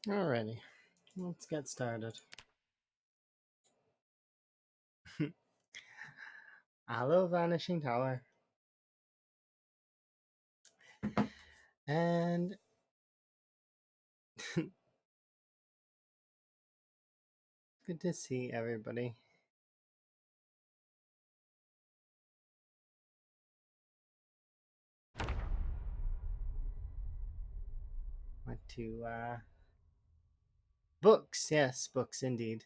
Alrighty, let's get started. Hello, Vanishing Tower. And good to see everybody. Want to, books. Yes, books indeed.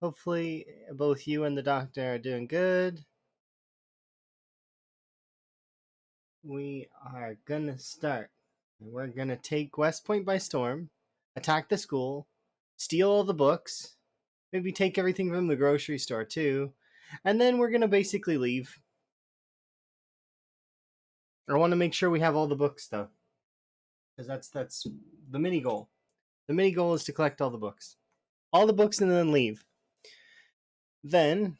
Hopefully, both you and the doctor are doing good. We are gonna start. We're gonna take West Point by storm, attack the school, steal all the books, maybe take everything from the grocery store too, and then we're gonna basically leave. I want to make sure we have all the books though, because that's the mini goal. The mini goal is to collect all the books, and then leave. Then,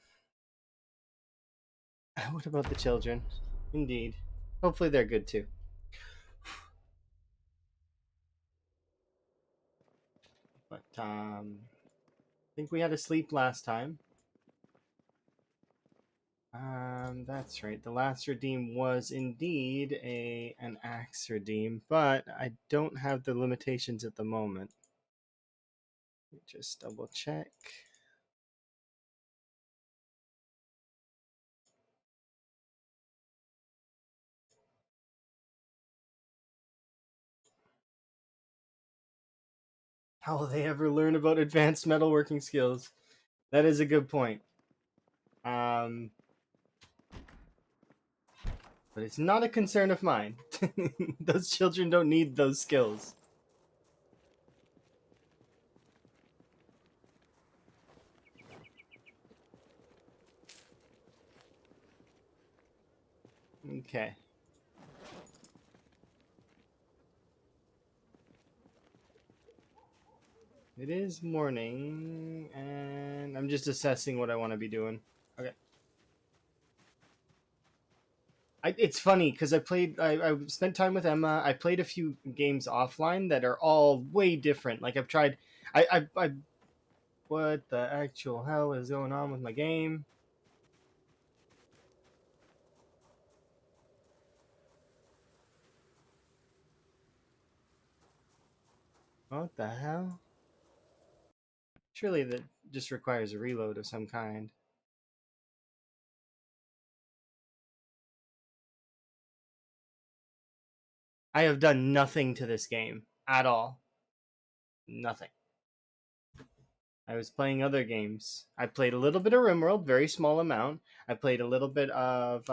what about the children? Indeed, hopefully they're good too. But I think we had a sleep last time. That's right. The last redeem was indeed an axe redeem, but I don't have the limitations at the moment. Let me just double check. How will they ever learn about advanced metalworking skills? That is a good point. Um, but it's not a concern of mine. Those children don't need those skills. Okay. It is morning, and I'm just assessing what I want to be doing. Okay. It's funny because I spent time with Emma. I played a few games offline that are all way different. Like I've tried, I what the actual hell is going on with my game? What the hell? Surely that just requires a reload of some kind. I have done nothing to this game at all. Nothing. I was playing other games. I played a little bit of RimWorld, very small amount. I played a little bit of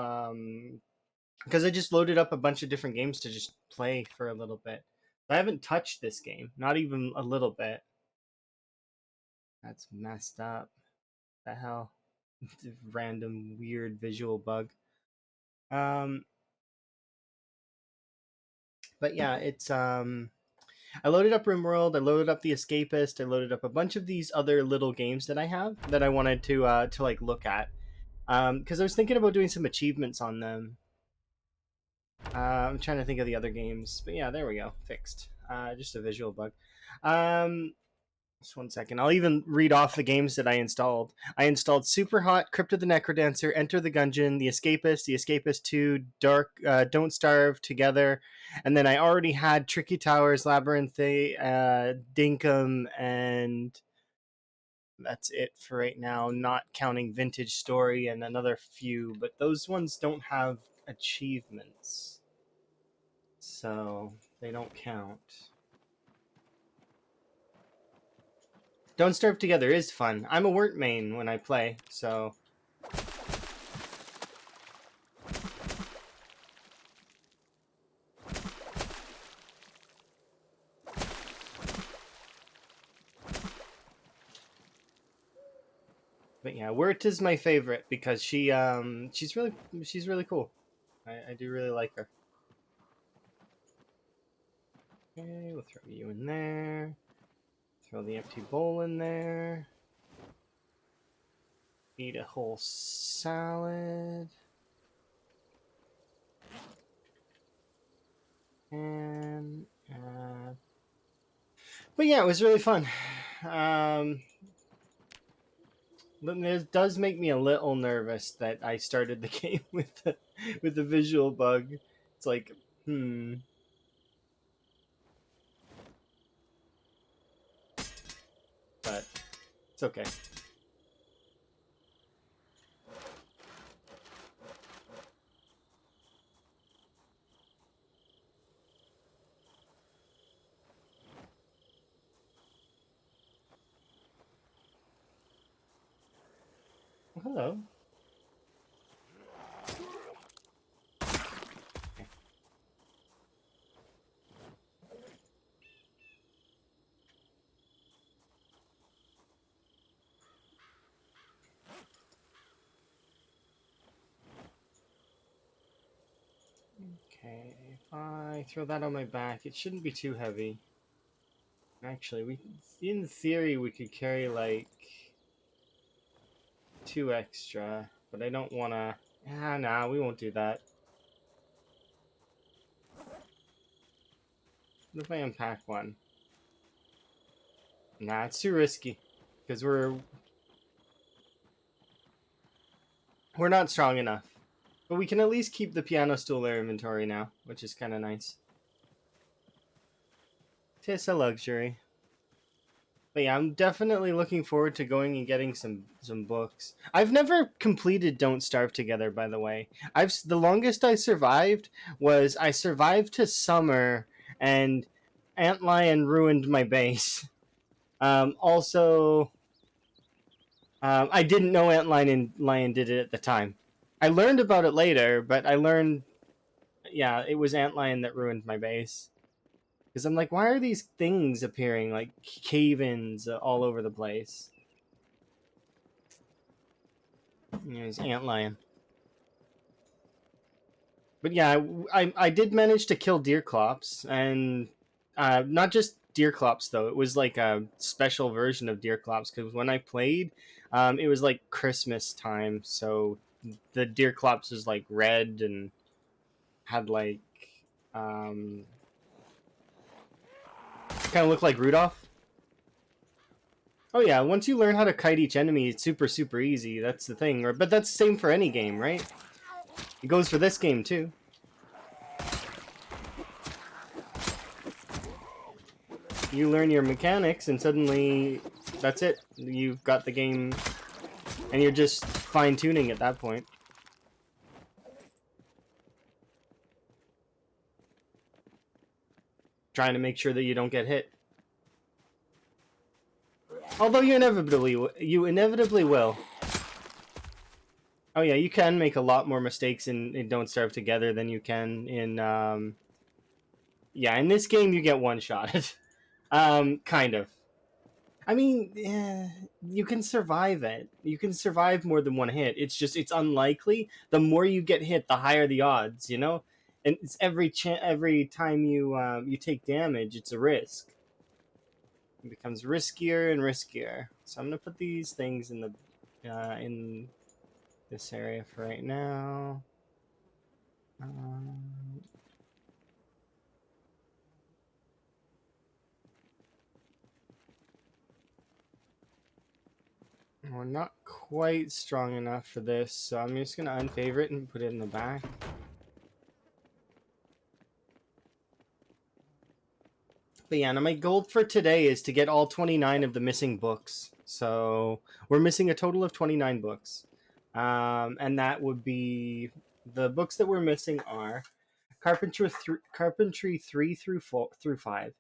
because I just loaded up a bunch of different games to just play for a little bit. I haven't touched this game, not even a little bit. That's messed up. The hell, random weird visual bug. Um, but yeah, it's I loaded up RimWorld, I loaded up The Escapist, I loaded up a bunch of these other little games that I have that I wanted to like look at. Because I was thinking about doing some achievements on them. I'm trying to think of the other games, but yeah, there we go, fixed. Just a visual bug. Um, just one second. I'll even read off the games that I installed. I installed Super Hot, Crypt of the Necrodancer, Enter the Gungeon, The Escapist 2, Dark, Don't Starve, Together, and then I already had Tricky Towers, Labyrinth, Dinkum, and that's it for right now, not counting Vintage Story and another few, but those ones don't have achievements, so they don't count. Don't Starve Together is fun. I'm a Wort main when I play, so but yeah, Wort is my favorite because she's really cool. I do really like her. Okay, we'll throw you in there. Throw the empty bowl in there. Eat a whole salad. And But yeah, it was really fun. Um, it does make me a little nervous that I started the game with the visual bug. It's like, hmm, but it's okay. Well, hello. Okay, if I throw that on my back, it shouldn't be too heavy. Actually, in theory, we could carry like 2 extra, but I don't want to. Ah, nah, we won't do that. What if I unpack one? Nah, it's too risky because we're not strong enough. But we can at least keep the piano stool in our inventory now, which is kind of nice. Tis a luxury. But yeah, I'm definitely looking forward to going and getting some books. I've never completed Don't Starve Together, by the way. The longest I survived was I survived to summer, and Antlion ruined my base. Also, I didn't know Antlion did it at the time. I learned about it later, but I learned, yeah, it was Antlion that ruined my base. Because I'm like, why are these things appearing like cave-ins all over the place? He's Antlion. But yeah, I did manage to kill Deerclops, and not just Deerclops though. It was like a special version of Deerclops because when I played, it was like Christmas time, so the Deerclops was like red and had like um, kind of looked like Rudolph. Oh yeah, once you learn how to kite each enemy, it's super easy. That's the thing. But that's the same for any game, right? It goes for this game too. You learn your mechanics, and suddenly that's it. You've got the game, and you're just fine tuning at that point. Trying to make sure that you don't get hit. Although you inevitably will. Oh yeah, you can make a lot more mistakes in Don't Starve Together than you can in yeah, in this game you get one shot. Kind of. I mean, you can survive it. You can survive more than one hit. It's just it's unlikely. The more you get hit, the higher the odds. You know, and it's every time you take damage, it's a risk. It becomes riskier and riskier. So I'm gonna put these things in this area for right now. Um, we're not quite strong enough for this, so I'm just gonna unfavorite and put it in the back. But yeah, now my goal for today is to get all 29 of the missing books. So we're missing a total of 29 books. And that would be the books that we're missing are Carpentry 3 through 5,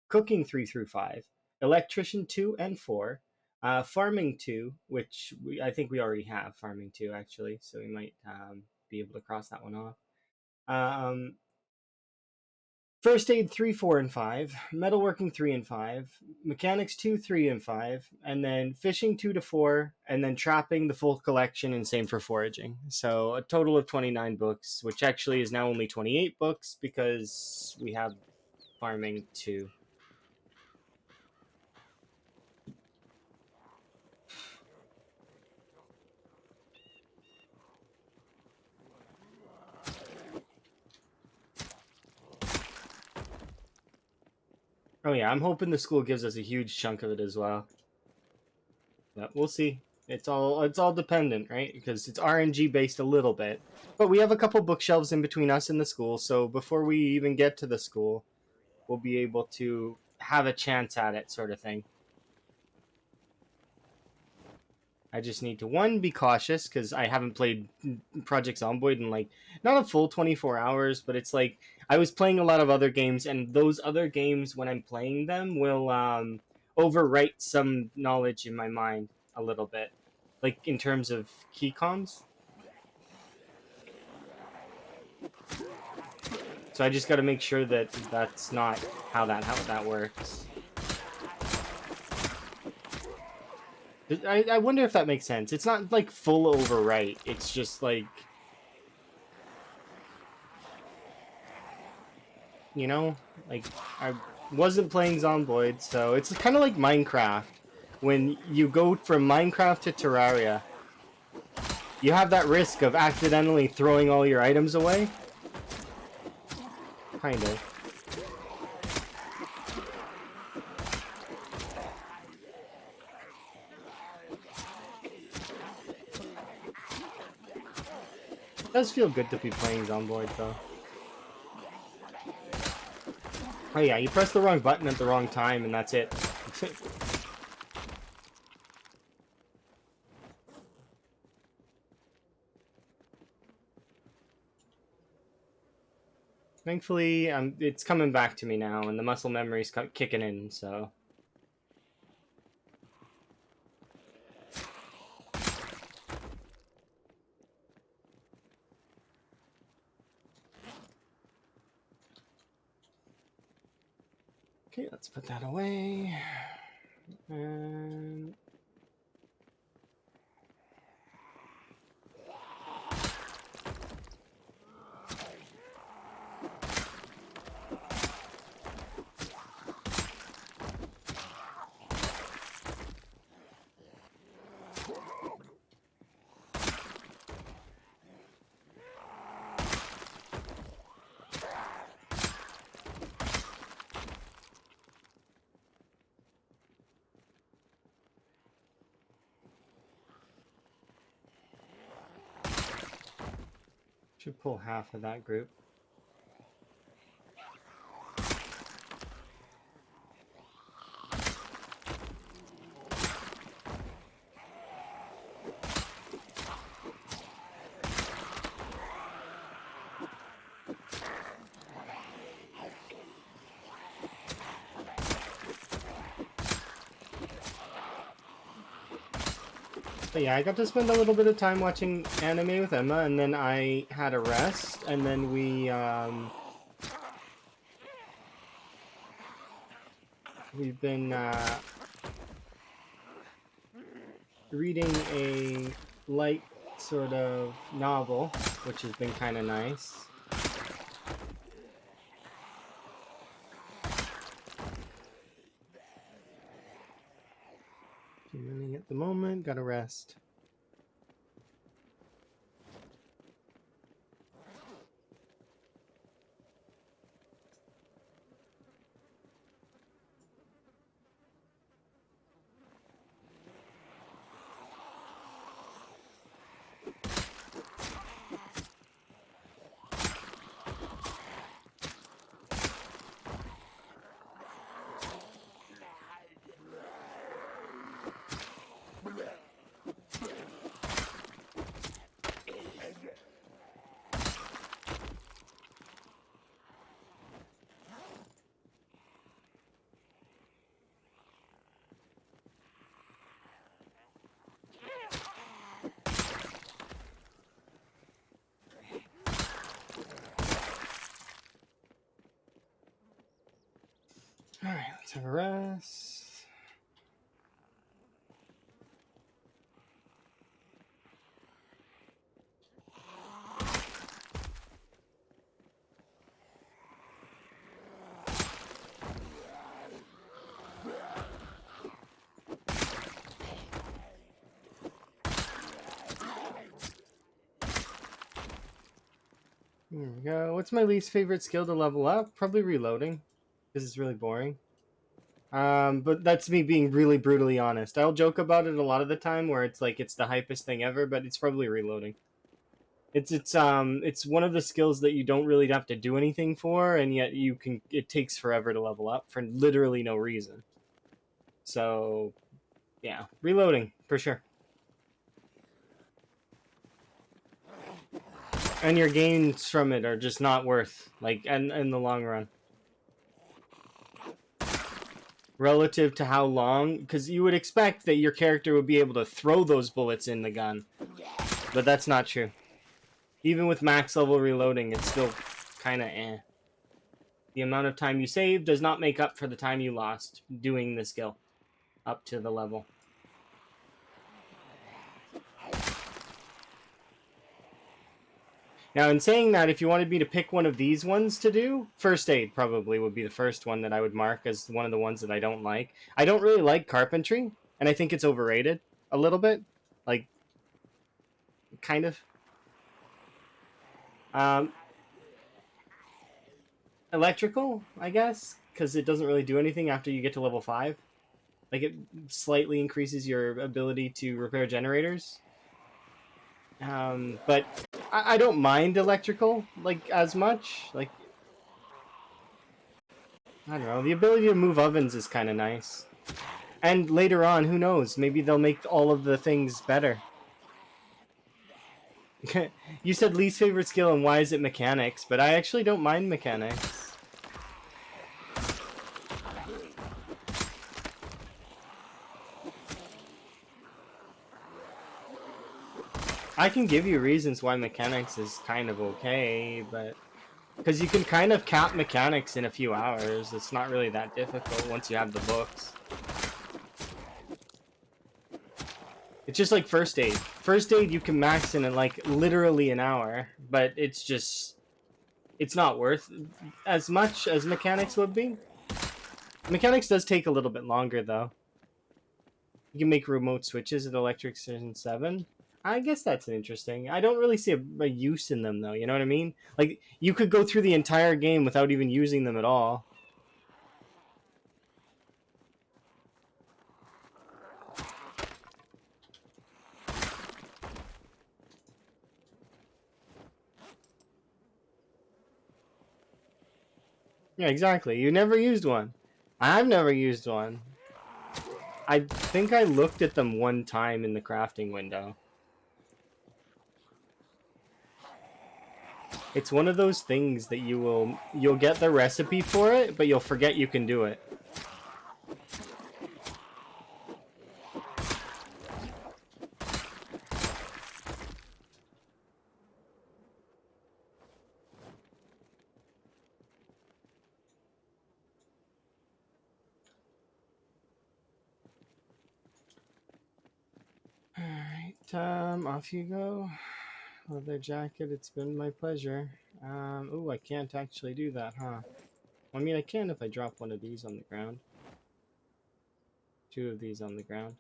Cooking 3 through 5, Electrician 2 and 4, Farming 2, which I think we already have Farming 2 actually, so we might be able to cross that one off. Um, First Aid 3, 4, and 5, Metalworking 3 and 5, Mechanics 2, 3, and 5, and then Fishing 2 to 4, and then Trapping the full collection, and same for Foraging. So a total of 29 books, which actually is now only 28 books because we have Farming 2. Oh yeah, I'm hoping the school gives us a huge chunk of it as well. But we'll see. It's all dependent, right? Because it's RNG based a little bit. But we have a couple bookshelves in between us and the school, so before we even get to the school, we'll be able to have a chance at it, sort of thing. I just need to one be cautious because I haven't played Project Zomboid in like not a full 24 hours, but it's like I was playing a lot of other games, and those other games when I'm playing them will overwrite some knowledge in my mind a little bit, like in terms of key comms. So I just got to make sure that that's not how that works. I wonder if that makes sense. It's not like full overwrite. It's just like, you know, like I wasn't playing Zomboid, so it's kind of like Minecraft. When you go from Minecraft to Terraria, you have that risk of accidentally throwing all your items away. Kind of. It does feel good to be playing Zomboid, though. Oh yeah, you press the wrong button at the wrong time, and that's it. Thankfully, it's coming back to me now, and the muscle memory's kicking in, so... Okay, let's put that away. And... should pull half of that group. But yeah, I got to spend a little bit of time watching anime with Emma, and then I had a rest, and then we've been reading a light sort of novel, which has been kind of nice. Running at the moment, gotta rest. Alright, let's have a rest. Here we go. What's my least favorite skill to level up? Probably reloading, because it's really boring. But that's me being really brutally honest. I'll joke about it a lot of the time, where it's like it's the hypest thing ever, but it's probably reloading. It's one of the skills that you don't really have to do anything for, and yet you can. It takes forever to level up for literally no reason. So, yeah, reloading for sure. And your gains from it are just not worth, like, and in the long run, relative to how long, because you would expect that your character would be able to throw those bullets in the gun, but that's not true. Even with max level reloading, it's still kind of eh. The amount of time you save does not make up for the time you lost doing the skill up to the level. Now, in saying that, if you wanted me to pick one of these ones to do, first aid probably would be the first one that I would mark as one of the ones that I don't like. I don't really like carpentry, and I think it's overrated a little bit. Like, kind of. Um, Electrical, I guess, because it doesn't really do anything after you get to level 5. Like, it slightly increases your ability to repair generators. But I don't mind electrical, like, as much. Like, I don't know. The ability to move ovens is kind of nice. And later on, who knows? Maybe they'll make all of the things better. You said least favorite skill, and why is it mechanics? But I actually don't mind mechanics. I can give you reasons why mechanics is kind of okay, but because you can kind of cap mechanics in a few hours. It's not really that difficult once you have the books. It's just like first aid. First aid you can max in like literally an hour, but it's just it's not worth as much as mechanics would be. Mechanics does take a little bit longer though. You can make remote switches at Electric Season 7. I guess that's interesting. I don't really see a use in them though, you know what I mean? Like you could go through the entire game without even using them at all. Yeah, exactly. You never used one. I've never used one. I think I looked at them one time in the crafting window. It's one of those things that you'll get the recipe for it, but you'll forget you can do it. Alright, off you go. Leather jacket, it's been my pleasure. Ooh, I can't actually do that, huh? I mean, I can if I drop one of these on the ground. 2 of these on the ground.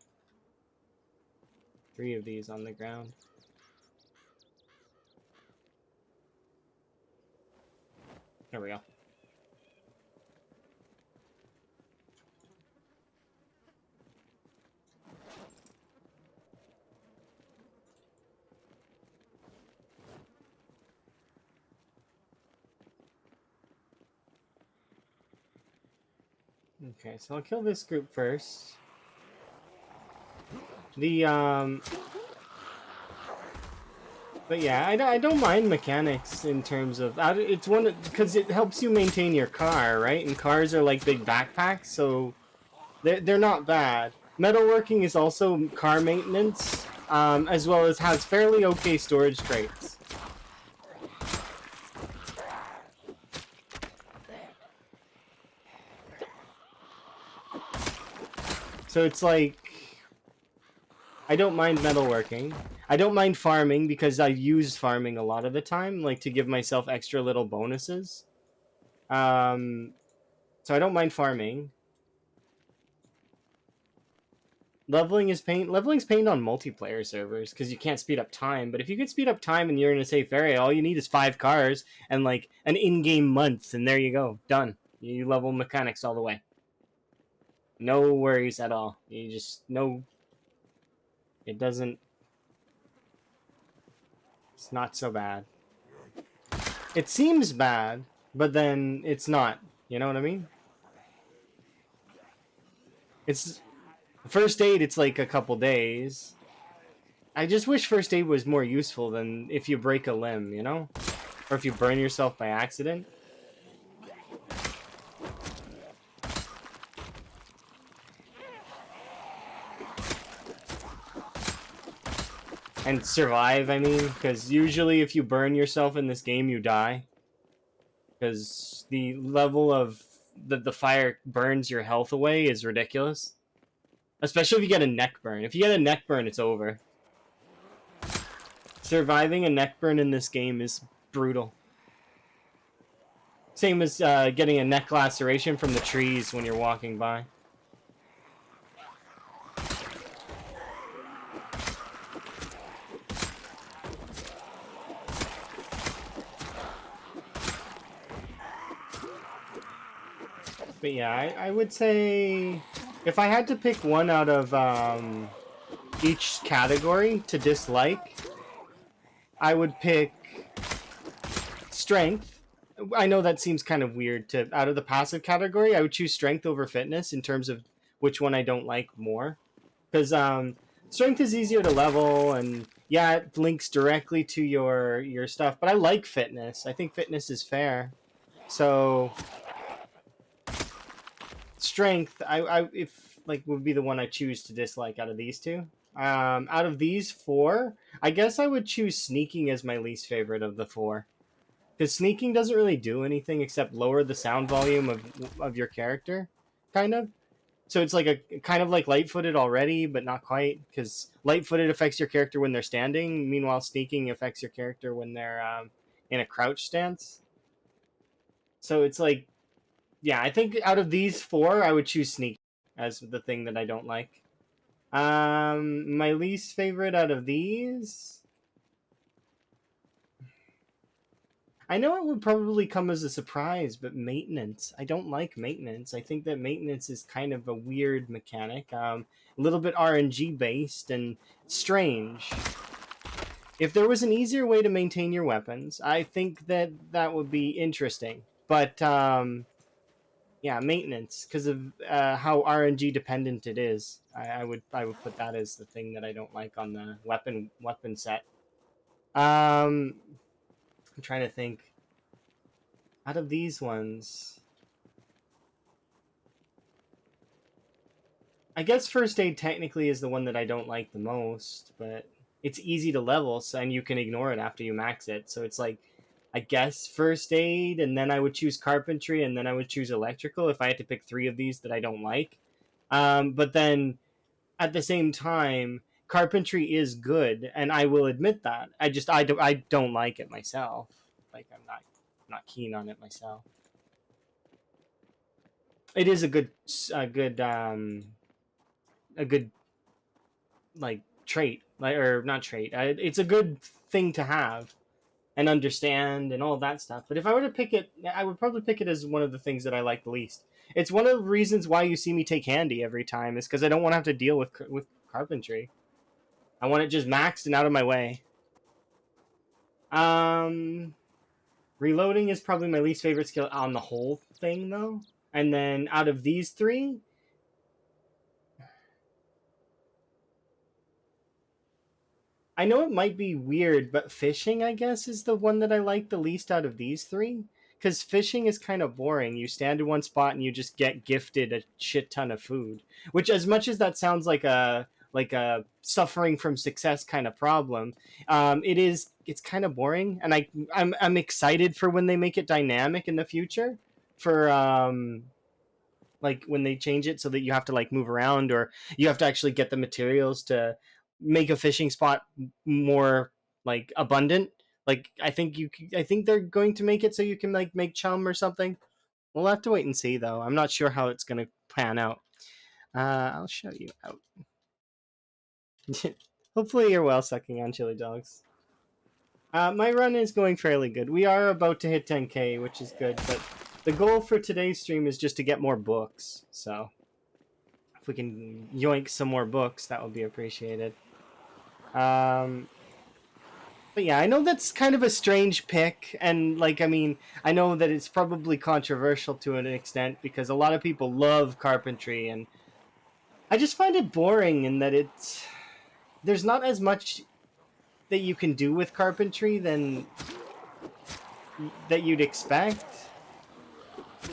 3 of these on the ground. There we go. Okay, so I'll kill this group first. But yeah, I don't mind mechanics in terms of it's one because it helps you maintain your car, right? And cars are like big backpacks, so they're not bad. Metalworking is also car maintenance, as well as has fairly okay storage traits. So it's like I don't mind metalworking. I don't mind farming because I've used farming a lot of the time, like to give myself extra little bonuses. Um, so I don't mind farming. Leveling's pain on multiplayer servers because you can't speed up time. But if you could speed up time and you're in a safe area, all you need is 5 cars and like an in-game month, and there you go, done. You level mechanics all the way. No worries at all. You just no. It doesn't. It's not so bad. It seems bad, but then it's not. You know what I mean? It's first aid. It's like a couple days. I just wish first aid was more useful than if you break a limb, you know, or if you burn yourself by accident. And survive, I mean, because usually if you burn yourself in this game, you die. Because the level of the fire burns your health away is ridiculous. Especially if you get a neck burn. If you get a neck burn, it's over. Surviving a neck burn in this game is brutal. Same as getting a neck laceration from the trees when you're walking by. But yeah, I would say if I had to pick one out of each category to dislike, I would pick strength. I know that seems kind of weird to out of the passive category. I would choose strength over fitness in terms of which one I don't like more, because strength is easier to level and yeah, it links directly to your stuff. But I like fitness. I think fitness is fair. So strength, I if like would be the one I choose to dislike out of these two. Out of these four, I guess I would choose sneaking as my least favorite of the four. Because sneaking doesn't really do anything except lower the sound volume of your character, kind of. So it's like a kind of like light-footed already, but not quite. Because light-footed affects your character when they're standing. Meanwhile, sneaking affects your character when they're in a crouch stance. So it's like, yeah, I think out of these four, I would choose sneak as the thing that I don't like. My least favorite out of these, I know it would probably come as a surprise, but maintenance. I don't like maintenance. I think that maintenance is kind of a weird mechanic, a little bit RNG based and strange. If there was an easier way to maintain your weapons, I think that that would be interesting. But yeah, maintenance because of how RNG dependent it is. I would put that as the thing that I don't like on the weapon set. I'm trying to think. Out of these ones, I guess first aid technically is the one that I don't like the most, but it's easy to level, so, and you can ignore it after you max it. So it's like, I guess first aid, and then I would choose carpentry, and then I would choose electrical if I had to pick three of these that I don't like. But then at the same time, carpentry is good, and I will admit that. I don't like it myself. Like I'm not keen on it myself. It is a good like trait, like or not trait. It's a good thing to have and understand and all that stuff. But if I were to pick it, I would probably pick it as one of the things that I like the least. It's one of the reasons why you see me take handy every time is because I don't want to have to deal with carpentry. I want it just maxed and out of my way. Um, Reloading is probably my least favorite skill on the whole thing, though. And then out of these three, I know it might be weird, but fishing, I guess, is the one that I like the least out of these three. Because fishing is kind of boring. You stand in one spot and you just get gifted a shit ton of food. Which, as much as that sounds like a suffering from success kind of problem, it's kind of boring. And I'm excited for when they make it dynamic in the future. For like when they change it so that you have to like move around or you have to actually get the materials to make a fishing spot more like abundant. Like I think they're going to make it so you can like make chum or something. We'll have to wait and see though. I'm not sure how it's going to pan out. I'll show you out. Hopefully you're well sucking on chili dogs. My run is going fairly good. We are about to hit 10k, which is good, but the goal for today's stream is just to get more books. So we can yoink some more books, that would be appreciated. Um, but yeah, I know that's kind of a strange pick, and like, I mean, I know that it's probably controversial to an extent because a lot of people love carpentry, and I just find it boring in that there's not as much that you can do with carpentry than that you'd expect.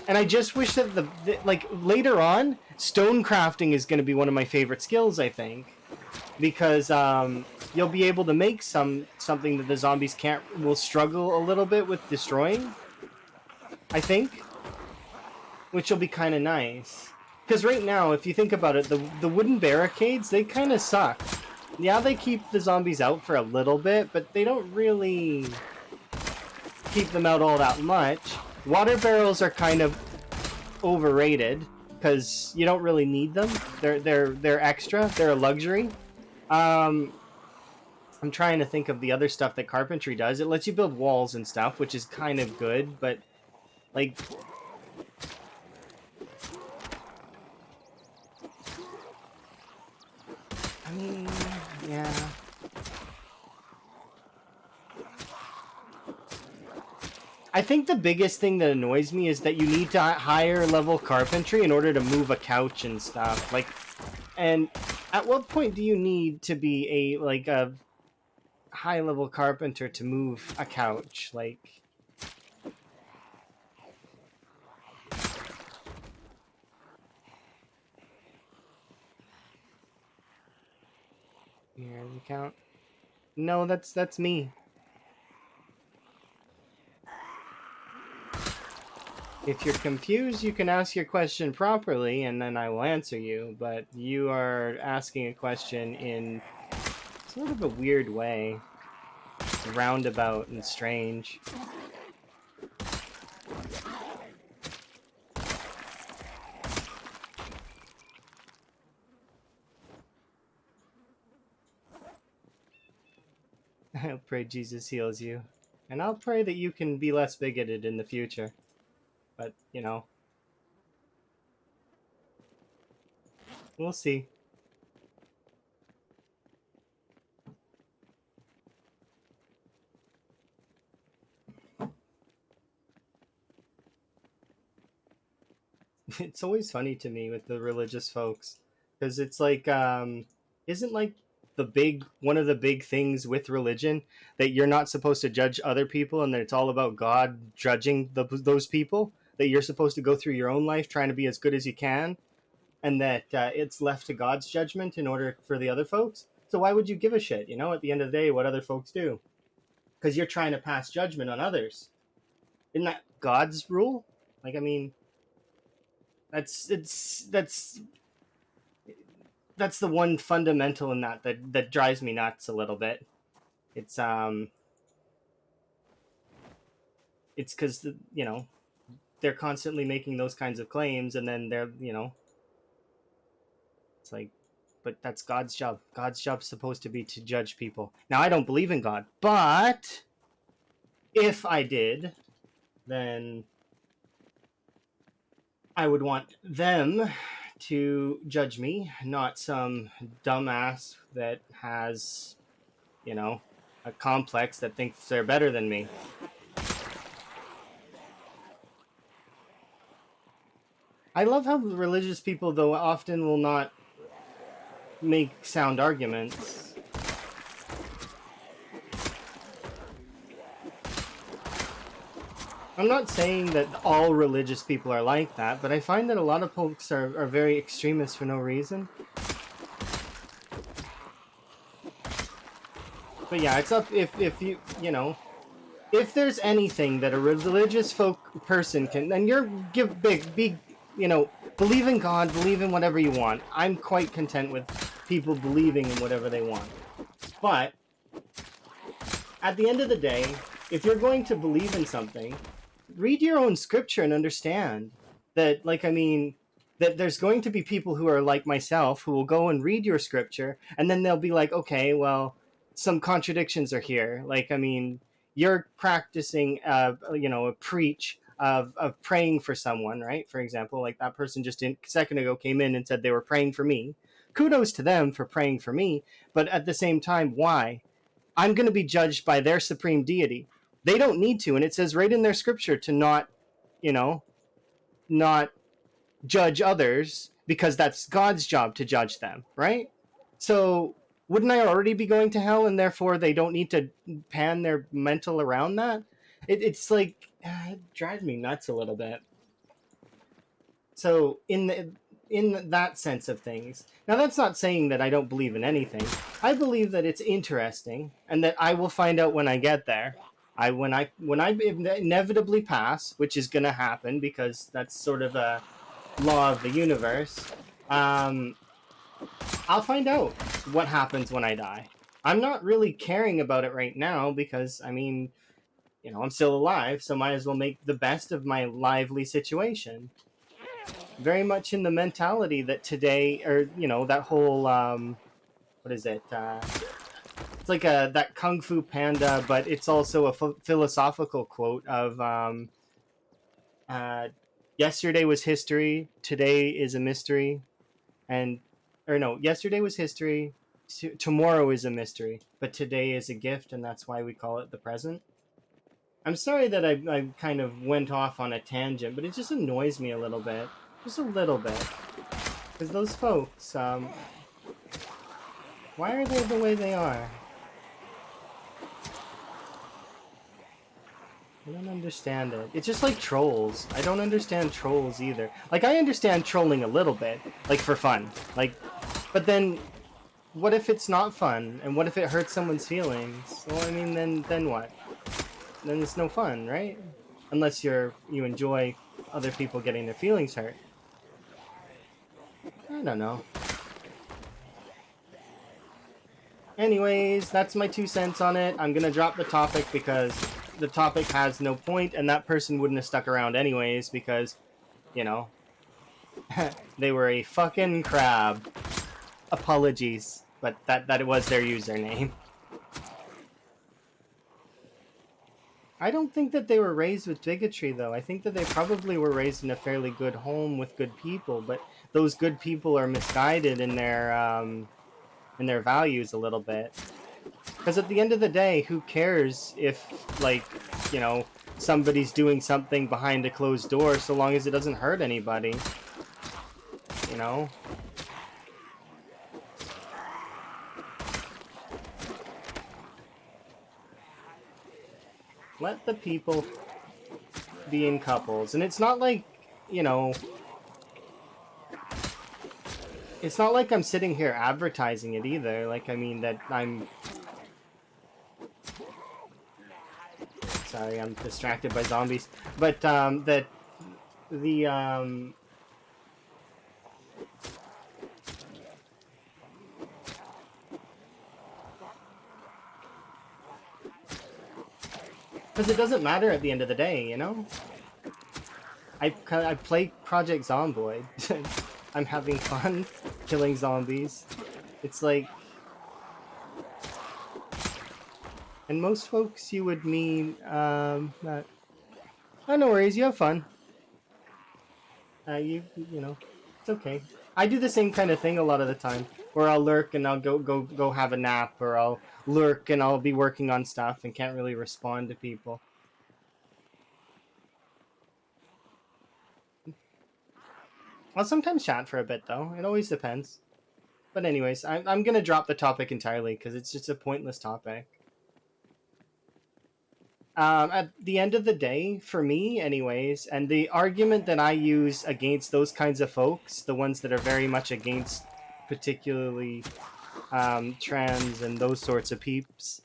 And I just wish that like later on, stone crafting is going to be one of my favorite skills, I think, because you'll be able to make something that the zombies can't will struggle a little bit with destroying, I think, which will be kind of nice. Because right now, if you think about it, the wooden barricades, they kind of suck. Yeah, they keep the zombies out for a little bit, but they don't really keep them out all that much. Water barrels are kind of overrated because you don't really need them. They're extra. They're a luxury. I'm trying to think of the other stuff that carpentry does. It lets you build walls and stuff, which is kind of good, but like, I mean, yeah. I think the biggest thing that annoys me is that you need to higher level carpentry in order to move a couch and stuff. Like, and at what point do you need to be a high level carpenter to move a couch? Like, here, the count. No, that's me. If you're confused, you can ask your question properly, and then I will answer you. But you are asking a question in sort of a weird way, roundabout and strange. I'll pray Jesus heals you. And I'll pray that you can be less bigoted in the future. But, you know, we'll see. It's always funny to me with the religious folks. Because it's like, isn't like one of the big things with religion that you're not supposed to judge other people and that it's all about God judging those people, that you're supposed to go through your own life trying to be as good as you can, and that it's left to God's judgment in order for the other folks. So why would you give a shit, at the end of the day, what other folks do? Because you're trying to pass judgment on others. Isn't that God's rule? Like, I mean, that's the one fundamental in that drives me nuts a little bit. It's because they're constantly making those kinds of claims, and then they're it's like, but that's God's job. God's job's supposed to be to judge people. Now, I don't believe in God, but if I did, then I would want them to judge me, not some dumbass that has, a complex that thinks they're better than me. I love how religious people, though, often will not make sound arguments. I'm not saying that all religious people are like that, but I find that a lot of folks are very extremist for no reason. But yeah, it's up if you, if there's anything that a religious person can, then believe in God, believe in whatever you want. I'm quite content with people believing in whatever they want. But at the end of the day, if you're going to believe in something, read your own scripture and understand that, that there's going to be people who are like myself who will go and read your scripture, and then they'll be like, okay, well, some contradictions are here. You're practicing, a preach of praying for someone, right? For example, like that person just a second ago came in and said they were praying for me. Kudos to them for praying for me, but at the same time, why? I'm going to be judged by their supreme deity. They don't need to, and it says right in their scripture to not, you know, not judge others because that's God's job to judge them, right? So wouldn't I already be going to hell, and therefore they don't need to pan their mental around that? It's like it drives me nuts a little bit. So in that sense of things, now that's not saying that I don't believe in anything. I believe that it's interesting, and that I will find out when I get there. When I inevitably pass, which is gonna happen because that's sort of a law of the universe. Um, I'll find out what happens when I die. I'm not really caring about it right now because I mean, I'm still alive, so might as well make the best of my lively situation. Very much in the mentality that today, or that whole what is it? It's like a that Kung Fu Panda, but it's also a philosophical quote of uh, yesterday was history, today is a mystery, and or no, yesterday was history, tomorrow is a mystery, but today is a gift, and that's why we call it the present. I'm sorry that I kind of went off on a tangent, but it just annoys me a little bit, just a little bit, because those folks, why are they the way they are? I don't understand it. It's just like trolls. I don't understand trolls either. Like, I understand trolling a little bit, like for fun, like, but then what if it's not fun, and what if it hurts someone's feelings? Well, I mean, then what? Then it's no fun, right? Unless you enjoy other people getting their feelings hurt. I don't know. Anyways, that's my 2 cents on it. I'm gonna drop the topic because the topic has no point, and that person wouldn't have stuck around anyways because, you know, they were a fucking crab. Apologies, but that it was their username. I don't think that they were raised with bigotry, though. I think that they probably were raised in a fairly good home with good people, but those good people are misguided in their values a little bit. Because at the end of the day, who cares if, like, you know, somebody's doing something behind a closed door so long as it doesn't hurt anybody? You know? Let the people be in couples. And it's not like, you know, it's not like I'm sitting here advertising it either. Like, I mean, that I'm... Sorry, I'm distracted by zombies. But, that the, because it doesn't matter at the end of the day, you know? I play Project Zomboid. I'm having fun killing zombies. It's like... And most folks you would mean, that... Oh, no worries, you have fun. You know, it's okay. I do the same kind of thing a lot of the time, where I'll lurk and I'll go have a nap, or I'll lurk and I'll be working on stuff and can't really respond to people. I'll sometimes chat for a bit though. It always depends. But anyways, I'm gonna drop the topic entirely because it's just a pointless topic. At the end of the day, for me, anyways, and the argument that I use against those kinds of folks, the ones that are very much against, particularly trans and those sorts of peeps,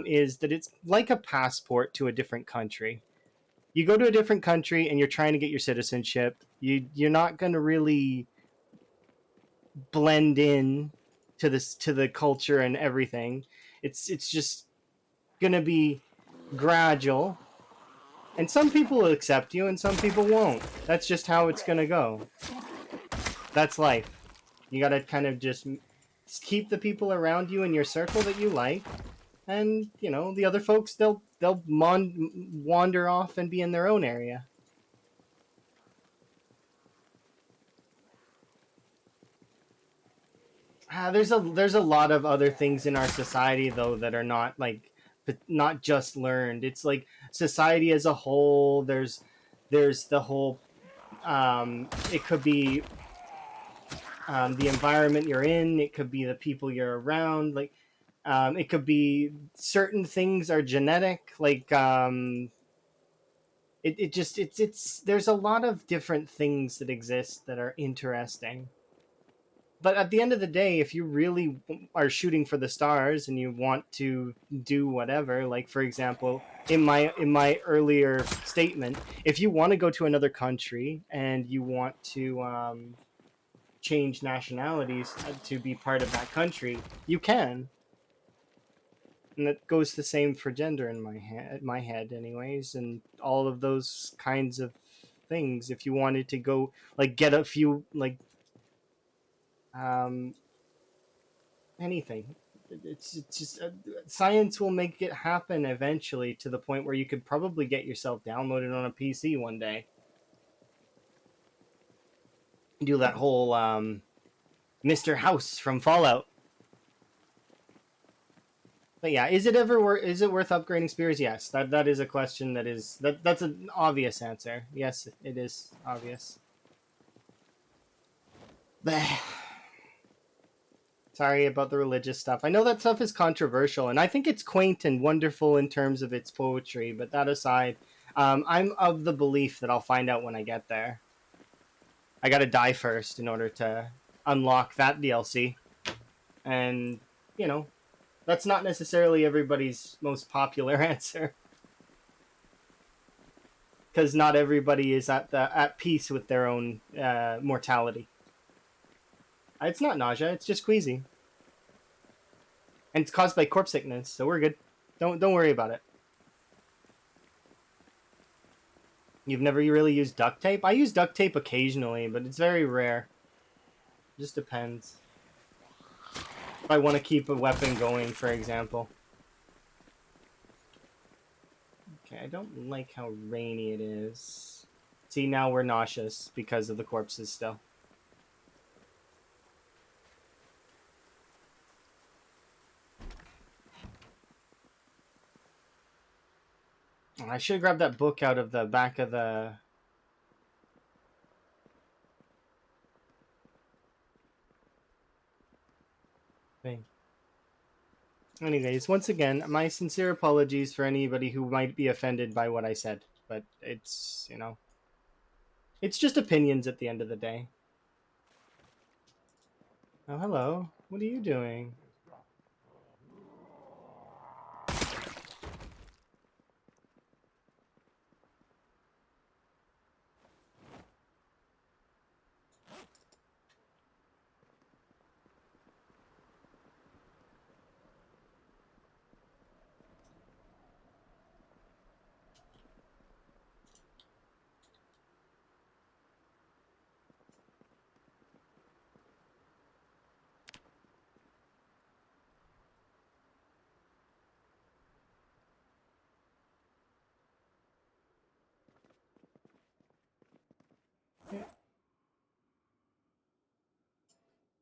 is that it's like a passport to a different country. You go to a different country and you're trying to get your citizenship. You're not going to really blend in to the culture and everything. It's just going to be gradual, and some people will accept you and some people won't. That's just how it's going to go. That's life. You got to kind of just keep the people around you in your circle that you like, and the other folks, they'll wander off and be in their own area. there's a lot of other things in our society though that are not like not just learned. It's like society as a whole. There's the whole it could be the environment you're in. It could be the people you're around. Like it could be certain things are genetic. Like it just it's there's a lot of different things that exist that are interesting. But at the end of the day, if you really are shooting for the stars and you want to do whatever, like for example, in my earlier statement, if you want to go to another country and you want to change nationalities to be part of that country, you can, and that goes the same for gender in my head, anyways, and all of those kinds of things. If you wanted to go like get a few like um anything. It's just science will make it happen eventually to the point where you could probably get yourself downloaded on a PC one day. Do that whole Mr. House from Fallout. But yeah, is it worth upgrading spears? Yes, that is a question that's an obvious answer. Yes, it is obvious. Sorry about the religious stuff. I know that stuff is controversial, and I think it's quaint and wonderful in terms of its poetry. But that aside, I'm of the belief that I'll find out when I get there. I got to die first in order to unlock that DLC, and you know that's not necessarily everybody's most popular answer because not everybody is at peace with their own mortality. It's not nausea; it's just queasy, and it's caused by corpse sickness, so we're good. Don't worry about it. You've never really used duct tape? I use duct tape occasionally, but it's very rare. It just depends. If I want to keep a weapon going, for example. Okay, I don't like how rainy it is. See, now we're nauseous because of the corpses still. I should grab that book out of the back of the thing. Anyways, once again, my sincere apologies for anybody who might be offended by what I said. But it's, it's just opinions at the end of the day. Oh, hello. What are you doing?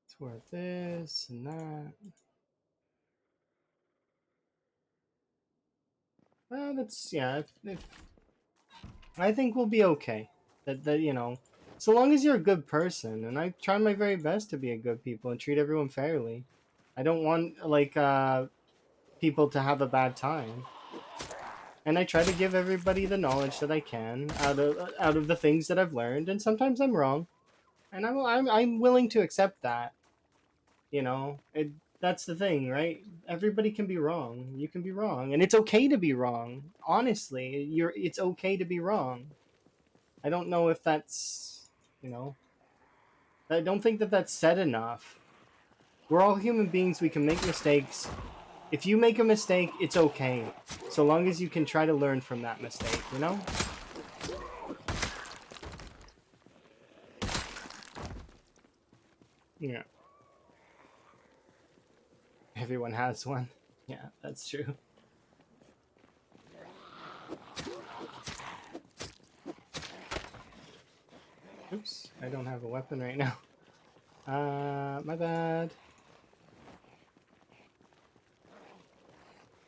It's worth this and that. Well, that's yeah. I think we'll be okay. That so long as you're a good person, and I try my very best to be a good people and treat everyone fairly. I don't want like people to have a bad time, and I try to give everybody the knowledge that I can out of the things that I've learned. And sometimes I'm wrong, and I'm willing to accept that. That's the thing, right? Everybody can be wrong. You can be wrong, and it's okay to be wrong. Honestly, it's okay to be wrong. I don't know if that's, you know, I don't think that that's said enough. We're all human beings. We can make mistakes. If you make a mistake, it's okay, so long as you can try to learn from that mistake. Yeah. Everyone has one. Yeah, that's true. Oops, I don't have a weapon right now. My bad.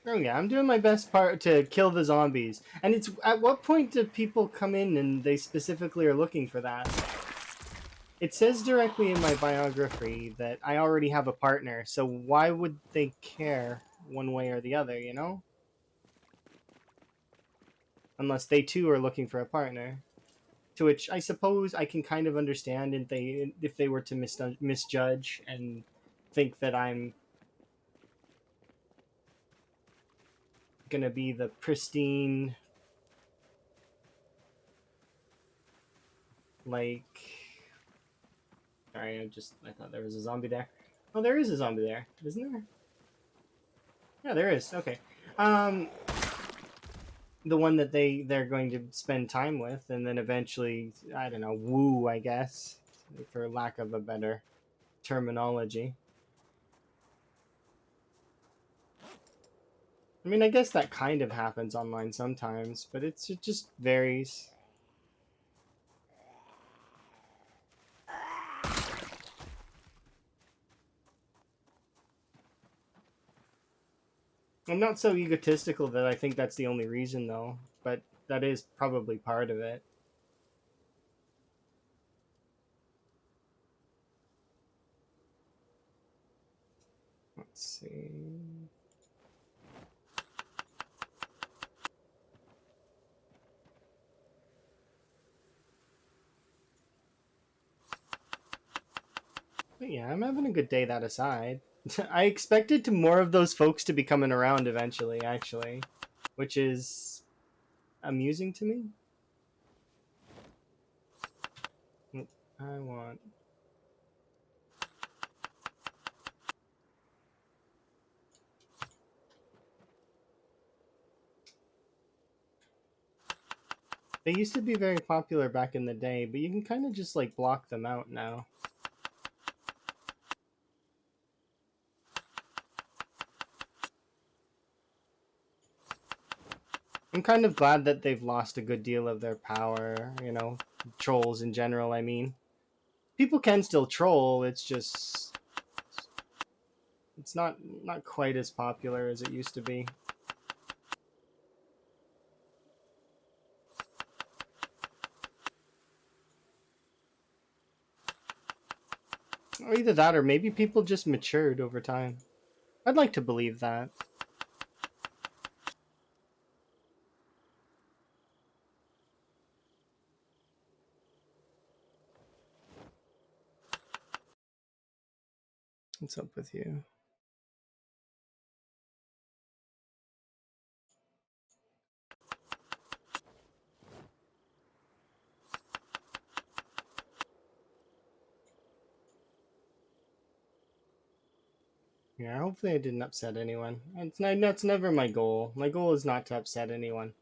Oh yeah, I'm doing my best part to kill the zombies. And it's at what point do people come in and they specifically are looking for that? It says directly in my biography that I already have a partner, so why would they care one way or the other, you know? Unless they too are looking for a partner. To which I suppose I can kind of understand if they were to misjudge and think that I'm gonna be the pristine, like, sorry, I thought there was a zombie there. Oh, there is a zombie there, isn't there? Yeah, there is. Okay. Um, the one that they're going to spend time with, and then eventually, I don't know, woo, I guess, for lack of a better terminology. I mean, I guess that kind of happens online sometimes, but it just varies. I'm not so egotistical that I think that's the only reason, though, but that is probably part of it. Let's see. But yeah, I'm having a good day, that aside. I expected to more of those folks to be coming around eventually, actually, which is amusing to me. I want. They used to be very popular back in the day, but you can kind of just like block them out now. I'm kind of glad that they've lost a good deal of their power, you know, trolls in general, I mean. People can still troll, it's just it's not quite as popular as it used to be. Or either that or maybe people just matured over time. I'd like to believe that. What's up with you? Yeah, hopefully I didn't upset anyone. That's never my goal. My goal is not to upset anyone.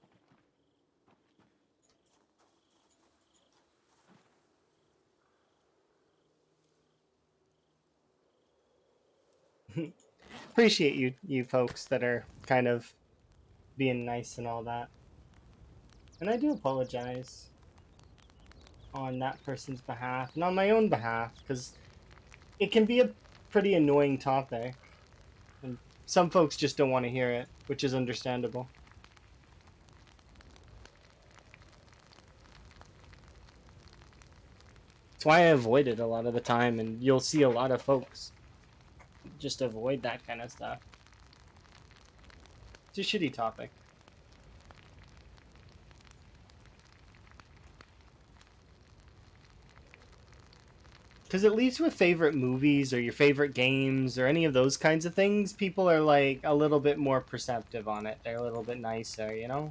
Appreciate you folks that are kind of being nice and all that. And I do apologize on that person's behalf and on my own behalf because it can be a pretty annoying topic. And some folks just don't want to hear it, which is understandable. That's why I avoid it a lot of the time, and you'll see a lot of folks just avoid that kind of stuff. It's a shitty topic. Because it leaves with favorite movies or your favorite games or any of those kinds of things, people are like a little bit more perceptive on it. They're a little bit nicer, you know?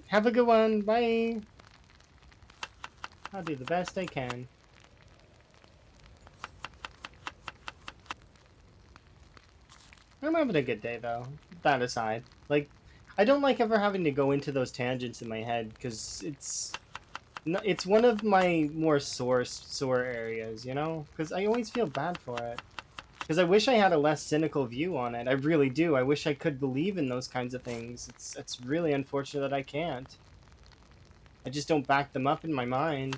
Have a good one. Bye. I'll do the best I can. I'm having a good day though. That aside, like, I don't like ever having to go into those tangents in my head because it's one of my more sore areas, you know? Because I always feel bad for it. Because I wish I had a less cynical view on it. I really do. I wish I could believe in those kinds of things. It's really unfortunate that I can't. I just don't back them up in my mind.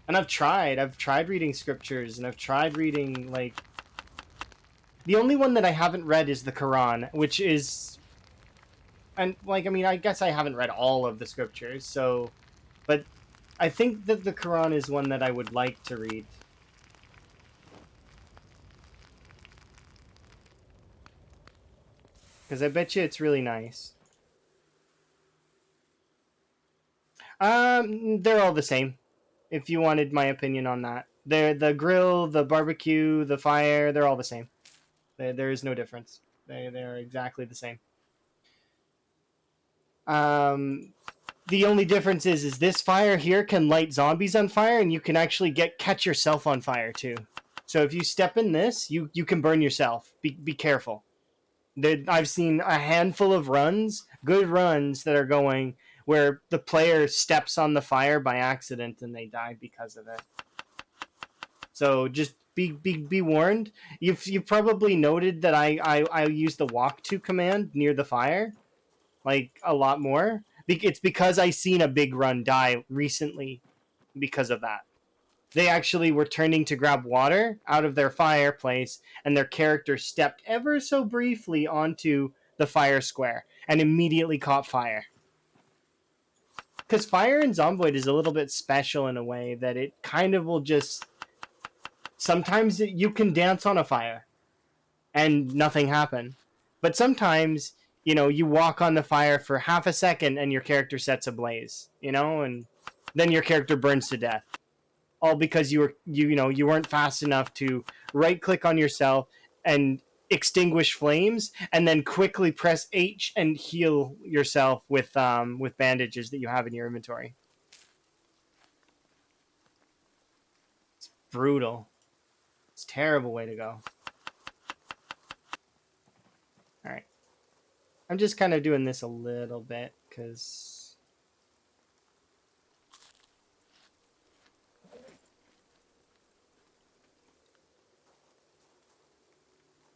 And I've tried. I've tried reading scriptures, and I've tried reading, like... The only one that I haven't read is the Quran, which is... And, like, I mean, I guess I haven't read all of the scriptures, so... But I think that the Quran is one that I would like to read. Because I bet you it's really nice. They're all the same. If you wanted my opinion on that, they're the grill, the barbecue, the fire. They're all the same. There is no difference. They're exactly the same. Um, the only difference is this fire here can light zombies on fire, and you can actually catch yourself on fire too. So if you step in this, you can burn yourself. Be careful. I've seen a handful of runs, good runs, that are going where the player steps on the fire by accident and they die because of it. So just be warned. You've probably noted that I use the walk to command near the fire, like a lot more. It's because I seen a big run die recently because of that. They actually were turning to grab water out of their fireplace, and their character stepped ever so briefly onto the fire square and immediately caught fire. Because fire in Zomboid is a little bit special in a way that it kind of will just... Sometimes you can dance on a fire and nothing happen. But sometimes, you walk on the fire for half a second and your character sets ablaze, and then your character burns to death. All because you weren't fast enough to right click on yourself and extinguish flames, and then quickly press H and heal yourself with bandages that you have in your inventory. It's brutal. It's a terrible way to go. All right. I'm just kind of doing this a little bit because...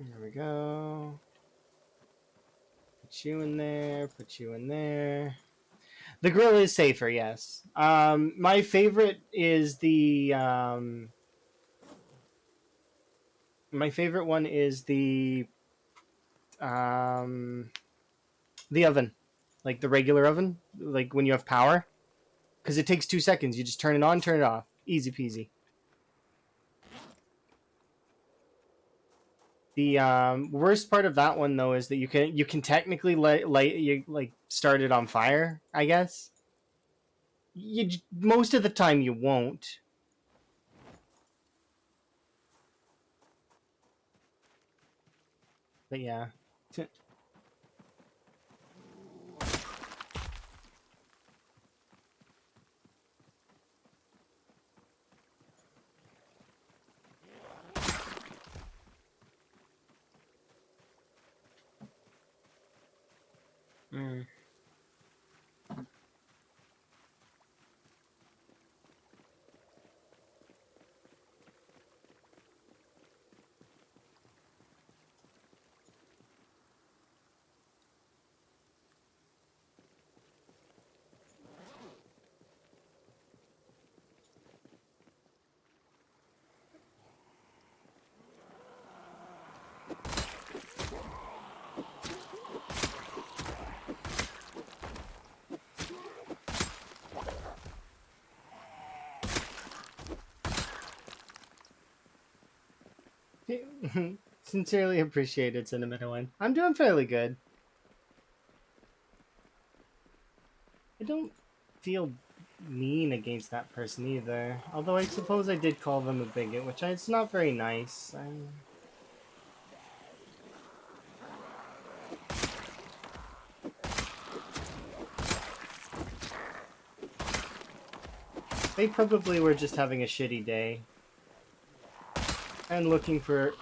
There we go. Put you in there. Put you in there. The grill is safer, yes. My favorite is the... my favorite one is the oven. Like the regular oven. Like when you have power. Because it takes 2 seconds. You just turn it on, turn it off. Easy peasy. The worst part of that one though is that you can technically start it on fire, I guess. Most of the time you won't. But yeah. Mm. Sincerely appreciated, Cinnamon. I'm doing fairly good. I don't feel mean against that person either. Although I suppose I did call them a bigot, which it's not very nice. They probably were just having a shitty day and looking for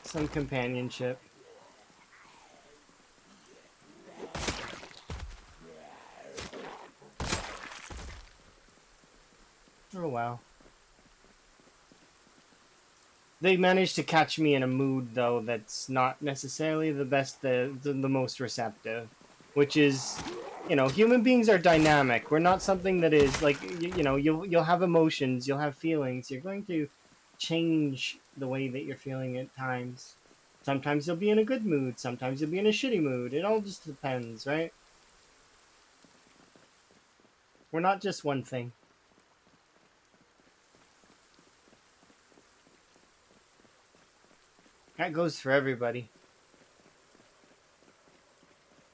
some companionship. Oh wow. They managed to catch me in a mood though that's not necessarily the best, the most receptive, which is, human beings are dynamic. We're not something that is like, you'll have emotions, you'll have feelings. You're going to change the way that you're feeling at times. Sometimes you'll be in a good mood, sometimes you'll be in a shitty mood. It all just depends, right? We're not just one thing. That goes for everybody.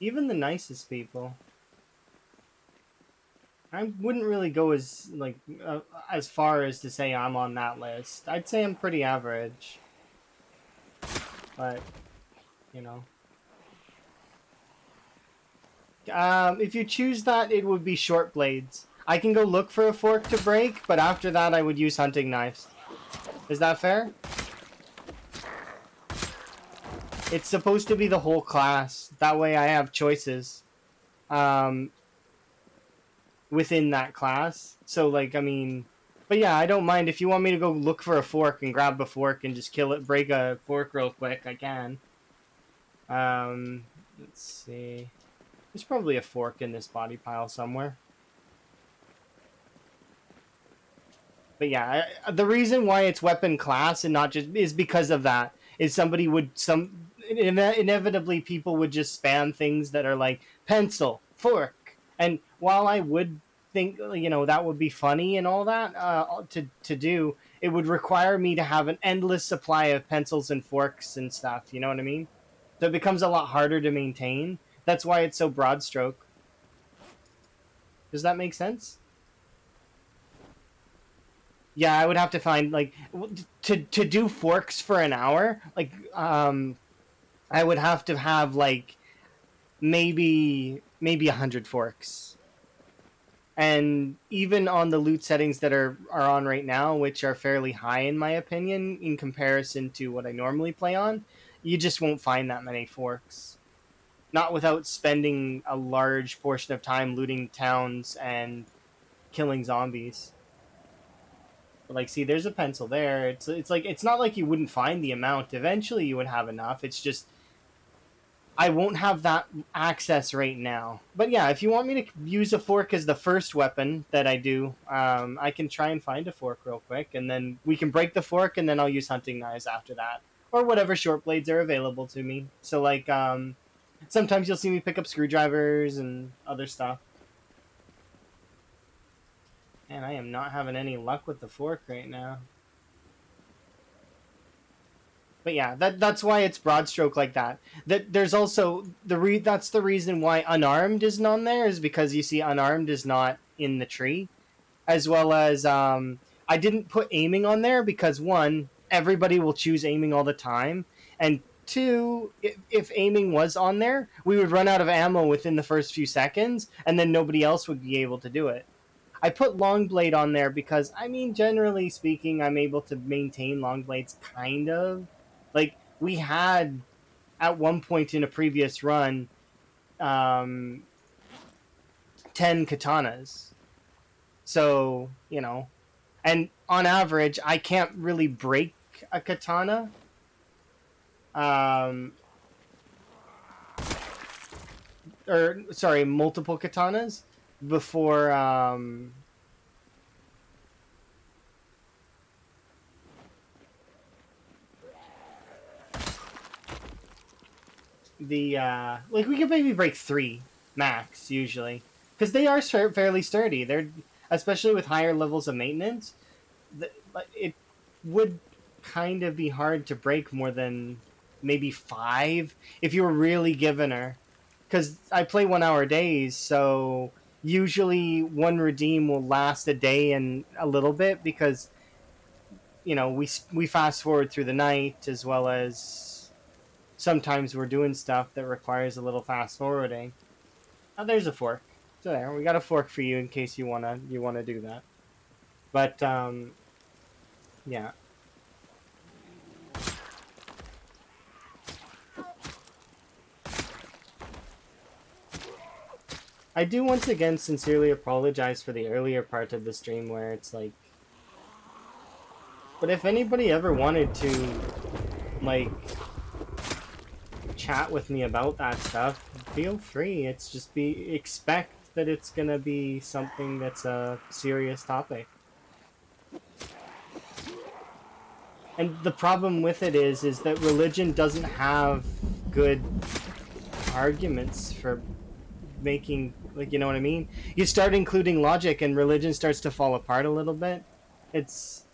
Even the nicest people. I wouldn't really go as far as to say I'm on that list. I'd say I'm pretty average, but you know, if you choose that, it would be short blades. I can go look for a fork to break, but after that, I would use hunting knives. Is that fair? It's supposed to be the whole class. That way, I have choices um, within that class. So, like, I mean, but yeah, I don't mind if you want me to go look for a fork and grab a fork and just kill it, break a fork real quick. I can. Let's see. There's probably a fork in this body pile somewhere. But yeah, the reason why it's weapon class and not just is because of that. Is somebody would inevitably people would just spam things that are like pencil, fork, and while I would think that would be funny and all that to do, it would require me to have an endless supply of pencils and forks and stuff. You know what I mean? So it becomes a lot harder to maintain. That's why it's so broad stroke. Does that make sense? Yeah, I would have to find like to do forks for an hour. Like, I would have to have like maybe 100 forks, and even on the loot settings that are on right now, which are fairly high in my opinion in comparison to what I normally play on, you just won't find that many forks. Not without spending a large portion of time looting towns and killing zombies. But like, see, there's a pencil there. It's like it's not like you wouldn't find the amount. Eventually, you would have enough. It's just I won't have that access right now. But yeah, if you want me to use a fork as the first weapon that I do, I can try and find a fork real quick, and then we can break the fork, and then I'll use hunting knives after that, or whatever short blades are available to me. So like, sometimes you'll see me pick up screwdrivers and other stuff. And I am not having any luck with the fork right now. But yeah, that's why it's broad stroke like that. That there's also that's the reason why unarmed isn't on there, is because you see unarmed is not in the tree, as well as I didn't put aiming on there because one, everybody will choose aiming all the time, and two, if aiming was on there, we would run out of ammo within the first few seconds, and then nobody else would be able to do it. I put long blade on there because I mean, generally speaking, I'm able to maintain long blades kind of. Like we had at one point in a previous run, um, 10 katanas. So and on average, I can't really break a katana. Um, or sorry, multiple katanas before the like we could maybe break three max usually, because they are fairly sturdy. They're, especially with higher levels of maintenance, it would kind of be hard to break more than maybe five if you were really giving her. Because I play 1 hour days, so usually one redeem will last a day and a little bit, because we fast forward through the night, as well as sometimes we're doing stuff that requires a little fast forwarding. Oh, there's a fork. So there, we got a fork for you in case you wanna do that. But yeah. I do once again sincerely apologize for the earlier part of the stream where it's like, but if anybody ever wanted to, like, chat with me about that stuff, feel free. It's just expect that it's gonna be something that's a serious topic. And the problem with it is that religion doesn't have good arguments for making, like, you know what I mean? You start including logic and religion starts to fall apart a little bit. It's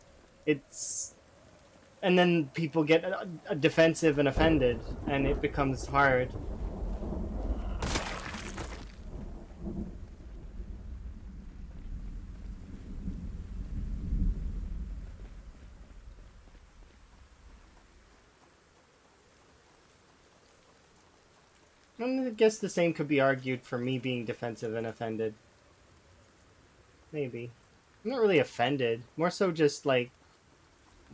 and then people get defensive and offended and it becomes hard. And I guess the same could be argued for me being defensive and offended. Maybe. I'm not really offended. More so just like,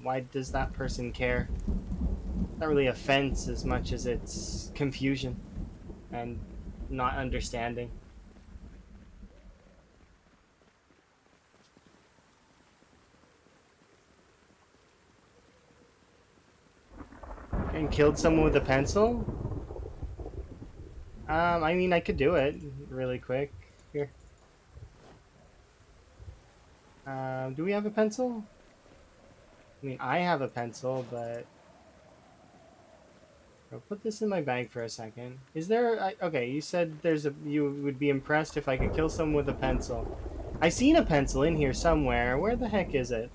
why does that person care? Not really offense as much as it's confusion and not understanding. And killed someone with a pencil? I mean, I could do it really quick. Here. Do we have a pencil? I mean, I have a pencil, but I'll put this in my bag for a second. Is there... okay, you said you would be impressed if I could kill someone with a pencil. I seen a pencil in here somewhere. Where the heck is it?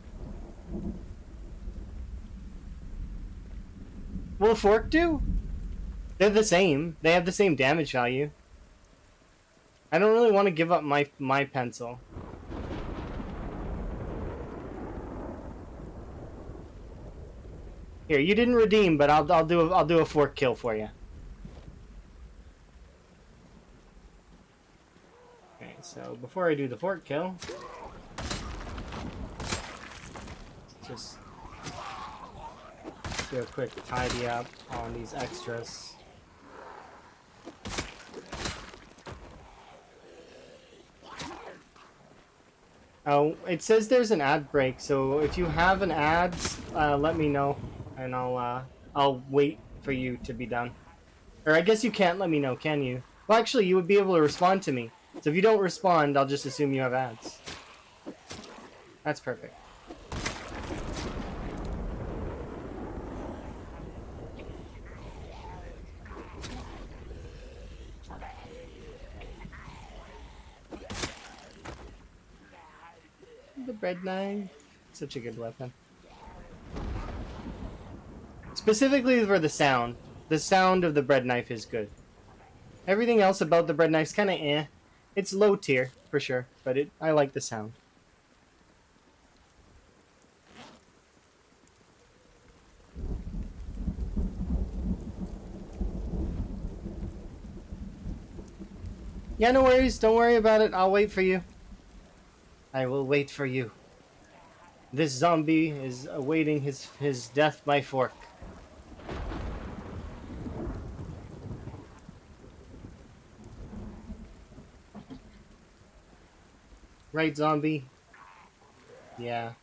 Will a fork do? They're the same. They have the same damage value. I don't really want to give up my pencil. Here, you didn't redeem, but I'll do a fork kill for you. Okay, so before I do the fork kill, just do a quick tidy up on these extras. Oh, it says there's an ad break, so if you have an ad, let me know, and I'll wait for you to be done. Or I guess you can't let me know, can you? Well, actually, you would be able to respond to me. So if you don't respond, I'll just assume you have ads. That's perfect. The bread knife. Such a good weapon. Specifically for the sound. The sound of the bread knife is good. Everything else about the bread knife's kind of eh. It's low tier, for sure, but I like the sound. Yeah, no worries. Don't worry about it. I'll wait for you. I will wait for you. This zombie is awaiting his death by fork. Right, zombie? Yeah.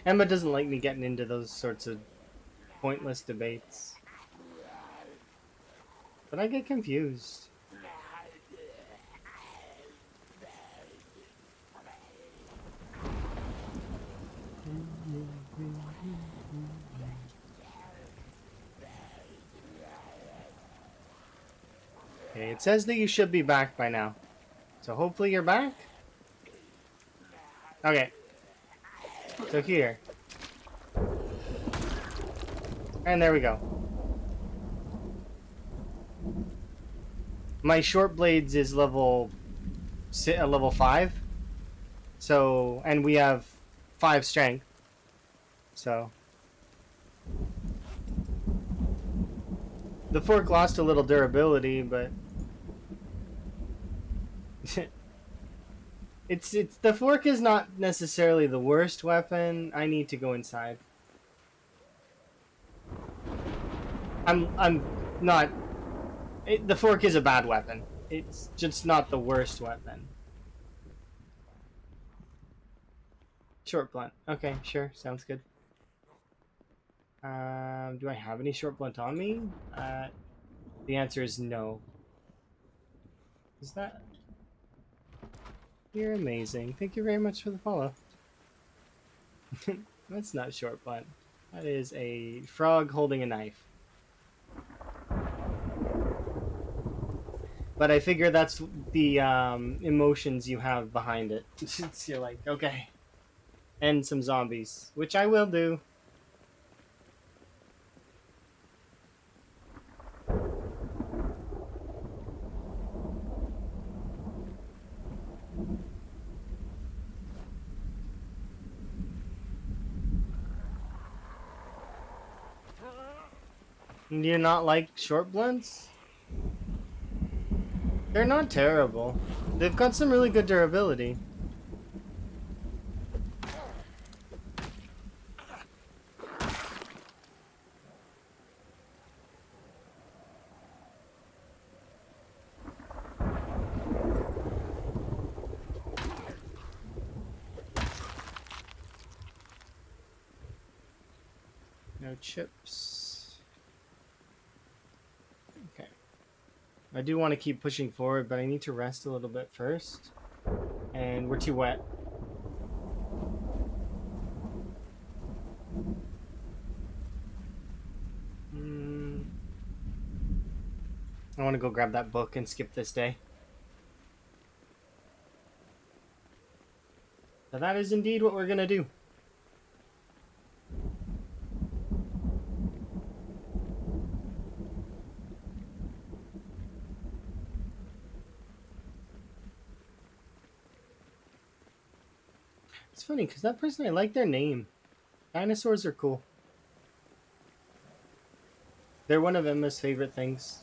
Emma doesn't like me getting into those sorts of pointless debates. But I get confused. Okay, it says that you should be back by now. So hopefully you're back. Okay. So here. And there we go. My short blades is level 5. So, and we have 5 strength. So the fork lost a little durability, but it's the fork is not necessarily the worst weapon. I need to go inside. I'm not. The fork is a bad weapon. It's just not the worst weapon. Short blunt. Okay, sure, sounds good. Do I have any short blunt on me? The answer is no. Is that? You're amazing. Thank you very much for the follow. That's not short blunt. That is a frog holding a knife. But I figure that's the emotions you have behind it. You're like, okay, and some zombies, which I will do. Do you not like short blunts? They're not terrible. They've got some really good durability. No chips. Okay. I do want to keep pushing forward, but I need to rest a little bit first. And we're too wet. I want to go grab that book and skip this day. So that is indeed what we're going to do. It's funny, because that person, I like their name. Dinosaurs are cool. They're one of Emma's favorite things.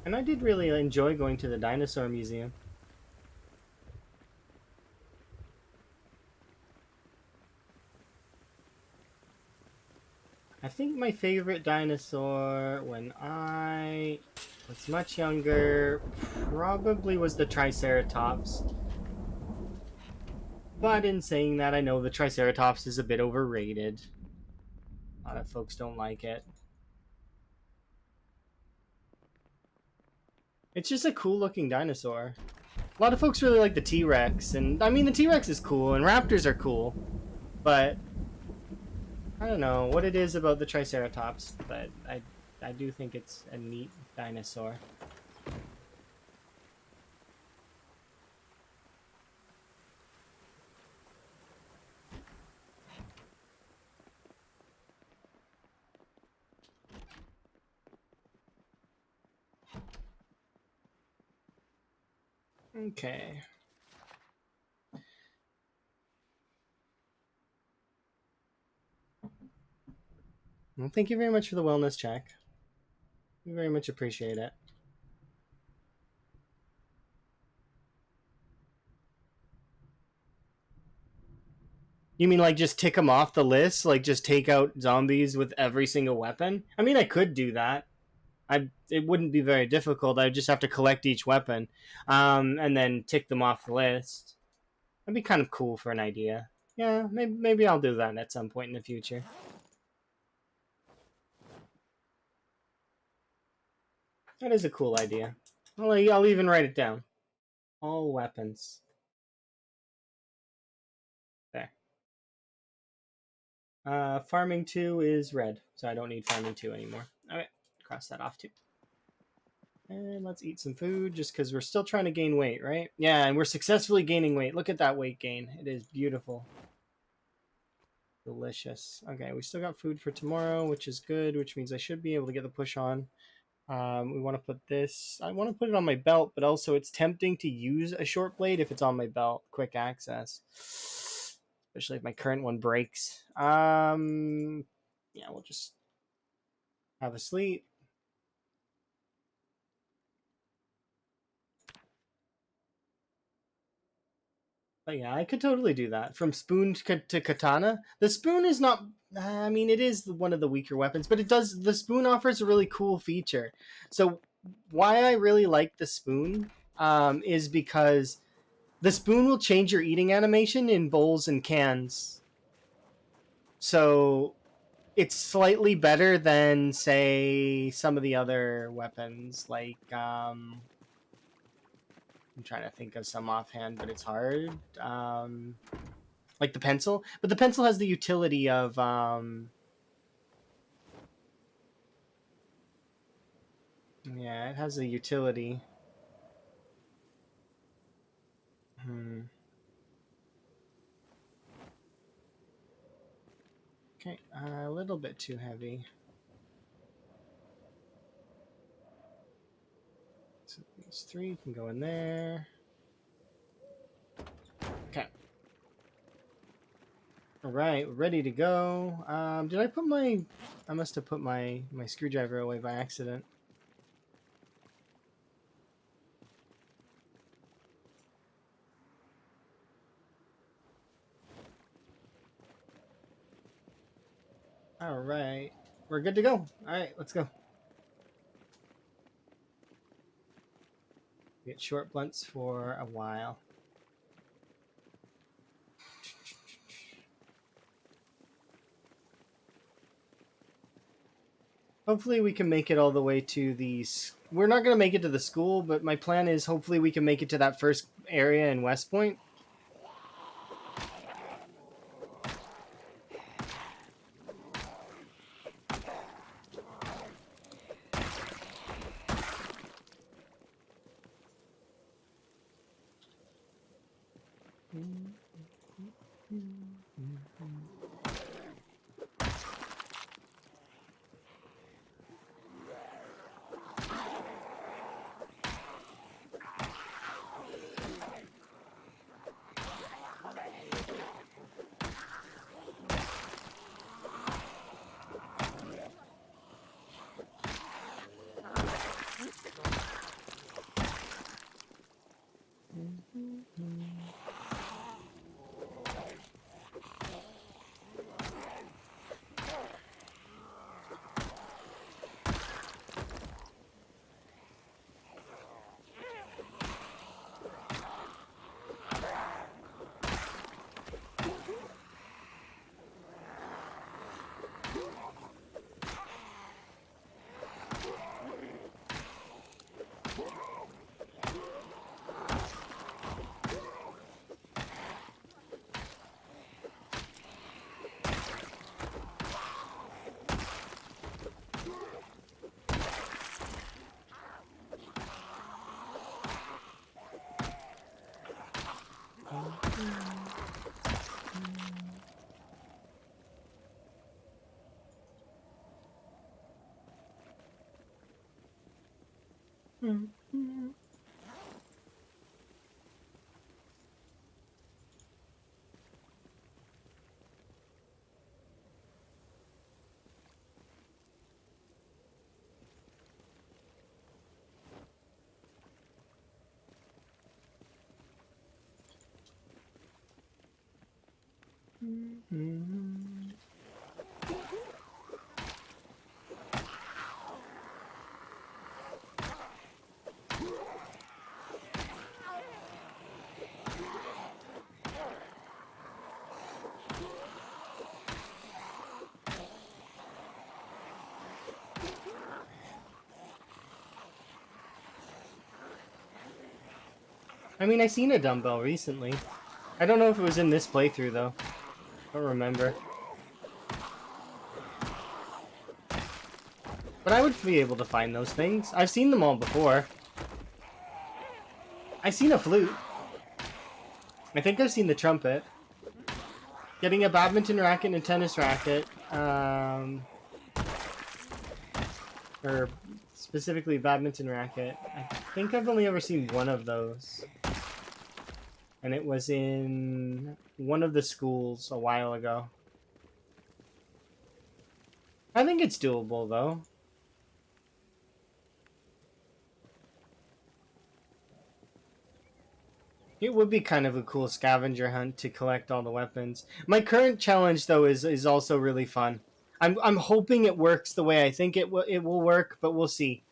And I did really enjoy going to the dinosaur museum. I think my favorite dinosaur when I was much younger probably was the Triceratops. But in saying that, I know the Triceratops is a bit overrated. A lot of folks don't like it. It's just a cool looking dinosaur. A lot of folks really like the T-Rex, and I mean the T-Rex is cool, and raptors are cool, but I don't know what it is about the Triceratops, but I do think it's a neat dinosaur. Okay. Well, thank you very much for the wellness check. We very much appreciate it. You mean like just tick them off the list? Like just take out zombies with every single weapon? I mean, I could do that. It wouldn't be very difficult. I'd just have to collect each weapon, and then tick them off the list. That'd be kind of cool for an idea. Yeah, maybe I'll do that at some point in the future. That is a cool idea. I'll even write it down. All weapons. There. Farming 2 is red, so I don't need farming 2 anymore. Okay, cross that off too. And let's eat some food just because we're still trying to gain weight, right? Yeah, and we're successfully gaining weight. Look at that weight gain. It is beautiful. Delicious. Okay, we still got food for tomorrow, which is good, which means I should be able to get the push on. We want to put this. I want to put it on my belt, but also it's tempting to use a short blade if it's on my belt. Quick access, especially if my current one breaks. Yeah, we'll just have a sleep. But yeah, I could totally do that. From spoon to katana. The spoon is not. I mean, it is one of the weaker weapons, but it does. The spoon offers a really cool feature. So why I really like the spoon is because the spoon will change your eating animation in bowls and cans. So it's slightly better than, say, some of the other weapons. Like, I'm trying to think of some offhand, but it's hard. Like the pencil, but the pencil has the utility of, yeah, it has a utility. Okay, a little bit too heavy. So these 3 can go in there. Okay. All right, ready to go. Did I put my? I must have put my screwdriver away by accident. All right, we're good to go. All right, let's go. Get short blunts for a while. Hopefully we can make it all the way to the... We're not going to make it to the school, but my plan is hopefully we can make it to that first area in West Point. I mean, I seen a dumbbell recently. I don't know if it was in this playthrough though. I don't remember. But I would be able to find those things. I've seen them all before. I've seen a flute. I think I've seen the trumpet. Getting a badminton racket and a tennis racket. Or specifically badminton racket. I think I've only ever seen one of those. And it was in one of the schools a while ago. I think it's doable though. It would be kind of a cool scavenger hunt to collect all the weapons. My current challenge though is also really fun. I'm hoping it works the way I think it will work, but we'll see.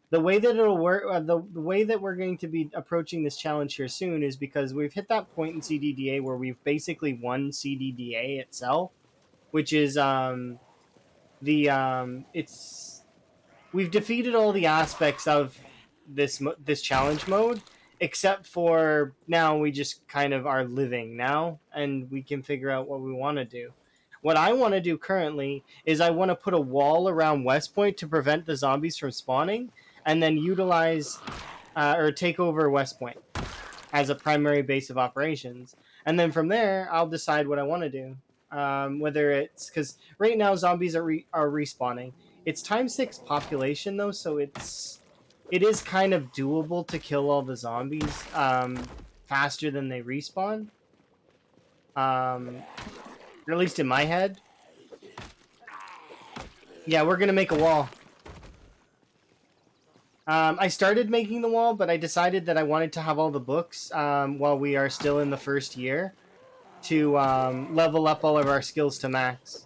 The way that it'll work, the way that we're going to be approaching this challenge here soon is because we've hit that point in CDDA where we've basically won CDDA itself, which is it's we've defeated all the aspects of this challenge mode, except for now we just kind of are living now, and we can figure out what we want to do. What I want to do currently is I want to put a wall around West Point to prevent the zombies from spawning, and then utilize or take over West Point as a primary base of operations. And then from there, I'll decide what I want to do. Whether it's because right now zombies are respawning. It's ×6 population though, so it is kind of doable to kill all the zombies faster than they respawn. Or at least in my head. Yeah, we're gonna make a wall. I started making the wall, but I decided that I wanted to have all the books while we are still in the first year to level up all of our skills to max.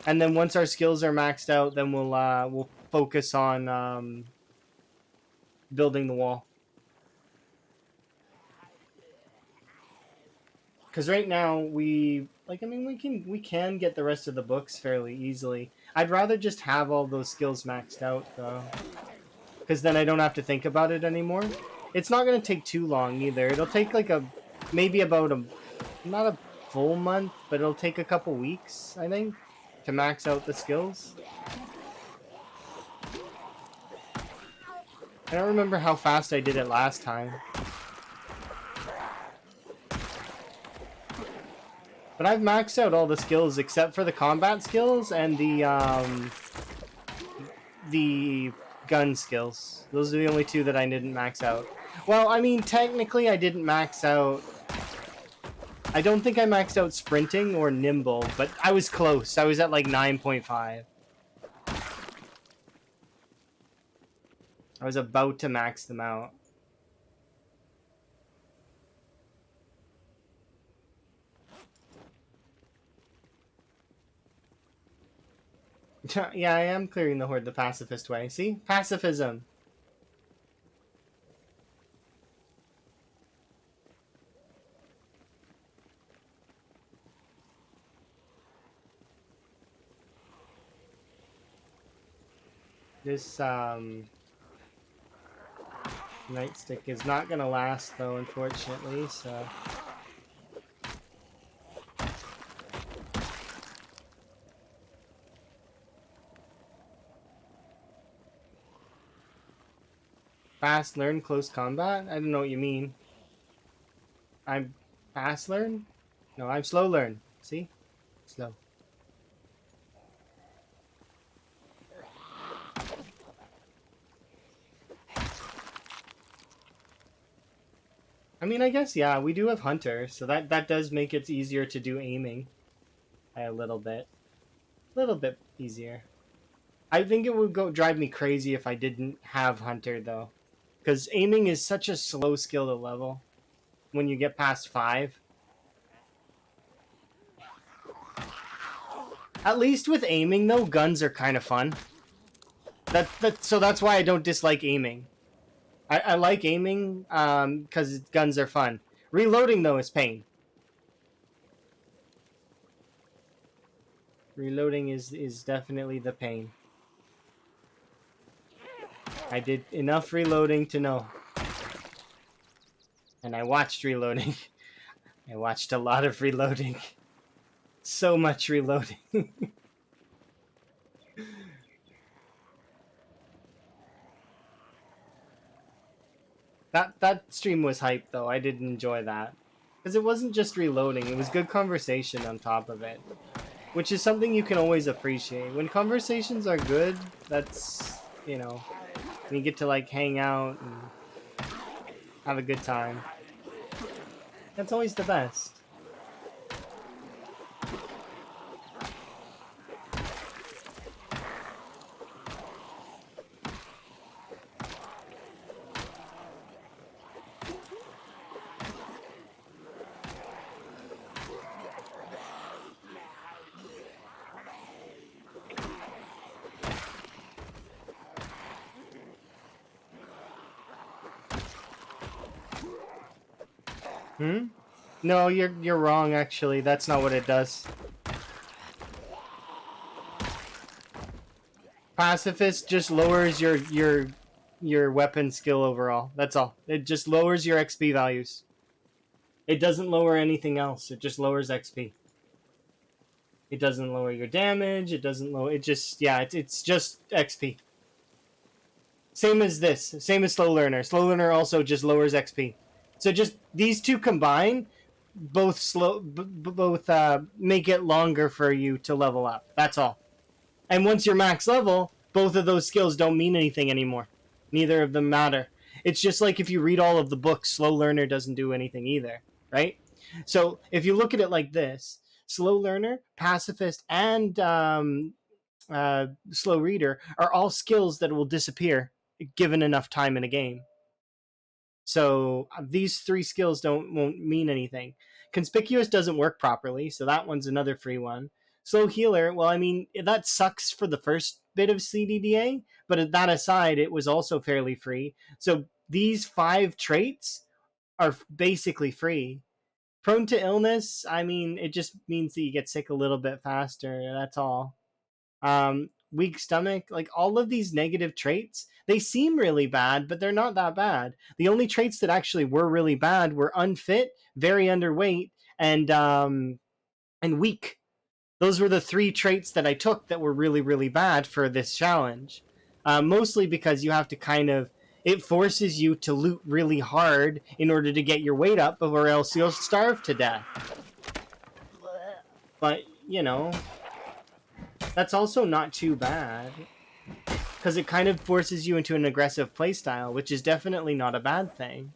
And then once our skills are maxed out, then we'll focus on building the wall. Because right now we can get the rest of the books fairly easily. I'd rather just have all those skills maxed out though, because then I don't have to think about it anymore. It's not going to take too long either. It'll take like maybe about not a full month, but it'll take a couple weeks, I think, to max out the skills. I don't remember how fast I did it last time. But I've maxed out all the skills except for the combat skills and the gun skills. Those are the only two that I didn't max out. Well, I mean, technically I didn't max out... I don't think I maxed out sprinting or nimble, but I was close. I was at like 9.5. I was about to max them out. Yeah, I am clearing the horde the pacifist way. See? Pacifism. This nightstick is not gonna last though, unfortunately, so fast learn close combat? I don't know what you mean. I'm fast learn? No, I'm slow learn. See? Slow. I mean, I guess, yeah, we do have Hunter, so that does make it easier to do aiming. A little bit. A little bit easier. I think it would drive me crazy if I didn't have Hunter, though. Because aiming is such a slow skill to level when you get past 5. At least with aiming, though, guns are kind of fun. So that's why I don't dislike aiming. I like aiming because guns are fun. Reloading, though, is pain. Reloading is definitely the pain. I did enough reloading to know. And I watched reloading. I watched a lot of reloading. So much reloading. That stream was hype though. I did enjoy that. Because it wasn't just reloading, it was good conversation on top of it. Which is something you can always appreciate. When conversations are good, that's, you know, when you get to like hang out and have a good time. That's always the best. Hmm? No, you're wrong actually. That's not what it does. Pacifist just lowers your weapon skill overall. That's all. It just lowers your XP values. It doesn't lower anything else. It just lowers XP. It doesn't lower your damage. It doesn't lower. It just it's just XP. Same as this. Same as slow learner. Slow learner also just lowers XP. So just these two combine, both both make it longer for you to level up. That's all. And once you're max level, both of those skills don't mean anything anymore. Neither of them matter. It's just like if you read all of the books, slow learner doesn't do anything either, right? So if you look at it like this, slow learner, pacifist, and slow reader are all skills that will disappear given enough time in a game. So these three skills won't mean anything. Conspicuous doesn't work properly, so that one's another free one. Slow healer, well, I mean, that sucks for the first bit of CDDA, but that aside, it was also fairly free. So these 5 traits are basically free. Prone to illness, I mean, it just means that you get sick a little bit faster. That's all. Weak stomach, like all of these negative traits, they seem really bad, but they're not that bad. The only traits that actually were really bad were unfit, very underweight, and weak. Those were the 3 traits that I took that were really, really bad for this challenge. Mostly because you have to kind of, it forces you to loot really hard in order to get your weight up, or else you'll starve to death. But, you know, that's also not too bad, because it kind of forces you into an aggressive playstyle, which is definitely not a bad thing.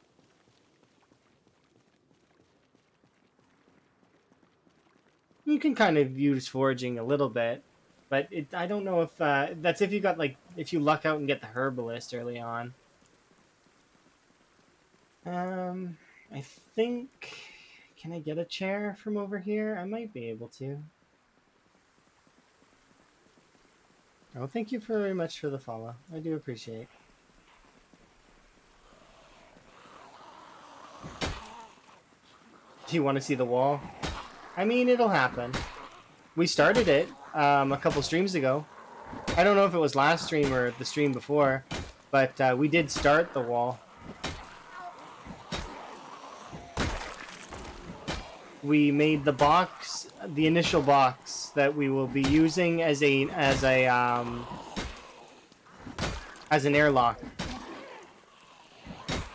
You can kind of use foraging a little bit, but I don't know if that's if you got if you luck out and get the herbalist early on. I think, can I get a chair from over here? I might be able to. Oh, thank you very much for the follow. I do appreciate. Do you want to see the wall? I mean, it'll happen. We started it a couple streams ago. I don't know if it was last stream or the stream before, but we did start the wall. We made the box, the initial box that we will be using as an airlock.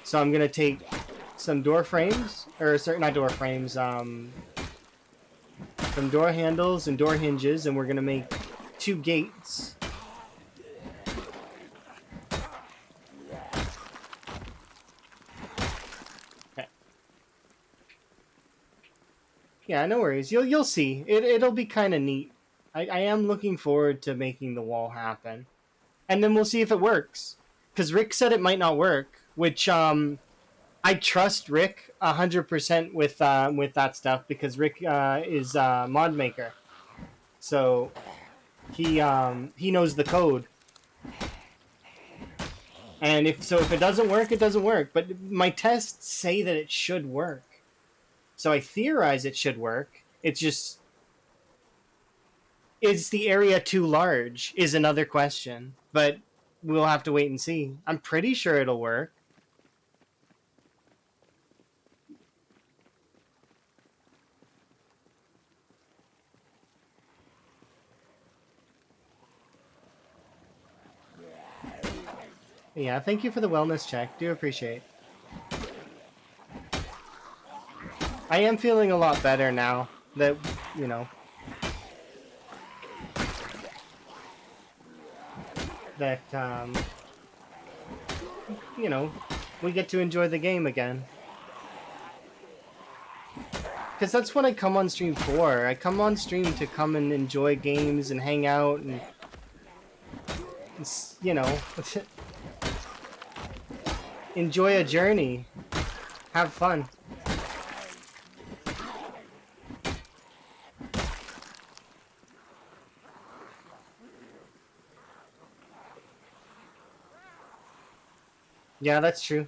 So I'm gonna take some door frames, or not door frames, some door handles and door hinges, and we're gonna make 2 gates. Okay. Yeah, no worries. You'll see. It'll be kind of neat. I am looking forward to making the wall happen, and then we'll see if it works. Because Rick said it might not work, which I trust Rick 100% with that stuff, because Rick is a mod maker, so he knows the code. And if it doesn't work, it doesn't work. But my tests say that it should work, so I theorize it should work. It's just, is the area too large? Is another question, but we'll have to wait and see. I'm pretty sure it'll work. Yeah, thank you for the wellness check. Do appreciate. I am feeling a lot better now that, you know, that, you know, we get to enjoy the game again. Because that's what I come on stream for. I come on stream to come and enjoy games and hang out and, you know, enjoy a journey. Have fun. Yeah, that's true.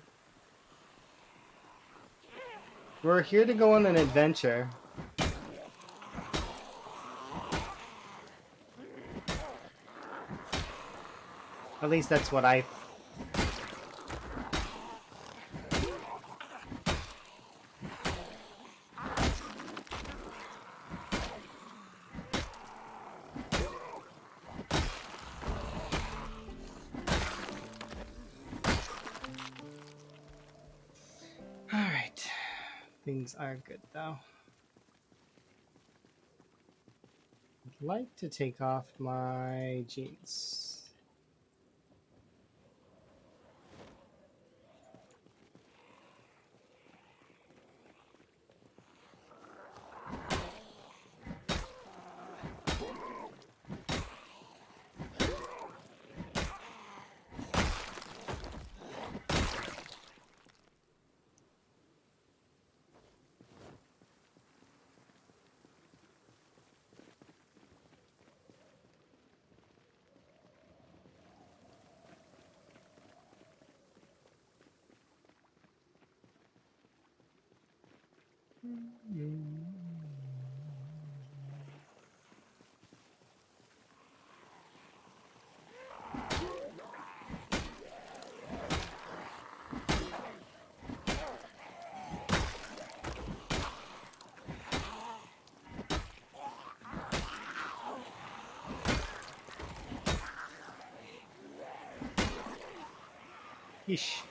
We're here to go on an adventure. At least that's what I... Alright. Things are good, though. I'd like to take off my jeans. Yeesh.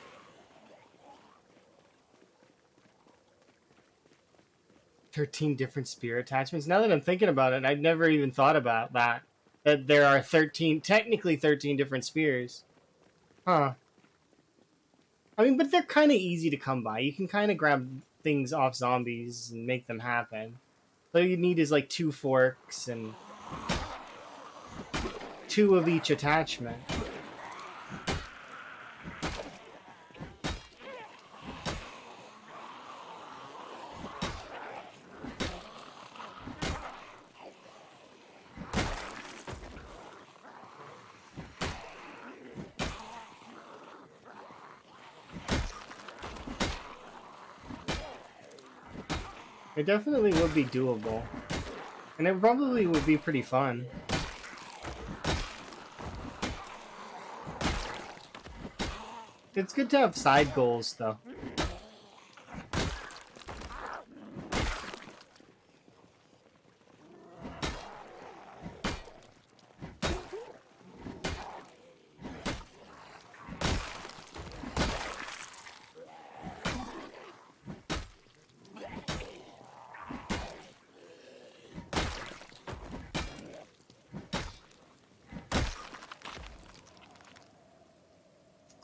13 different spear attachments. Now that I'm thinking about it, I'd never even thought about that. That there are 13, technically 13 different spears. Huh. I mean, but they're kind of easy to come by. You can kind of grab things off zombies and make them happen. All you need is like 2 forks and 2 of each attachment. It definitely would be doable. And it probably would be pretty fun. It's good to have side goals, though.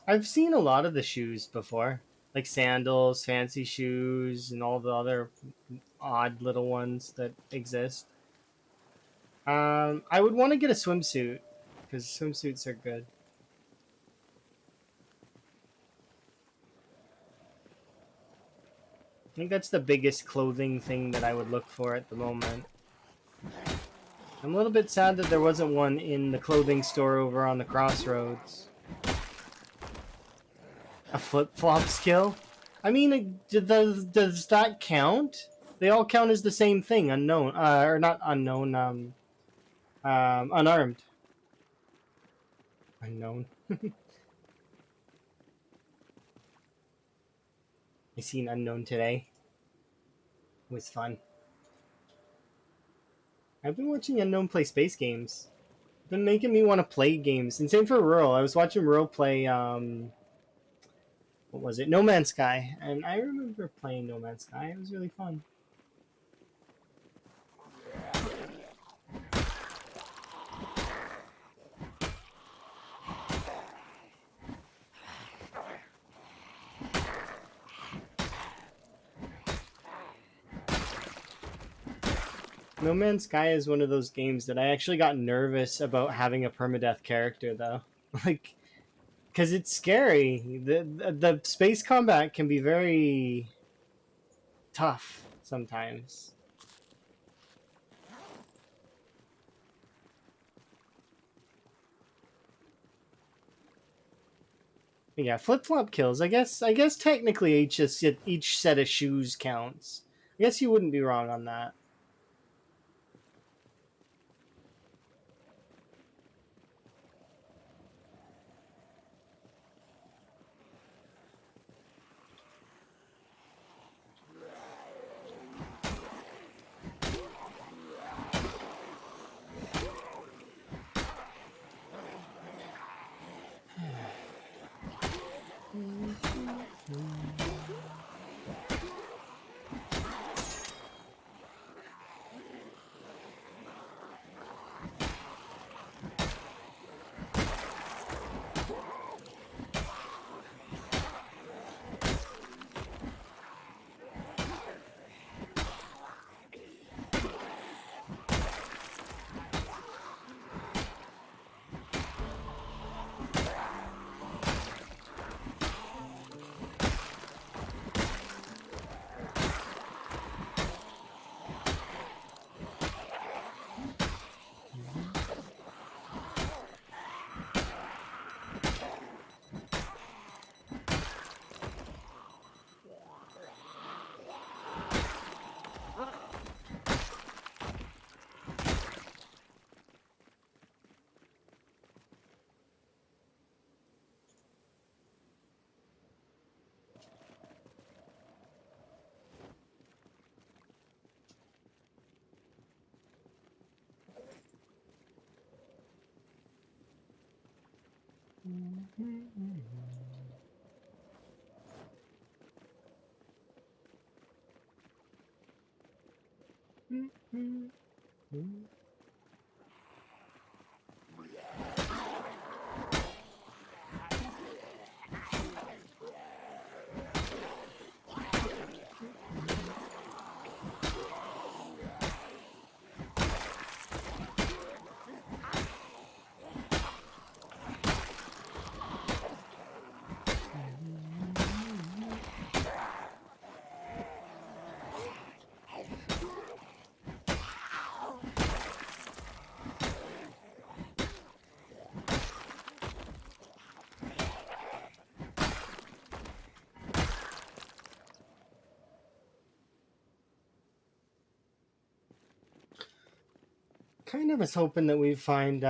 I've seen a lot of the shoes before. Like sandals, fancy shoes, and all the other odd little ones that exist. I would want to get a swimsuit because swimsuits are good. I think that's the biggest clothing thing that I would look for at the moment. I'm a little bit sad that there wasn't one in the clothing store over on the crossroads. A flip-flop skill? I mean, does that count? They all count as the same thing, unknown, or not unknown, unarmed. Unknown. I seen unknown today. It was fun. I've been watching Unknown play space games. been making me want to play games. And same for Rural. I was watching Rural play what was it? No Man's Sky, and I remember playing No Man's Sky. It was really fun. No Man's Sky is one of those games that I actually got nervous about having a permadeath character though. Like cuz it's scary. The space combat can be very tough sometimes. Yeah, flip-flop kills. I guess technically each set of shoes counts. I guess you wouldn't be wrong on that. Kind of was hoping that we find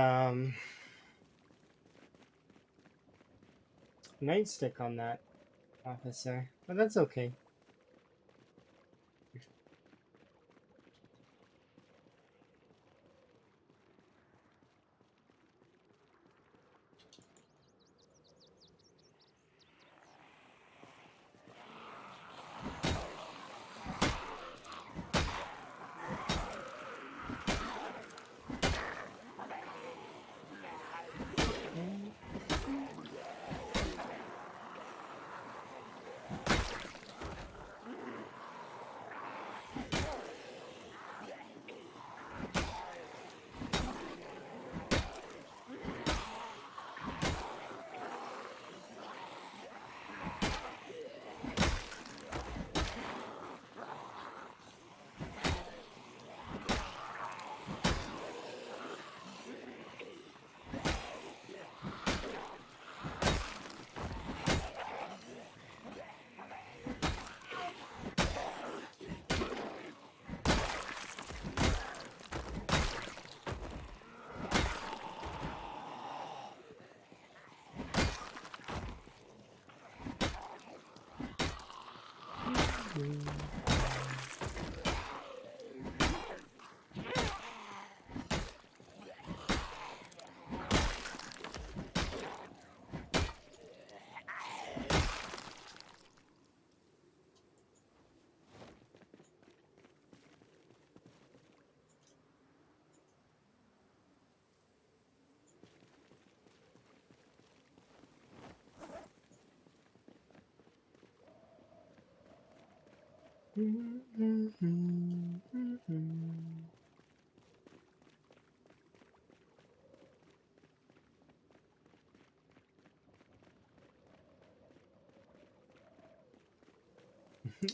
nightstick on that officer, but that's okay.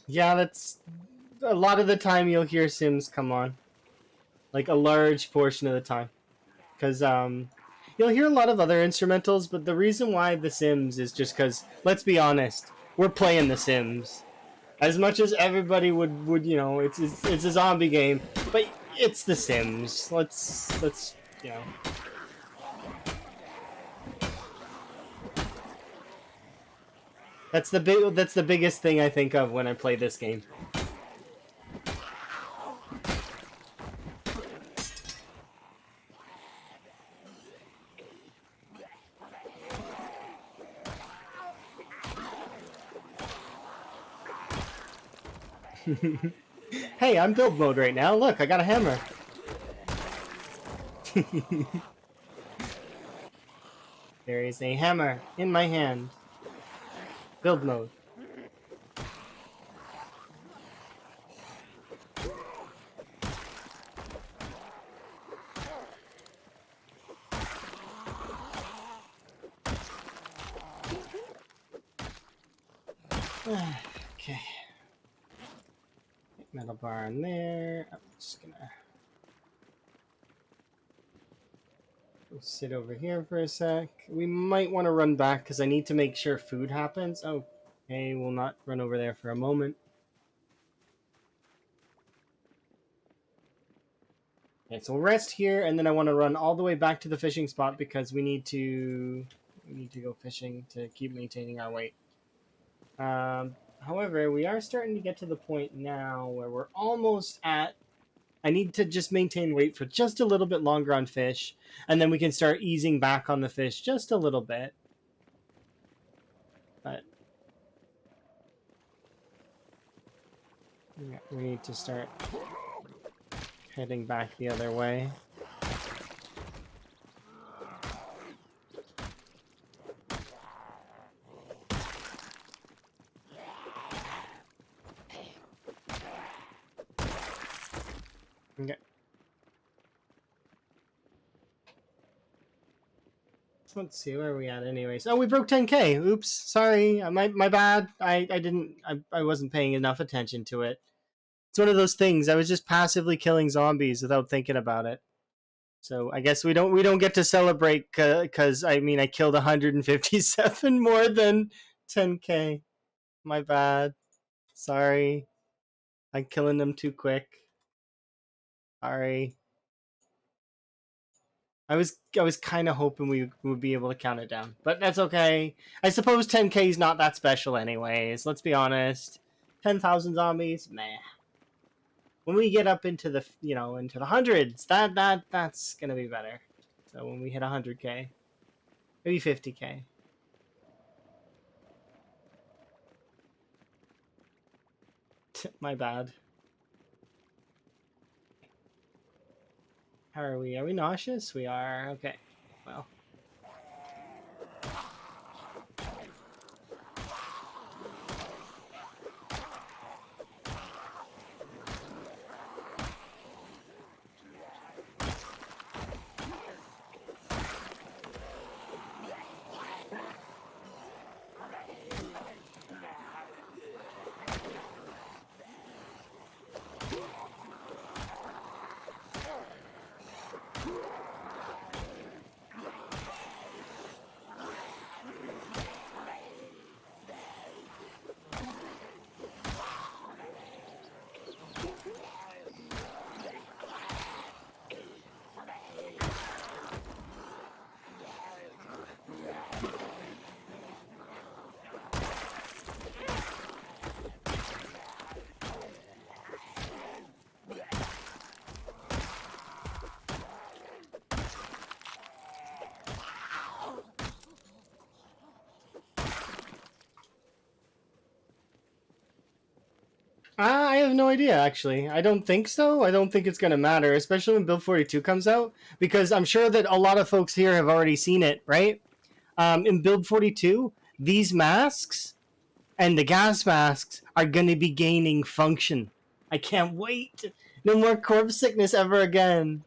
Yeah, that's a lot of the time you'll hear Sims come on, like a large portion of the time, because you'll hear a lot of other instrumentals, but the reason why The Sims is just because, let's be honest, we're playing The Sims. As much as everybody would it's a zombie game, but it's The Sims. Let's you know. That's the biggest thing I think of when I play this game. Hey, I'm build mode right now. Look, I got a hammer. There is a hammer in my hand. Build mode. Okay. Metal bar in there. I'm just gonna go sit over here for a sec. We might want to run back because I need to make sure food happens. Oh, okay, we'll not run over there for a moment. Okay, so we'll rest here, and then I want to run all the way back to the fishing spot because we need to go fishing to keep maintaining our weight. However, we are starting to get to the point now where we're almost at. I need to just maintain weight for just a little bit longer on fish, and then we can start easing back on the fish just a little bit. But yeah, we need to start heading back the other way. Okay. Let's see where are we at anyways. Oh, we broke 10k. Oops, sorry. My bad. I wasn't paying enough attention to it. It's one of those things. I was just passively killing zombies without thinking about it. So I guess we don't get to celebrate because I mean I killed 157 more than 10k. My bad. Sorry. I'm killing them too quick. Sorry. I was kind of hoping we would be able to count it down, but that's okay. I suppose 10k is not that special, anyways. Let's be honest. 10,000 zombies, meh. When we get up into the into the hundreds, that's gonna be better. So when we hit 100k, maybe 50k. My bad. How are we? Are we nauseous? We are. Okay. Well. I have no idea, actually. I don't think so. I don't think it's going to matter, especially when Build 42 comes out, because I'm sure that a lot of folks here have already seen it, right? In Build 42, these masks And the gas masks are going to be gaining function. I can't wait. No more corpse sickness ever again.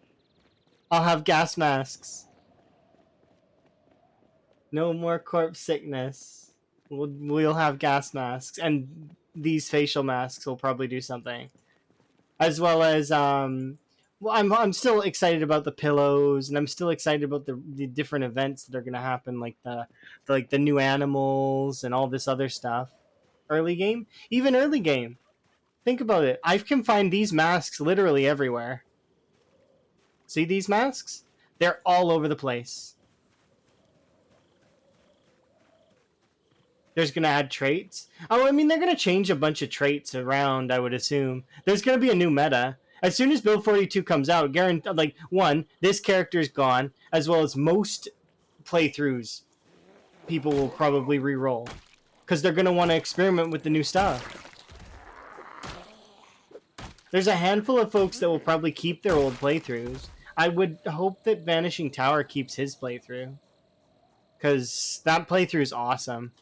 I'll have gas masks. No more corpse sickness. We'll have gas masks, and these facial masks will probably do something. As well as well, I'm still excited about the pillows, and I'm still excited about the different events that are gonna happen, like the new animals and all this other stuff. Early game, even early game. Think about it. I can find these masks literally everywhere. See these masks? They're all over the place. There's gonna add traits. Oh, I mean, they're gonna change a bunch of traits around. I would assume there's gonna be a new meta as soon as Build 42 comes out. Guaranteed, like one, this character's gone, as well as most playthroughs. People will probably re-roll because they're gonna want to experiment with the new stuff. There's a handful of folks that will probably keep their old playthroughs. I would hope that Vanishing Tower keeps his playthrough because that playthrough is awesome.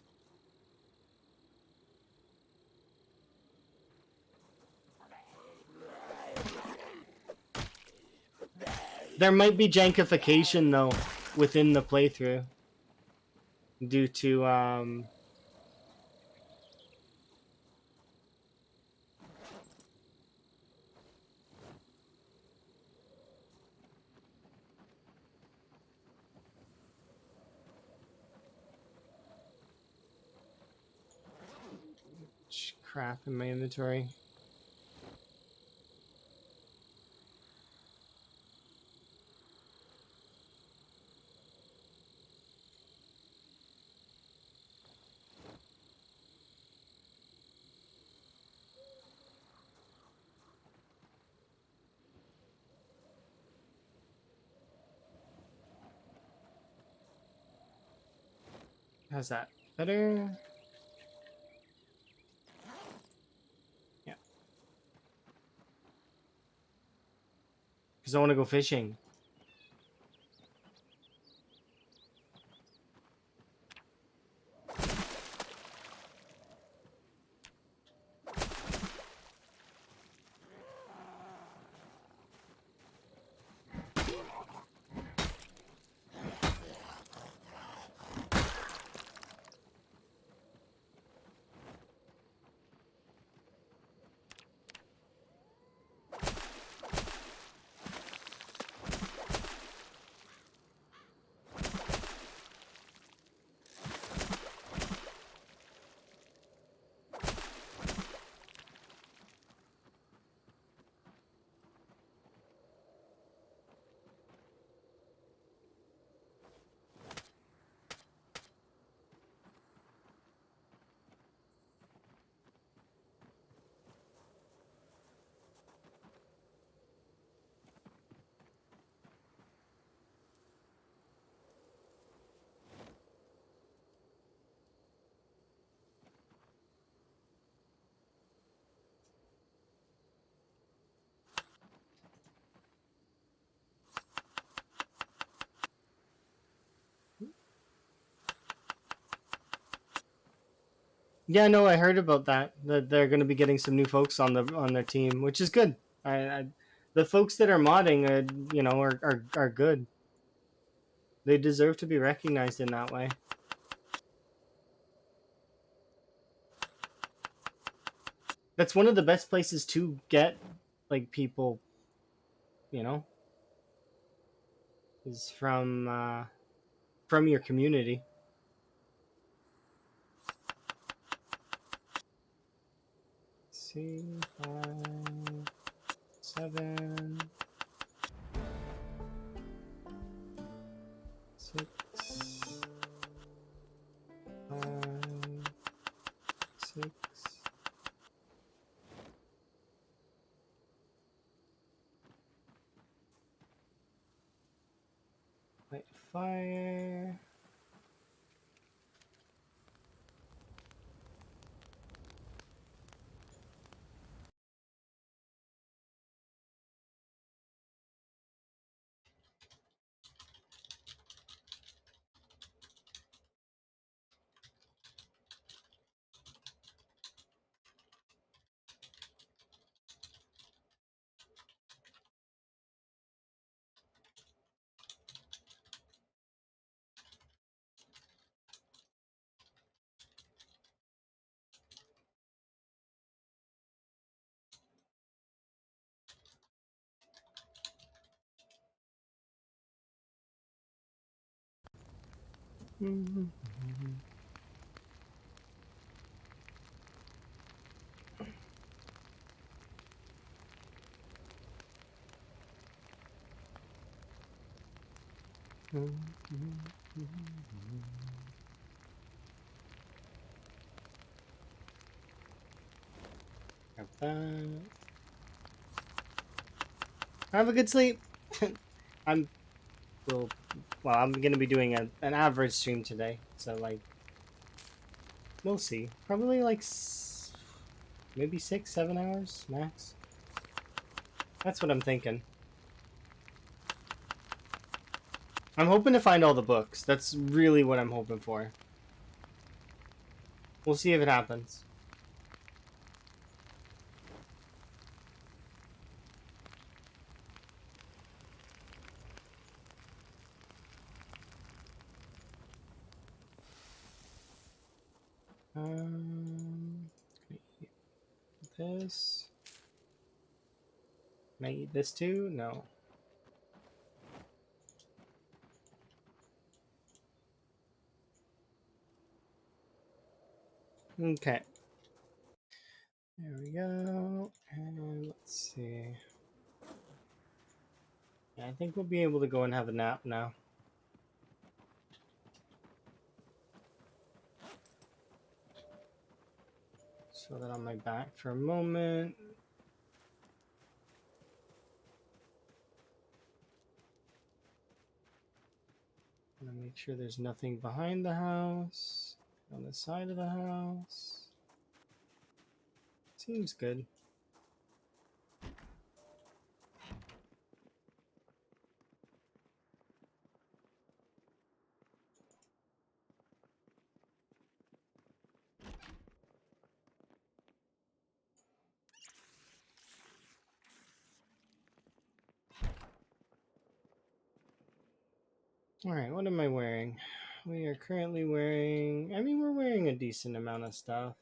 There might be jankification though within the playthrough due to crap in my inventory. How's that? Better? Yeah. Because I want to go fishing. Yeah, no, I heard about that. That they're going to be getting some new folks on their team, which is good. The folks that are modding, are good. They deserve to be recognized in that way. That's one of the best places to get like people, you know, is from your community. Let's see, 5, 7, 6, 5, 6. Light fire. Have that. Have a good sleep. I'm well. I'm gonna be doing an average stream today, so like we'll see. Probably like maybe 6-7 hours max. That's what I'm thinking. I'm hoping to find all the books. That's really what I'm hoping for. We'll see if it happens. This. Can I eat this too? No. Okay. There we go. And let's see. Yeah, I think we'll be able to go and have a nap now. So that on my back for a moment. I'm gonna make sure there's nothing behind the house, on the side of the house. Seems good. Alright, what am I wearing? We are currently wearing... I mean, we're wearing a decent amount of stuff.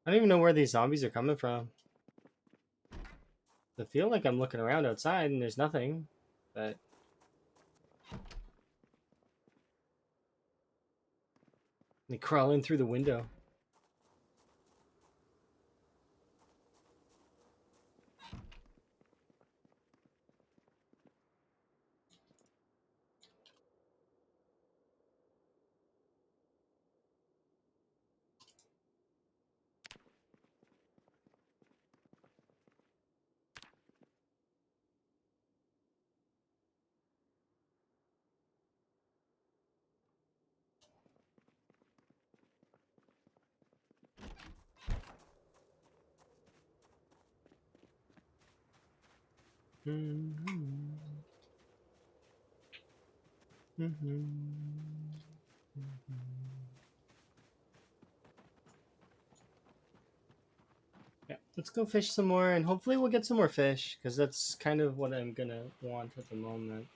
I don't even know where these zombies are coming from. I feel like I'm looking around outside and there's nothing, but... They crawl in through the window. Yeah, let's go fish some more, and hopefully we'll get some more fish, because that's kind of what I'm gonna want at the moment.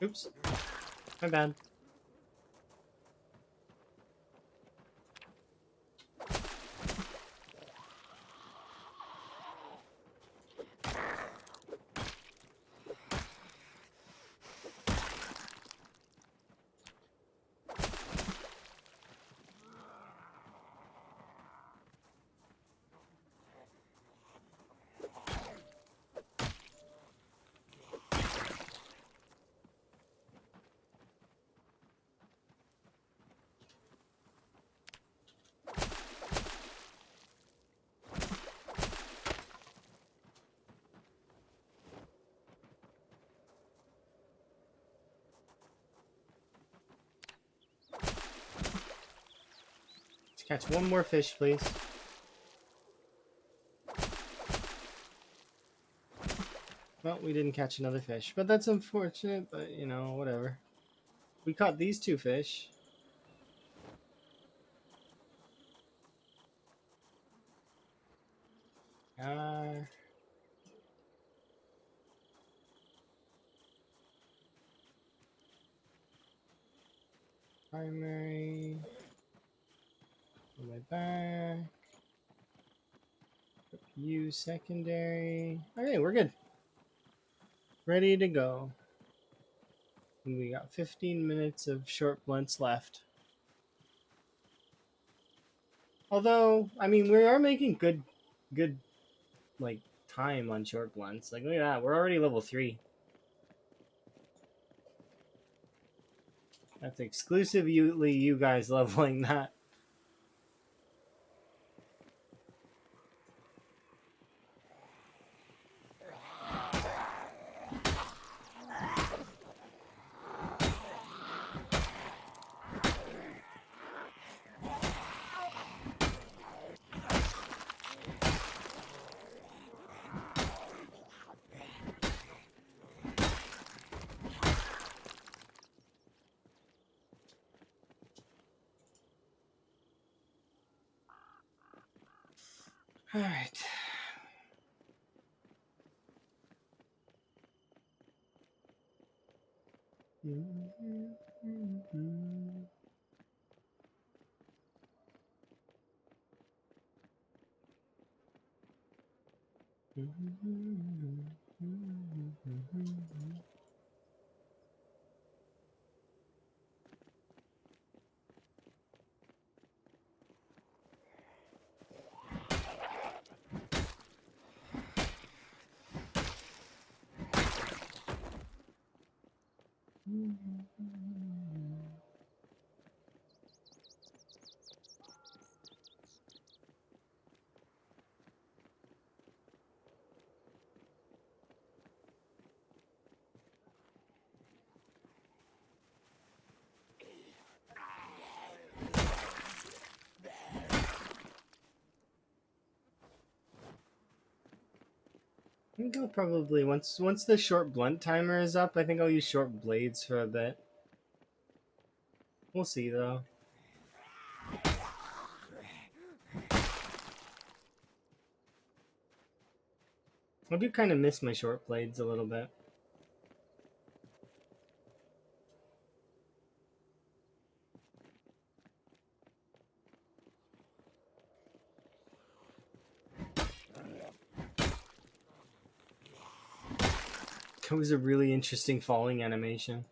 Oops, my bad. Catch one more fish, please. Well, we didn't catch another fish, but that's unfortunate, but you know, whatever. We caught these 2 fish. Primary. On my back. You secondary. Okay, we're good. Ready to go. And we got 15 minutes of short blunts left. Although, I mean, we are making good, like, time on short blunts. Like, look at that. We're already level 3. That's exclusively you guys leveling that. All right. I think I'll probably once the short blunt timer is up, I think I'll use short blades for a bit. We'll see though. I do kind of miss my short blades a little bit. That was a really interesting falling animation.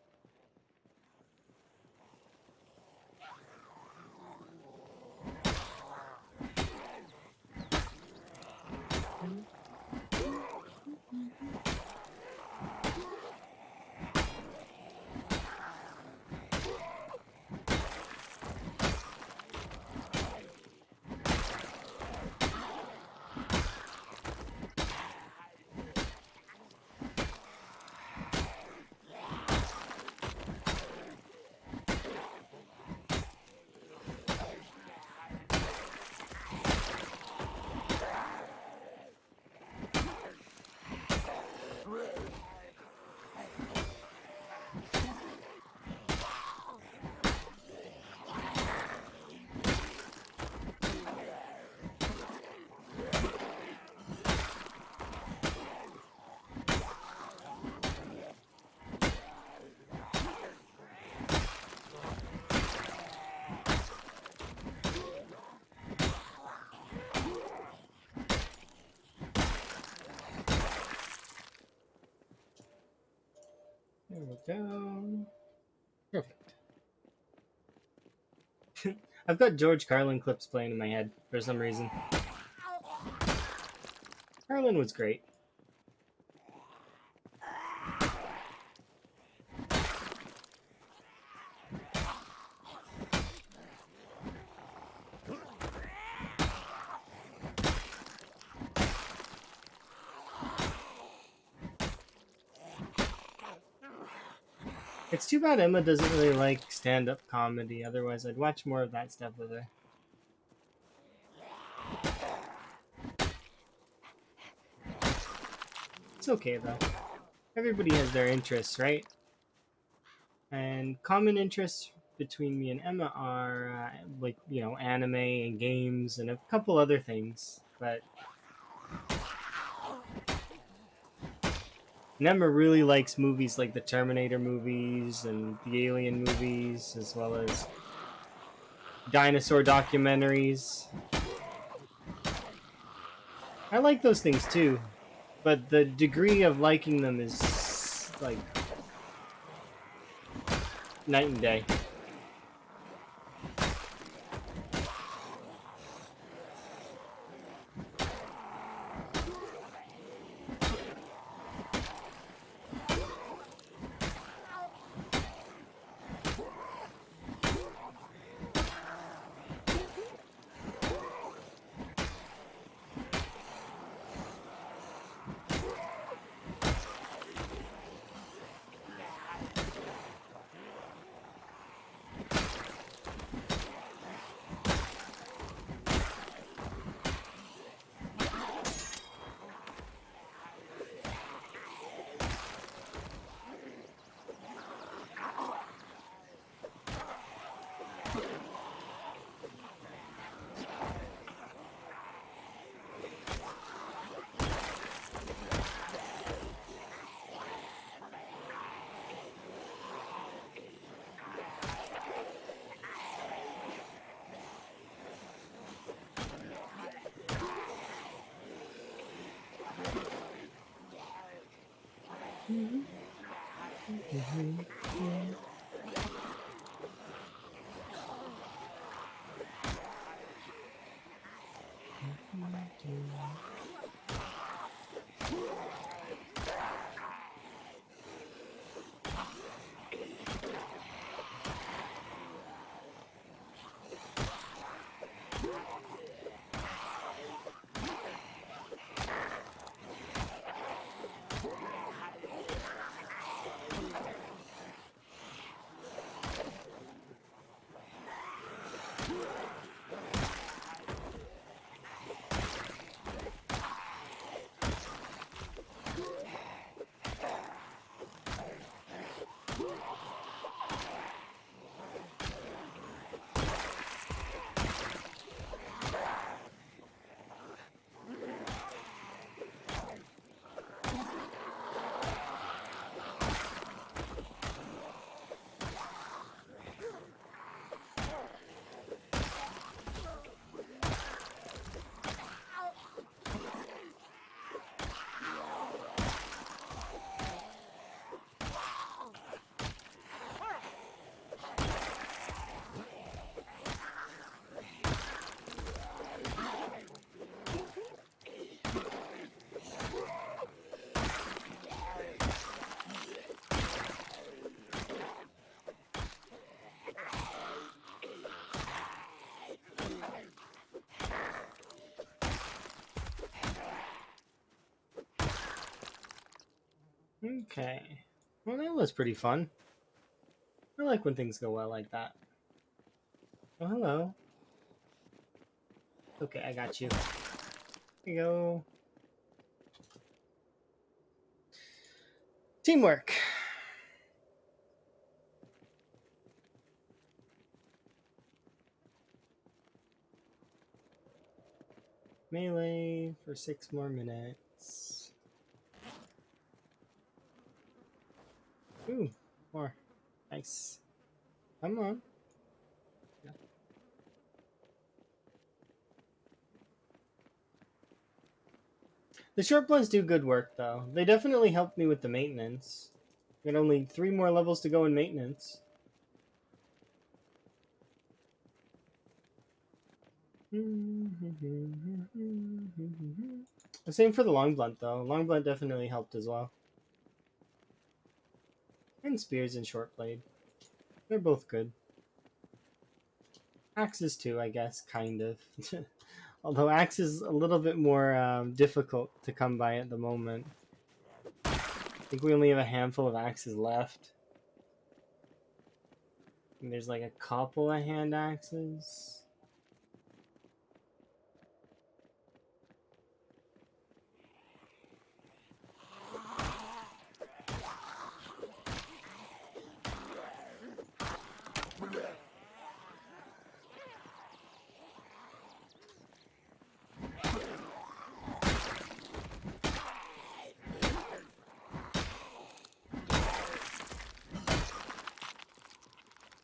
There we go. Perfect. I've got George Carlin clips playing in my head for some reason. Carlin was great. It's too bad Emma doesn't really like stand-up comedy. Otherwise, I'd watch more of that stuff with her. It's okay though. Everybody has their interests, right? And common interests between me and Emma are like, you know, anime and games and a couple other things. But Emma really likes movies like the Terminator movies and the Alien movies, as well as dinosaur documentaries. I like those things too, but the degree of liking them is like night and day. Okay. Well, that was pretty fun. I like when things go well like that. Oh, hello. Okay, I got you. Here you go. Teamwork. Melee for 6 more minutes. Ooh, more. Nice. Come on. The short blunts do good work, though. They definitely helped me with the maintenance. Got only 3 more levels to go in maintenance. The same for the long blunt, though. Long blunt definitely helped as well. And spears and short blade. They're both good. Axes too, I guess, kind of. Although axe is a little bit more difficult to come by at the moment. I think we only have a handful of axes left. And there's like a couple of hand axes.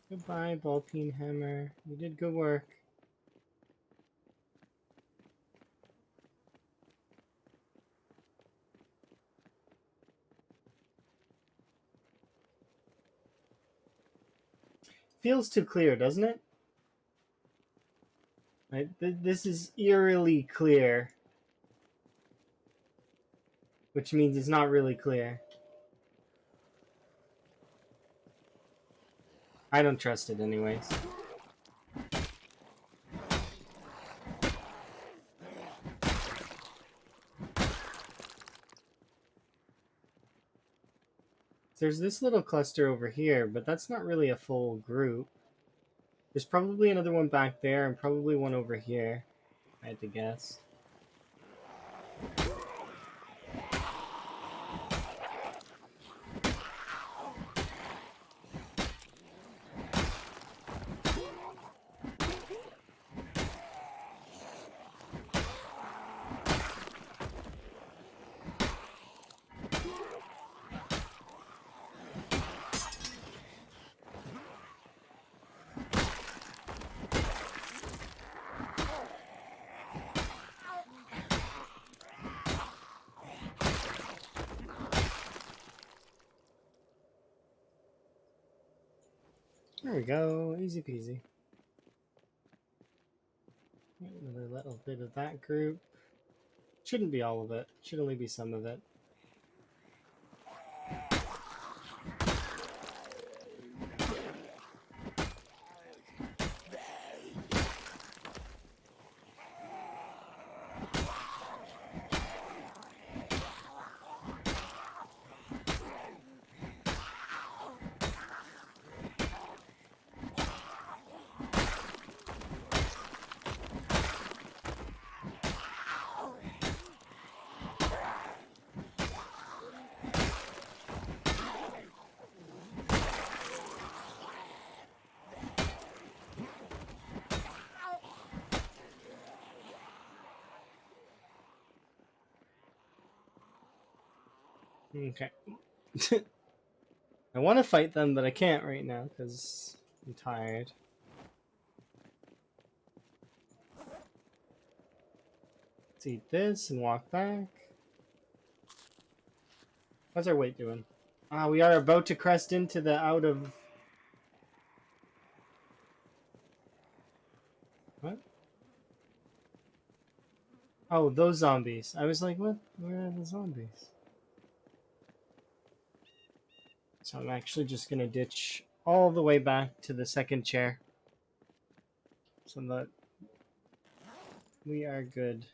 Goodbye, ball peen hammer. You did good work. Feels too clear, doesn't it? Right? This is eerily clear, which means it's not really clear. I don't trust it anyways. There's this little cluster over here, but that's not really a full group. There's probably another one back there and probably one over here, I had to guess. There we go, easy peasy. Another little bit of that group. Shouldn't be all of it, should only be some of it. Okay. I want to fight them, but I can't right now because I'm tired. Let's eat this and walk back. How's our weight doing? We are about to crest into the out of... What? Oh, those zombies. I was like, what? Where are the zombies? So I'm actually just going to ditch all the way back to the second chair. So that we are good.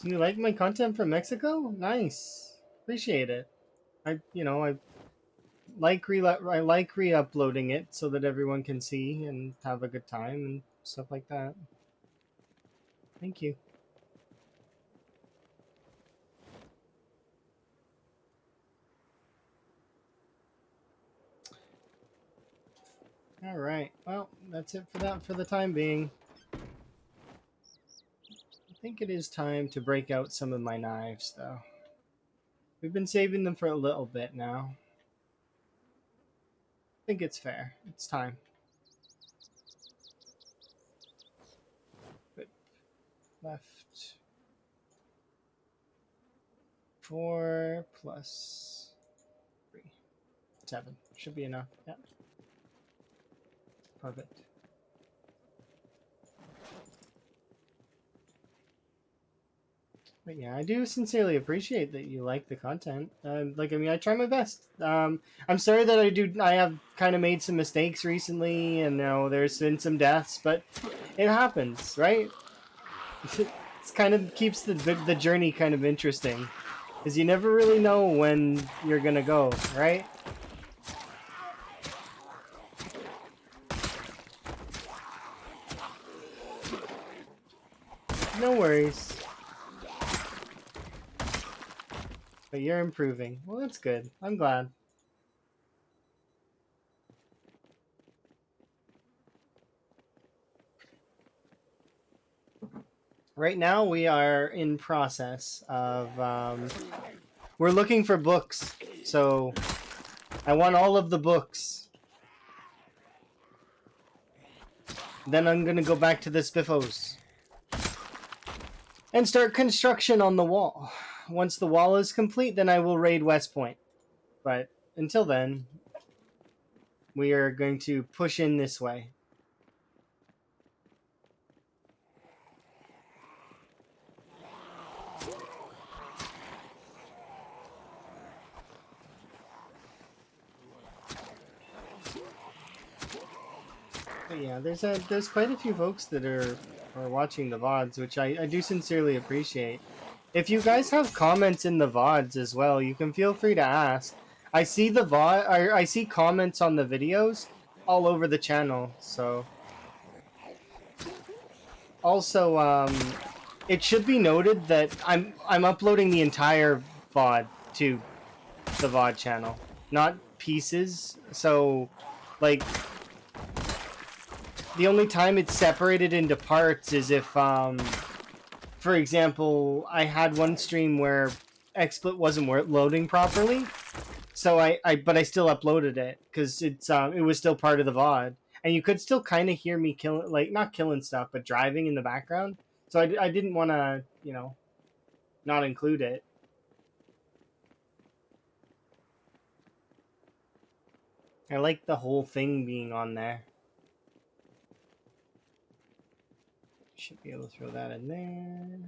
Do you like my content from Mexico? Nice. Appreciate it. I like re-uploading it so that everyone can see and have a good time and stuff like that. Thank you. All right. Well, that's it for that for the time being. I think it is time to break out some of my knives, though. We've been saving them for a little bit now. I think it's fair. It's time. Good. Left. 4 plus 3. 7. Should be enough. Yeah. Perfect. But yeah, I do sincerely appreciate that you like the content. Like, I mean, I try my best. I'm sorry that I have kind of made some mistakes recently, and there's been some deaths, but it happens, right? It's kind of keeps the journey kind of interesting, because you never really know when you're gonna go, right? No worries. But you're improving. Well, that's good. I'm glad. Right now, we are in process of we're looking for books. So I want all of the books. Then I'm gonna go back to the Spiffos and start construction on the wall. Once the wall is complete, then I will raid West Point. But until then, we are going to push in this way. But yeah, there's quite a few folks that are watching the VODs, which I do sincerely appreciate. If you guys have comments in the VODs as well, you can feel free to ask. I see the I see comments on the videos all over the channel. So also, it should be noted that I'm uploading the entire VOD to the VOD channel, not pieces. So, like, the only time it's separated into parts is if, for example, I had one stream where XSplit wasn't loading properly, so but I still uploaded it because it was still part of the VOD, and you could still kind of hear me killing, like, not killing stuff, but driving in the background. So I didn't want to, not include it. I like the whole thing being on there. Should be able to throw that in there.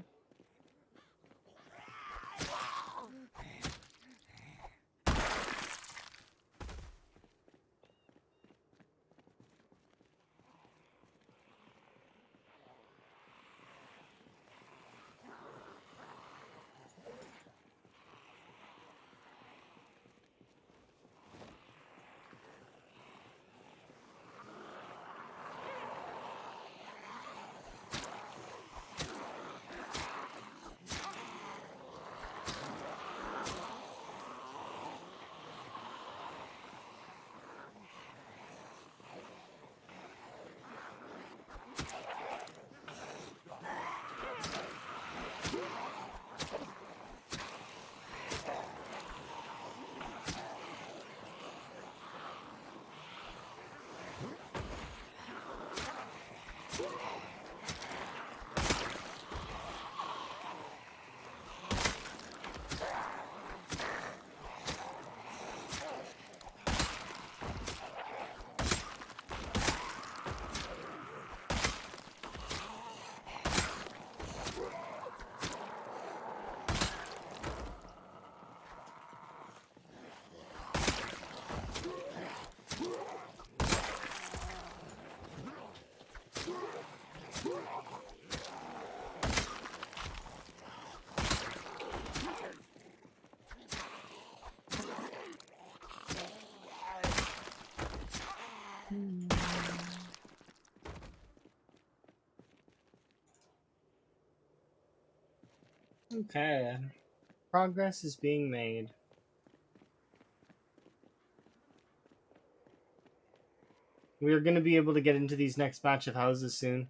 Okay. Progress is being made. We're going to be able to get into these next batch of houses soon.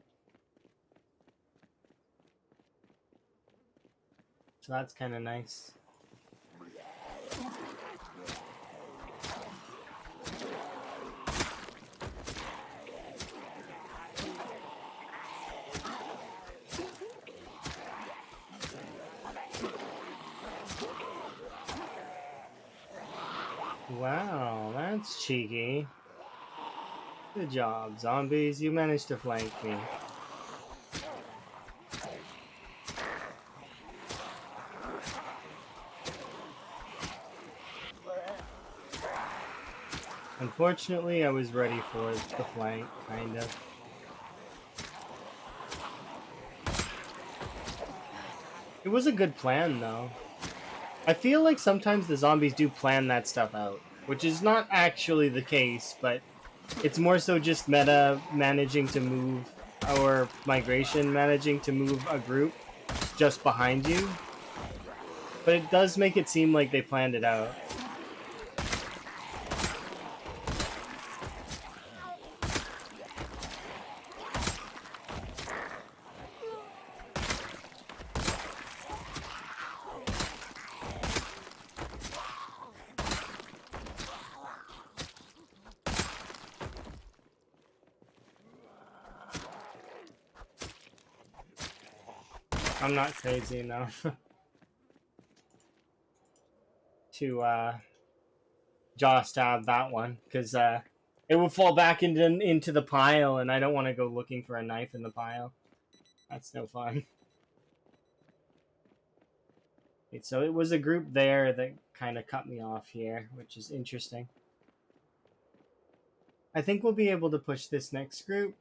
So that's kind of nice. Wow, that's cheeky. Good job, zombies. You managed to flank me. Unfortunately, I was ready for the flank, kind of. It was a good plan, though. I feel like sometimes the zombies do plan that stuff out, which is not actually the case, but it's more so just meta managing to move, or migration managing to move a group just behind you. But it does make it seem like they planned it out. I'm not crazy enough to jaw stab that one, because it would fall back into the pile, and I don't want to go looking for a knife in the pile. That's no fun. So it was a group there that kind of cut me off here, which is interesting. I think we'll be able to push this next group.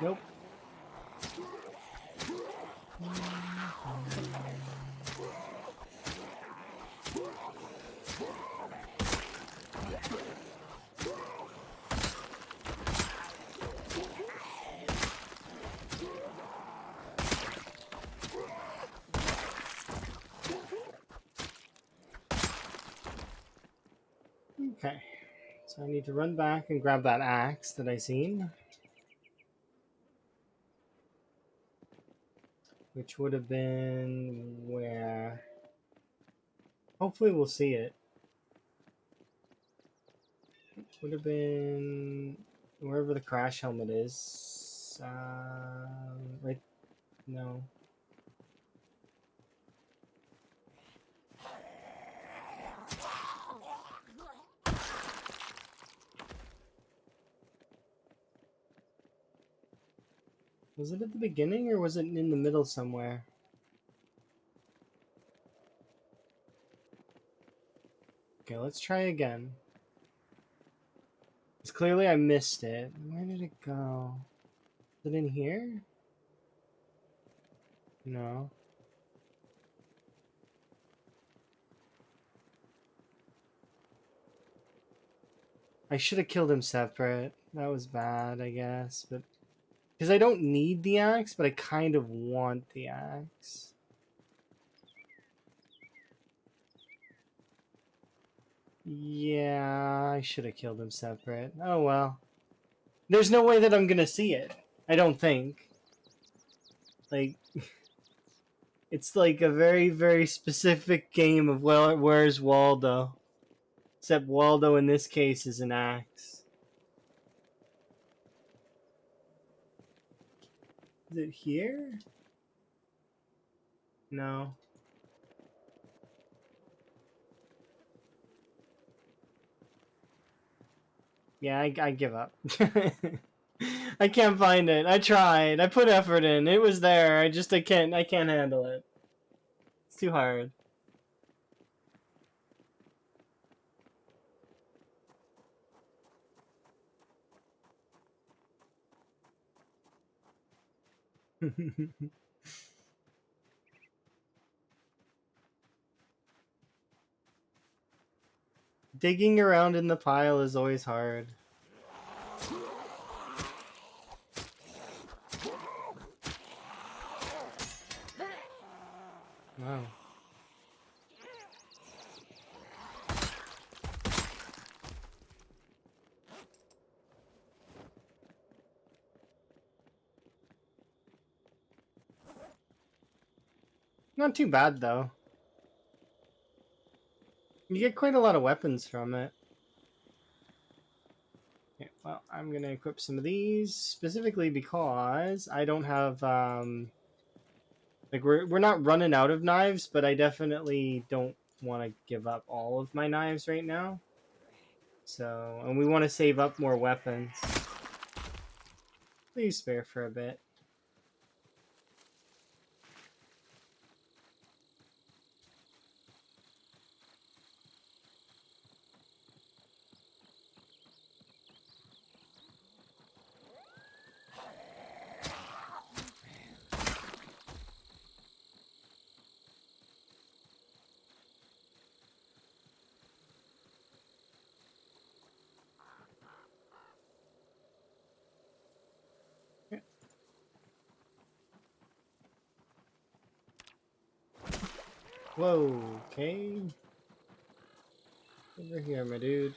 Nope. Okay. So I need to run back and grab that axe that I seen, which would have been where... Hopefully we'll see it. Would have been wherever the crash helmet is. Right? No. Was it at the beginning or was it in the middle somewhere? Okay, let's try again. Because clearly I missed it. Where did it go? Is it in here? No. I should have killed him separate. That was bad, I guess, but because I don't need the axe, but I kind of want the axe. Yeah, I should have killed him separate. Oh well. There's no way that I'm gonna see it. I don't think. Like, it's like a very, very specific game of, well, where's Waldo? Except Waldo in this case is an axe. Is it here? No. Yeah, I give up. I can't find it. I tried. I put effort in. It was there. I can't handle it. It's too hard. Digging around in the pile is always hard. Wow. Not too bad though. You get quite a lot of weapons from it. Okay, well, I'm gonna equip some of these specifically because I don't have like we're not running out of knives, but I definitely don't want to give up all of my knives right now. So, and we want to save up more weapons. Please spare for a bit. Whoa, okay. Over here, my dude.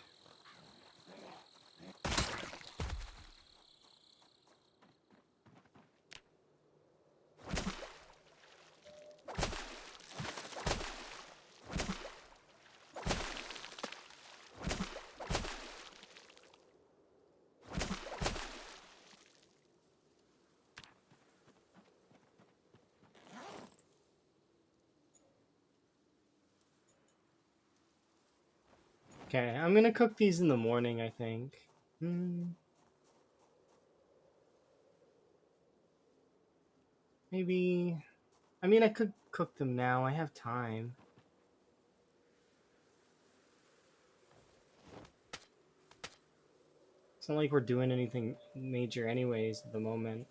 Okay, I'm gonna cook these in the morning, I think. Maybe. I mean, I could cook them now. I have time. It's not like we're doing anything major, anyways, at the moment.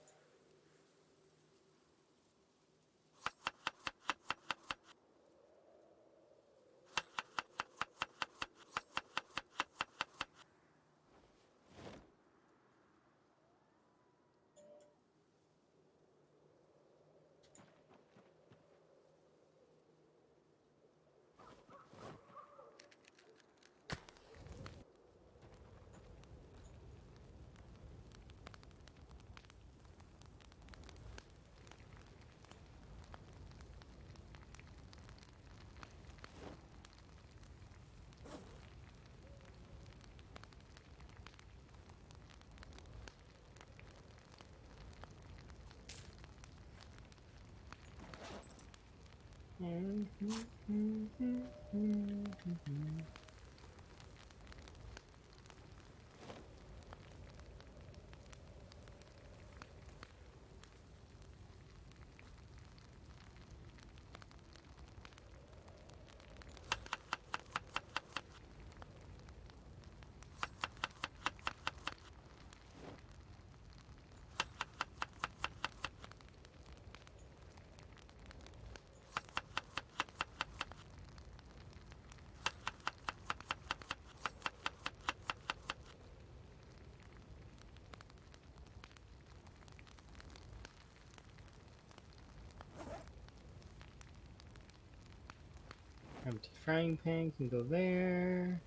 Empty frying pan can go there.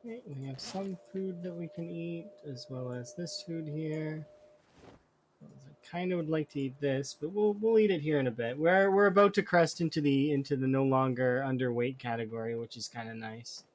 Okay, we have some food that we can eat, as well as this food here. I kind of would like to eat this, but we'll eat it here in a bit. We're about to crest into the no longer underweight category, which is kind of nice.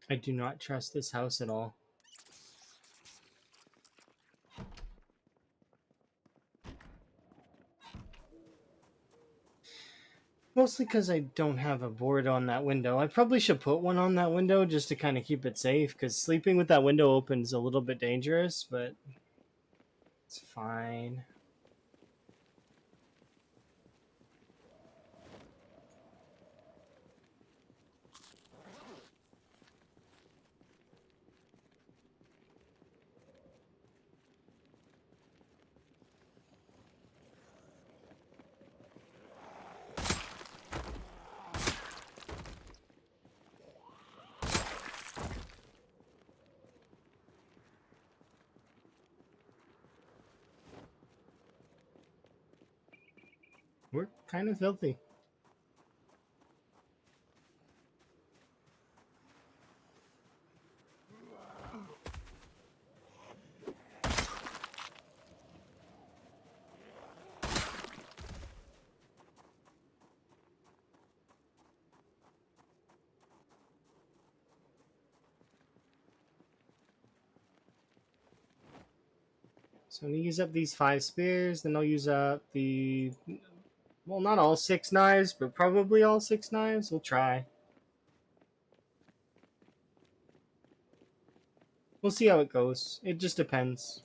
I do not trust this house at all. Mostly because I don't have a board on that window. I probably should put one on that window just to kind of keep it safe, because sleeping with that window open is a little bit dangerous, but it's fine. We're kind of filthy. So I'm going to use up these 5 spears, then I'll use up the... Well, not all 6 knives, but probably all 6 knives. We'll try. We'll see how it goes. It just depends.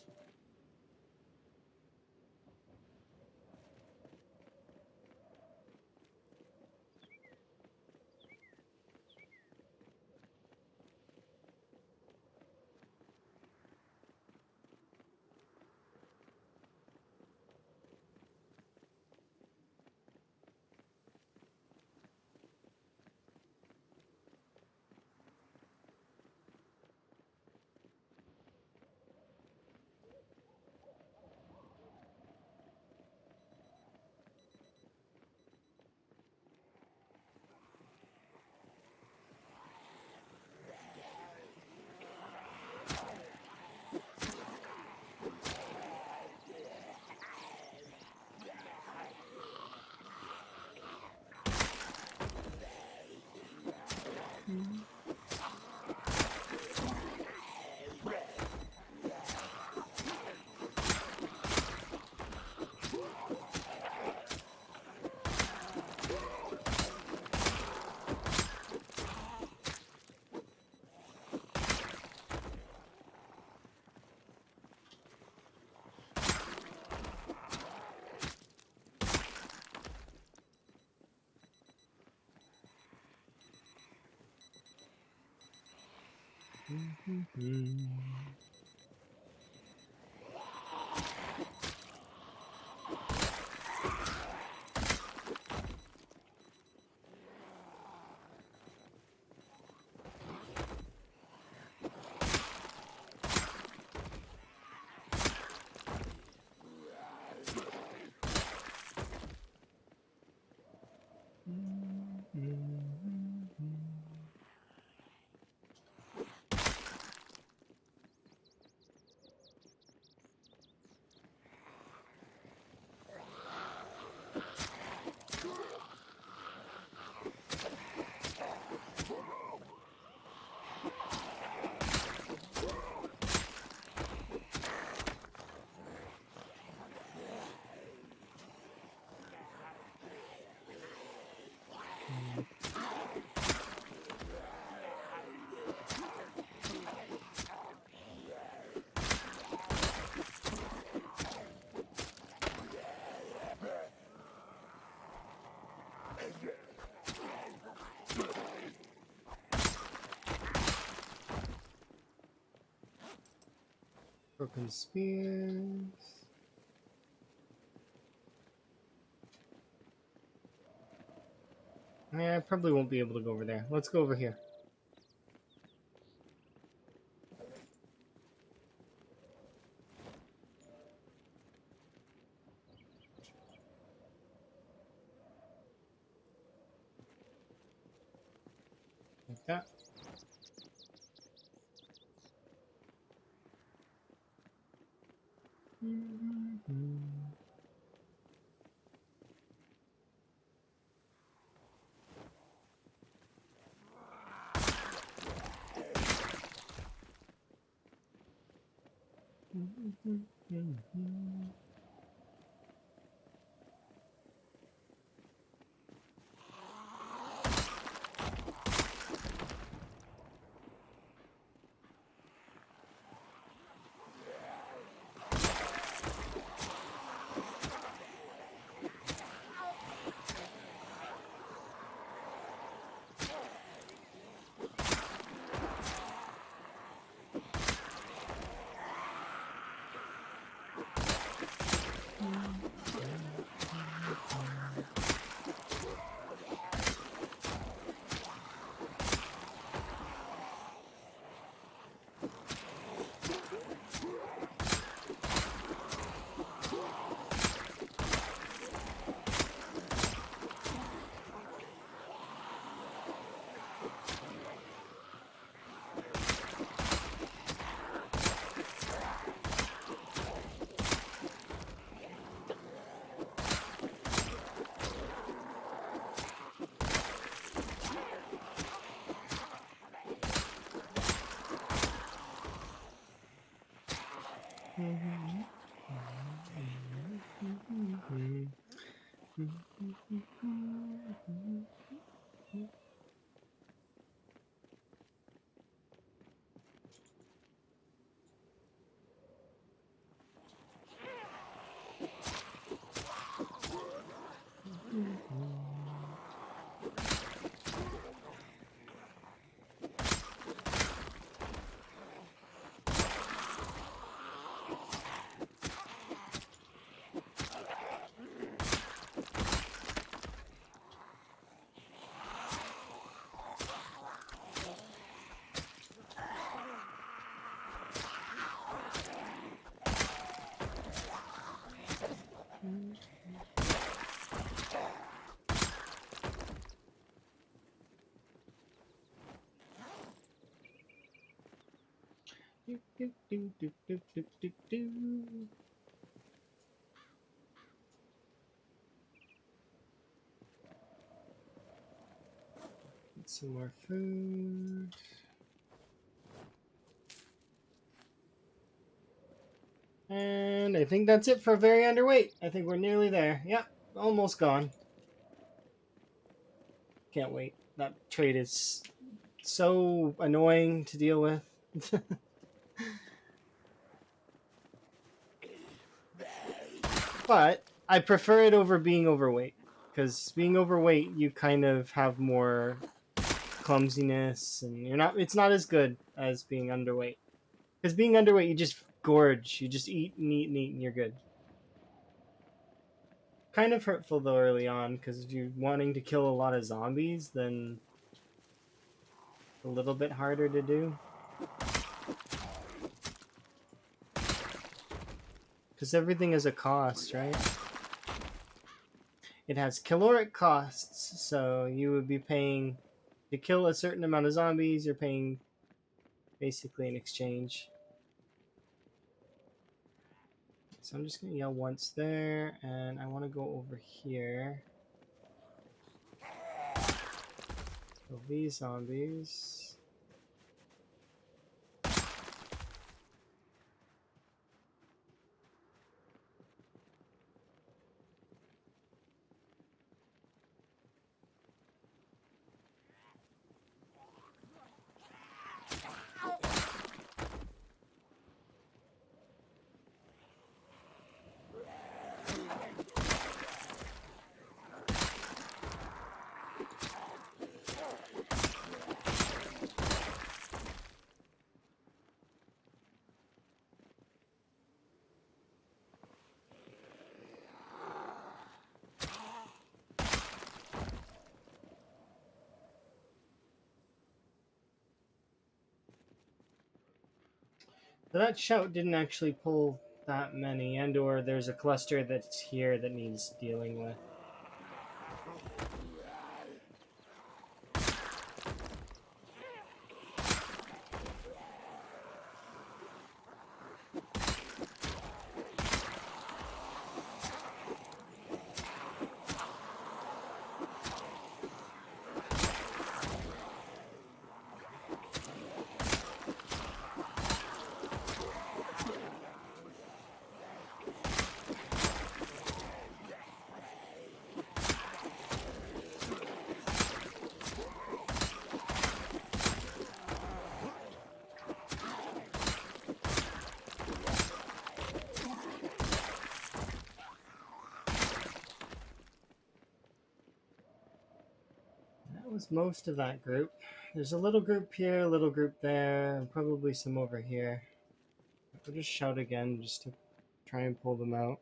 Broken spears. Yeah, I probably won't be able to go over there. Let's go over here. Like that. Get some more food. And I think that's it for very underweight. I think we're nearly there. Yep, almost gone. Can't wait. That trade is so annoying to deal with. But I prefer it over being overweight. Because being overweight, you kind of have more clumsiness, and it's not as good as being underweight. Because being underweight, you just gorge. You just eat and eat and eat, and you're good. Kind of hurtful though early on, because if you're wanting to kill a lot of zombies, then a little bit harder to do. Because everything is a cost, right? It has caloric costs, so you would be paying to kill a certain amount of zombies, you're paying basically in exchange. So I'm just going to yell once there, and I want to go over here. Kill these zombies. So that shout didn't actually pull that many, and or there's a cluster that's here that needs dealing with. That was most of that group. There's a little group here, a little group there, and probably some over here. I'll just shout again just to try and pull them out.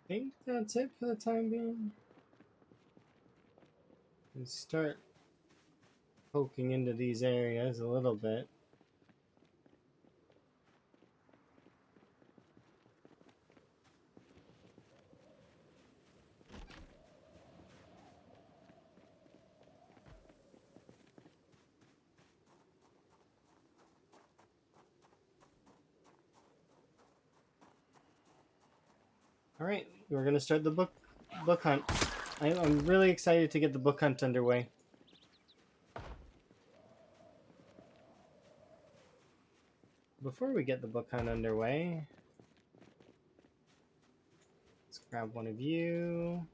I think that's it for the time being. And start poking into these areas a little bit. All right, we're gonna start the book hunt. I'm really excited to get the book hunt underway. Before we get the book hunt underway, let's grab one of you.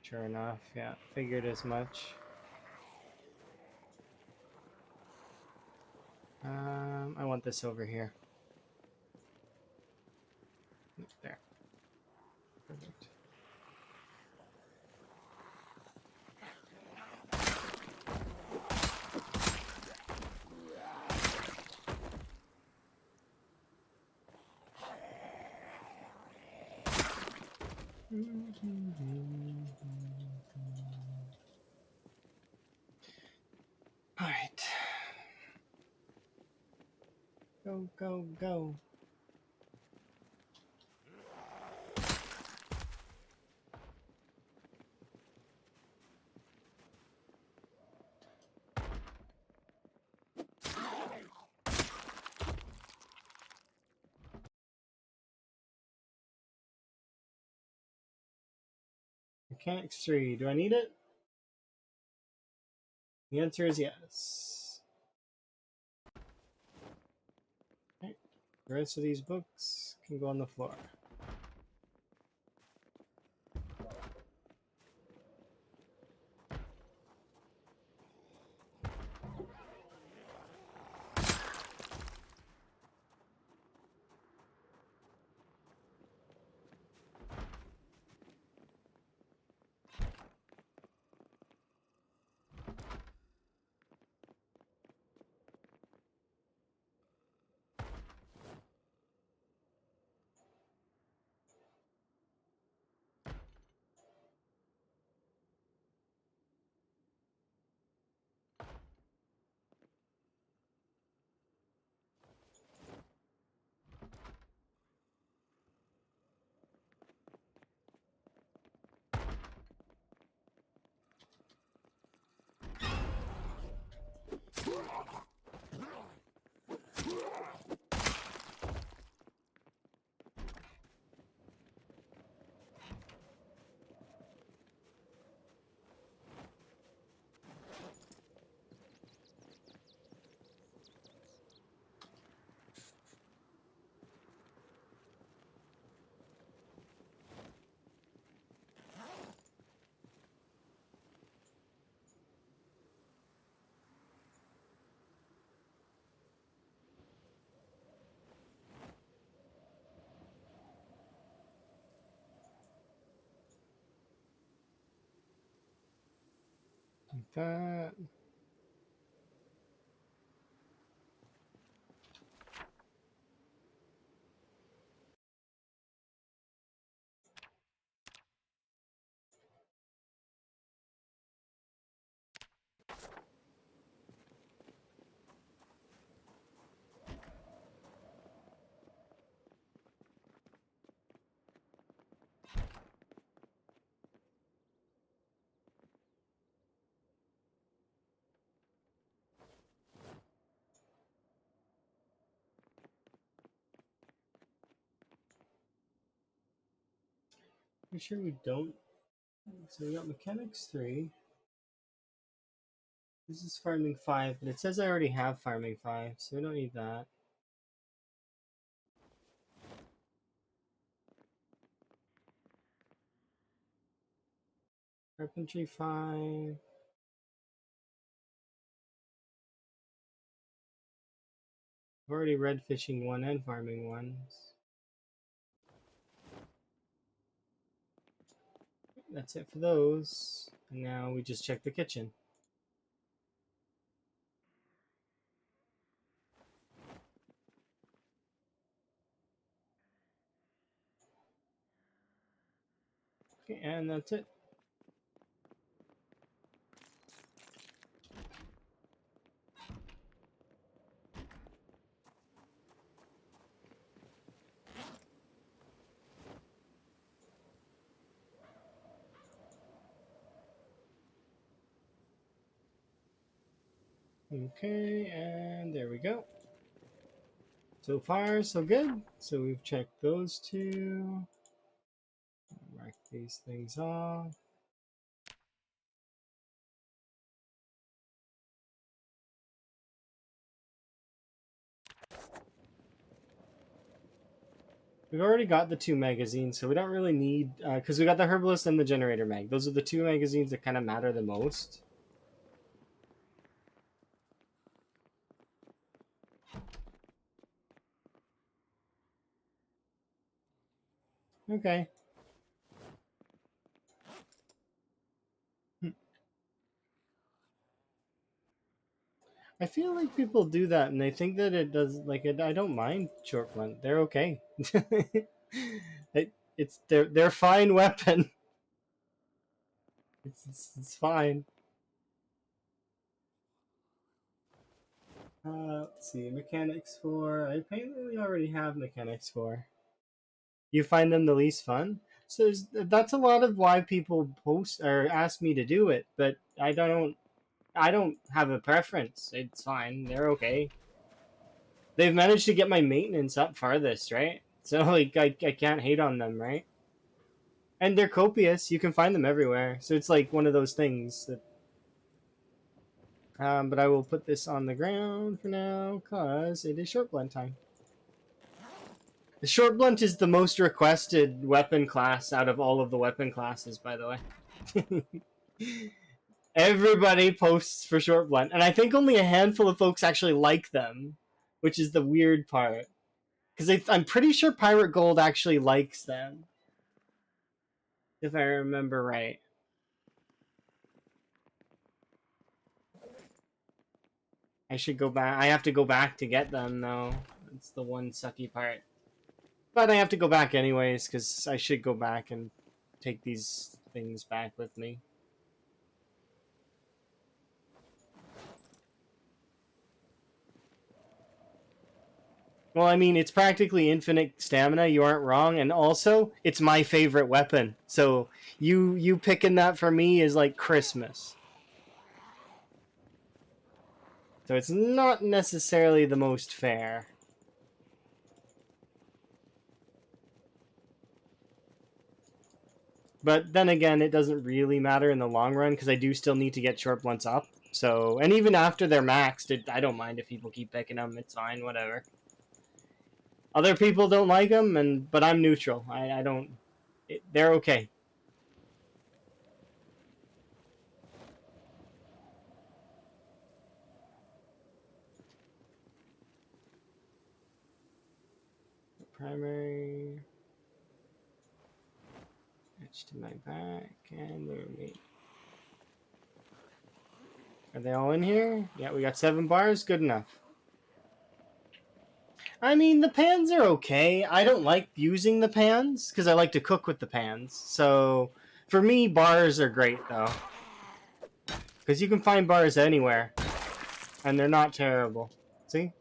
Sure enough, yeah, figured as much. I want this over here. There. Perfect. All right. Go, go, go. Mechanics 3. Do I need it? The answer is yes. Okay. The rest of these books can go on the floor. that. I'm sure we don't. So we got mechanics 3. This is farming 5, but it says I already have farming 5, so we don't need that. Carpentry 5. I've already red fishing 1 and farming 1. That's it for those. And now we just check the kitchen. Okay, and that's it. Okay, and there we go. So far, so good. So we've checked those 2. Mark these things off. We've already got the 2 magazines, so we don't really need, because we got the herbalist and the generator mag. Those are the 2 magazines that kind of matter the most. Okay. I feel like people do that and they think that it does, like, I don't mind short blunt. They're okay. It's they're fine weapon. It's fine. Let's see, mechanics 4. I apparently already have mechanics 4. You find them the least fun? So that's a lot of why people post or ask me to do it, but I don't have a preference. It's fine. They're okay. They've managed to get my maintenance up farthest, right? So like I can't hate on them, right? And they're copious. You can find them everywhere. So it's like one of those things that but I will put this on the ground for now because it is short blunt time. The short blunt is the most requested weapon class out of all of the weapon classes, by the way. Everybody posts for short blunt, and I think only a handful of folks actually like them, which is the weird part. Because I'm pretty sure Pirate Gold actually likes them, if I remember right. I should go back. I have to go back to get them, though. That's the one sucky part. But I have to go back anyways, because I should go back and take these things back with me. Well, I mean, it's practically infinite stamina. You aren't wrong, and also it's my favorite weapon. So you picking that for me is like Christmas. So it's not necessarily the most fair. But then again, it doesn't really matter in the long run because I do still need to get short blunts up. So, and even after they're maxed, I don't mind if people keep picking them. It's fine, whatever. Other people don't like them, but I'm neutral. I don't. They're okay. Primary. Edge to my back, and there we Are they all in here? Yeah, we got 7 bars. Good enough. I mean, the pans are okay. I don't like using the pans because I like to cook with the pans. So for me, bars are great though, because you can find bars anywhere, and they're not terrible. See?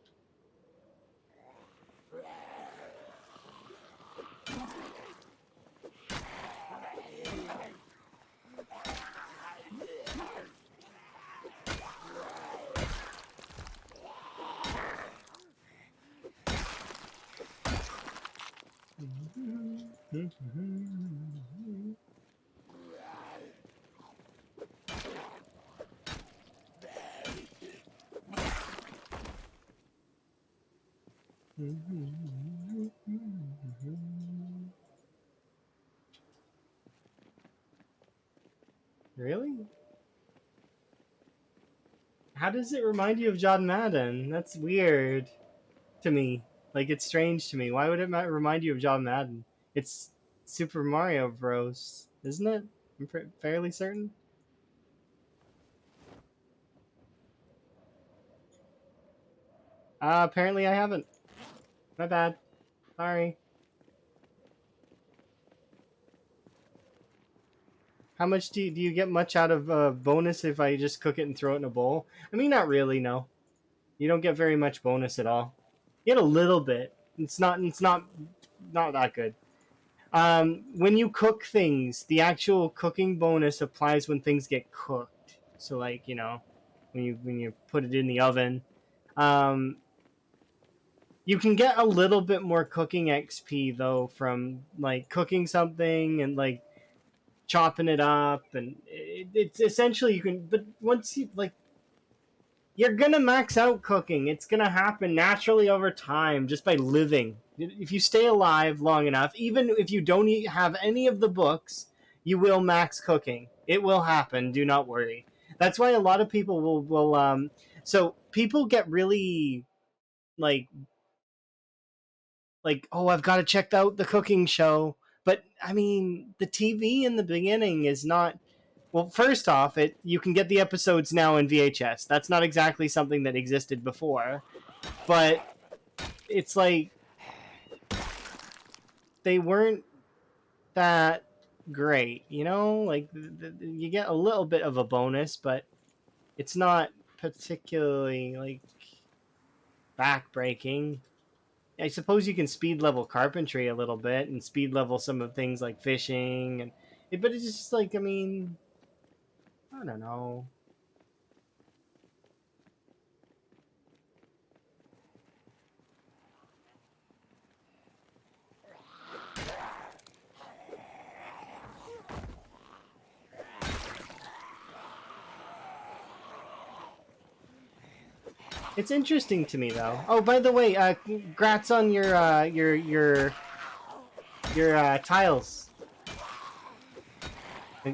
Really? How does it remind you of John Madden? That's weird to me. Like, it's strange to me. Why would it remind you of John Madden? It's Super Mario Bros, isn't it? I'm fairly certain. Apparently I haven't. My bad. Sorry. How much do you get much out of bonus if I just cook it and throw it in a bowl? I mean, not really, no. You don't get very much bonus at all. You get a little bit. It's not that good. When you cook things, the actual cooking bonus applies when things get cooked. So like, when you put it in the oven, um, you can get a little bit more cooking XP though from like cooking something and like chopping it up, and it's essentially you can. But once you like, you're gonna max out cooking. It's gonna happen naturally over time just by living. If you stay alive long enough, even if you don't have any of the books, you will max cooking. It will happen. Do not worry. That's why a lot of people will. So people get really like oh, I've got to check out the cooking show. But I mean, the TV in the beginning is not. Well, first off, it you can get the episodes now in VHS. That's not exactly something that existed before, but it's like they weren't that great, you know? Like you get a little bit of a bonus, but it's not particularly like backbreaking. I suppose you can speed level carpentry a little bit and speed level some of things like fishing but it's just like, I mean, I don't know. It's interesting to me though. Oh, by the way, congrats on your tiles.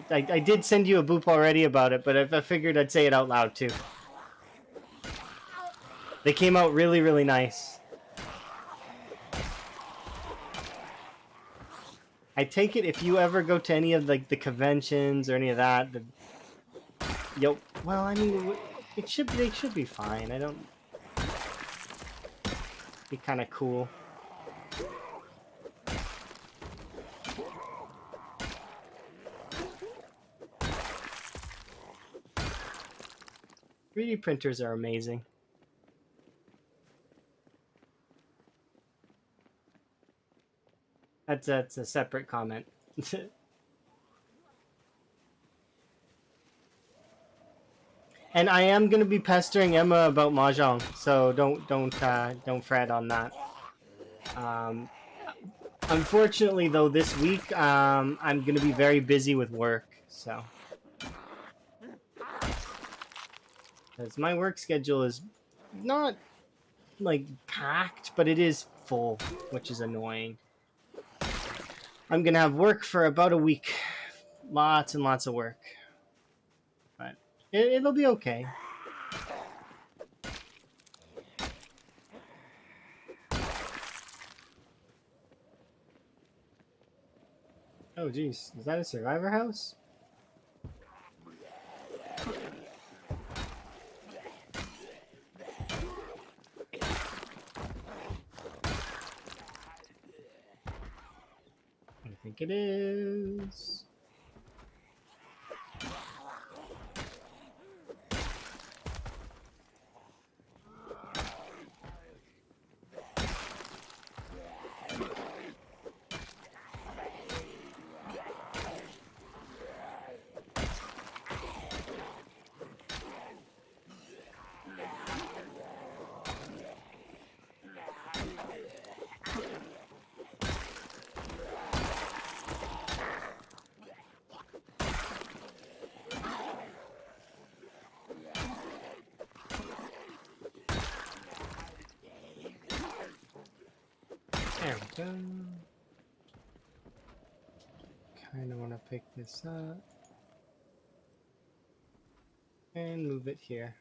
I did send you a boop already about it, but I figured I'd say it out loud too. They came out really, really nice. I take it if you ever go to any of like the conventions or any of that, well, I mean, they should be fine. I don't. Be kind of cool. 3D printers are amazing. That's a separate comment. And I am gonna be pestering Emma about mahjong, so don't fret on that. Um, Unfortunately, though, this week I'm gonna be very busy with work, so because my work schedule is not like packed, but it is full, which is annoying. I'm gonna have work for about a week, lots and lots of work, but it'll be okay. Oh, geez. Is that a survivor house? think it is. There we go. Kind of want to pick this up and move it here.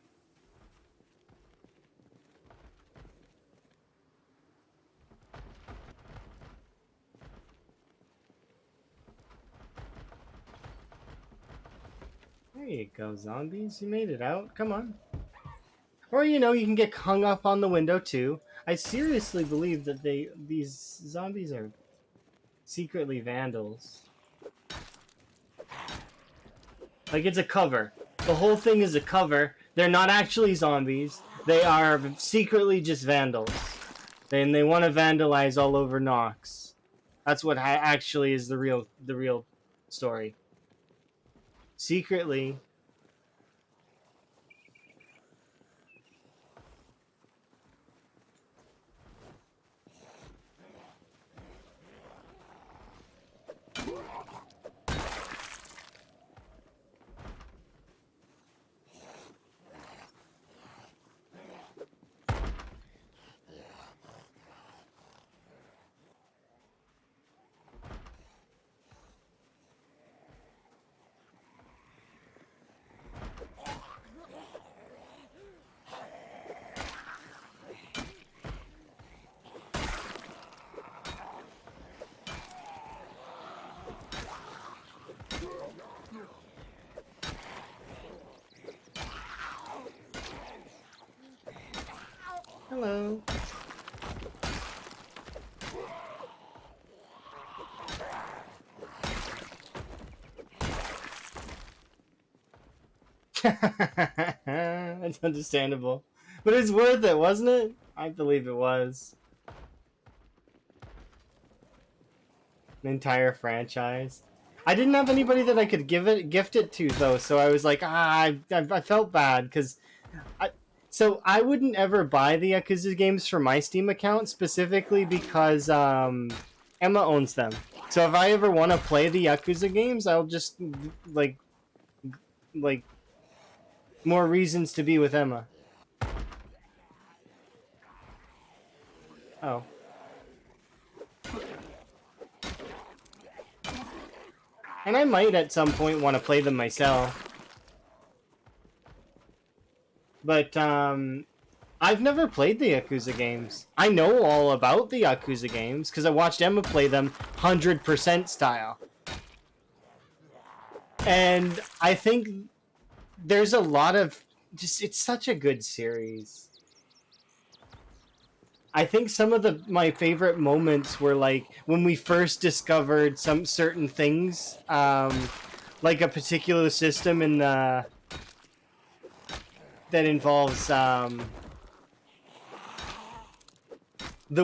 There you go, zombies. You made it out. Come on. Or, you know, you can get hung up on the window too. I seriously believe that these zombies are secretly vandals. Like, it's a cover. The whole thing is a cover. They're not actually zombies. They are secretly just vandals. And they want to vandalize all over Nox. That's what actually is the real story. Secretly. Hello. That's understandable. But it's worth it, wasn't it? I believe it was. An entire franchise. I didn't have anybody that I could gift it to though, so I was like, I felt bad because so I wouldn't ever buy the Yakuza games for my Steam account specifically because Emma owns them. So if I ever want to play the Yakuza games, I'll just like more reasons to be with Emma. Oh. And I might at some point want to play them myself. But I've never played the Yakuza games. I know all about the Yakuza games because I watched Emma play them 100% style. And I think there's a lot of it's such a good series. I think some of my favorite moments were like when we first discovered some certain things, like a particular system in the that involves the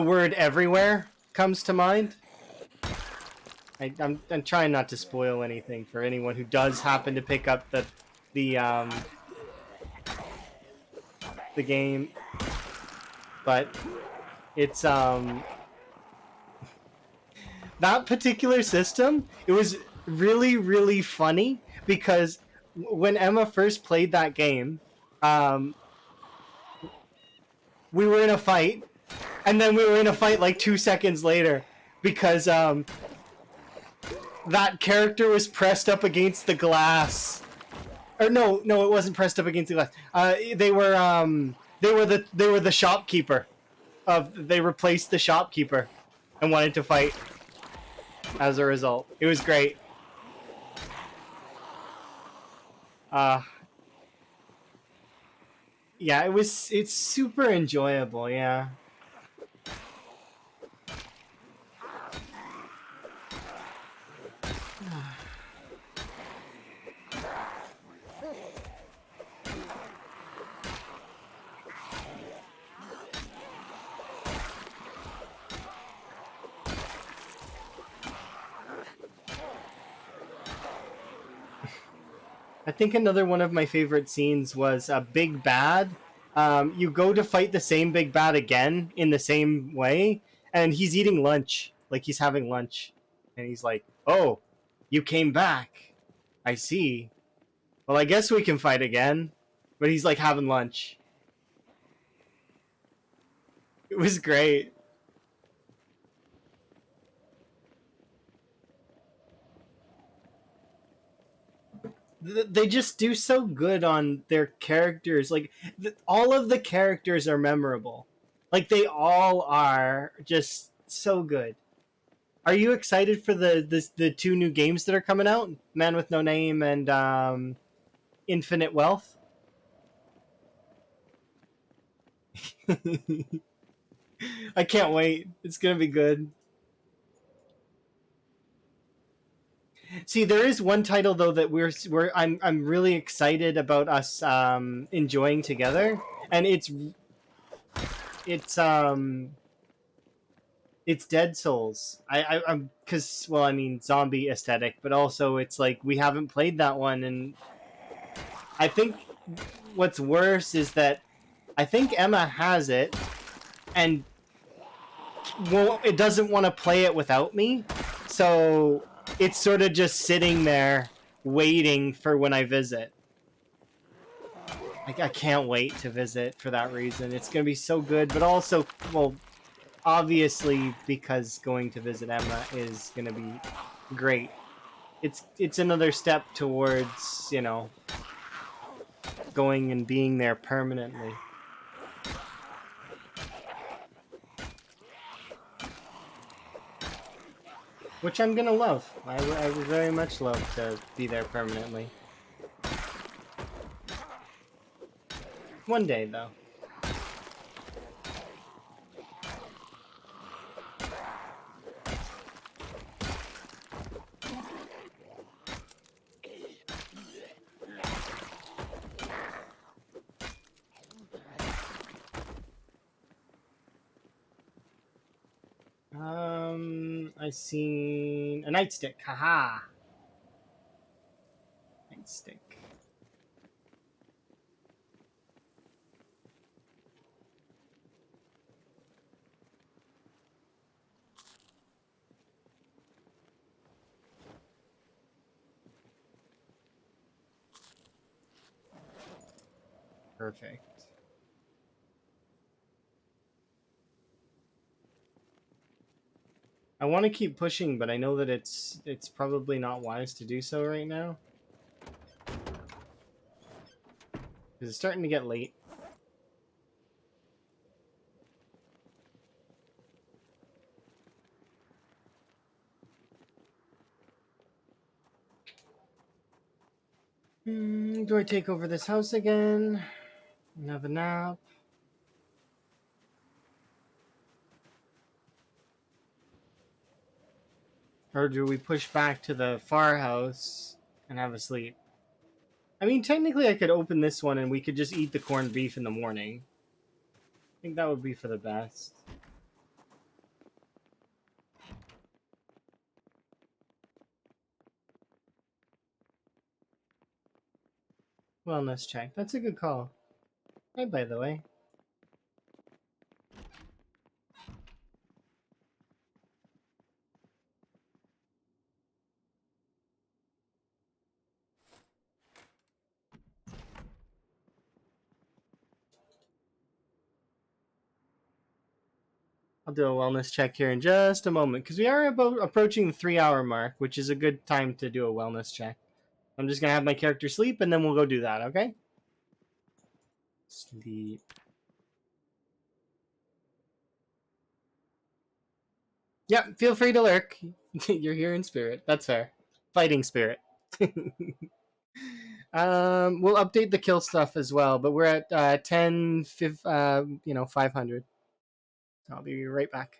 word everywhere comes to mind. I'm trying not to spoil anything for anyone who does happen to pick up the game, but it's that particular system. It was really funny because when Emma first played that game, we were in a fight, and then we were in a fight like 2 seconds later because that character was pressed up against the glass. Or no, it wasn't pressed up against the glass. They were the shopkeeper. They replaced the shopkeeper and wanted to fight as a result. It was great. Yeah, it's super enjoyable, yeah. I think another one of my favorite scenes was a big bad. You go to fight the same big bad again in the same way, and he's eating lunch, like he's having lunch, and he's like, "Oh, you came back. I see. Well, I guess we can fight again." But he's like having lunch. It was great. They just do so good on their characters. Like all of the characters are memorable. Like they all are just so good. Are you excited for the two new games that are coming out? Man with No Name and Infinite Wealth. I can't wait. It's gonna be good. See, there is one title though that I'm really excited about us enjoying together, and it's it's Dead Souls. I'm because well, I mean zombie aesthetic, but also it's like we haven't played that one, and I think what's worse is that I think Emma has it, and well, it doesn't want to play it without me, so it's sort of just sitting there waiting for when I visit. I can't wait to visit for that reason. It's gonna be so good, but also, well, obviously because going to visit Emma is gonna be great. It's another step towards going and being there permanently, which I'm gonna love. I would very much love to be there permanently. One day though. I seen a nightstick. Haha, nightstick. Perfect. I want to keep pushing, but I know that it's probably not wise to do so right now because it's starting to get late. Do I take over this house again? Have a nap? Or do we push back to the far house and have a sleep? I mean, technically, I could open this one and we could just eat the corned beef in the morning. I think that would be for the best. Wellness check. That's a good call. Hi, by the way. I'll do a wellness check here in just a moment because we are about approaching the 3 hour mark, which is a good time to do a wellness check. I'm just gonna have my character sleep and then we'll go do that, okay? Sleep. Yeah, feel free to lurk. You're here in spirit. That's fair. Fighting spirit. We'll update the kill stuff as well, but we're at 10, 500. I'll be right back.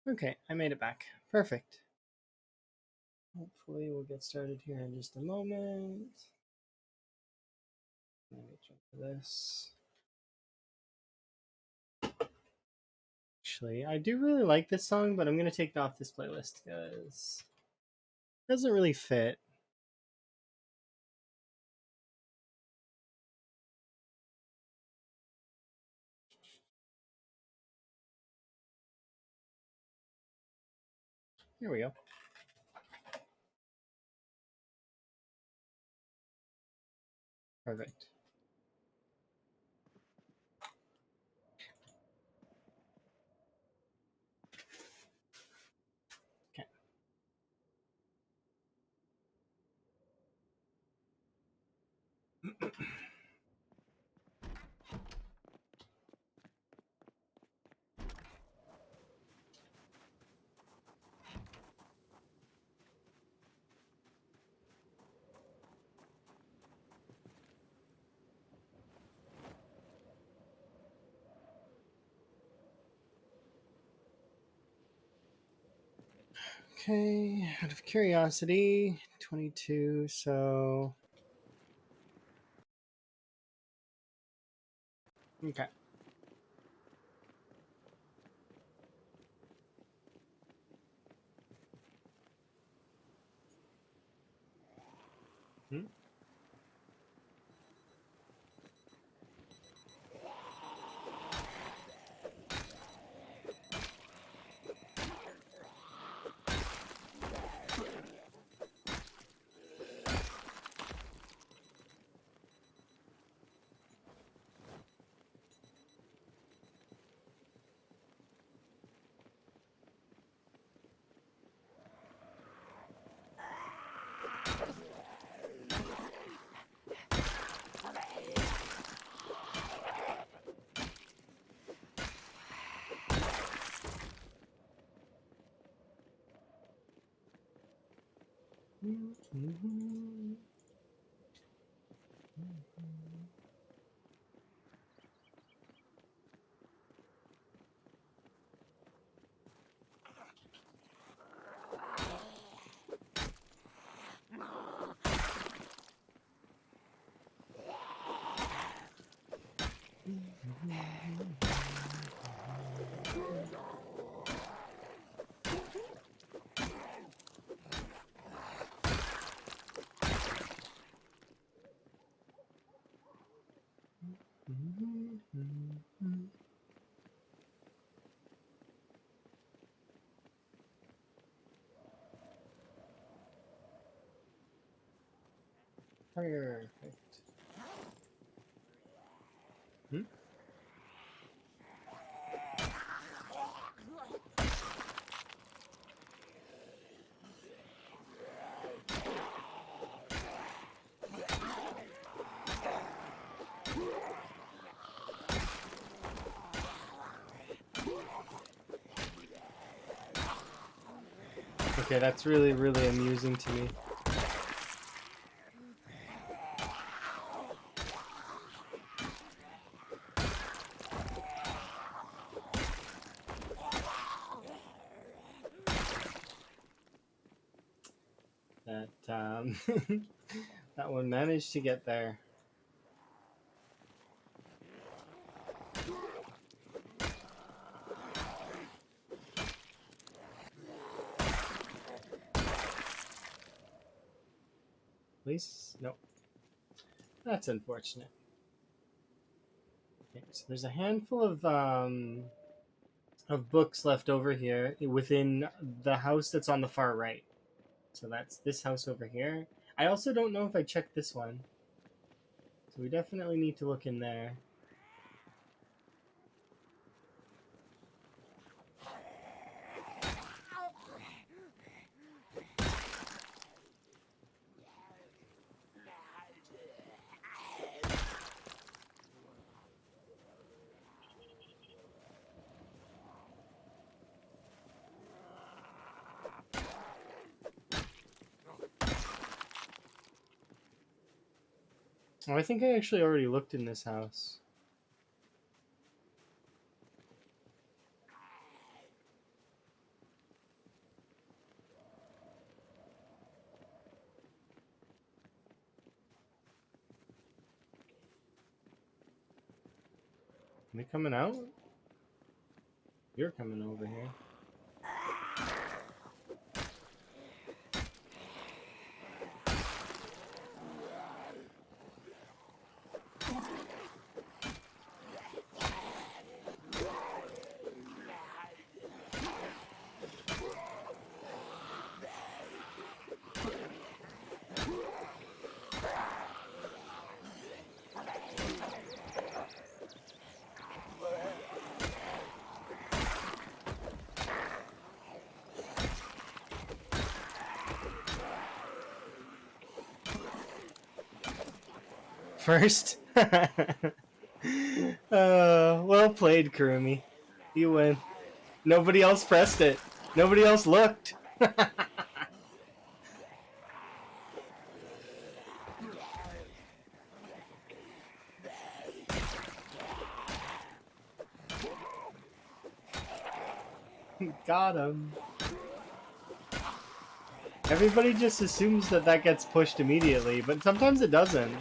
Okay, I made it back. Perfect. Hopefully we'll get started here in just a moment. Let me jump to this. Actually, I do really like this song, but I'm going to take it off this playlist because it doesn't really fit. Here we go. Perfect. Okay. Okay, out of curiosity, 22, so... Okay. Hmm? Perfect. Hmm? Okay, that's really, really amusing to me. That that one managed to get there. At least, no. That's unfortunate. Okay, so there's a handful of books left over here within the house that's on the far right. So that's this house over here. I also don't know if I checked this one. So we definitely need to look in there. Oh, I think I actually already looked in this house. They coming out? You're coming over here. First. Well played, Kurumi. You win. Nobody else pressed it. Nobody else looked. Got him. Everybody just assumes that that gets pushed immediately, but sometimes it doesn't.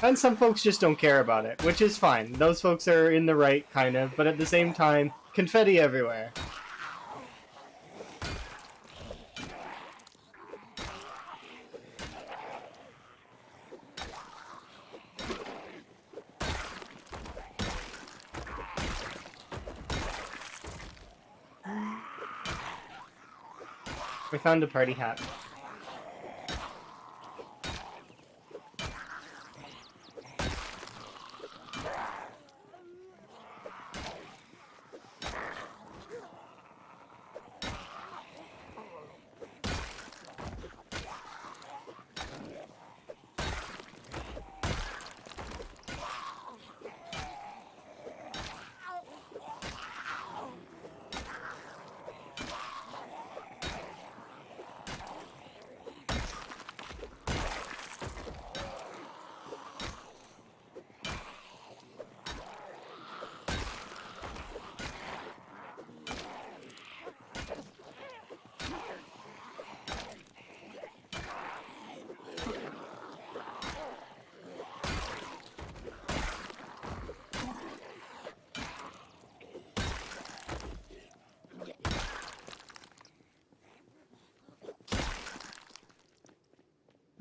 And some folks just don't care about it, which is fine. Those folks are in the right, kind of, but at the same time, confetti everywhere. We found a party hat.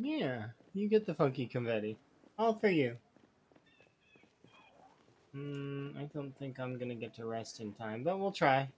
Yeah, you get the funky confetti. All for you. I don't think I'm gonna get to rest in time, but we'll try.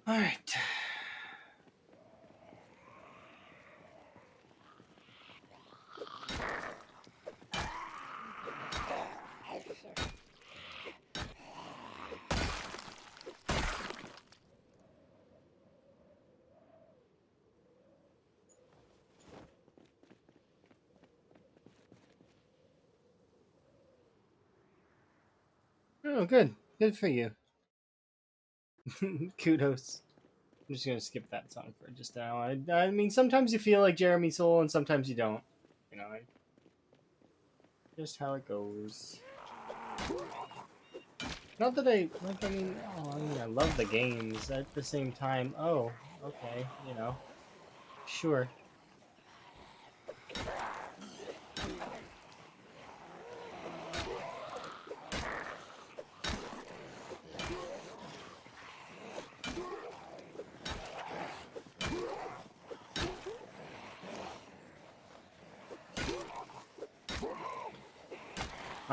All right. Oh, good. Good for you. Kudos. I'm just gonna skip that song for just now. I mean, sometimes you feel like Jeremy Soule, and sometimes you don't. You know, just how it goes. Not that I like. I love the games. At the same time, oh, okay, you know, sure.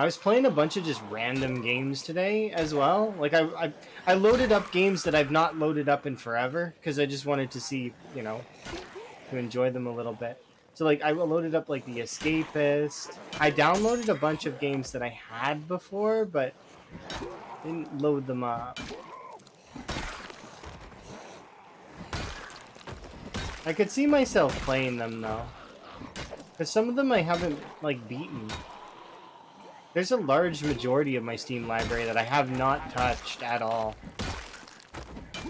I was playing a bunch of just random games today as well. Like I loaded up games that I've not loaded up in forever because I just wanted to see, you know, to enjoy them a little bit. So like I loaded up like The Escapist. I downloaded a bunch of games that I had before, but didn't load them up. I could see myself playing them though, because some of them I haven't like beaten. There's a large majority of my Steam library that I have not touched at all.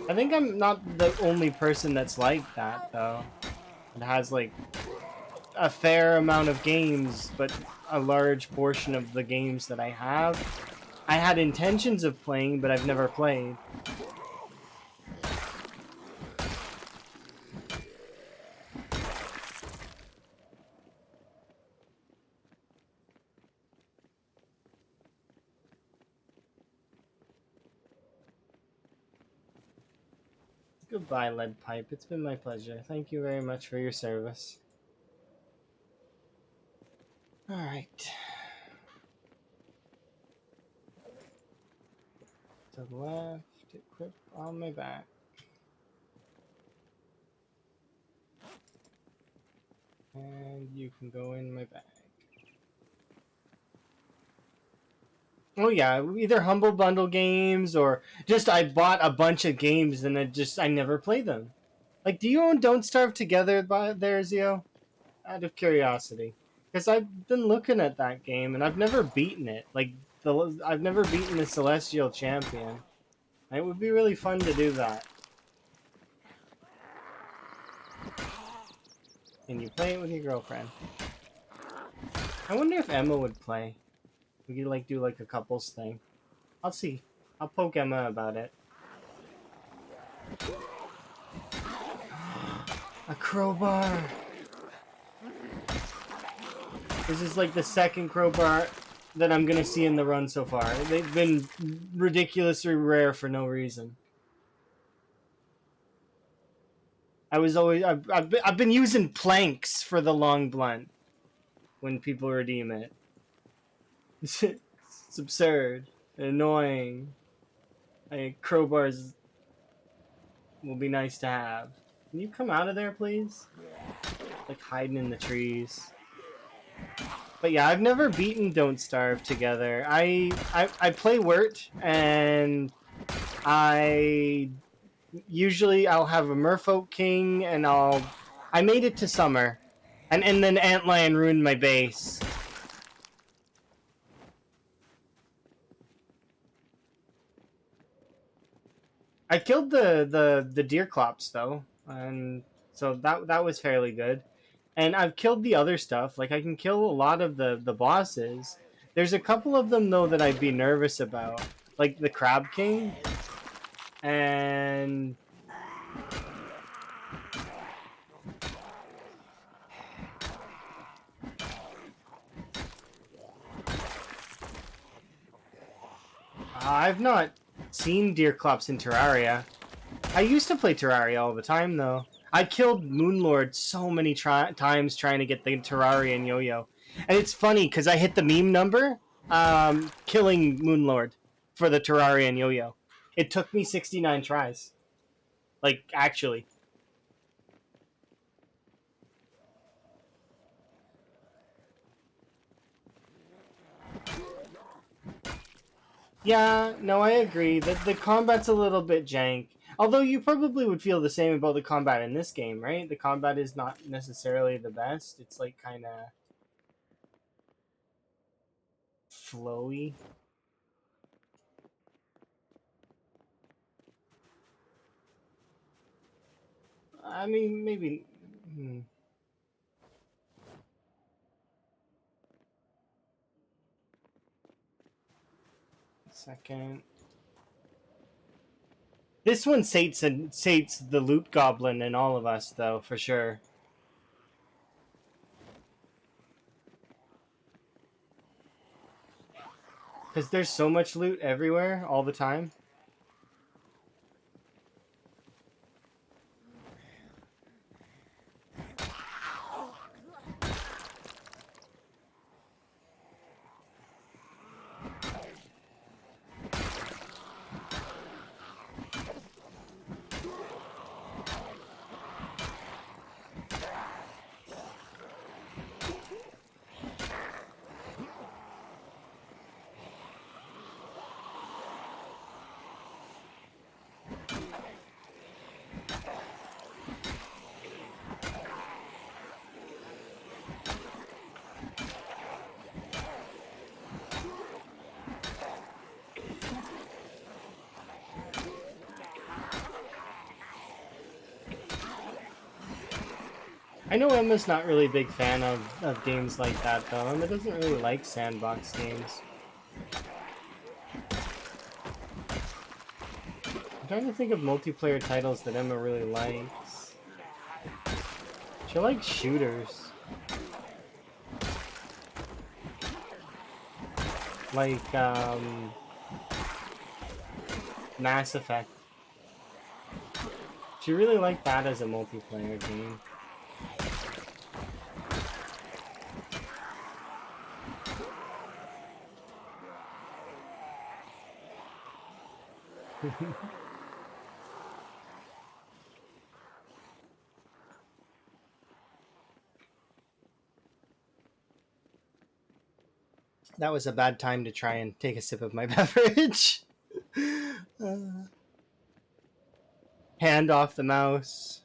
I think I'm not the only person that's like that though. It has like a fair amount of games, but a large portion of the games that I have, I had intentions of playing, but I've never played. Goodbye, Lead Pipe. It's been my pleasure. Thank you very much for your service. Alright. To the left, equip on my back. And you can go in my bag. Oh yeah, either Humble Bundle games or just I bought a bunch of games and I never play them. Like, do you own Don't Starve Together by there, Zio? Out of curiosity, because I've been looking at that game and I've never beaten it. Like I've never beaten the Celestial Champion. It would be really fun to do that. And you play it with your girlfriend. I wonder if Emma would play. We could like do like a couples thing. I'll see. I'll poke Emma about it. A crowbar. This is like the second crowbar that I'm gonna see in the run so far. They've been ridiculously rare for no reason. I've been using planks for the long blunt when people redeem it. It's absurd, annoying. Crowbars will be nice to have. Can you come out of there, please? Like hiding in the trees. But yeah, I've never beaten Don't Starve Together. I play Wirt, and I'll have a Merfolk King, and I made it to summer, and then Antlion ruined my base. I killed the Deerclops though, and so that was fairly good. And I've killed the other stuff. Like I can kill a lot of the bosses. There's a couple of them though that I'd be nervous about, like the Crab King, and I've not seen Deerclops in Terraria. I used to play Terraria all the time though. I killed Moonlord so many times trying to get the Terrarian yo-yo. And it's funny because I hit the meme number killing Moonlord for the Terrarian yo-yo. It took me 69 tries. Like, actually. Yeah, no, I agree. The combat's a little bit jank. Although you probably would feel the same about the combat in this game, right? The combat is not necessarily the best. It's like kind of flowy. I mean, maybe. Second. This one sates the loot goblin in all of us, though, for sure. Because there's so much loot everywhere, all the time. I know Emma's not really a big fan of games like that, though. Emma doesn't really like sandbox games. I'm trying to think of multiplayer titles that Emma really likes. She likes shooters. Like, Mass Effect. She really liked that as a multiplayer game. That was a bad time to try and take a sip of my beverage. Hand off the mouse.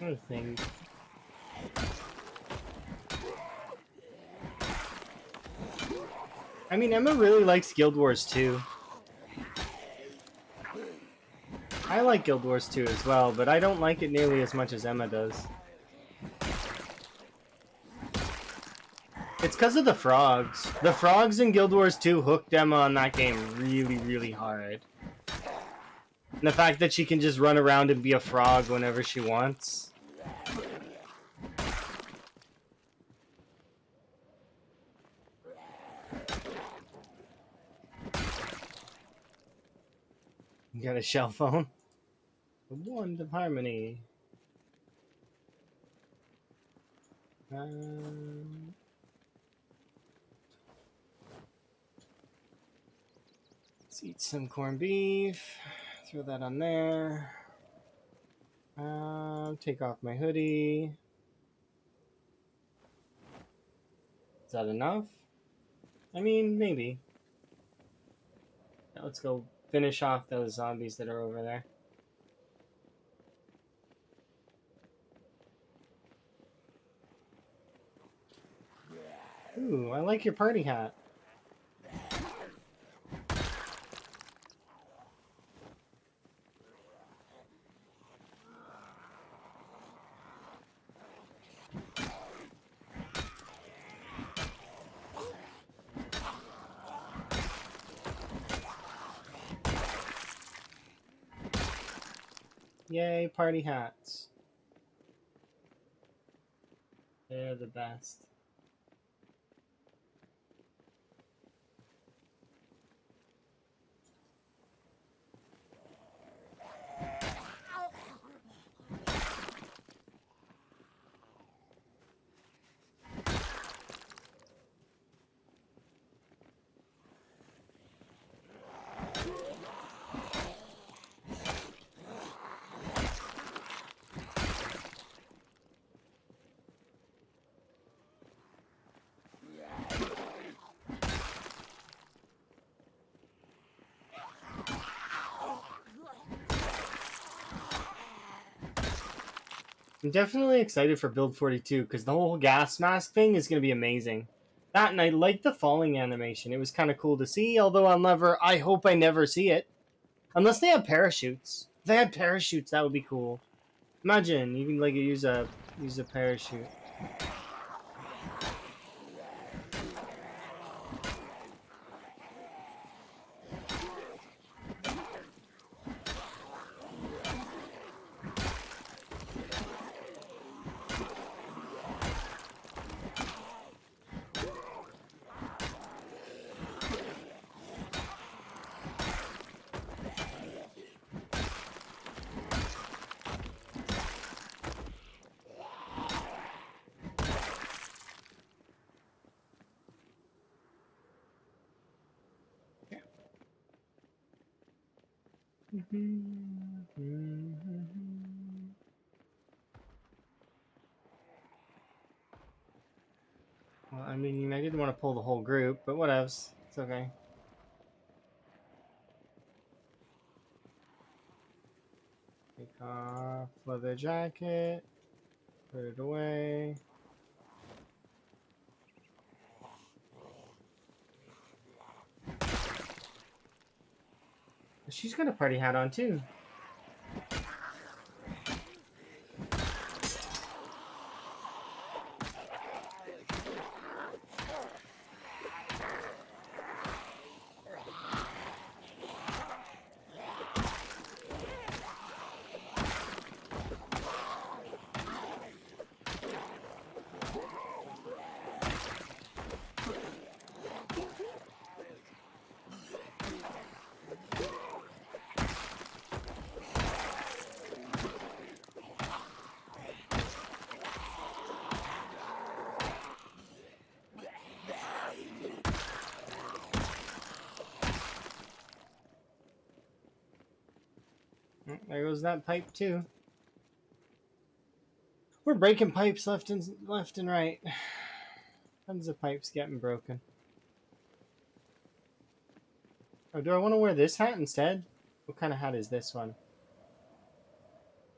Other thing. I mean, Emma really likes Guild Wars 2. I like Guild Wars 2 as well, but I don't like it nearly as much as Emma does. It's because of the frogs. The frogs in Guild Wars 2 hooked Emma on that game really, really hard. And the fact that she can just run around and be a frog whenever she wants. You got a shell phone? The wand of harmony. Let's eat some corned beef. Throw that on there. Take off my hoodie. Is that enough? I mean, maybe. Now let's go finish off those zombies that are over there. Ooh, I like your party hat. Yay, party hats. They're the best. I'm definitely excited for Build 42 because the whole gas mask thing is going to be amazing. That, and I like the falling animation. It was kind of cool to see, although I hope I never see it. Unless they have parachutes. If they had parachutes, that would be cool. Imagine, you can like use a parachute. Well, I mean, I didn't want to pull the whole group, but whatevs. It's okay. Take off leather jacket. Put it away. She's got a party hat on too. There goes that pipe too. We're breaking pipes left and right. Tons of pipes getting broken. Oh, do I want to wear this hat instead? What kind of hat is this one?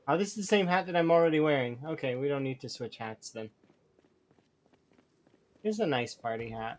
Oh, this is the same hat that I'm already wearing. Okay, we don't need to switch hats then. Here's a nice party hat.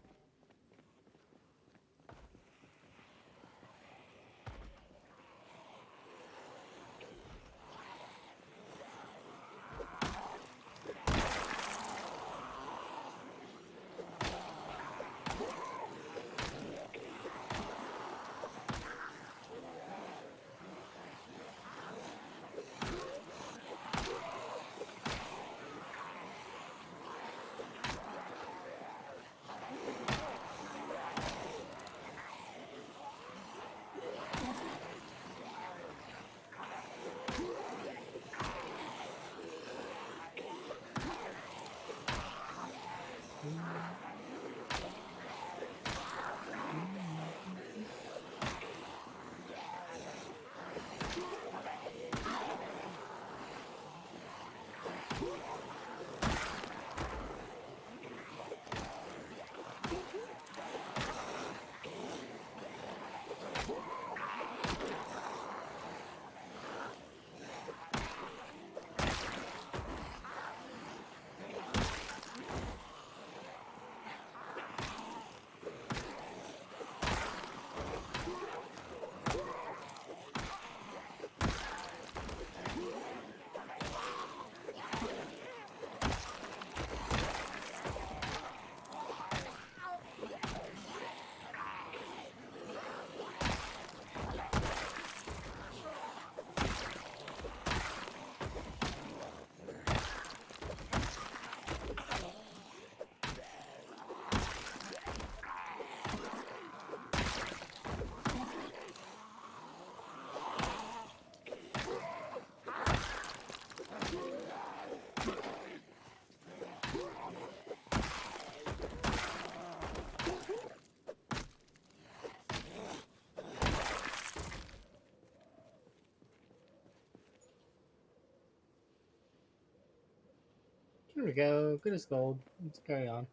Here we go. Good as gold. Let's carry on.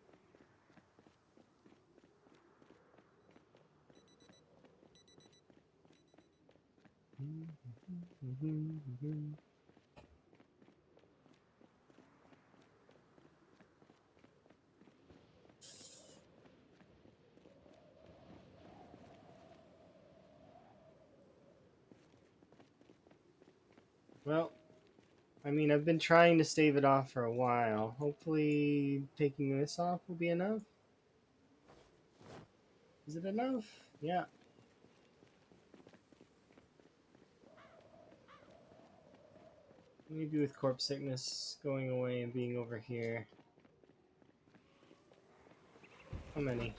Well, I mean, I've been trying to stave it off for a while. Hopefully, taking this off will be enough. Is it enough? Yeah. Maybe with corpse sickness going away and being over here. How many?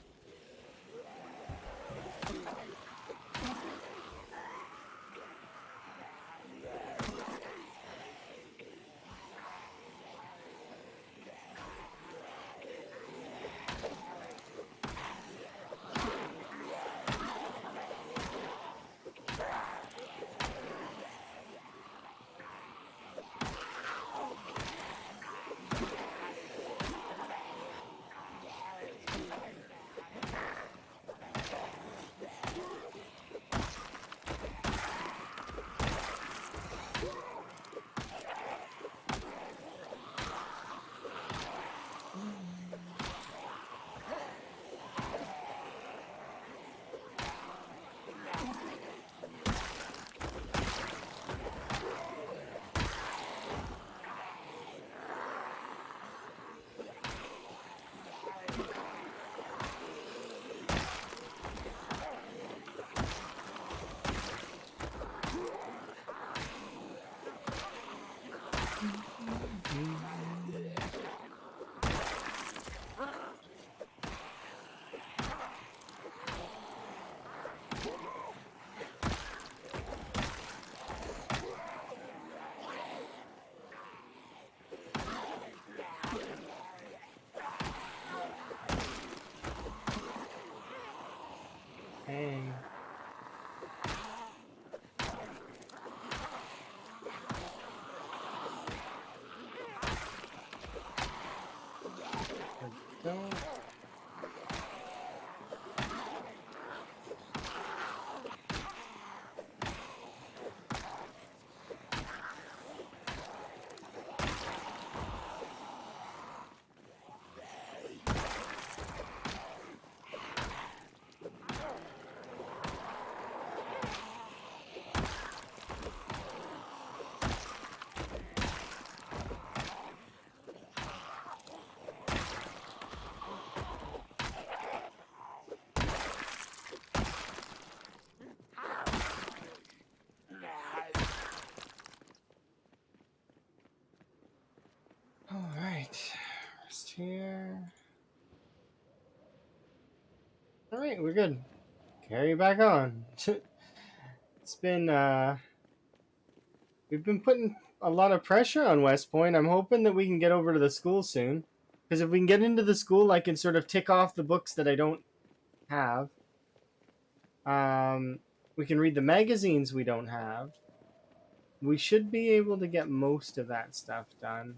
we're good. Carry back on. It's been we've been putting a lot of pressure on West Point. I'm hoping that we can get over to the school soon. Because if we can get into the school, I can sort of tick off the books that I don't have. We can read the magazines we don't have. We should be able to get most of that stuff done.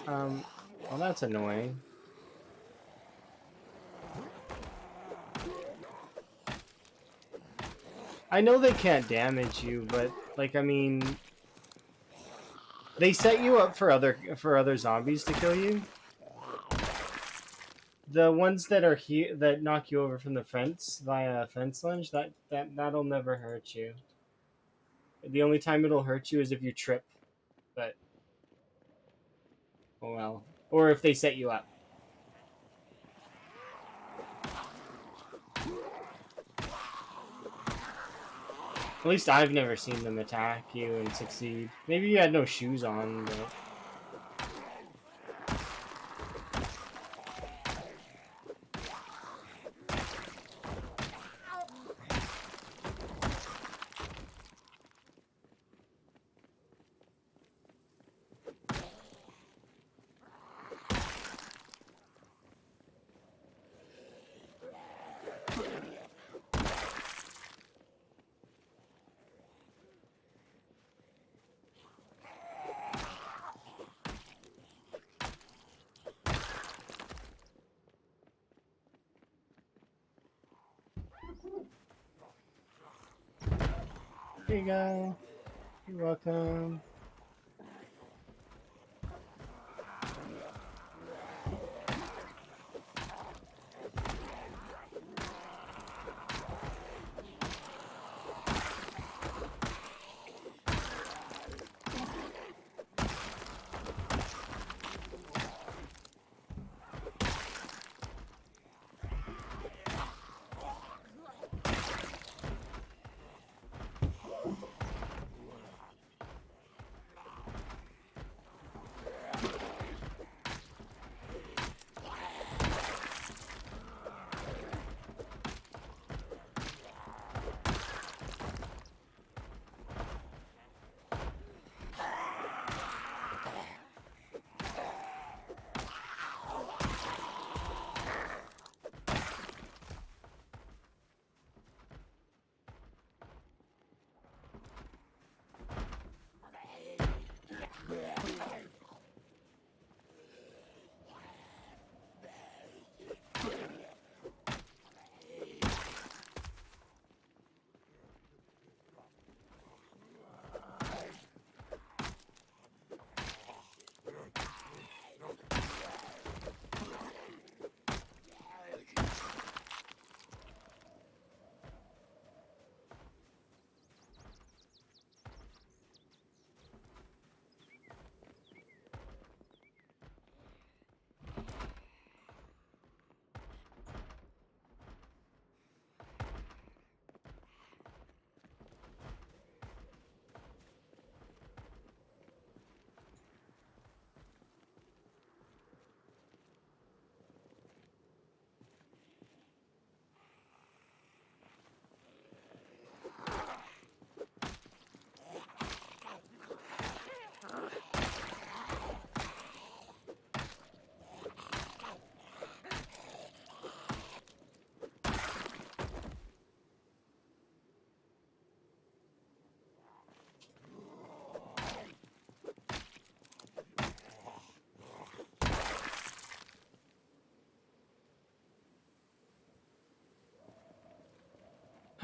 Well, that's annoying. I know they can't damage you, but like, I mean, they set you up for other zombies to kill you. The ones that are here that knock you over from the fence via a fence lunge, that'll never hurt you. The only time it'll hurt you is if you trip, but oh well. Or if they set you up. At least I've never seen them attack you and succeed. Maybe you had no shoes on, but... Here you go. You're welcome.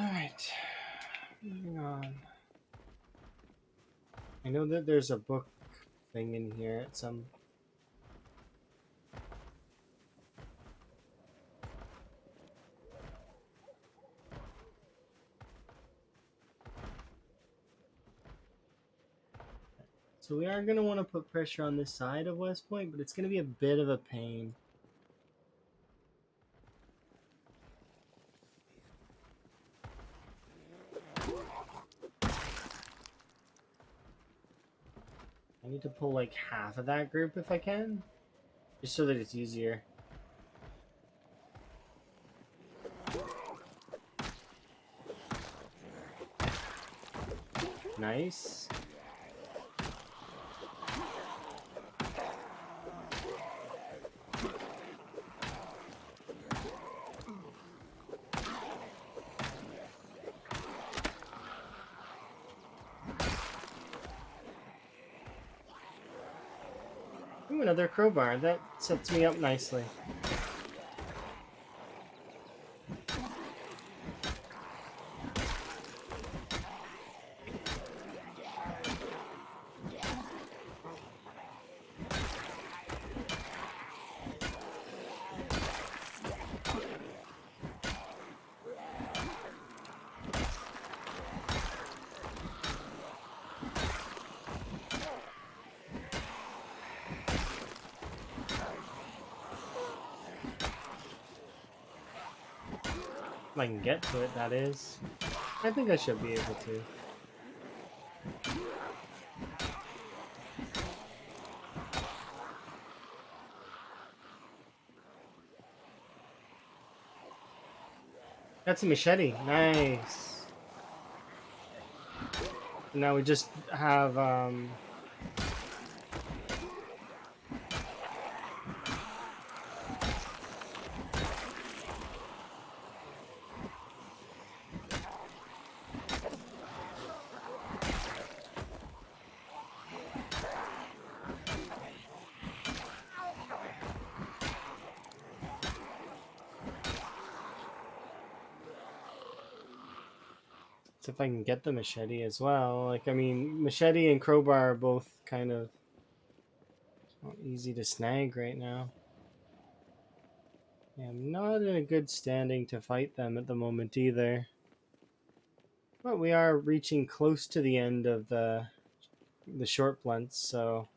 Alright. Moving on. I know that there's a book thing in here at some... So we are going to want to put pressure on this side of West Point, but it's going to be a bit of a pain. I need to pull like half of that group if I can. just so that it's easier. Nice. Ooh, another crowbar. That sets me up nicely. If I can get to it, that is. I think I should be able to. That's a machete. Nice. Now we just have so if I can get the machete as well. Like, I mean, machete and crowbar are both kind of easy to snag right now. Yeah, I'm not in a good standing to fight them at the moment either. But we are reaching close to the end of the short blunts, so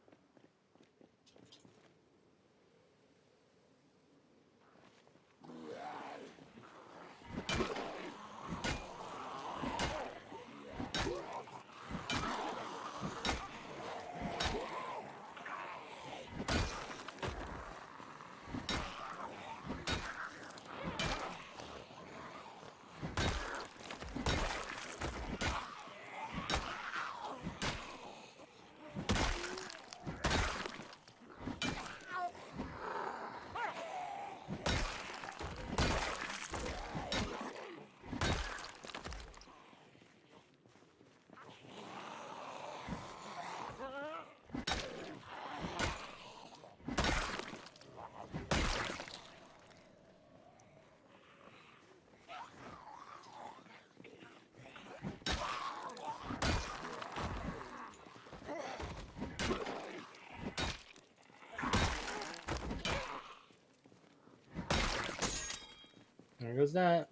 there goes that.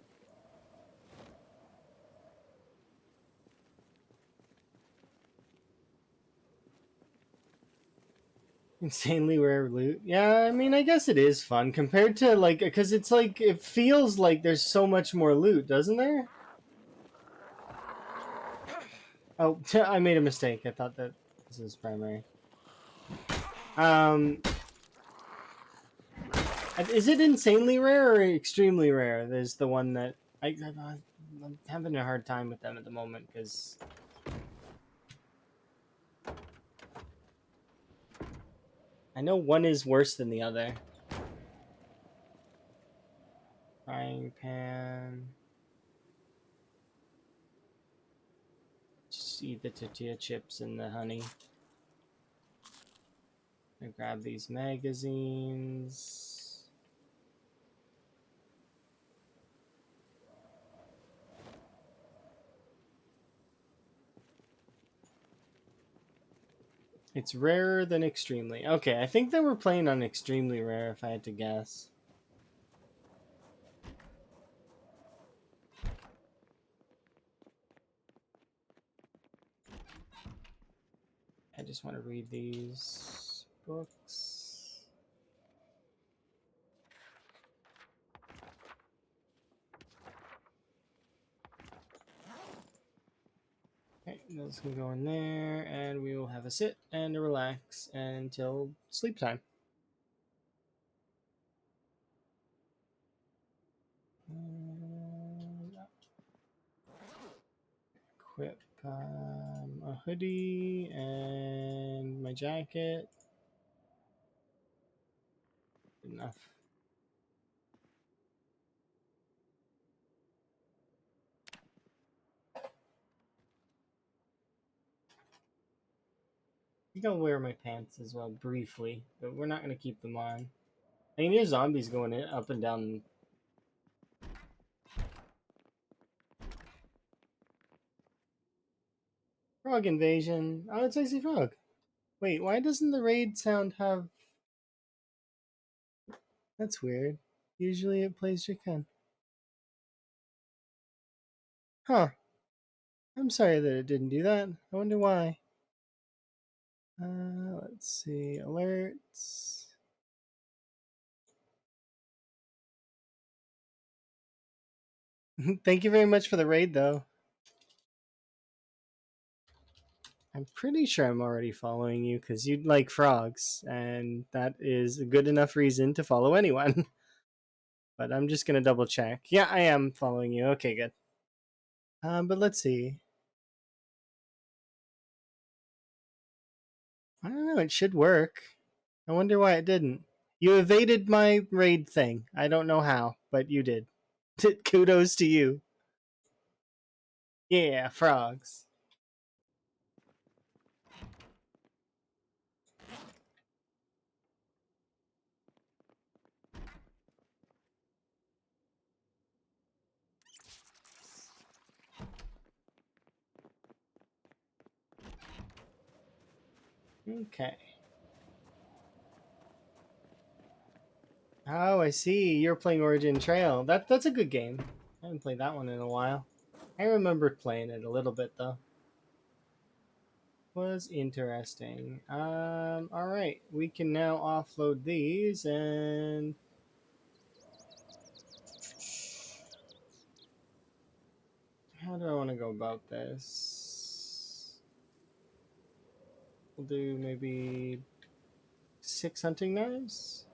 Insanely rare loot. Yeah, I mean, I guess it is fun compared to like, because it's like it feels like there's so much more loot, doesn't there? Oh, I made a mistake. I thought that this is primary. Um, is it insanely rare or extremely rare? There's the one that I'm having a hard time with them at the moment because I know one is worse than the other. Frying pan. Just eat the tortilla chips and the honey. I grab these magazines. It's rarer than extremely. Okay, I think they were playing on extremely rare if I had to guess. I just want to read these books. Okay, those can go in there, and we will have a sit and a relax until sleep time. equip a hoodie and my jacket. Good enough. I think I'll wear my pants as well briefly, but we're not going to keep them on. I can hear zombies going up and down. Frog invasion. Oh, it's Icy Frog. Wait, why doesn't the raid sound have... That's weird. Usually it plays chicken. Huh. I'm sorry that it didn't do that. I wonder why. Let's see. Alerts. Thank you very much for the raid, though. I'm pretty sure I'm already following you because you like frogs, and that is a good enough reason to follow anyone. But I'm just gonna double check. Yeah, I am following you. Okay, good. But let's see. I don't know. It should work. I wonder why it didn't. You evaded my raid thing. I don't know how, but you did. Kudos to you. Yeah, frogs. Okay. Oh, I see. You're playing Origin Trail. That's a good game. I haven't played that one in a while. I remembered playing it a little bit though. Was interesting. All right. We can now offload these and how do I want to go about this? We'll do maybe 6 hunting knives.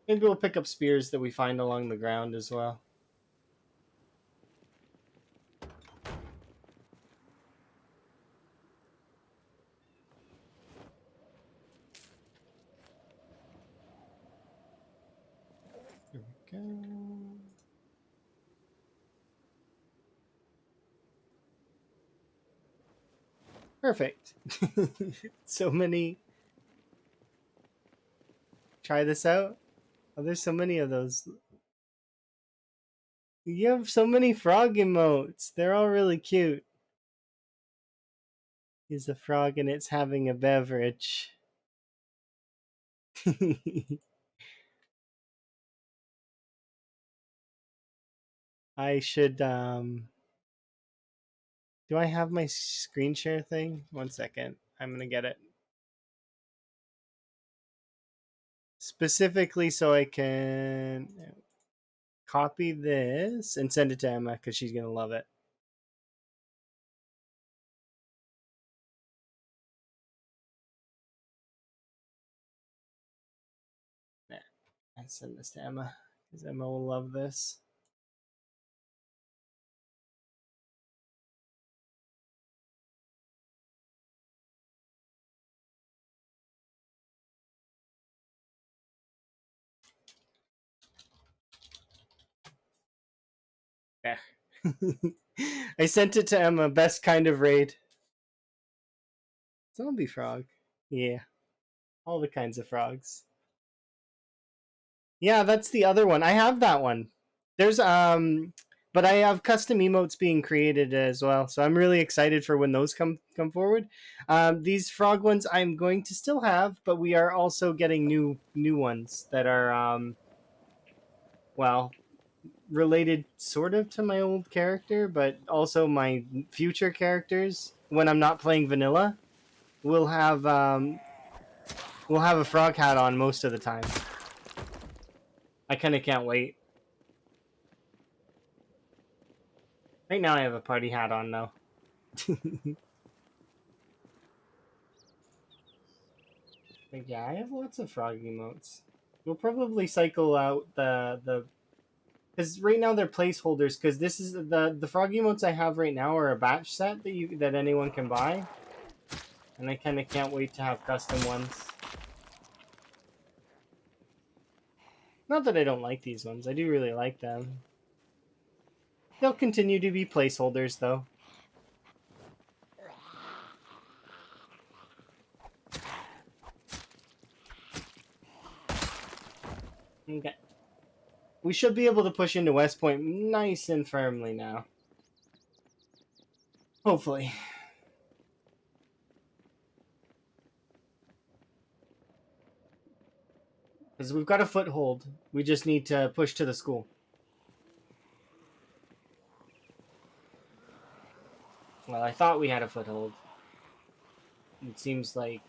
Maybe we'll pick up spears that we find along the ground as well. There we go. Perfect. So many. Try this out. Oh, there's so many of those. You have so many frog emotes. They're all really cute. Is a frog and it's having a beverage. I should do I have my screen share thing? 1 second. I'm gonna get it. Specifically so I can copy this and send it to Emma because she's gonna love it. Yeah, I send this to Emma because Emma will love this. Yeah. I sent it to Emma. Best kind of raid. Zombie frog. Yeah. All the kinds of frogs. Yeah, that's the other one. I have that one. There's but I have custom emotes being created as well. So I'm really excited for when those come forward. These frog ones I'm going to still have, but we are also getting new ones that are well, related sort of to my old character, but also my future characters when I'm not playing vanilla. We'll have a frog hat on most of the time. I kind of can't wait. Right now I have a party hat on though. Like, yeah, I have lots of frog emotes. We'll probably cycle out the because right now they're placeholders. Because this is the frog emotes I have right now are a batch set that anyone can buy, and I kind of can't wait to have custom ones. Not that I don't like these ones, I do really like them. They'll continue to be placeholders though. Okay. We should be able to push into West Point nice and firmly now. Hopefully. Because we've got a foothold. We just need to push to the school. Well, I thought we had a foothold. It seems like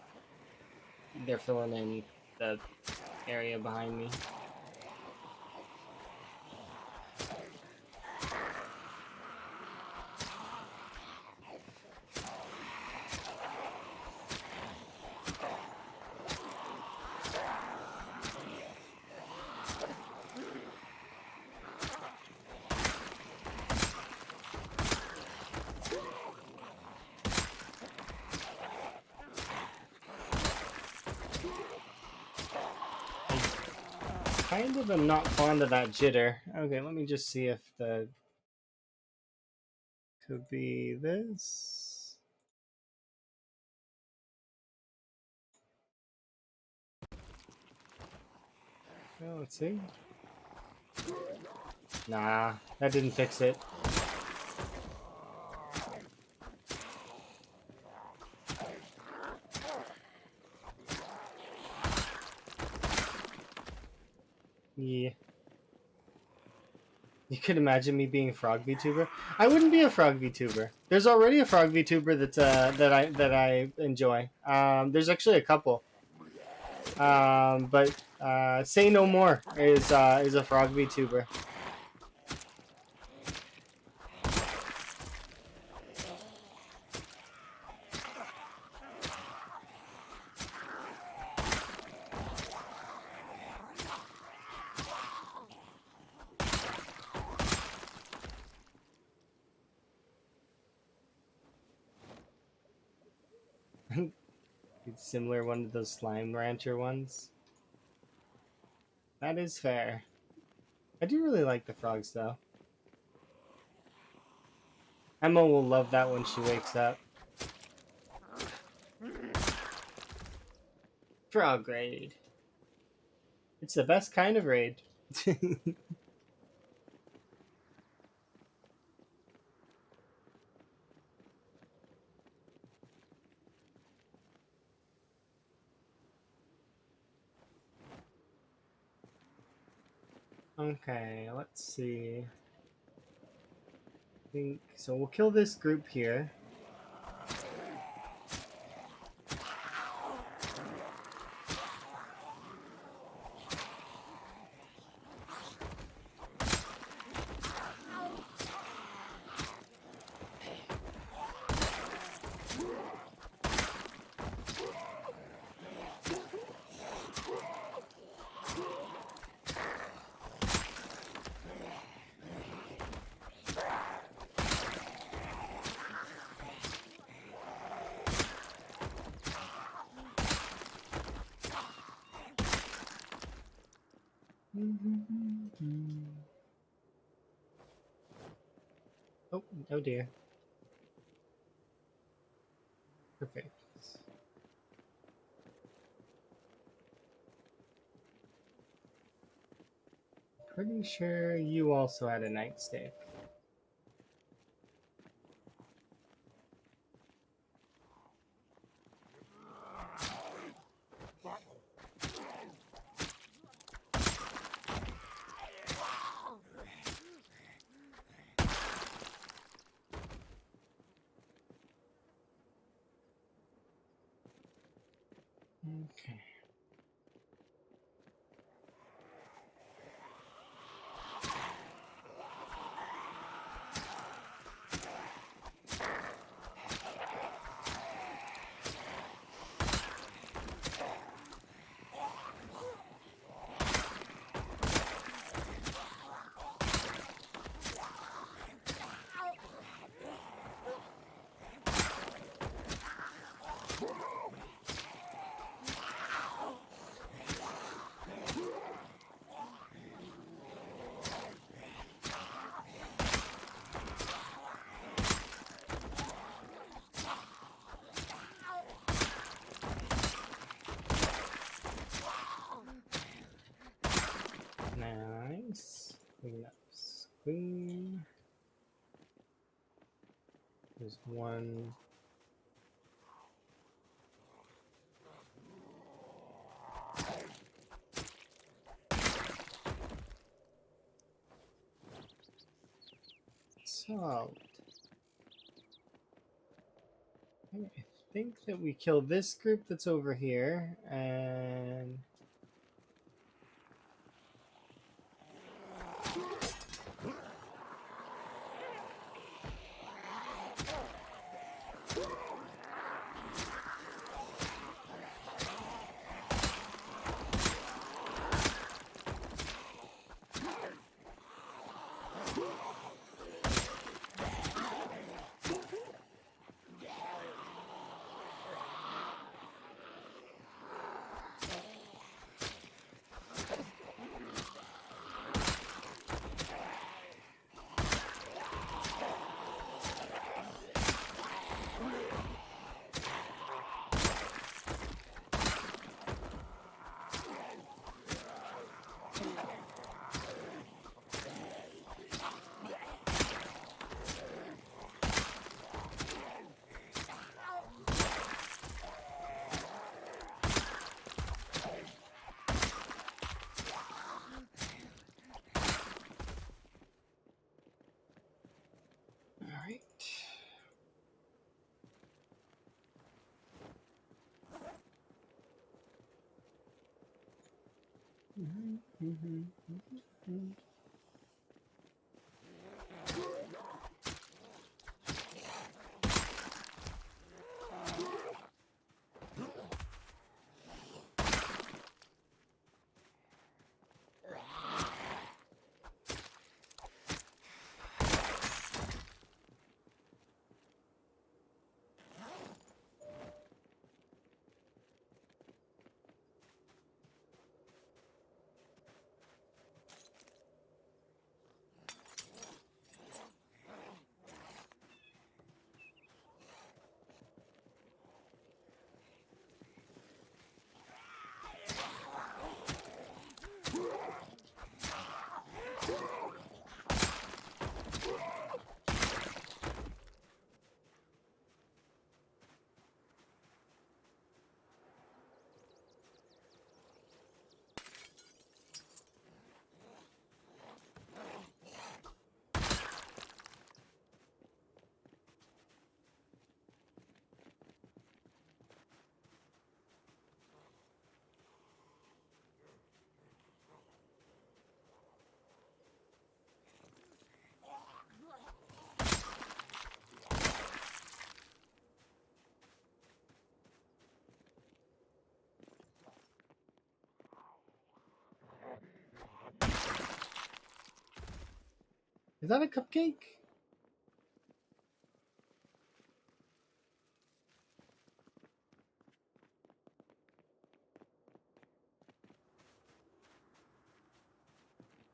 they're filling in the area behind me. Kind of am not fond of that jitter. Okay, let me just see if the... Could be this. Well, let's see. Nah, that didn't fix it. Yeah. You could imagine me being a frog VTuber. I wouldn't be a frog VTuber. There's already a frog VTuber that's that I enjoy. There's actually a couple. But Say No More is a frog VTuber. It's similar one of those slime rancher ones. That is fair. I do really like the frogs though. Emma will love that when she wakes up. Frog raid. It's the best kind of raid. Okay, let's see. I think so. We'll kill this group here. Oh, oh dear. Perfect. Pretty sure you also had a nightstick. Okay. Boom. There's one. Solved. I think that we kill this group that's over here, and all right. Is that a cupcake?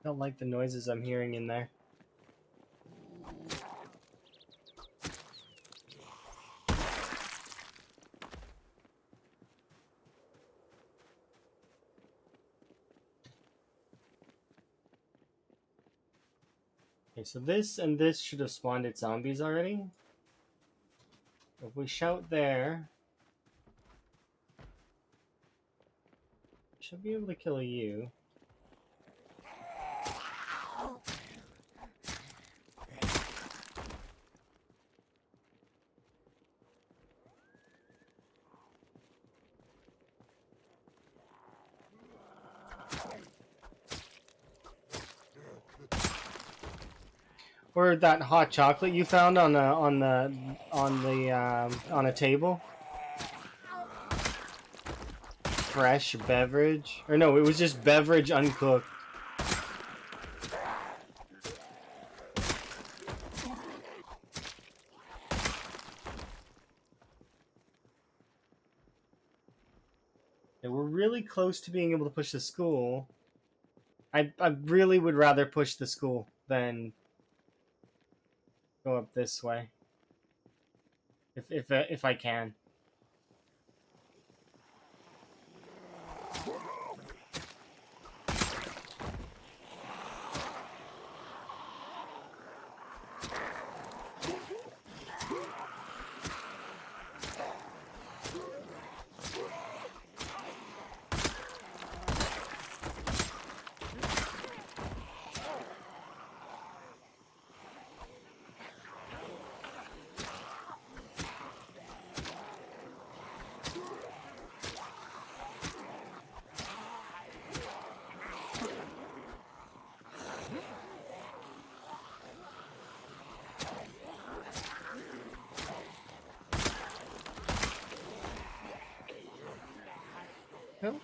I don't like the noises I'm hearing in there. Okay, so this and this should have spawned its zombies already. If we shout there, should be able to kill you. Or that hot chocolate you found on a table. Fresh beverage, or no, it was just beverage uncooked. And we're really close to being able to push the school. I really would rather push the school than go up this way. If I can. Oh,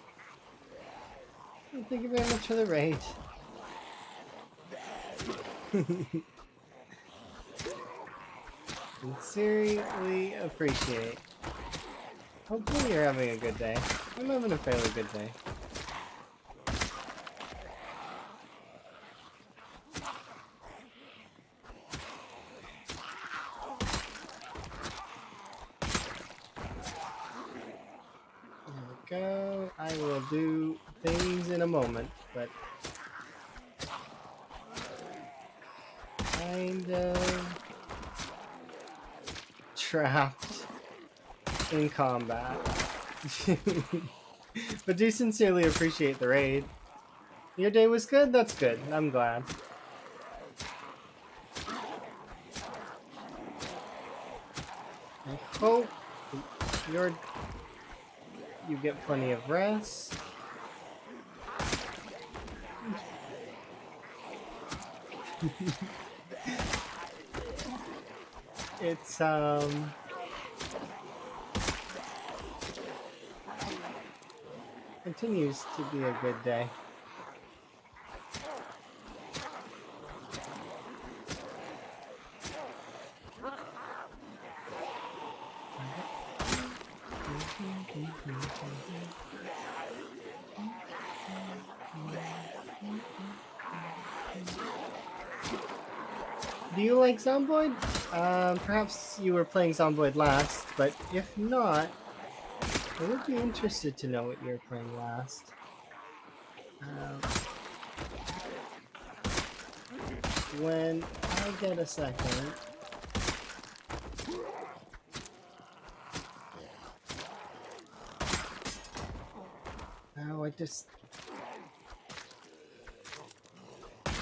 thank you very much for the raid. Sincerely appreciate. Hopefully you're having a good day. I'm having a fairly good day. There we go. I will do things in a moment, but kind of trapped in combat. But do sincerely appreciate the raid. Your day was good? That's good. I'm glad. I hope you get plenty of rest. It's continues to be a good day. Do you like Zomboid? Perhaps you were playing Zomboid last, but if not, I would be interested to know what you were playing last. When I get a second. Oh, I just... Put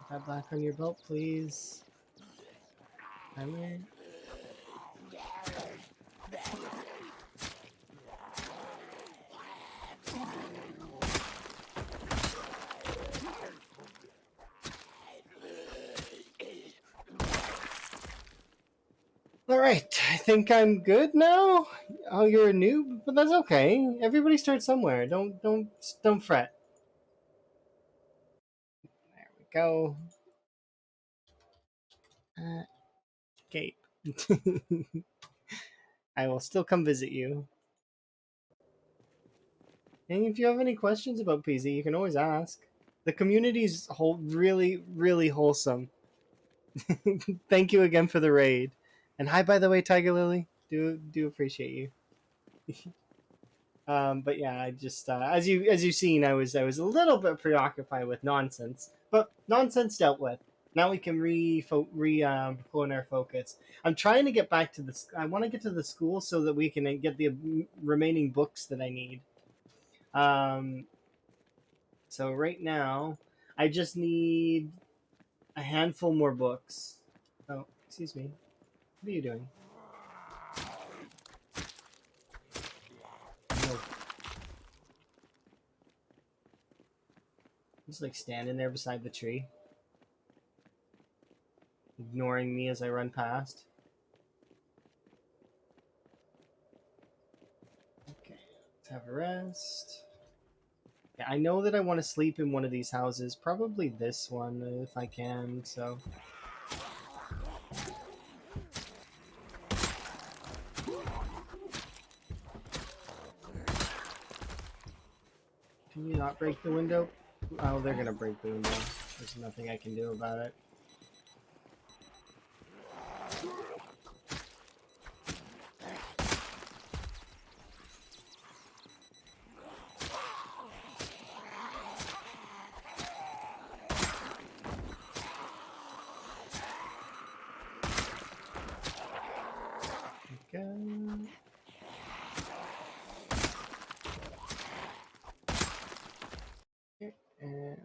that back on your belt, please. I'm in. Alright, I think I'm good now. Oh, you're a noob? But that's okay. Everybody starts somewhere. Don't fret. There we go. Gabe. I will still come visit you. And if you have any questions about PZ, you can always ask. The community's really, really wholesome. Thank you again for the raid. And hi, by the way, Tiger Lily. Do appreciate you. But yeah, I just as you've seen, I was a little bit preoccupied with nonsense, but nonsense dealt with. Now we can hone our focus. I'm trying to get back to this. I want to get to the school so that we can get the remaining books that I need. So right now, I just need a handful more books. Oh, excuse me. What are you doing? No. Just like standing there beside the tree, ignoring me as I run past. Okay, let's have a rest. Yeah, I know that I want to sleep in one of these houses, probably this one if I can, so. Can you not break the window? Oh, they're gonna break the window. There's nothing I can do about it. Okay. And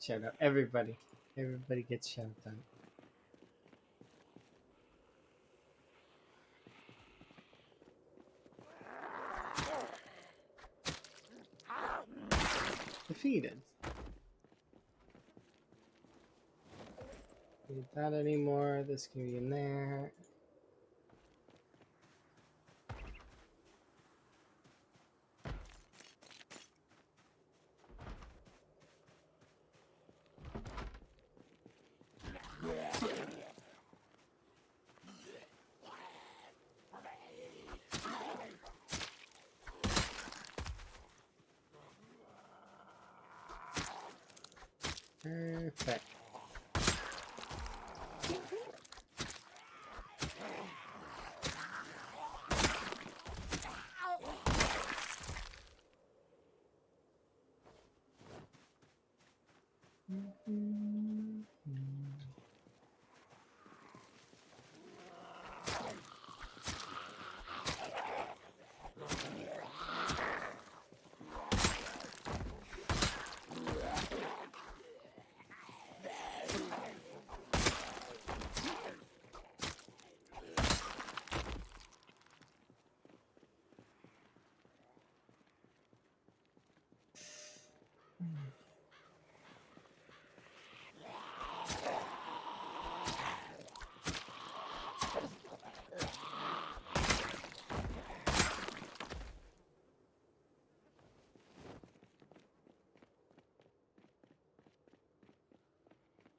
shout out everybody. Everybody gets shout out. Defeated. Need that anymore. This can be in there. Perfect.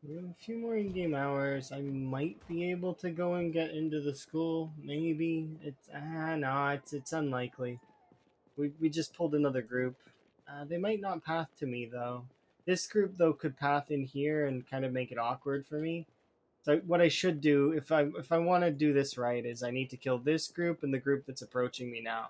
We have a few more in-game hours. I might be able to go and get into the school. Maybe it's no, it's unlikely. We just pulled another group. They might not path to me though. This group though could path in here and kind of make it awkward for me. So what I should do if I want to do this right is I need to kill this group and the group that's approaching me now.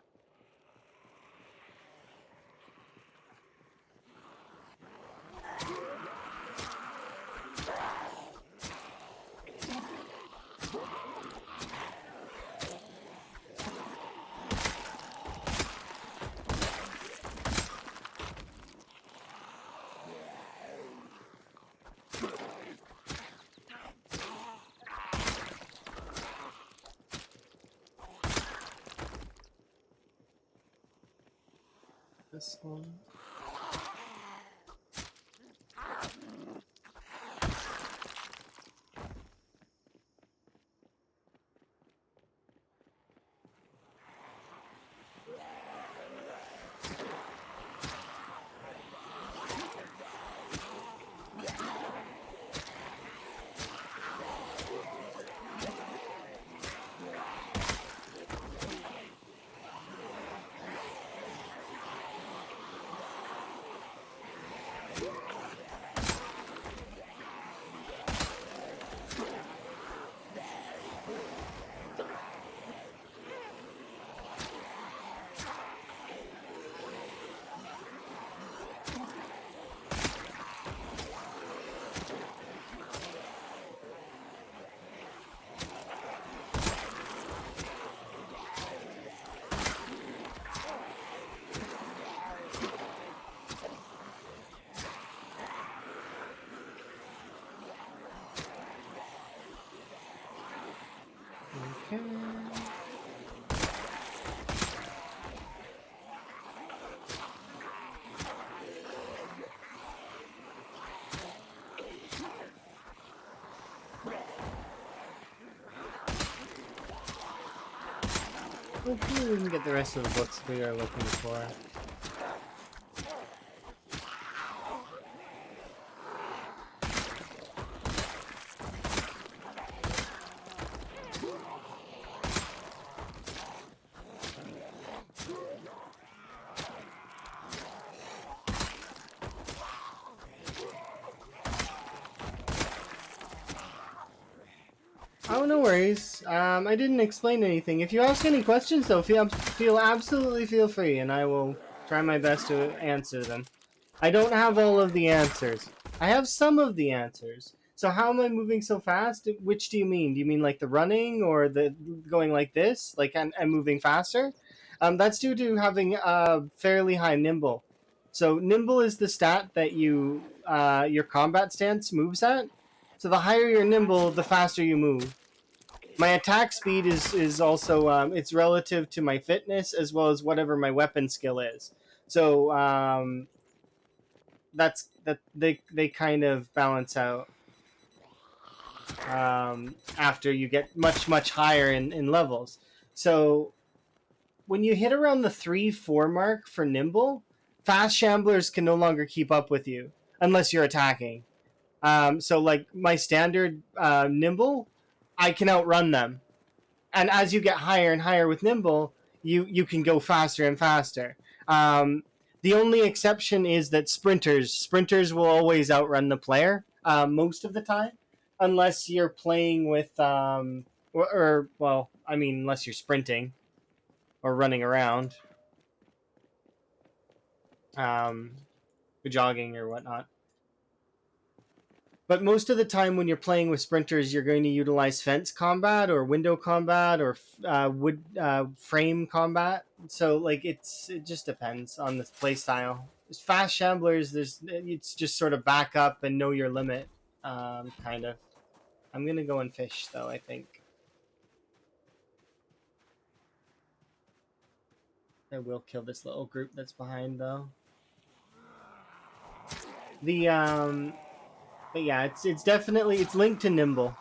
This one. Okay. Hopefully we can get the rest of the books we are looking for. Oh, no worries. I didn't explain anything. If you ask any questions, though, absolutely feel free, and I will try my best to answer them. I don't have all of the answers. I have some of the answers. So how am I moving so fast? Which do you mean? Do you mean like the running or the going like this? Like I'm moving faster? That's due to having a fairly high nimble. So nimble is the stat that your combat stance moves at. So the higher your nimble, the faster you move. My attack speed is also it's relative to my fitness as well as whatever my weapon skill is. So they kind of balance out after you get much higher in levels. So when you hit around the 3-4 mark for nimble, fast shamblers can no longer keep up with you unless you're attacking. So like my standard nimble, I can outrun them, and as you get higher and higher with nimble, you can go faster and faster. Um, the only exception is that sprinters will always outrun the player most of the time, unless you're playing with or well, I mean, unless you're sprinting or running around, um, jogging or whatnot. But most of the time, when you're playing with sprinters, you're going to utilize fence combat or window combat or wood frame combat. So like it just depends on the play style. Fast shamblers, it's just sort of back up and know your limit, kind of. I'm gonna go and fish though. I think I will kill this little group that's behind though. The but yeah, it's definitely it's linked to nimble,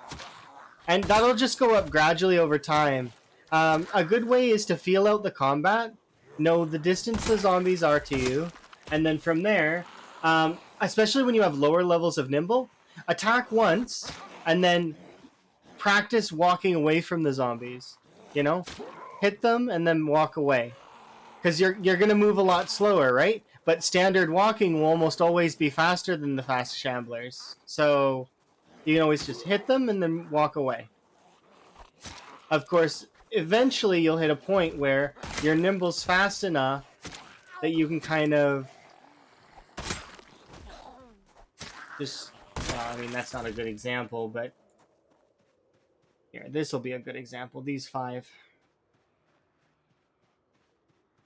and that'll just go up gradually over time. A good way is to feel out the combat, know the distance the zombies are to you, and then from there, especially when you have lower levels of nimble, attack once and then practice walking away from the zombies. You know, hit them and then walk away, because you're gonna move a lot slower, right? But standard walking will almost always be faster than the fast shamblers, so you can always just hit them and then walk away. Of course, eventually you'll hit a point where your nimble's fast enough that you can kind of just, well, I mean, that's not a good example, but here, this will be a good example. These 5.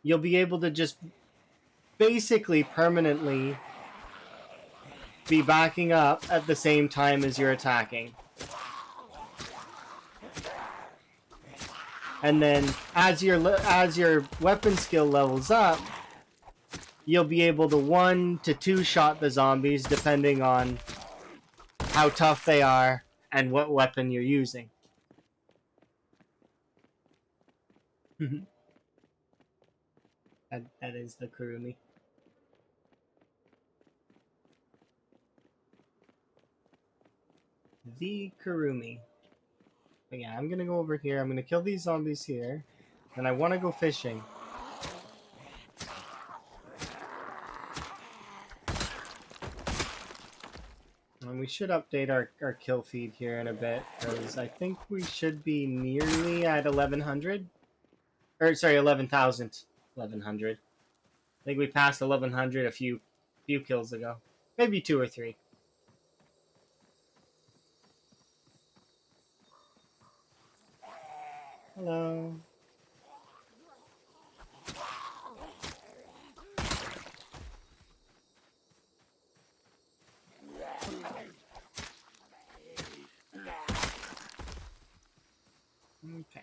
You'll be able to just basically permanently be backing up at the same time as you're attacking. And then as your weapon skill levels up, you'll be able to 1 to 2 shot the zombies depending on how tough they are and what weapon you're using. that is the Kurumi. The Kurumi. But yeah, I'm gonna go over here. I'm gonna kill these zombies here. And I want to go fishing. And we should update our kill feed here in a bit, because I think we should be nearly at 1100. Or, sorry, 11,000. 1100. I think we passed 1100 a few kills ago. Maybe 2 or 3. Hello. Okay.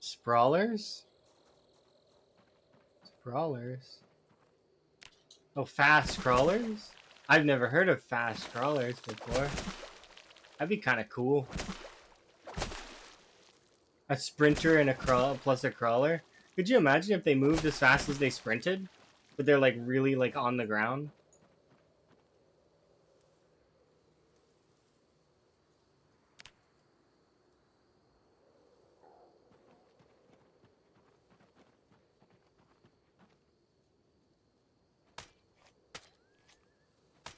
Sprawlers? Sprawlers? Oh, fast crawlers? I've never heard of fast crawlers before. That'd be kind of cool. A sprinter and a crawl plus a crawler. Could you imagine if they moved as fast as they sprinted, but they're like really like on the ground?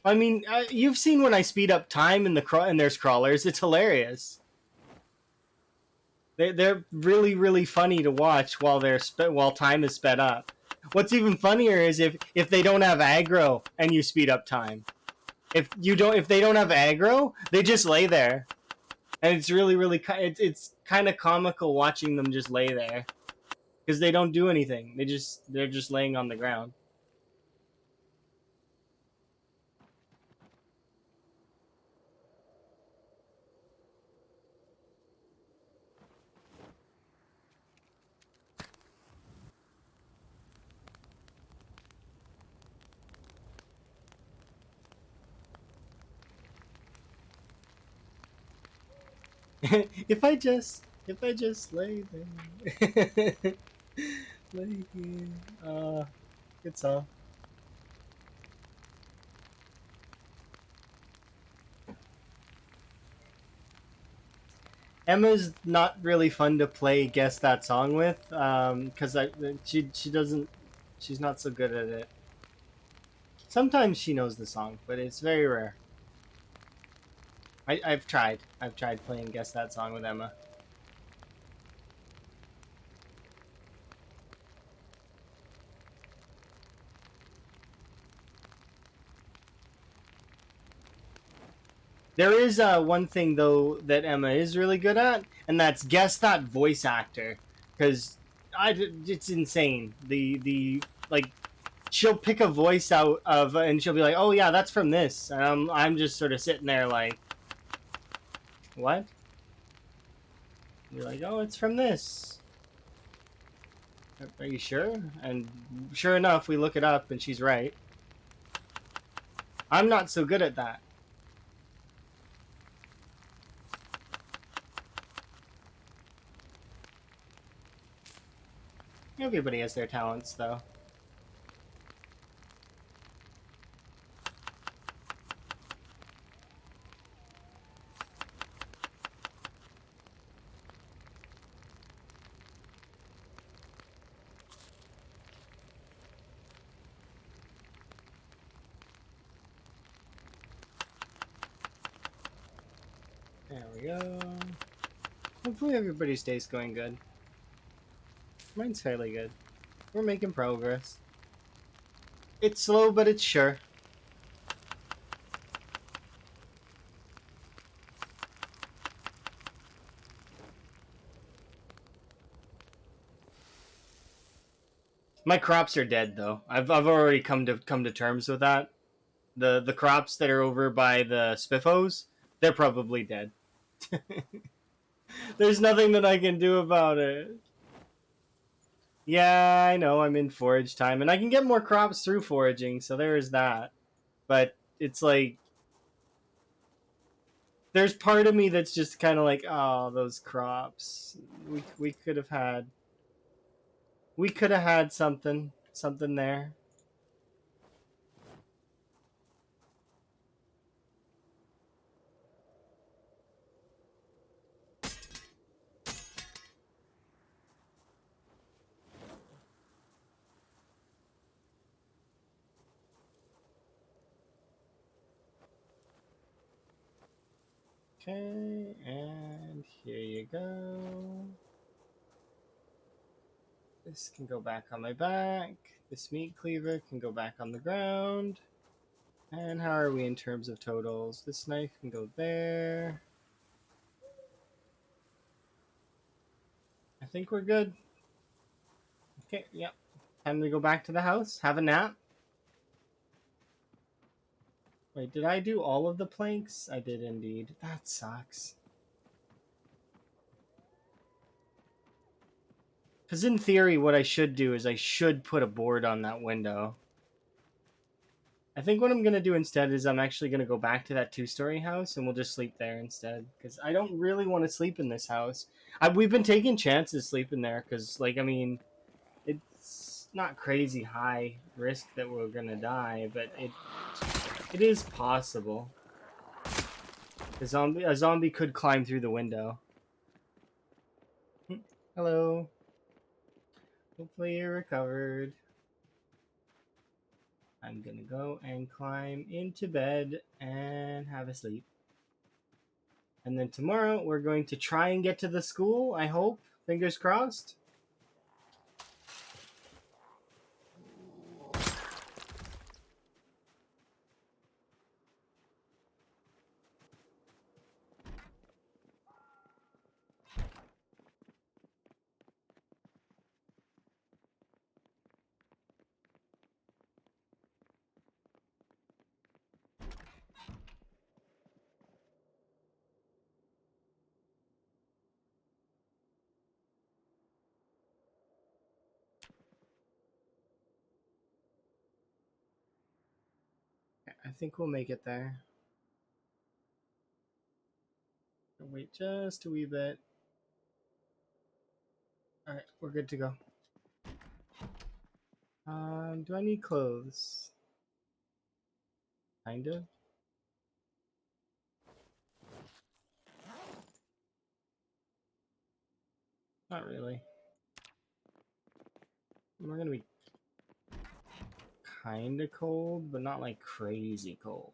I mean, you've seen when I speed up time in and there's crawlers. It's hilarious. They're really really funny to watch while while time is sped up. What's even funnier is if they don't have aggro and you speed up time. If they don't have aggro, they just lay there, and it's really really it's kind of comical watching them just lay there because they don't do anything. They're just laying on the ground. If I just lay there, lay here, good song. Emma's not really fun to play guess that song with, because she doesn't she's not so good at it. Sometimes she knows the song, but it's very rare. I've tried playing guess that song with Emma. There is one thing though that Emma is really good at, and that's guess that voice actor, because it's insane. The like she'll pick a voice out of and she'll be like, "Oh yeah, that's from this," and I'm just sort of sitting there like, "What?" And you're like, "Oh, it's from this." Are you sure? And sure enough, we look it up, and she's right. I'm not so good at that. Everybody has their talents, though. There we go. Hopefully everybody's day's going good. Mine's fairly good. We're making progress. It's slow, but it's sure. My crops are dead, though. I've already come to terms with that. The crops that are over by the spiffos, they're probably dead. There's nothing that I can do about it. Yeah, I know. I'm in forage time, and I can get more crops through foraging, so there is that. But it's like there's part of me that's just kind of like, oh, those crops. We could have had something there. Okay, and here you go. This can go back on my back. This meat cleaver can go back on the ground. And how are we in terms of totals? This knife can go there. I think we're good. Okay, yep. Time to go back to the house, have a nap. Wait, did I do all of the planks? I did indeed. That sucks. Because in theory, what I should do is I should put a board on that window. I think what I'm gonna do instead is I'm actually gonna go back to that two-story house and we'll just sleep there instead because I don't really want to sleep in this house. We've been taking chances sleeping there because, like, I mean, it's not crazy high risk that we're gonna die, but it is possible. A zombie could climb through the window. Hello. Hopefully you're recovered. I'm gonna go and climb into bed and have a sleep. And then tomorrow we're going to try and get to the school, I hope. Fingers crossed. I think we'll make it there. Wait just a wee bit. Alright, we're good to go. Do I need clothes? Kind of. Not really. We're gonna be kind of cold, but not like crazy cold.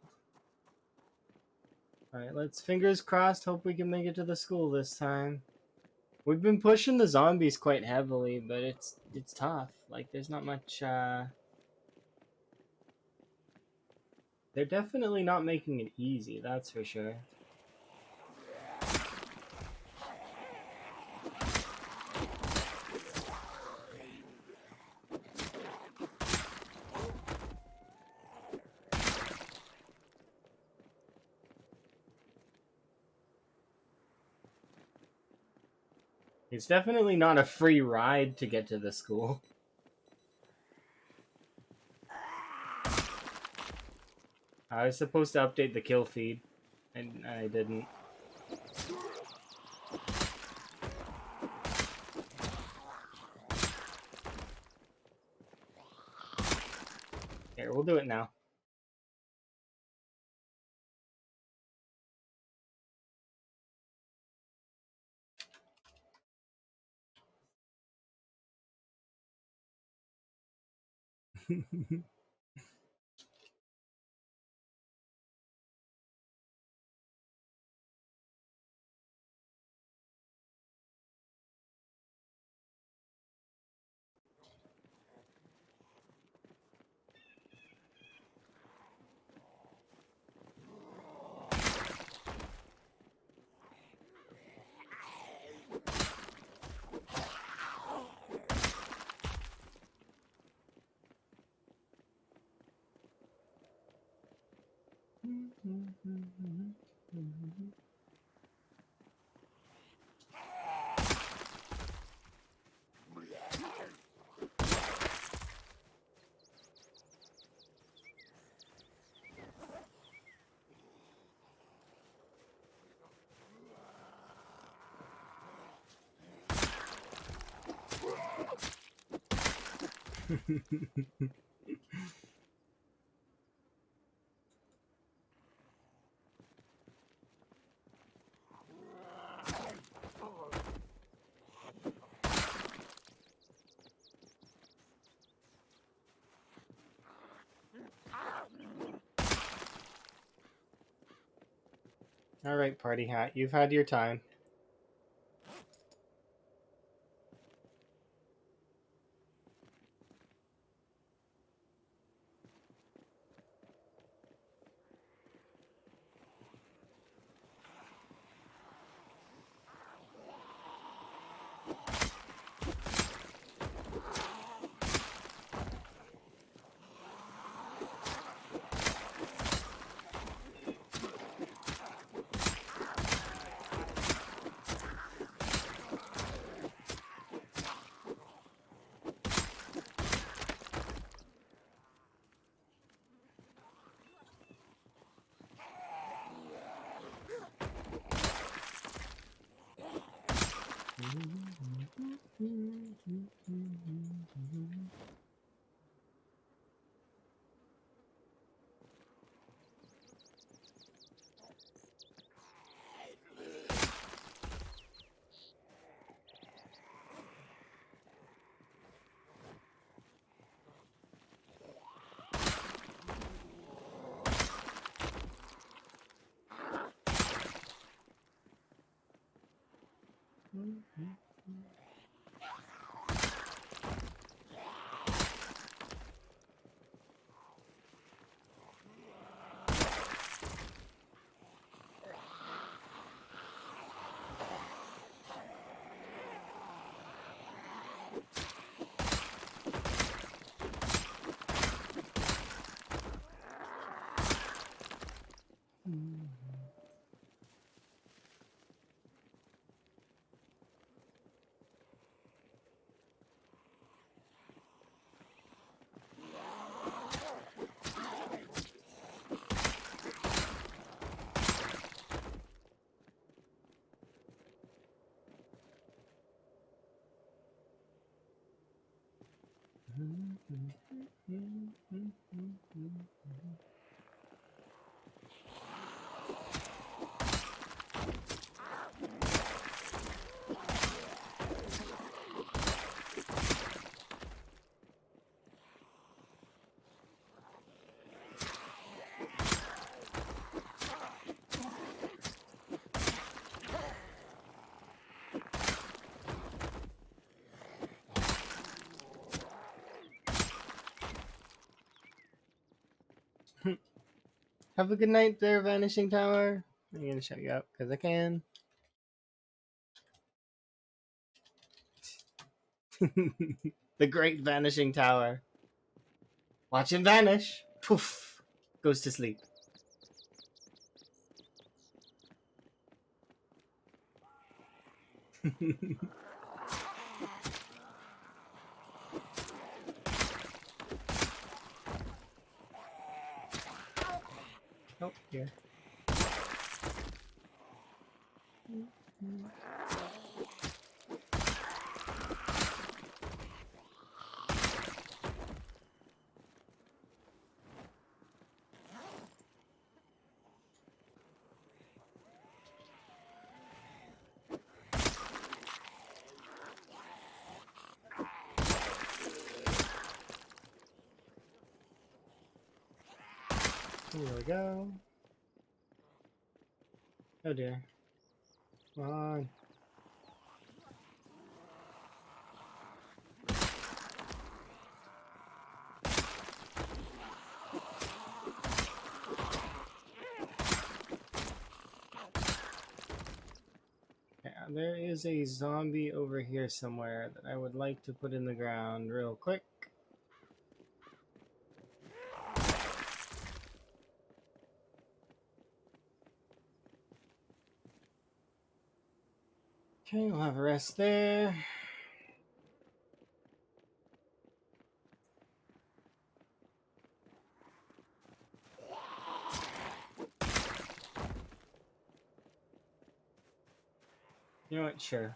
Alright, let's fingers crossed, hope we can make it to the school this time. We've been pushing the zombies quite heavily, but it's tough. Like, there's not much, They're definitely not making it easy, that's for sure. It's definitely not a free ride to get to the school. I was supposed to update the kill feed, and I didn't. Here, we'll do it now. Alright, party hat, you've had your time. Have a good night there, Vanishing Tower. I'm gonna shut you up because I can. The Great Vanishing Tower. Watch him vanish. Poof. Goes to sleep. Oh, here. Here we go. Oh dear. Come on. Yeah, there is a zombie over here somewhere that I would like to put in the ground real quick. Okay, we'll have a rest there. You know what? Sure.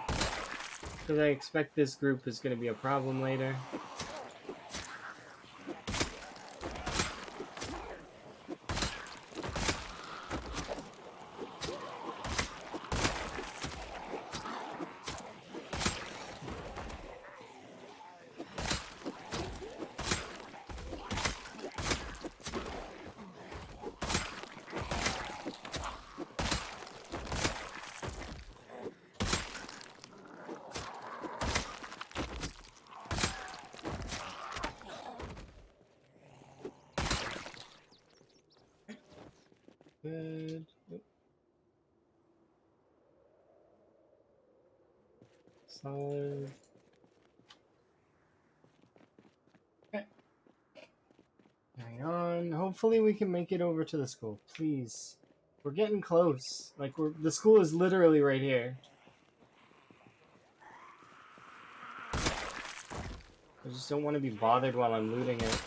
Because I expect this group is going to be a problem later. Good. Solid. Okay. Hang on. Hopefully we can make it over to the school. Please. We're getting close. Like, the school is literally right here. I just don't want to be bothered while I'm looting it.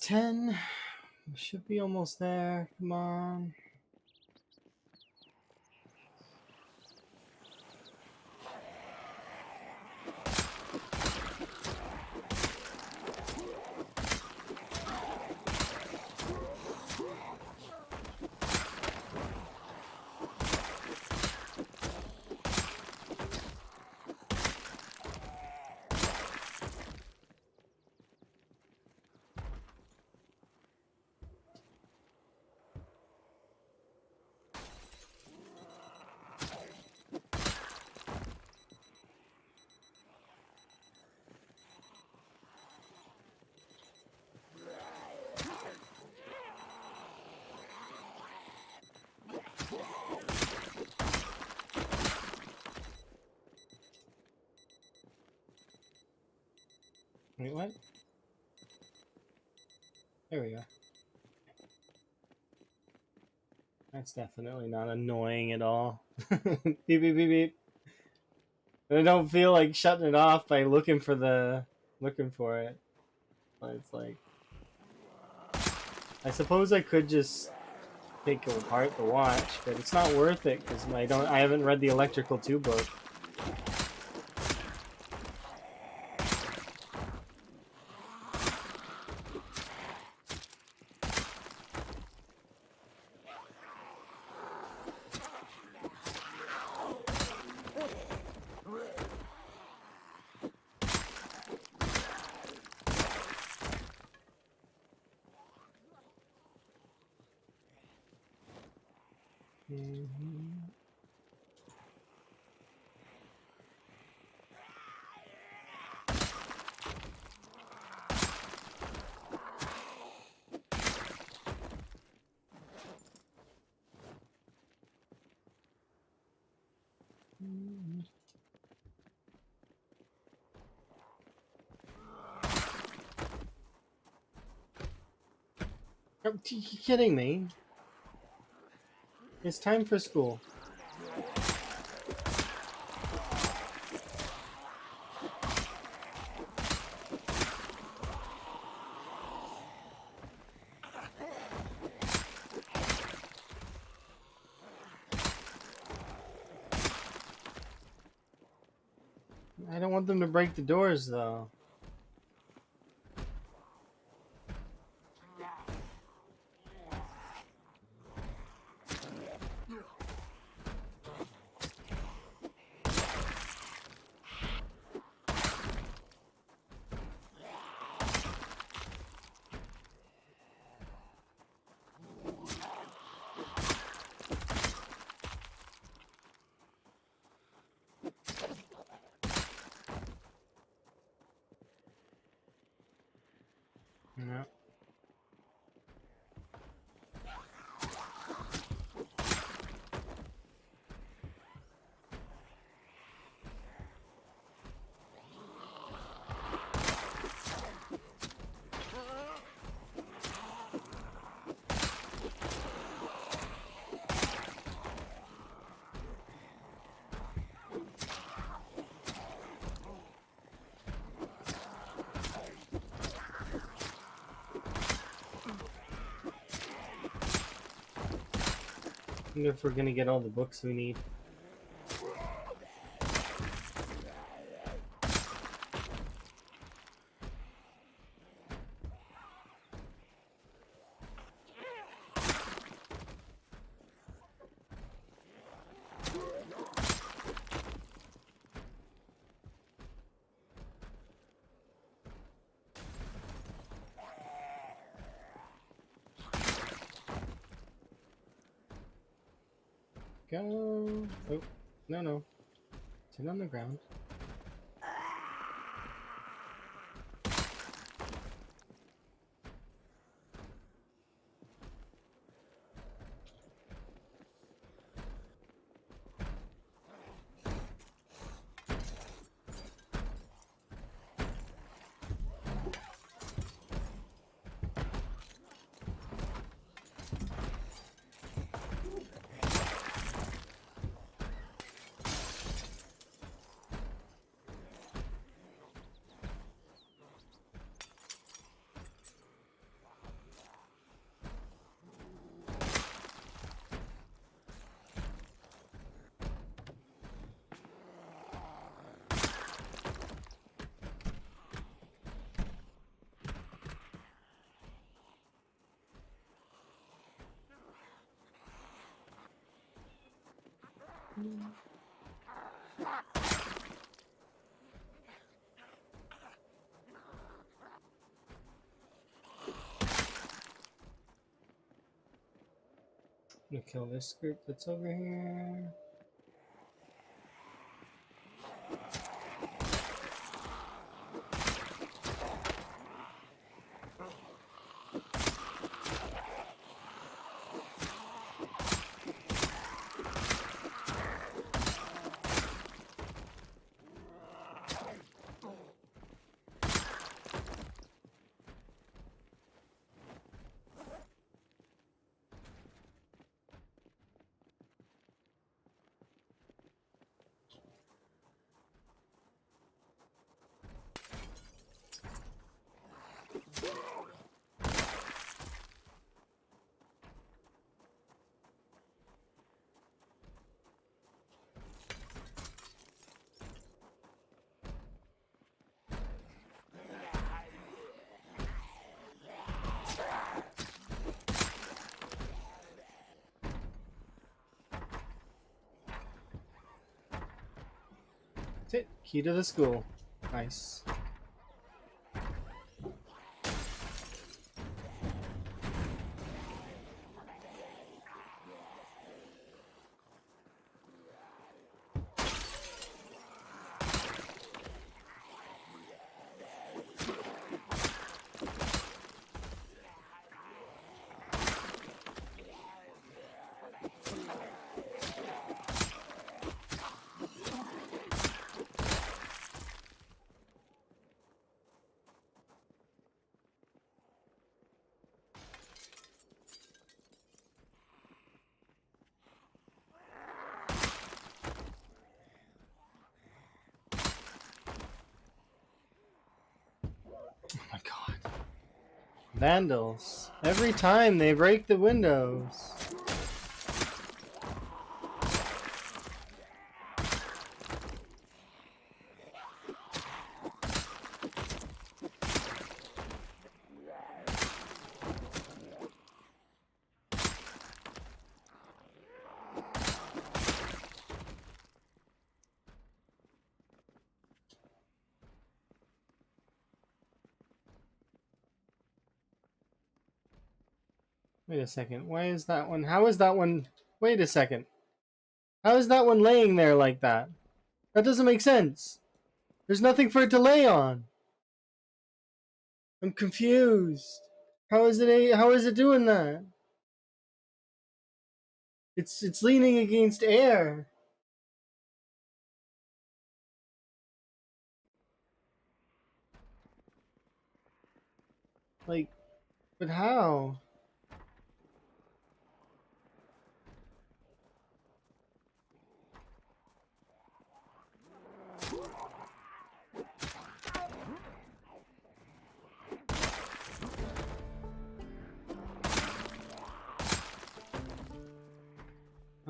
10. We should be almost there. Come on. Wait, what? There we go. That's definitely not annoying at all. Beep, beep, beep, beep. I don't feel like shutting it off by looking for it. But it's like, I suppose I could just take apart the watch, but it's not worth it because I haven't read the Electrical 2 book. Are you kidding me? It's time for school. I don't want them to break the doors, though. No. I wonder if we're gonna get all the books we need. Go. Oh, no. Sit on the ground. I'm gonna kill this group that's over here. That's it. Key to the school. Nice. Oh my god. Vandals. Every time they break the windows. Wait a second. Why is that one? How is that one? Wait a second. How is that one laying there like that? That doesn't make sense. There's nothing for it to lay on. I'm confused. How is it doing that? It's leaning against air. Like, but how?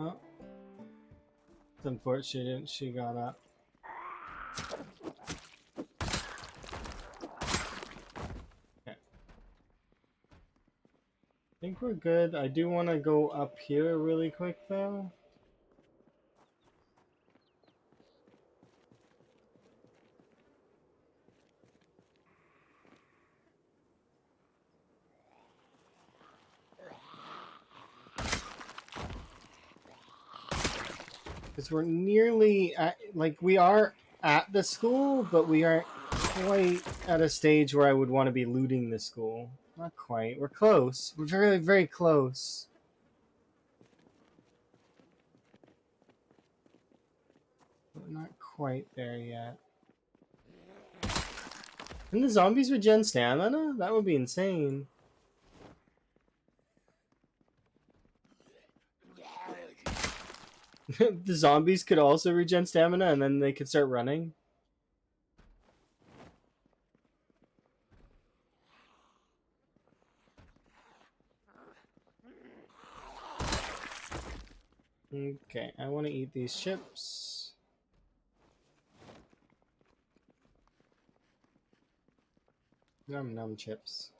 Oh, it's unfortunate she got up. Okay. I think we're good. I do want to go up here really quick though. Because we're nearly at, like, we are at the school, but we aren't quite at a stage where I would want to be looting the school. Not quite. We're close. We're very, very close. But we're not quite there yet. Can the zombies regen stamina? That would be insane. The zombies could also regen stamina and then they could start running. Okay, I want to eat these chips. Num num chips.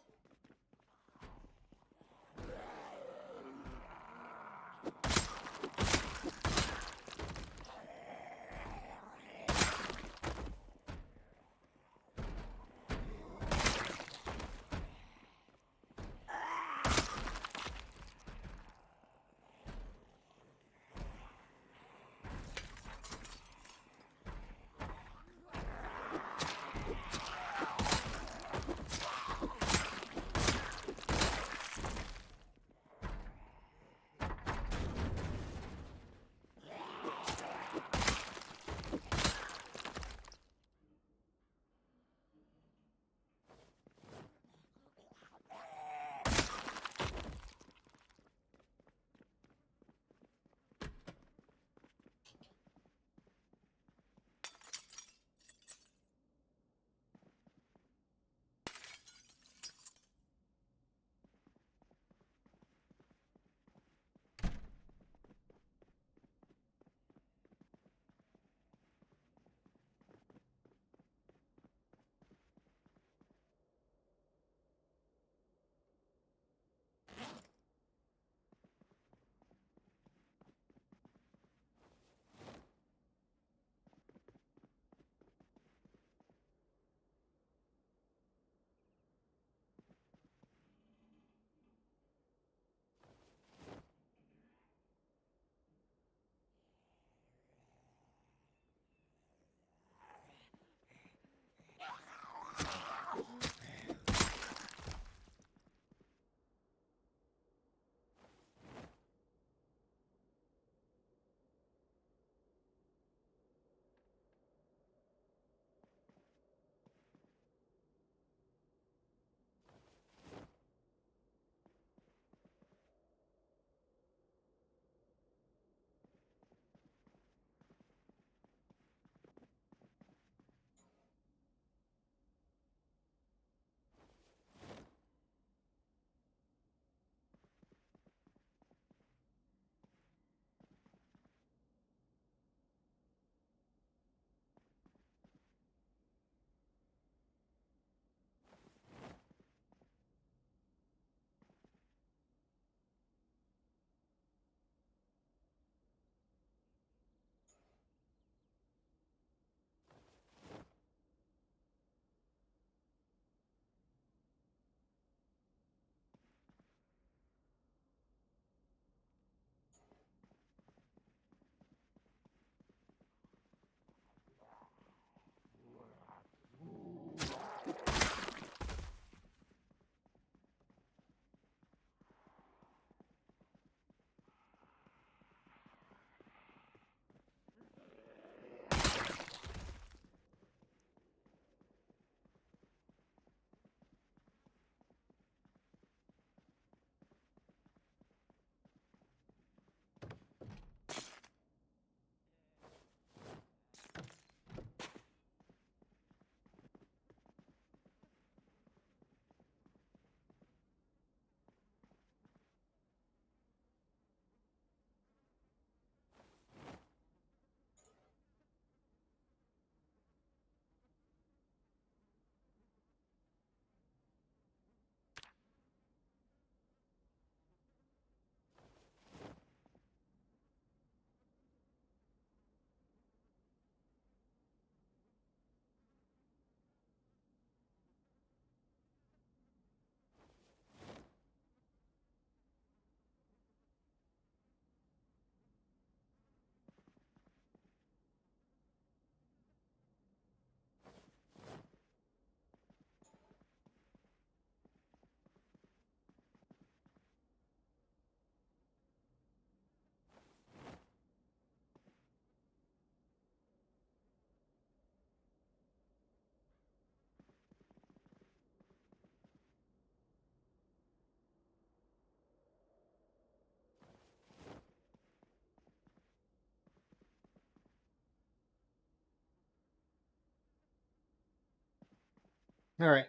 All right.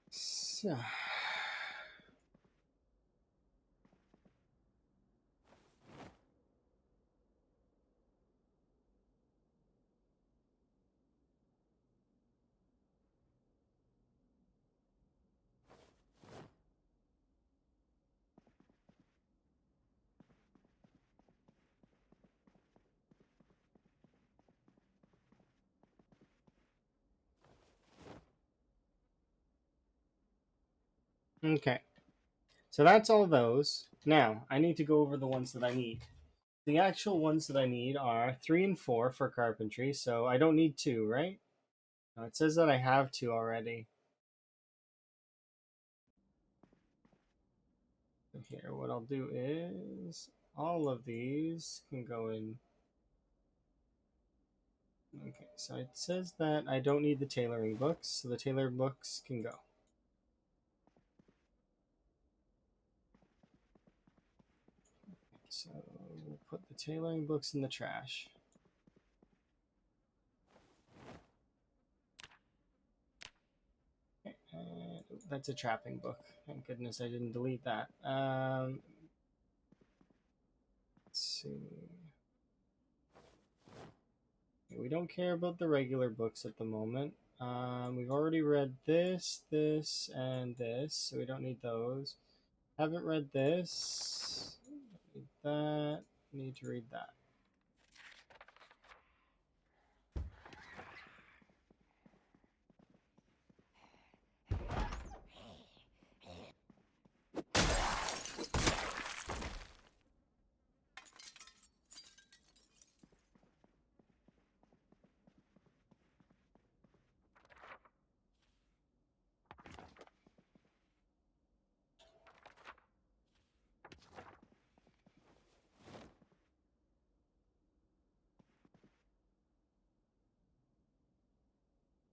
So, okay. So that's all those. Now, I need to go over the ones that I need. The actual ones that I need are 3 and 4 for carpentry, so I don't need 2, right? No, it says that I have 2 already. Here, what I'll do is all of these can go in. Okay, so it says that I don't need the tailoring books, so the tailoring books can go. So we'll put the tailoring books in the trash. Okay, that's a trapping book. Thank goodness I didn't delete that. Let's see. We don't care about the regular books at the moment. We've already read this, this, and this, so we don't need those. Haven't read this. Need that. Need to read that.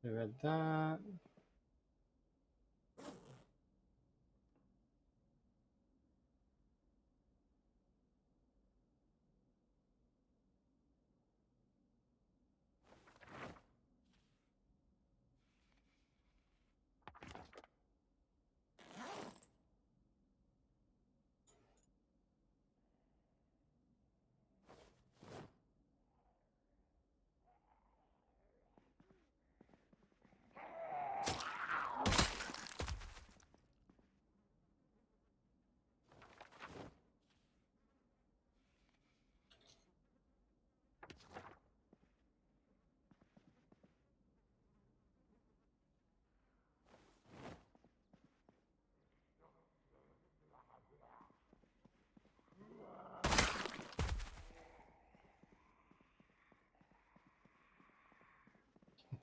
We read that.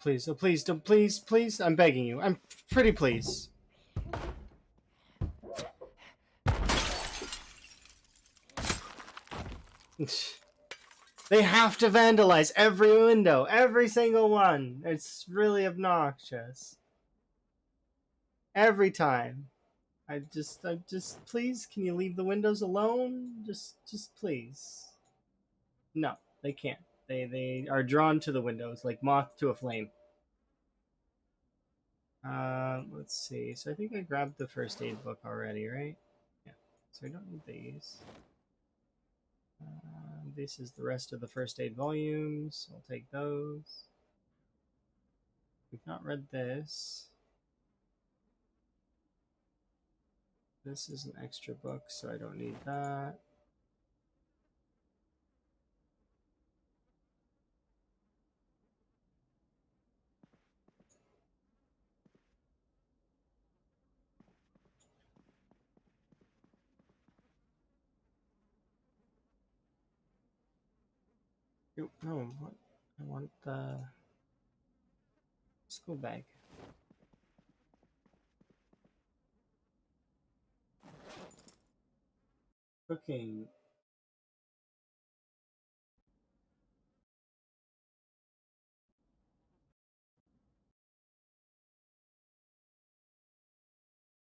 Please, oh please, don't, please, please. I'm begging you. I'm pretty please. They have to vandalize every window, every single one. It's really obnoxious. Every time. Please, can you leave the windows alone? Just please. No, they can't. They are drawn to the windows like moth to a flame. Let's see. So I think I grabbed the first aid book already, right? Yeah. So I don't need these. This is the rest of the first aid volumes. I'll take those. We've not read this. This is an extra book, so I don't need that. No, what? I want the school bag. Cooking.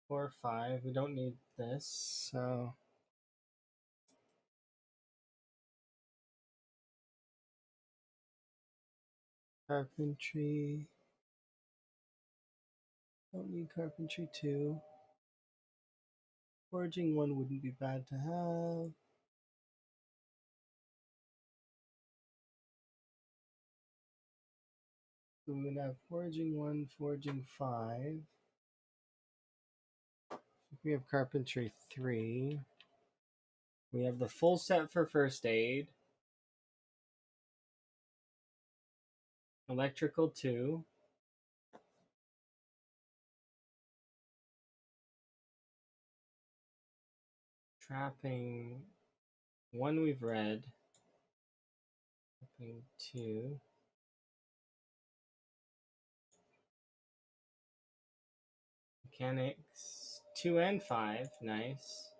4 or 5. We don't need this, so carpentry. Don't need carpentry 2. Forging 1 wouldn't be bad to have. So we would have forging 1, forging 5. We have carpentry 3. We have the full set for first aid. Electrical 2. Trapping 1 we've read. Trapping 2. Mechanics 2 and 5. Nice.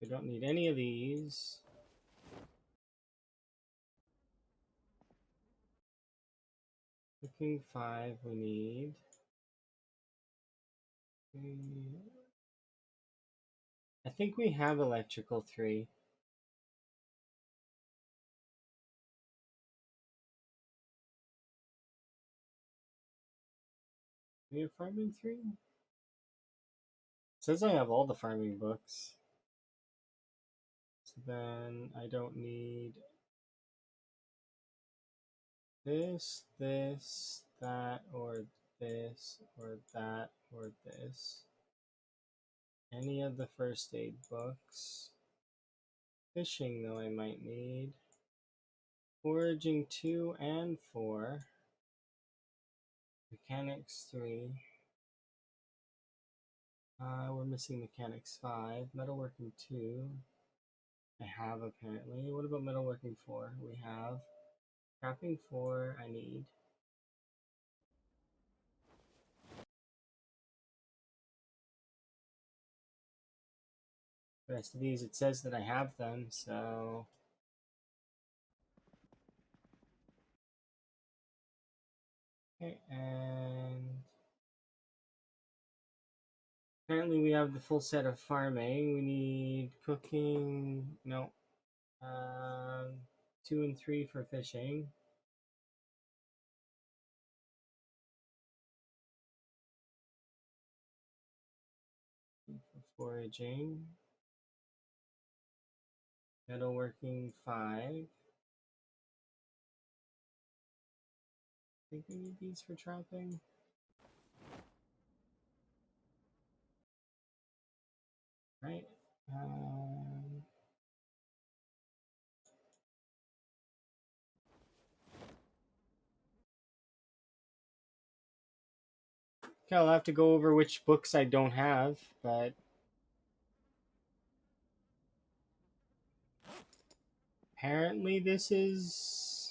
We don't need any of these. Cooking 5 we need. I think we have electrical 3. We have farming 3? It says I have all the farming books. So then I don't need this, that, or this, or that, or this. Any of the first aid books. Fishing, though, I might need. Foraging 2 and 4. Mechanics 3. We're missing mechanics 5. Metalworking 2. I have apparently. What about metalworking 4? We have. Crafting 4, I need. The rest of these, it says that I have them, so. Okay, and apparently we have the full set of farming. We need cooking. No. 2 and 3 for fishing. For foraging. Metalworking 5. I think we need these for trapping. Right. Okay, I'll have to go over which books I don't have, but apparently this is.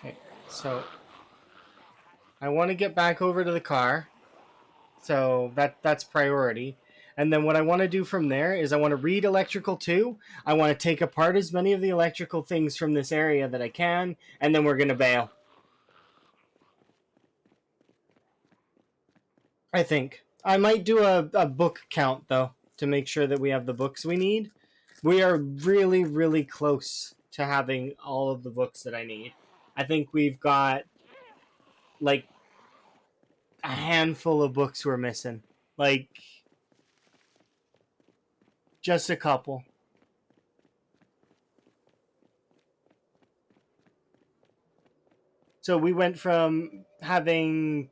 Okay, so I want to get back over to the car, so that's priority. And then what I want to do from there is I want to read electrical 2. I want to take apart as many of the electrical things from this area that I can, and then we're going to bail. I think. I might do a book count, though, to make sure that we have the books we need. We are really, really close to having all of the books that I need. I think we've got, like, a handful of books were missing. Like, just a couple. So we went from having,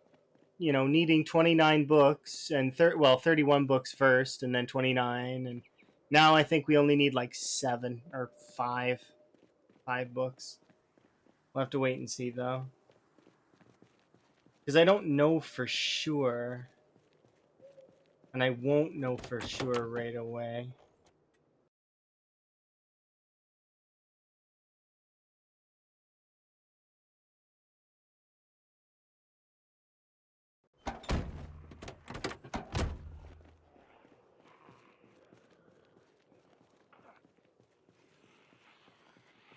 needing 29 books and 31 books first and then 29, and now I think we only need like 7 or 5 books. We'll have to wait and see though. Because I don't know for sure. And I won't know for sure right away.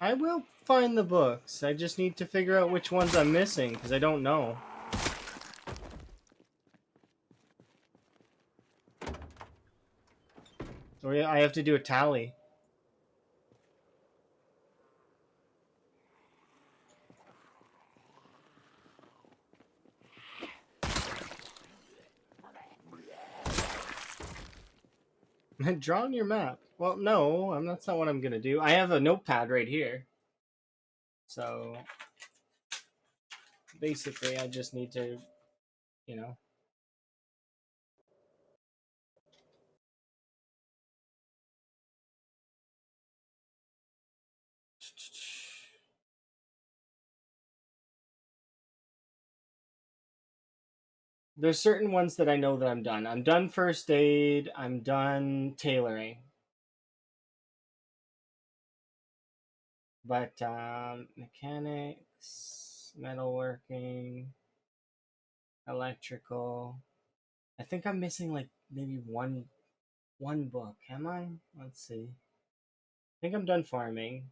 I will find the books. I just need to figure out which ones I'm missing because I don't know. Or I have to do a tally. Draw on your map. Well, no, that's not what I'm gonna do. I have a notepad right here. So basically, I just need to, you know. There's certain ones that I know that I'm done. I'm done first aid. I'm done tailoring. But mechanics, metalworking, electrical. I think I'm missing like maybe one book. Am I? Let's see. I think I'm done farming.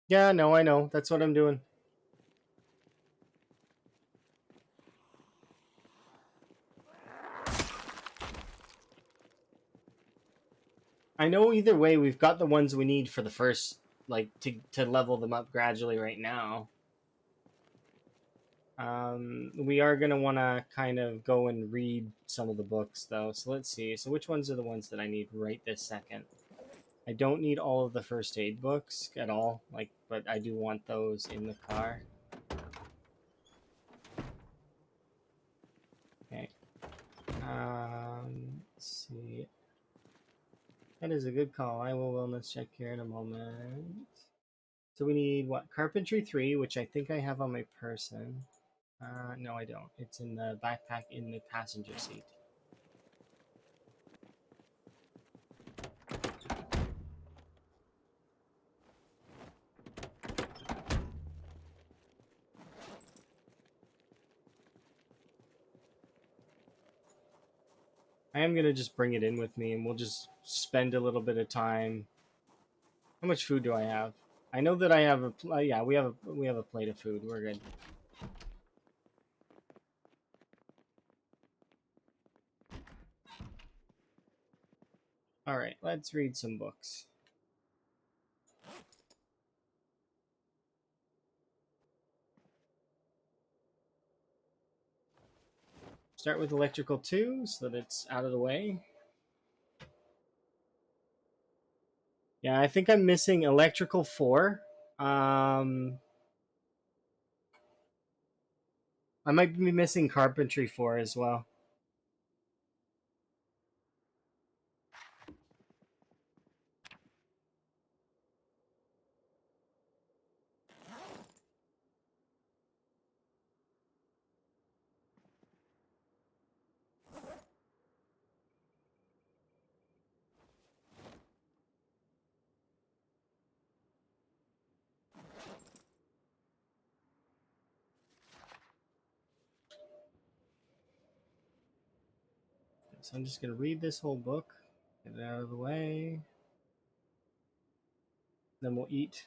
Yeah, no, I know. That's what I'm doing. I know either way we've got the ones we need for the first, like, to level them up gradually right now. We are going to want to kind of go and read some of the books though. So let's see. So which ones are the ones that I need right this second? I don't need all of the first aid books at all, like, but I do want those in the car. Okay. Let's see. That is a good call. I will wellness check here in a moment. So we need what? Carpentry 3, which I think I have on my person. No, I don't. It's in the backpack in the passenger seat. I am gonna just bring it in with me, and we'll just spend a little bit of time. How much food do I have? I know that I have a yeah. We have a plate of food. We're good. All right, let's read some books. Start with electrical 2 so that it's out of the way. Yeah, I think I'm missing electrical 4. I might be missing carpentry 4 as well. So I'm just gonna read this whole book, get it out of the way, then we'll eat.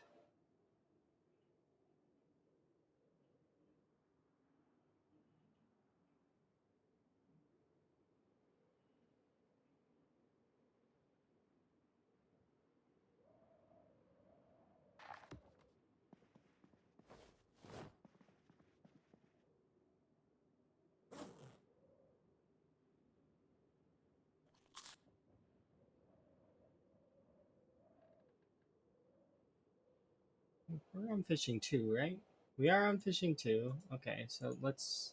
We're on fishing 2, right? We are on fishing 2. Okay, so let's...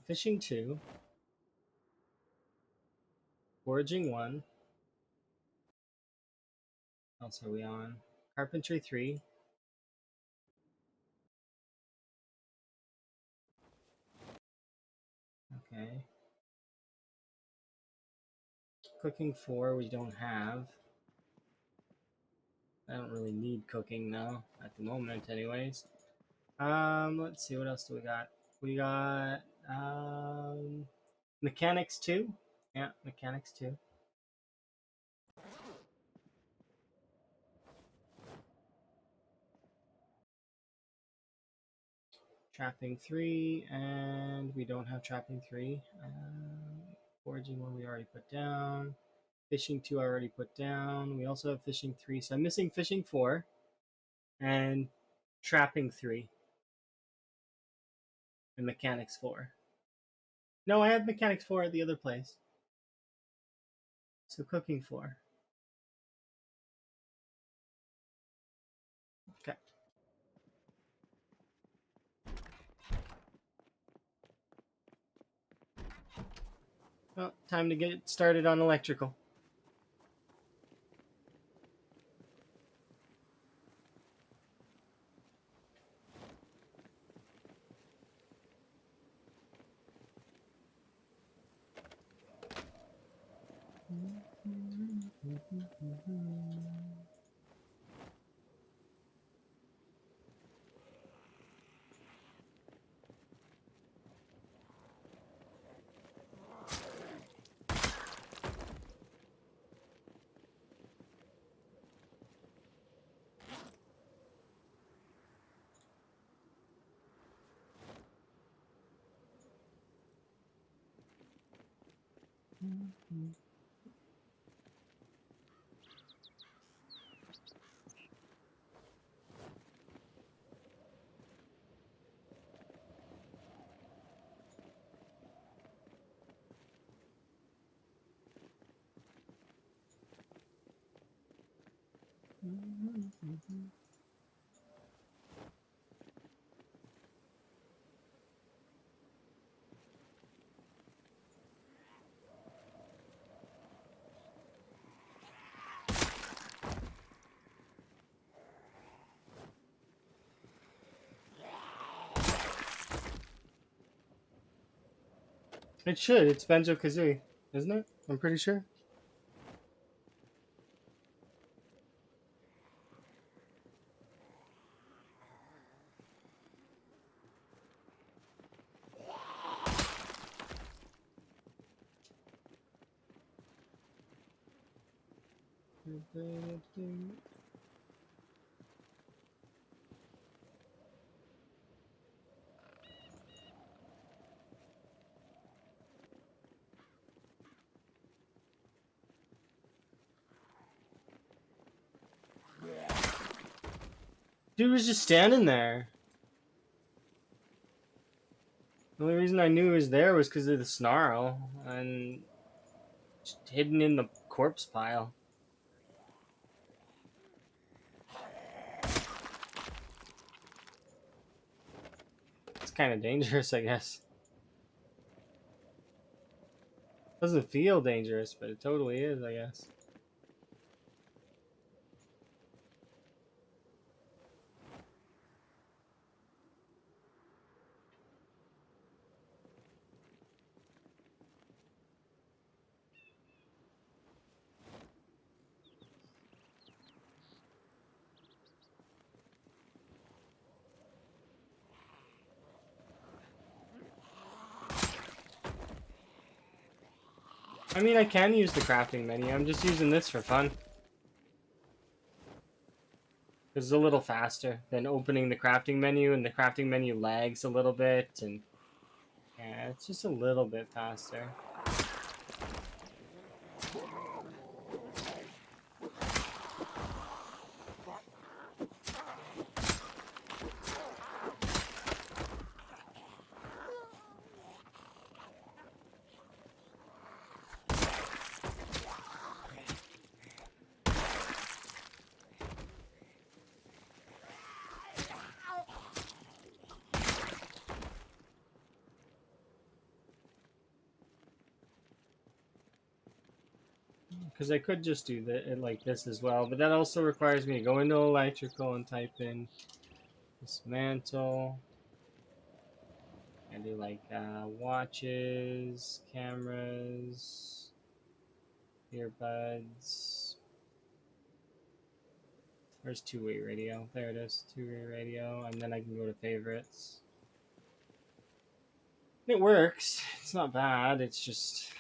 Fishing 2. Foraging 1. What else are we on? Carpentry 3. Okay. Cooking 4 we don't have. I don't really need cooking now, at the moment anyways. Let's see, what else do we got? We got mechanics 2. Yeah, mechanics 2. Trapping 3, and we don't have trapping 3. Foraging 1 we already put down. Fishing 2 I already put down. We also have fishing 3, so I'm missing fishing 4 and trapping 3 and mechanics 4. No, I have mechanics 4 at the other place. So cooking 4. Okay. Well, time to get started on electrical. It should. It's Banjo-Kazooie, isn't it? I'm pretty sure. Dude was just standing there. The only reason I knew he was there was because of the snarl and just hidden in the corpse pile. It's kind of dangerous, I guess. Doesn't feel dangerous, but it totally is, I guess. I mean, I can use the crafting menu. I'm just using this for fun. It's a little faster than opening the crafting menu, and the crafting menu lags a little bit, and yeah, it's just a little bit faster. Because I could just do it like this as well, but that also requires me to go into electrical and type in dismantle. I do like watches, cameras, earbuds. Where's two-way radio? There it is, two-way radio, and then I can go to favorites. It works. It's not bad. It's just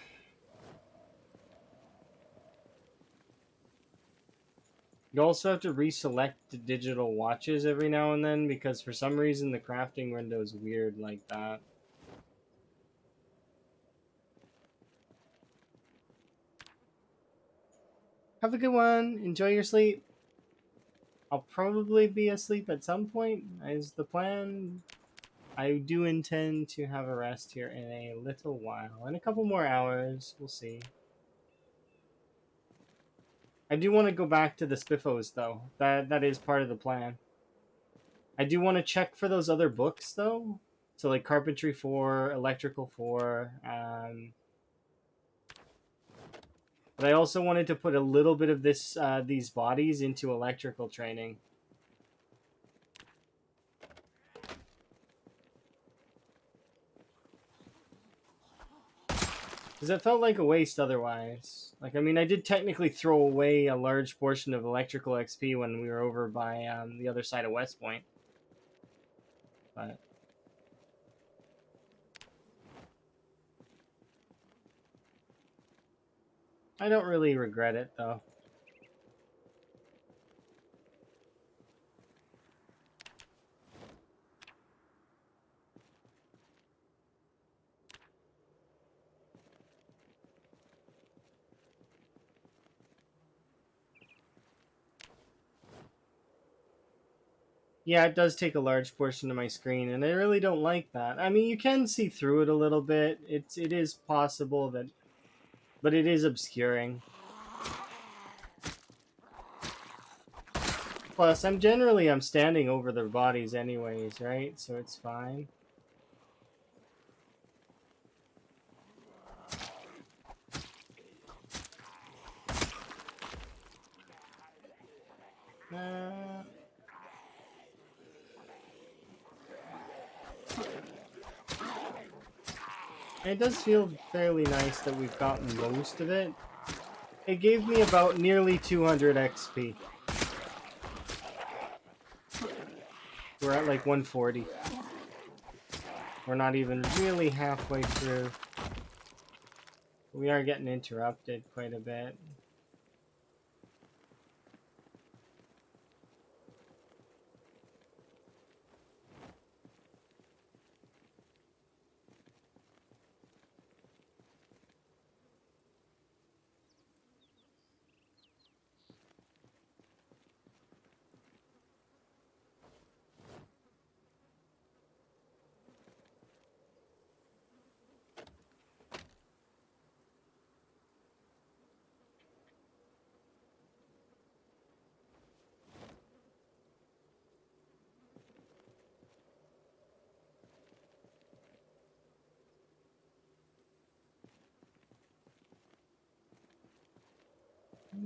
you also have to reselect the digital watches every now and then because for some reason the crafting window is weird like that. Have a good one. Enjoy your sleep. I'll probably be asleep at some point, is the plan. I do intend to have a rest here in a little while. In a couple more hours, we'll see. I do want to go back to the Spiffos, though. That is part of the plan. I do want to check for those other books, though. So, like Carpentry 4, Electrical 4. But I also wanted to put a little bit of these bodies into electrical training. Because it felt like a waste otherwise. Like, I mean, I did technically throw away a large portion of electrical XP when we were over by the other side of West Point. But I don't really regret it, though. Yeah, it does take a large portion of my screen, and I really don't like that. I mean, you can see through it a little bit. It is possible that, but it is obscuring. Plus, I'm standing over their bodies anyways, right? So it's fine. Uh, it does feel fairly nice that we've gotten most of it. It gave me about nearly 200 XP. We're at like 140. We're not even really halfway through. We are getting interrupted quite a bit.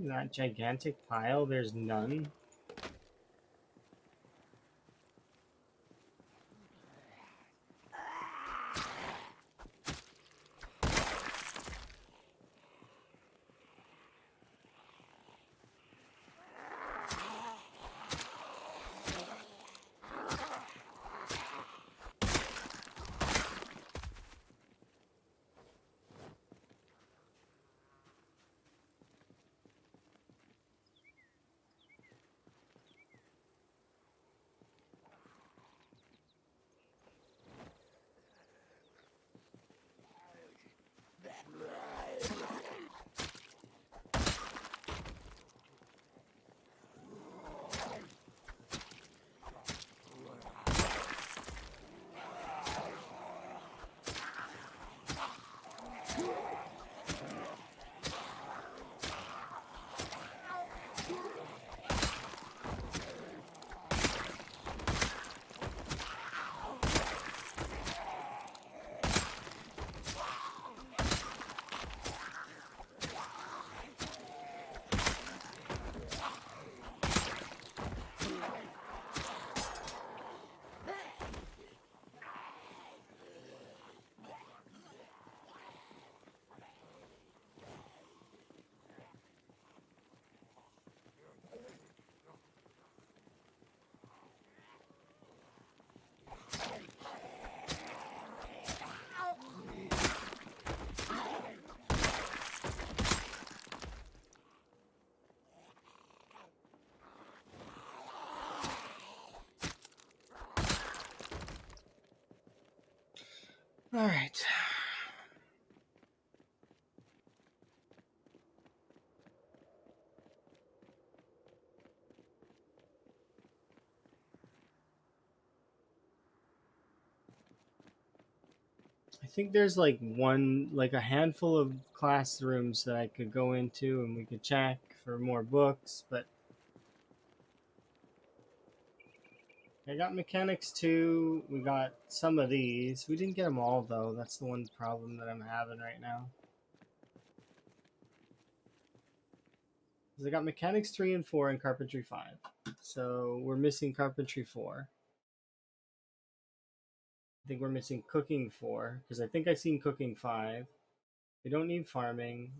That gigantic pile, there's none. All right. I think there's like a handful of classrooms that I could go into and we could check for more books, but I got mechanics too. We got some of these. We didn't get them all though. That's the one problem that I'm having right now. 'Cause I got mechanics 3 and 4 and carpentry 5. So we're missing carpentry 4. I think we're missing cooking 4 because I think I seen cooking 5. We don't need farming.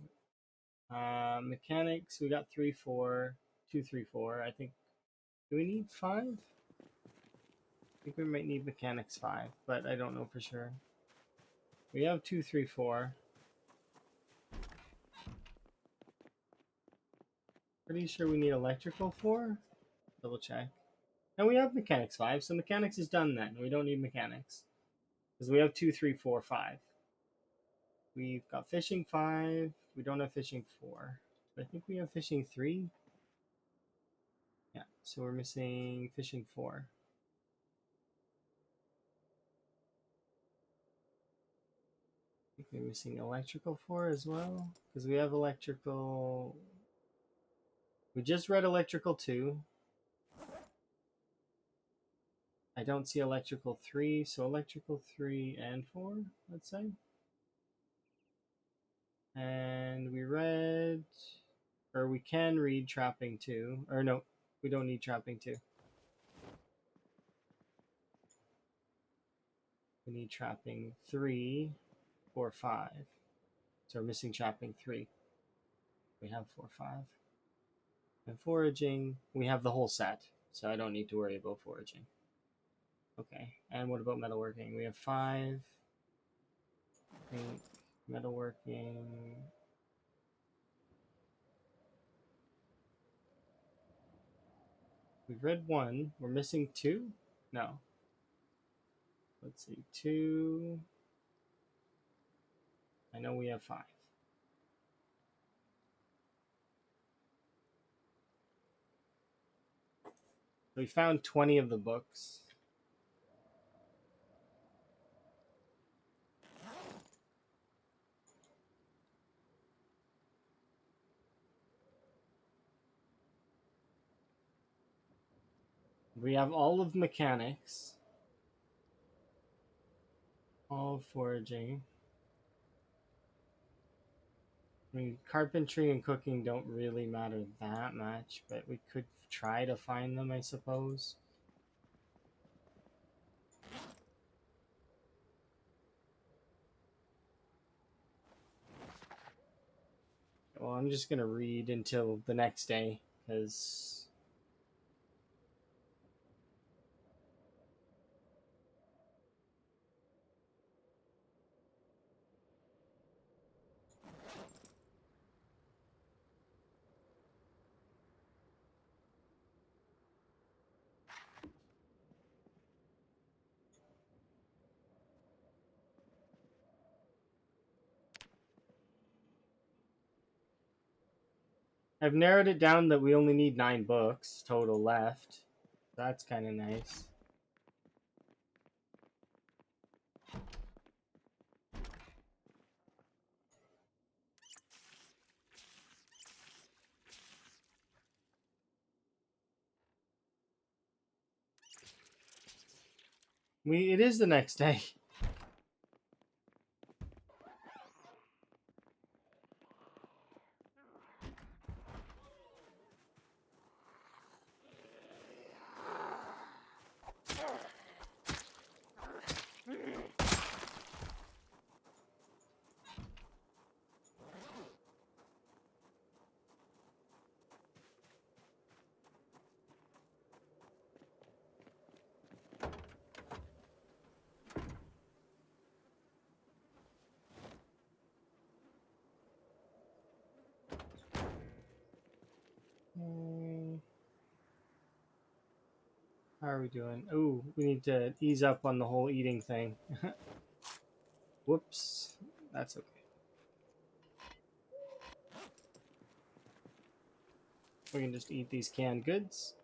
Mechanics, we got 3, 4, 2, 3, 4. I think, do we need 5? I think we might need mechanics 5, but I don't know for sure. We have 2, 3, 4. Pretty sure we need electrical 4. Double check. And we have mechanics 5, so mechanics is done then. We don't need mechanics. Because we have 2, 3, 4, 5. We've got fishing 5. We don't have fishing 4. But I think we have fishing 3. Yeah, so we're missing fishing 4. I think we're missing electrical 4 as well. Because we have electrical. We just read electrical 2. I don't see electrical 3, so electrical 3 and 4, let's say. And we read, or we can read trapping 2. Or no, we don't need trapping 2. We need trapping 3, 4, 5. So we're missing trapping 3. We have 4, 5. And foraging, we have the whole set, so I don't need to worry about foraging. Okay, and what about metalworking? We have 5. I think metalworking. We've read 1. We're missing 2? No. Let's see. 2. I know we have 5. We found 20 of the books. We have all of mechanics. All of foraging. I mean, carpentry and cooking don't really matter that much, but we could try to find them, I suppose. Well, I'm just going to read until the next day, because I've narrowed it down that we only need 9 books total left. That's kind of nice. It is the next day. How are we doing? Oh, we need to ease up on the whole eating thing. Whoops. That's okay. We can just eat these canned goods.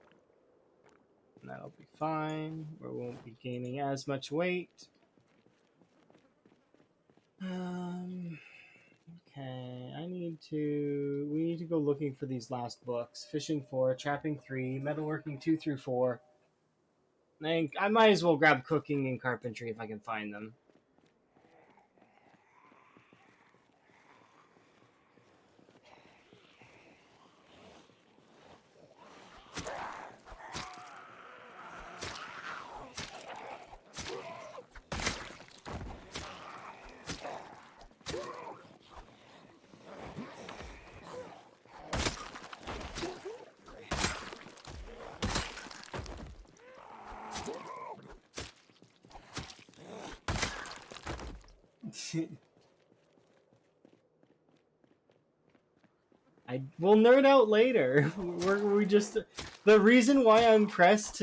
And that'll be fine. We won't be gaining as much weight. Okay, we need to go looking for these last books. Fishing 4, Trapping 3, Metalworking 2 through 4. I might as well grab Cooking and Carpentry if I can find them. I will nerd out later. We just the reason why I'm pressed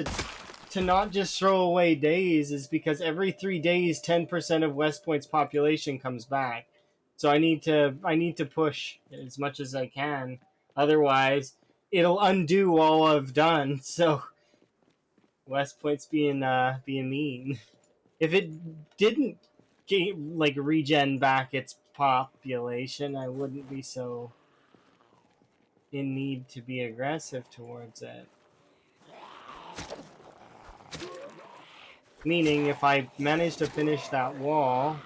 to not just throw away days is because every 3 days 10% of West Point's population comes back. So I need to push as much as I can. Otherwise, it'll undo all I've done. So West Point's being mean. If it didn't regen back its population, I wouldn't be so in need to be aggressive towards it. Meaning, if I manage to finish that wall,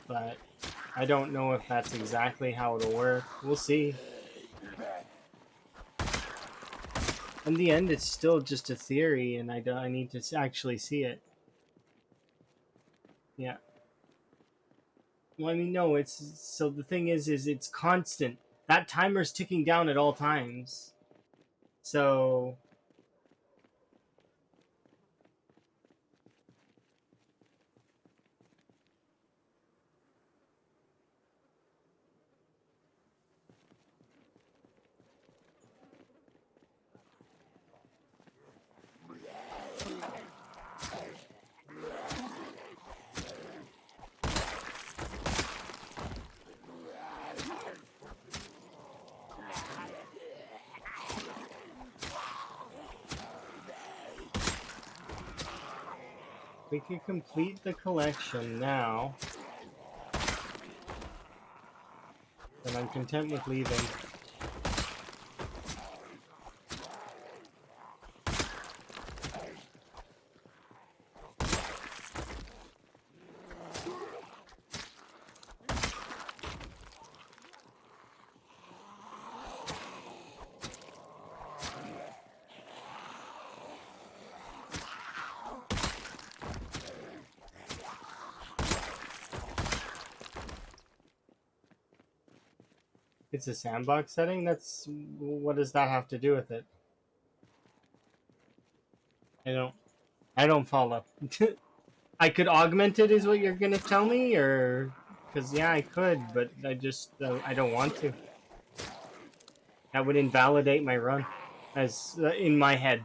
but I don't know if that's exactly how it'll work. We'll see. In the end, it's still just a theory, and I need to actually see it. Yeah. Well, I mean, no, it's so the thing is it's constant. That timer's ticking down at all times. So we can complete the collection now. And I'm content with leaving. It's a sandbox setting? What does that have to do with it? I don't follow. I could augment it is what you're gonna tell me, or because yeah, I could, but I don't want to. That would invalidate my run, as in my head.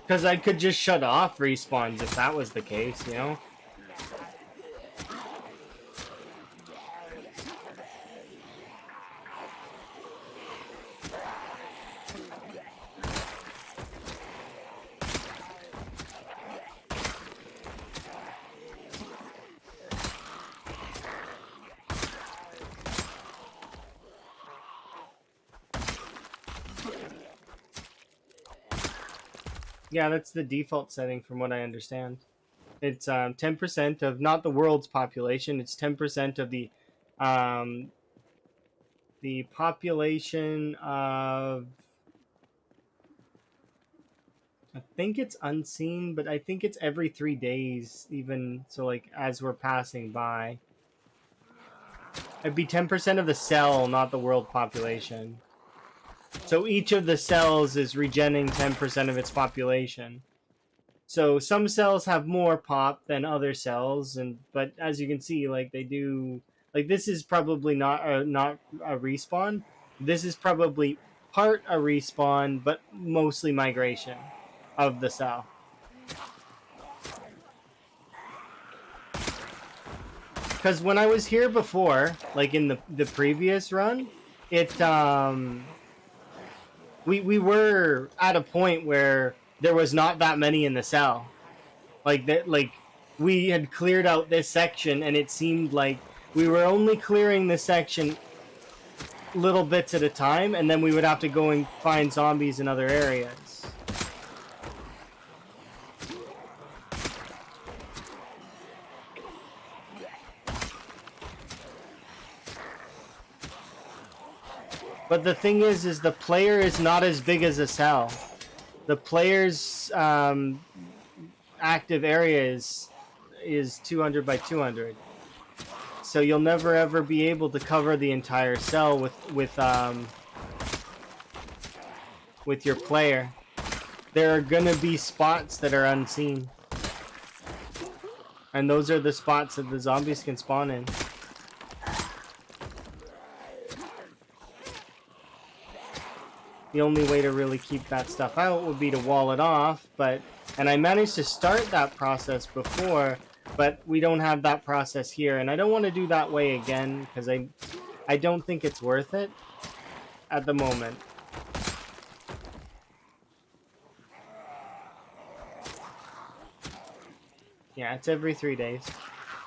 Because I could just shut off respawns if that was the case, you know? Yeah, that's the default setting from what I understand. It's 10% of not the world's population. It's 10% of um, the population of I think it's unseen, but I think it's every 3 days, even so. Like as we're passing by, it'd be 10% of the cell, not the world population. So each of the cells is regenerating 10% of its population. So some cells have more pop than other cells, and but as you can see, like they do, like this is probably not a respawn. This is probably part a respawn, but mostly migration of the cell. Because when I was here before, like in the previous run, it we were at a point where there was not that many in the cell. Like that, like we had cleared out this section, and it seemed like we were only clearing this section little bits at a time, and then we would have to go and find zombies in other areas. But the thing is the player is not as big as a cell. The player's active area is 200 by 200. So you'll never ever be able to cover the entire cell with your player. There are gonna be spots that are unseen, and those are the spots that the zombies can spawn in. The only way to really keep that stuff out would be to wall it off, and I managed to start that process before, but we don't have that process here, and I don't want to do that way again because I don't think it's worth it at the moment. Yeah, it's every 3 days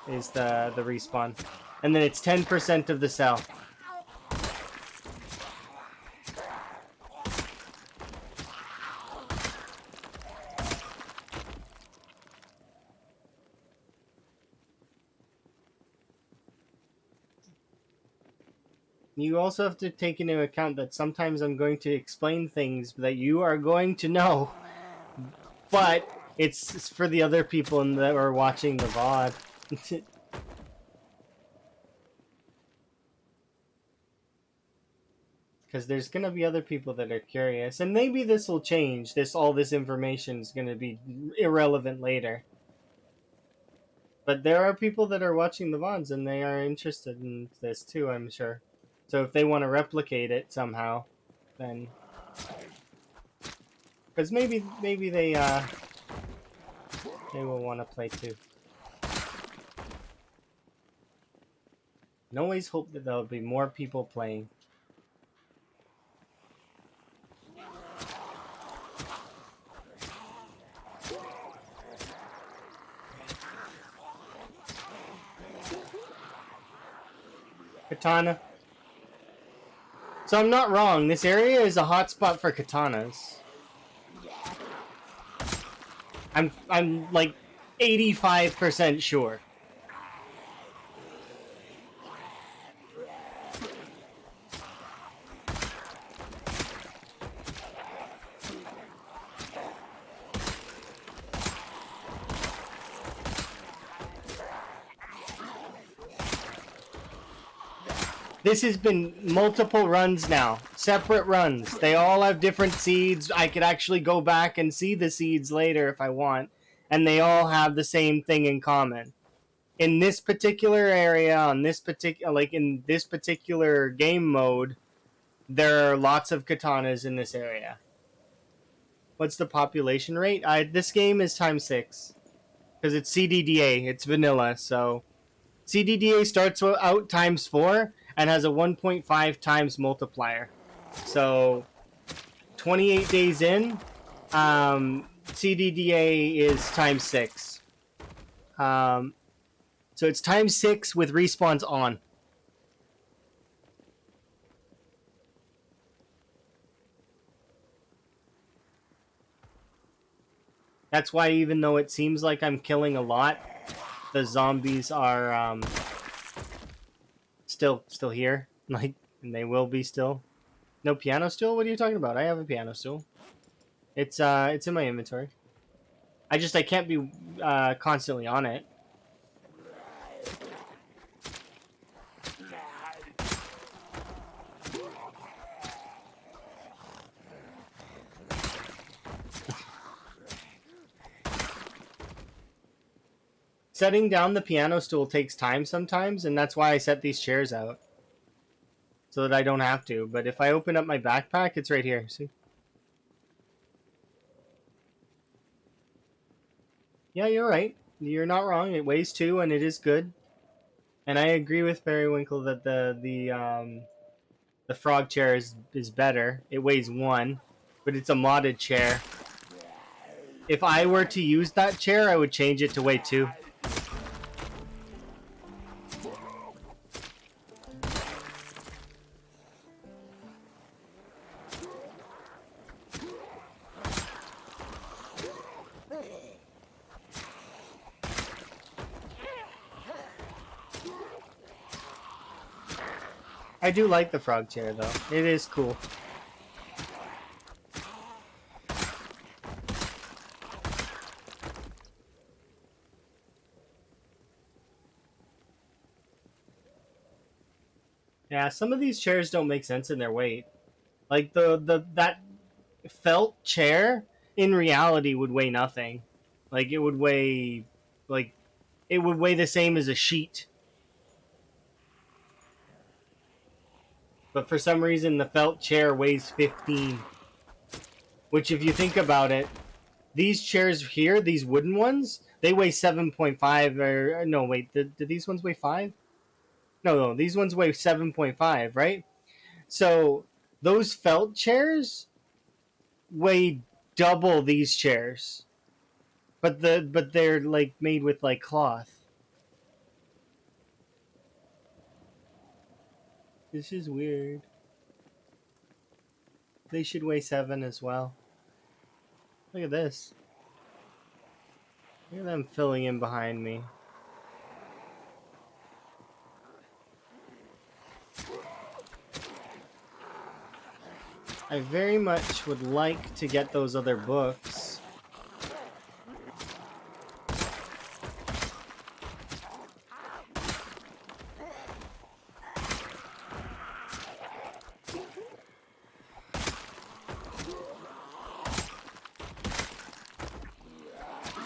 is the respawn, and then it's 10% of the cell. You also have to take into account that sometimes I'm going to explain things that you are going to know, but it's for the other people that are watching the VOD. Because there's gonna be other people that are curious, and maybe this will change. All this information is gonna be irrelevant later. But there are people that are watching the VODs, and they are interested in this too, I'm sure. So if they want to replicate it somehow, then because maybe they will want to play too. And always hope that there'll be more people playing. Katana. So I'm not wrong. This area is a hotspot for katanas. I'm like 85% sure. This has been multiple runs now. Separate runs. They all have different seeds. I could actually go back and see the seeds later if I want. And they all have the same thing in common. In this particular area, on this particular, like in this particular game mode, there are lots of katanas in this area. What's the population rate? This game is times 6. Because it's CDDA. It's vanilla, so... CDDA starts out times 4 and has a 1.5 times multiplier. So 28 days in, CDDA is times 6. So it's times 6 with respawns on. That's why even though it seems like I'm killing a lot, the zombies are still here. Like, and they will be still. No piano stool? What are you talking about? I have a piano stool. It's in my inventory. I can't be constantly on it. Setting down the piano stool takes time sometimes, and that's why I set these chairs out so that I don't have to. But if I open up my backpack, it's right here. See? Yeah, you're right. You're not wrong. It weighs 2, and it is good. And I agree with Periwinkle that the frog chair is better. It weighs 1, but it's a modded chair. If I were to use that chair, I would change it to weigh 2. I do like the frog chair though. It is cool. Yeah, some of these chairs don't make sense in their weight. Like the that felt chair in reality would weigh nothing. Like like it would weigh the same as a sheet. But for some reason the felt chair weighs 15. Which if you think about it, these chairs here, these wooden ones, they weigh 7.5 or no, wait, did these ones weigh 5? No, these ones weigh 7.5, right? So those felt chairs weigh double these chairs. But they're like made with like cloth. This is weird. They should weigh 7 as well. Look at this. Look at them filling in behind me. I very much would like to get those other books.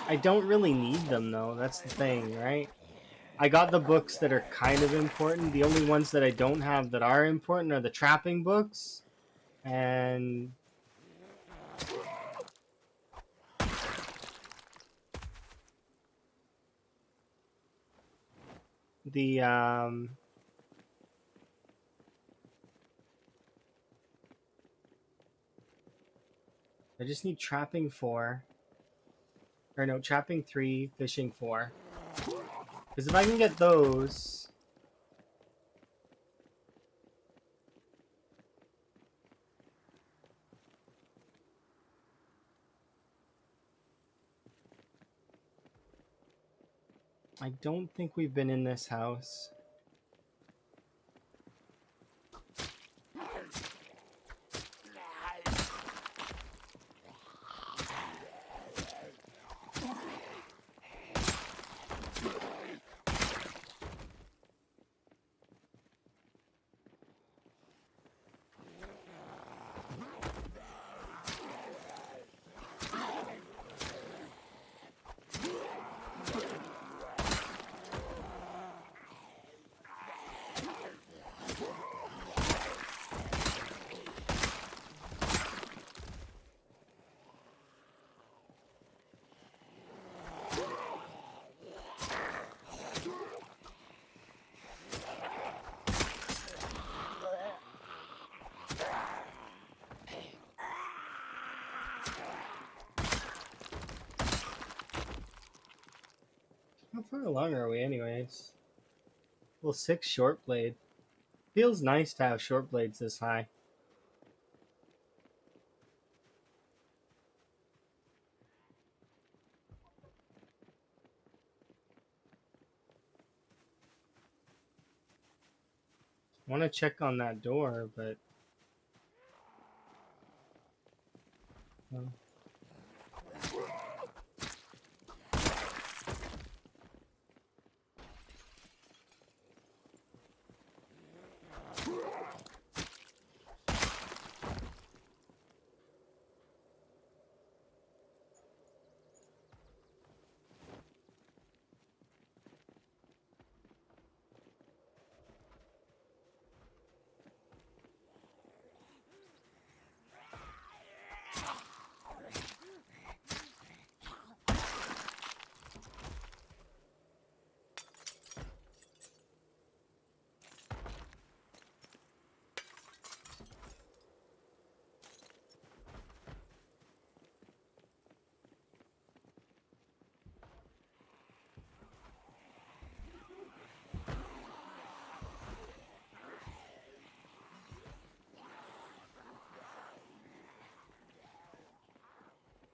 I don't really need them though, that's the thing, right? I got the books that are kind of important. The only ones that I don't have that are important are the trapping books and the I just need trapping 4. Or no, trapping 3, fishing 4. Because if I can get those, I don't think we've been in this house. How far along are we anyways? Well, 6 short blade. Feels nice to have short blades this high. I want to check on that door, but...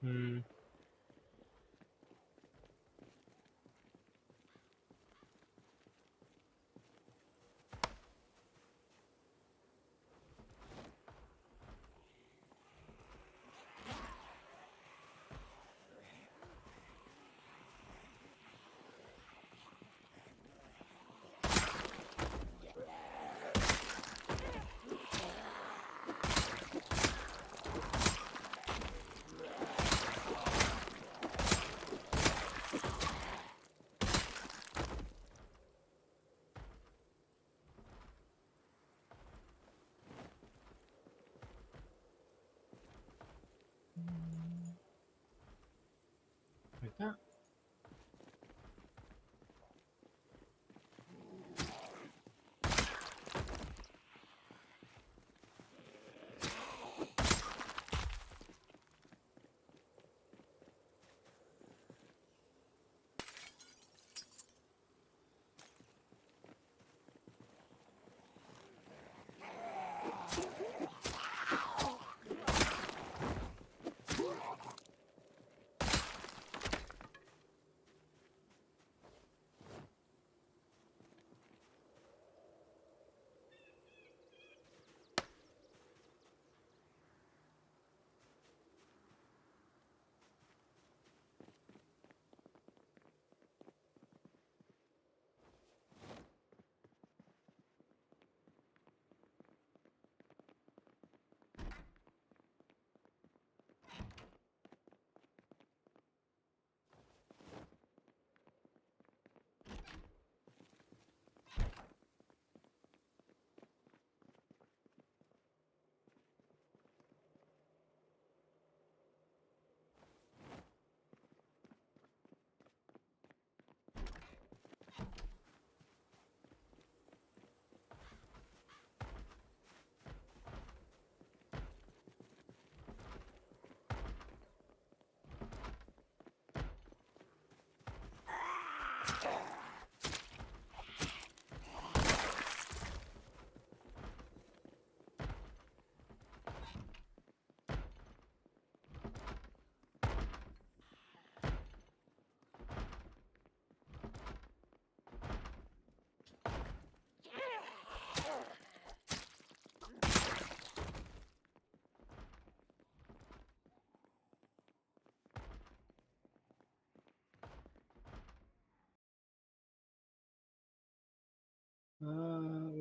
Hmm. Like that.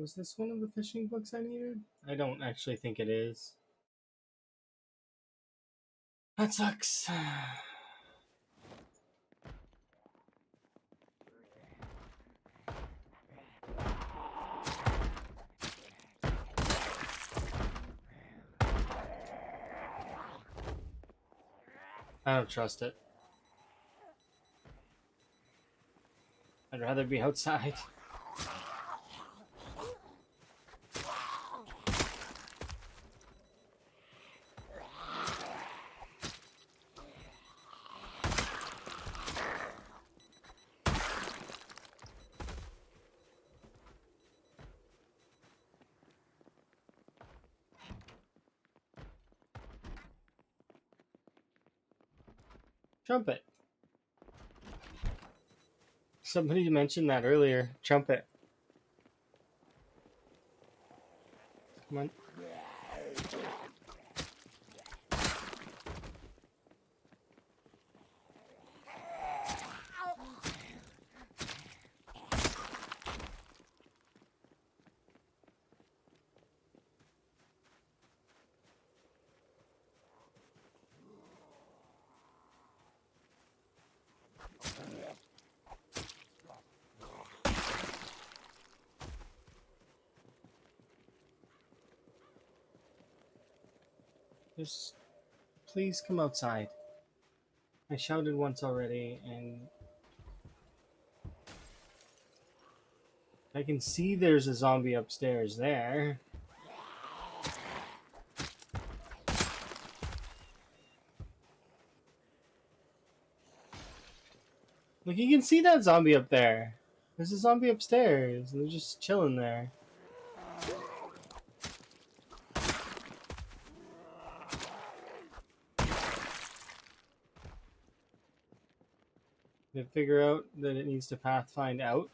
Was this one of the fishing books I needed? I don't actually think it is. That sucks. I don't trust it. I'd rather be outside. Trumpet. Somebody mentioned that earlier. Trumpet. Come on. Just please come outside. I shouted once already, and I can see there's a zombie upstairs there. Look, you can see that zombie up there. There's a zombie upstairs, and they're just chilling there. Did it figure out that it needs to pathfind out?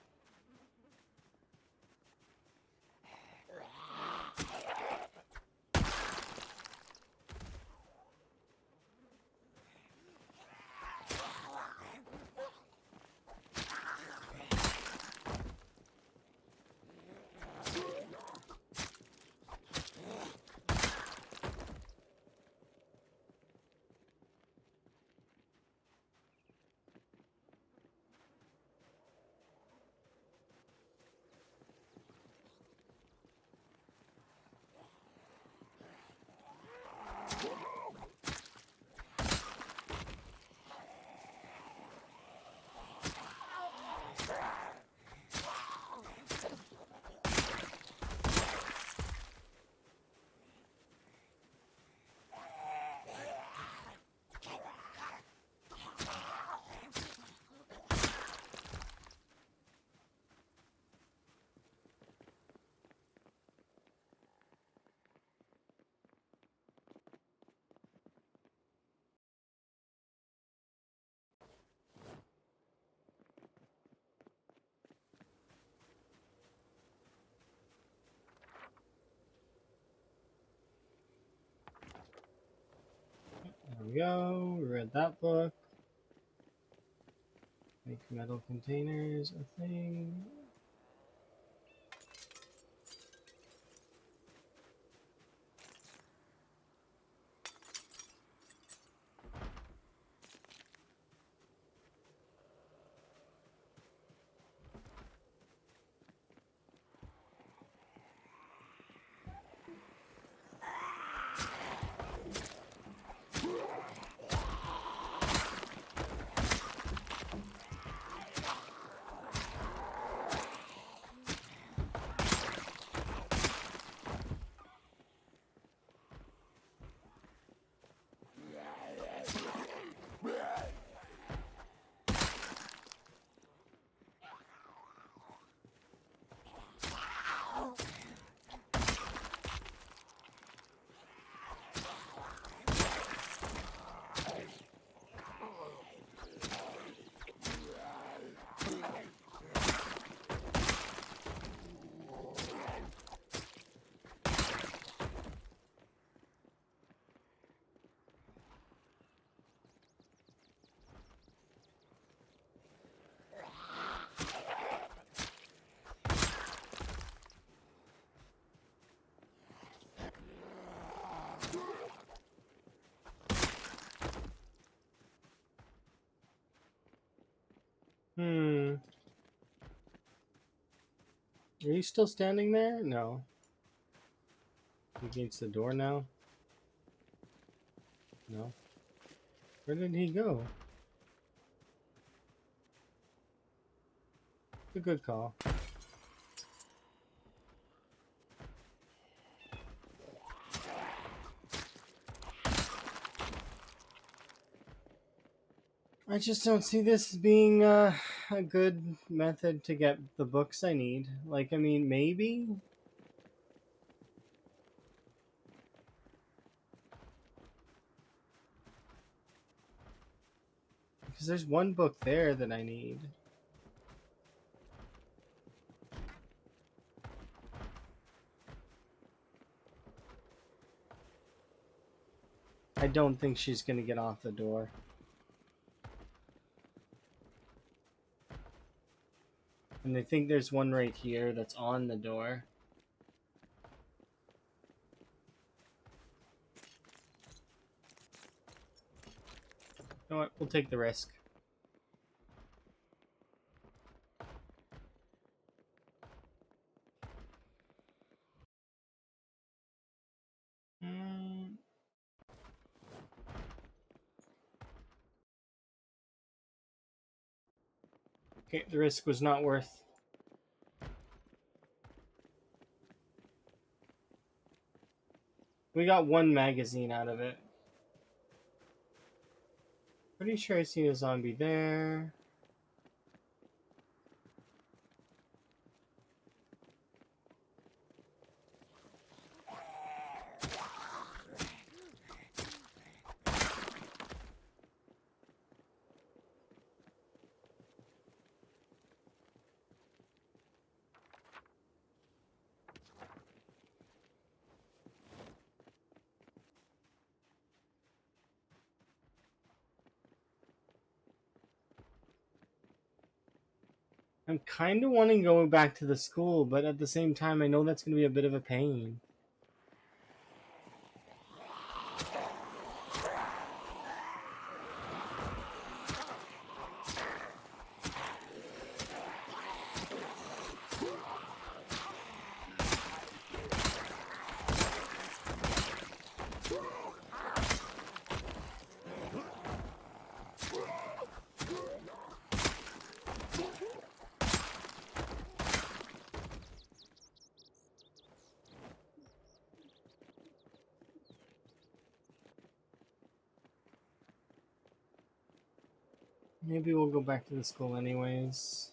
There we go. We read that book. Make metal containers a thing. Hmm. Are you still standing there? No. Against the door now? No. Where did he go? A good call. I just don't see this as being a good method to get the books I need. Like, I mean, maybe? Because there's one book there that I need. I don't think she's gonna get off the door. And I think there's one right here that's on the door. You know what? We'll take the risk. Okay, the risk was not worth. We got one magazine out of it. Pretty sure I seen a zombie there. I'm kind of wanting going back to the school, but at the same time, I know that's going to be a bit of a pain. Maybe we'll go back to the school anyways.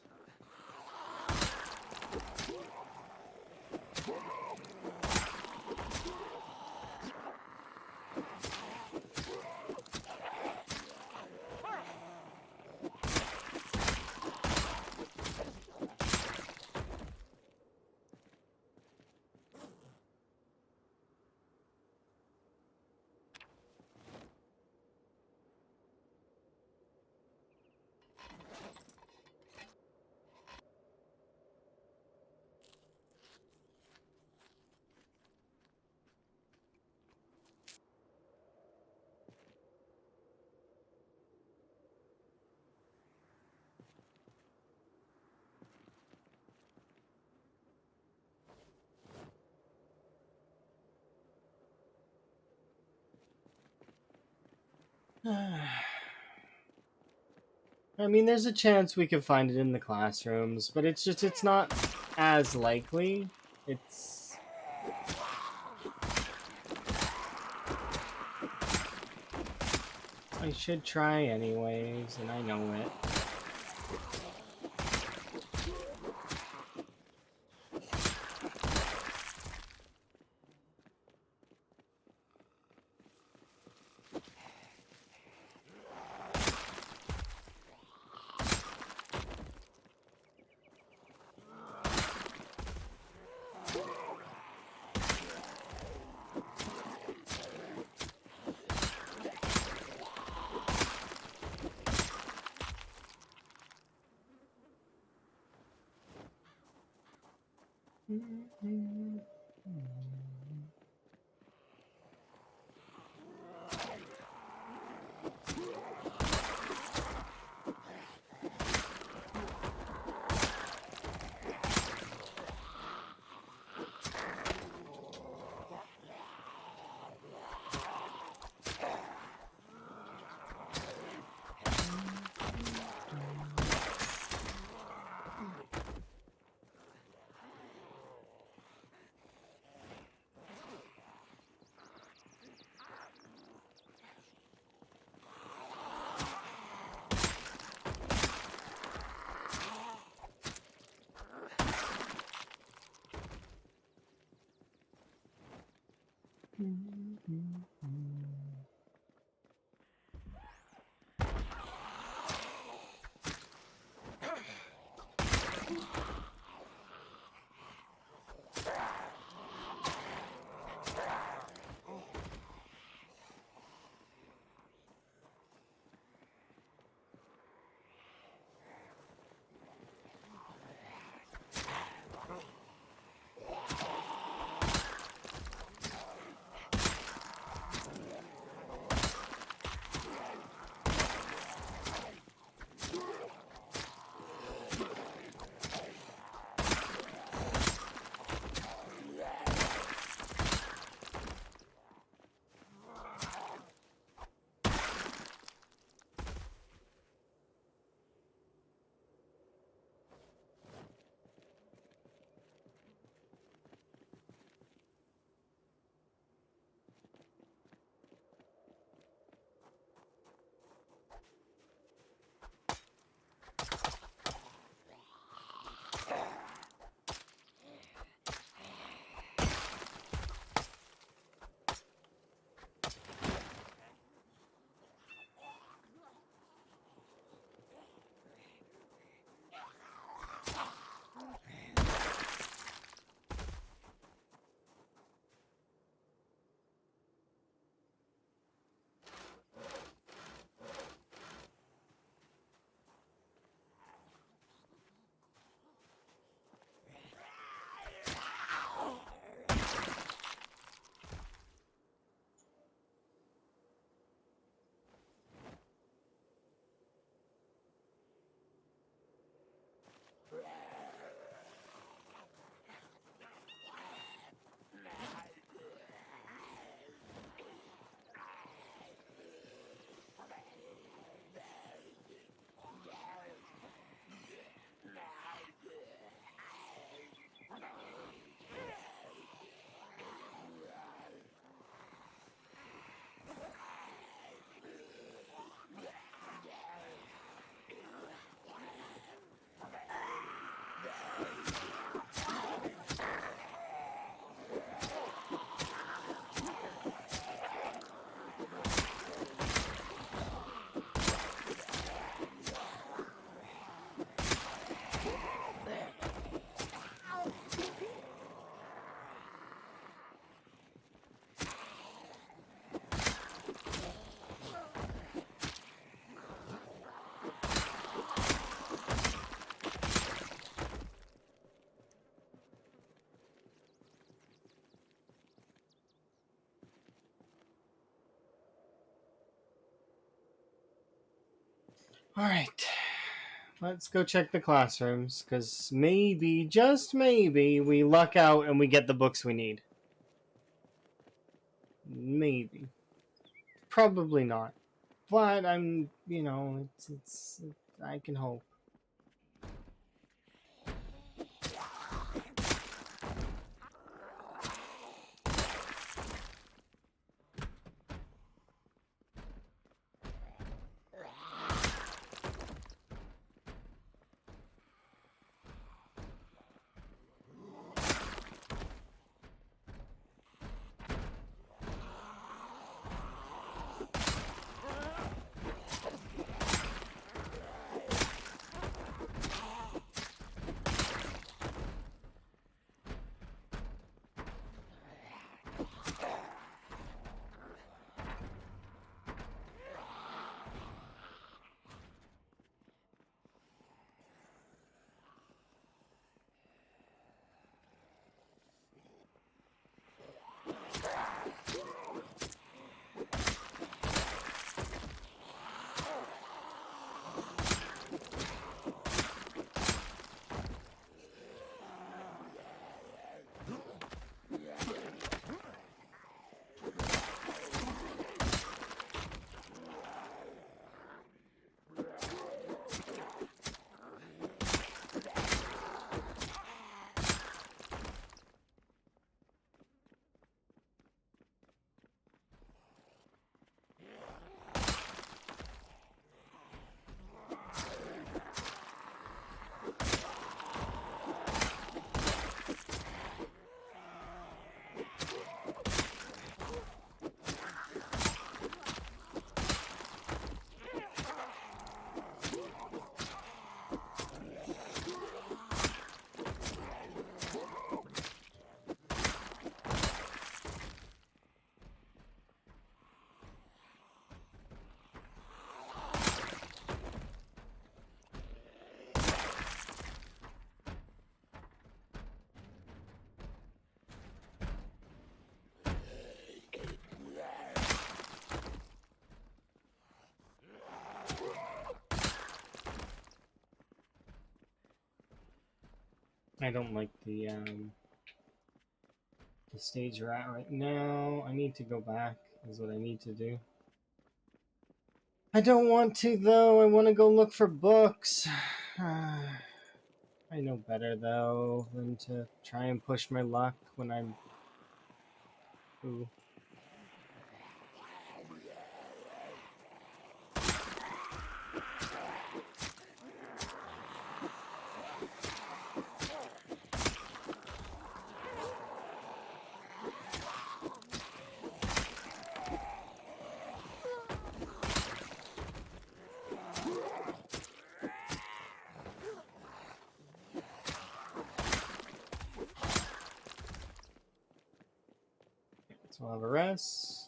I mean, there's a chance we could find it in the classrooms, but it's not as likely. It's... I should try anyways, and I know it. All right. Let's go check the classrooms, because maybe, just maybe, we luck out and we get the books we need. Maybe. Probably not. But I'm, I can hope. I don't like the stage we're at right now. I need to go back, is what I need to do. I don't want to, though. I want to go look for books. I know better, though, than to try and push my luck when I'm... Ooh. So I'll have a rest.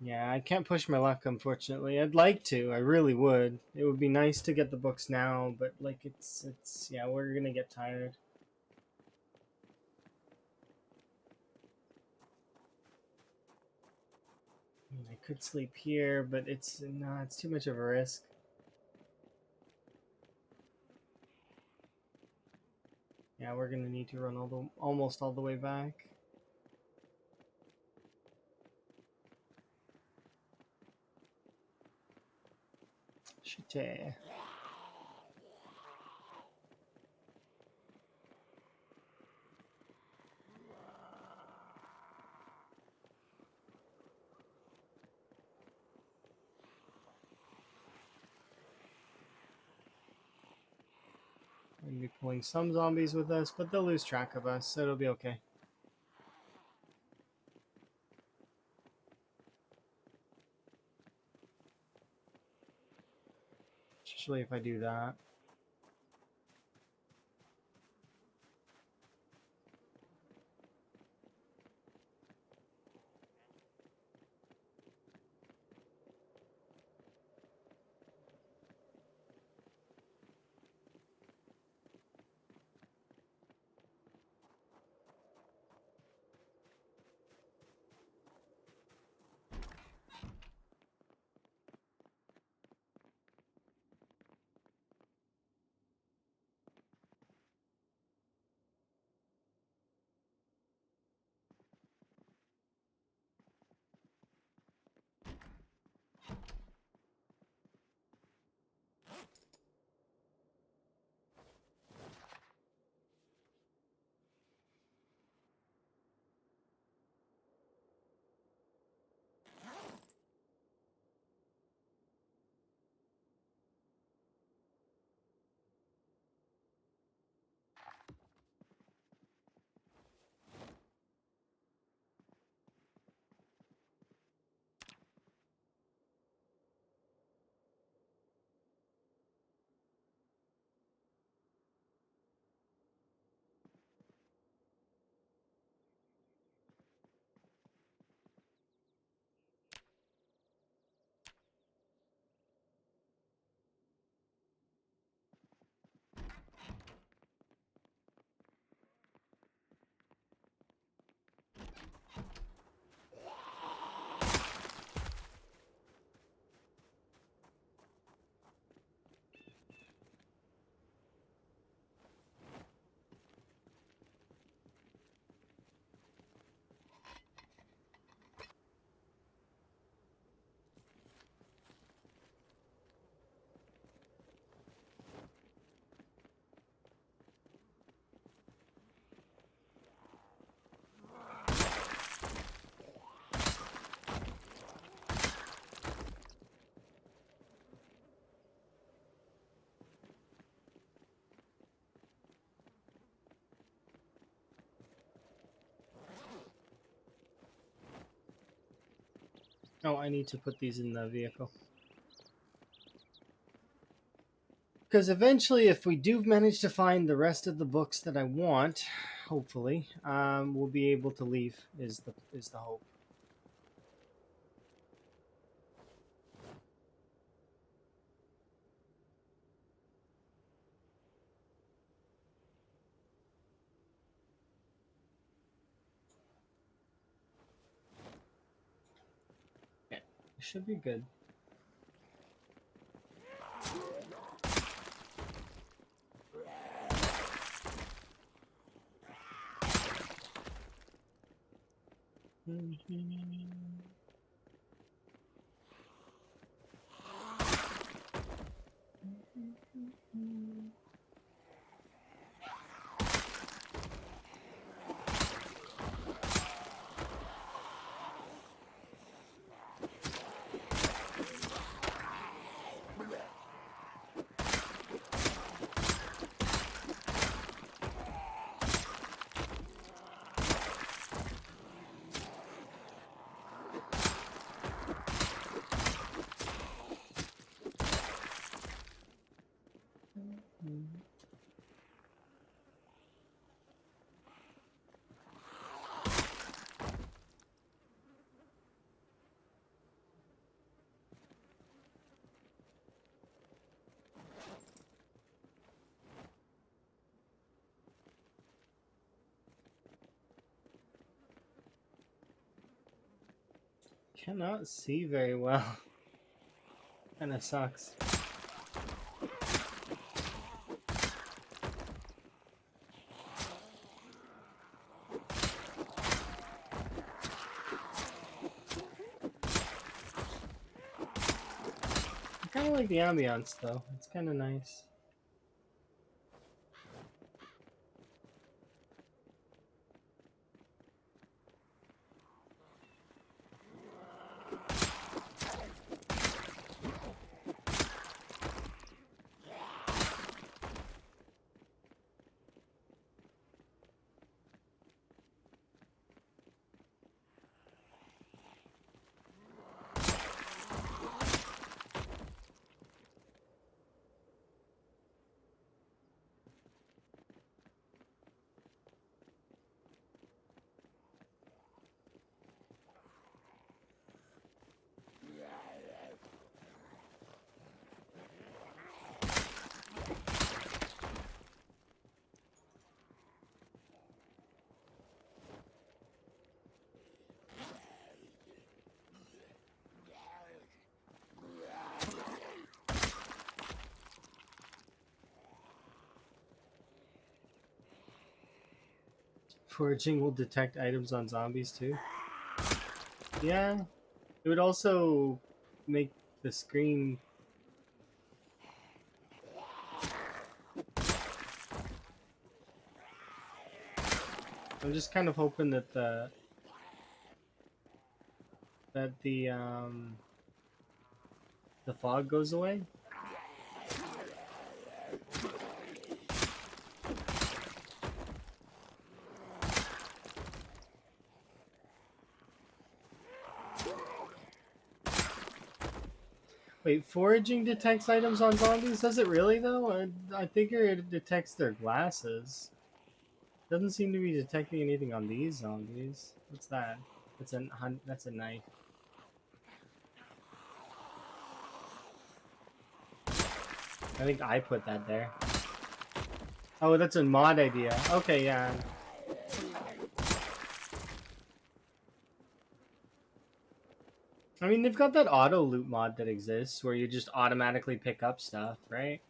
Yeah, I can't push my luck, unfortunately. I'd like to. I really would. It would be nice to get the books now, but, like, yeah, we're gonna get tired. I mean, I could sleep here, but it's too much of a risk. Yeah, we're gonna need to run almost all the way back. Shit. We're gonna be pulling some zombies with us, but they'll lose track of us, so it'll be okay. Especially if I do that. Oh, I need to put these in the vehicle. Because eventually, if we do manage to find the rest of the books that I want, hopefully, we'll be able to leave. Is the hope. Yeah, it should be good. Cannot see very well. Kinda sucks. I kinda like the ambiance though. It's kinda nice. Foraging will detect items on zombies too. Yeah, it would also make the screen. I'm just kind of hoping that the fog goes away. Wait, foraging detects items on zombies? Does it really though? I figure it detects their glasses. Doesn't seem to be detecting anything on these zombies. What's that? That's a knife. I think I put that there. Oh, that's a mod idea. Okay, yeah. I mean, they've got that auto loot mod that exists where you just automatically pick up stuff, right?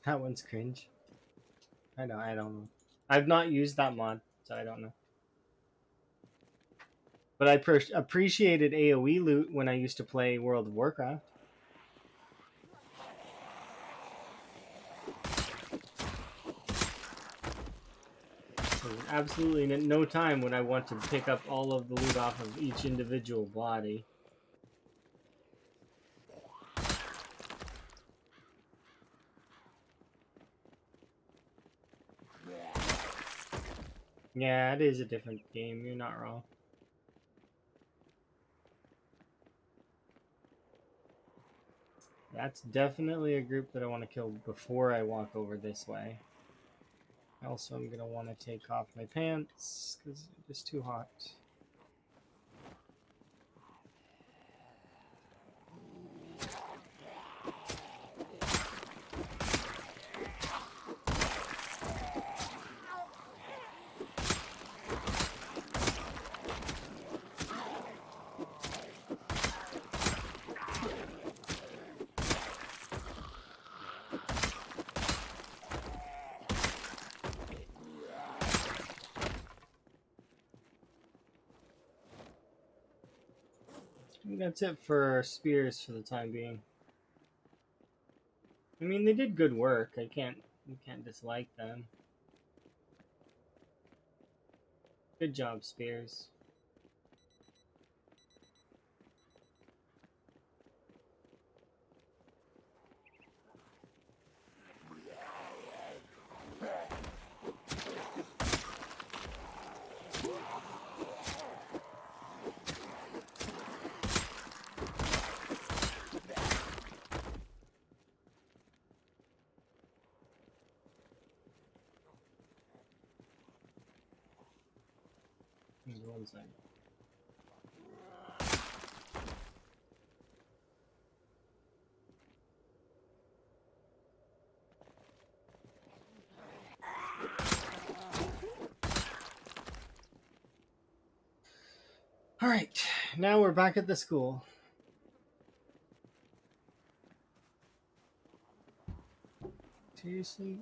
That one's cringe. I don't know. I've not used that mod, so I don't know. But I appreciated AoE loot when I used to play World of Warcraft. Absolutely at no time would I want to pick up all of the loot off of each individual body. Yeah, it is a different game. You're not wrong. That's definitely a group that I want to kill before I walk over this way. Also, I'm gonna want to take off my pants because it's too hot. I think that's it for spears for the time being. I mean, they did good work. You can't dislike them. Good job, spears. Here's one second. All right, now we're back at the school. Seriously?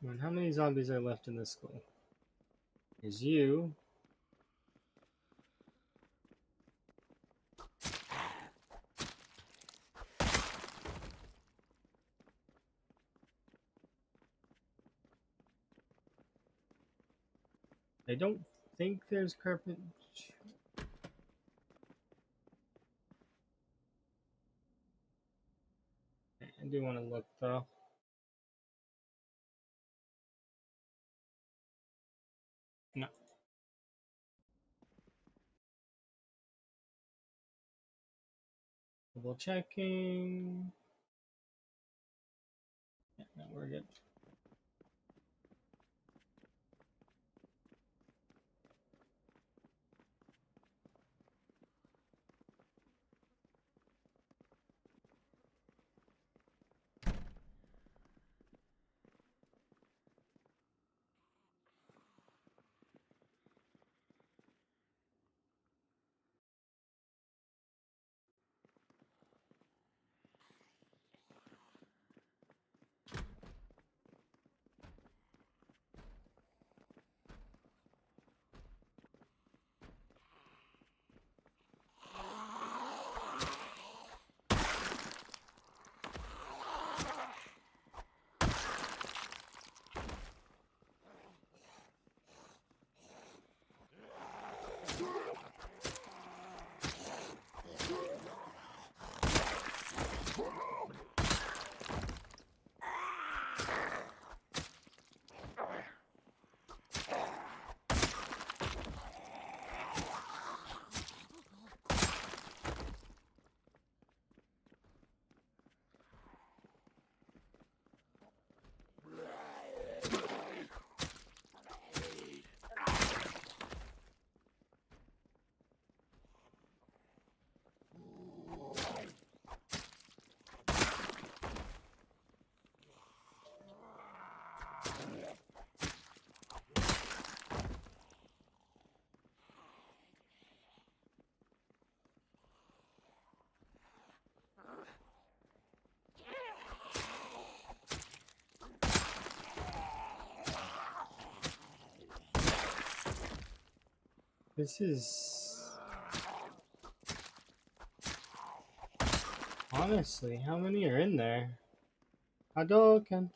And how many zombies are left in this school? Is you. I don't think there's carpet. I do want to look though. No. Double checking. Yeah, no, we're good. This is... Honestly, how many are in there? Hadouken.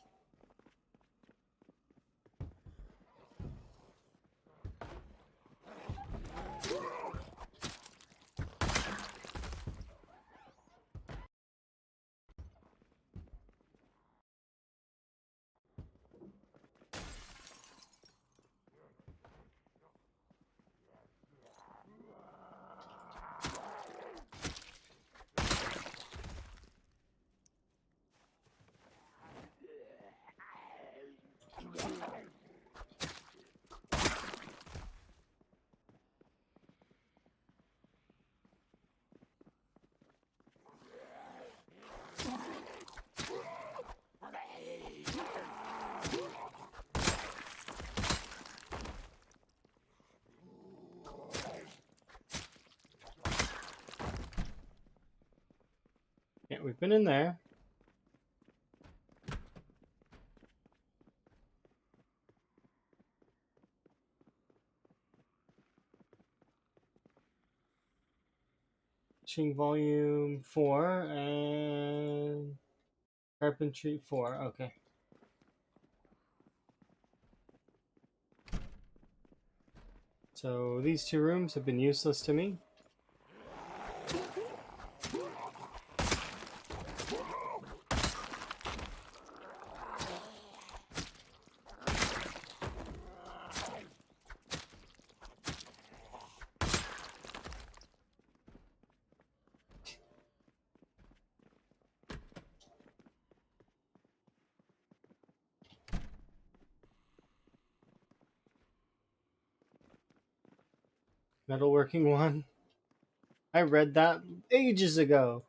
Yeah, we've been in there. Ching volume 4 and carpentry 4. Okay. So these 2 rooms have been useless to me. Metalworking 1. I read that ages ago.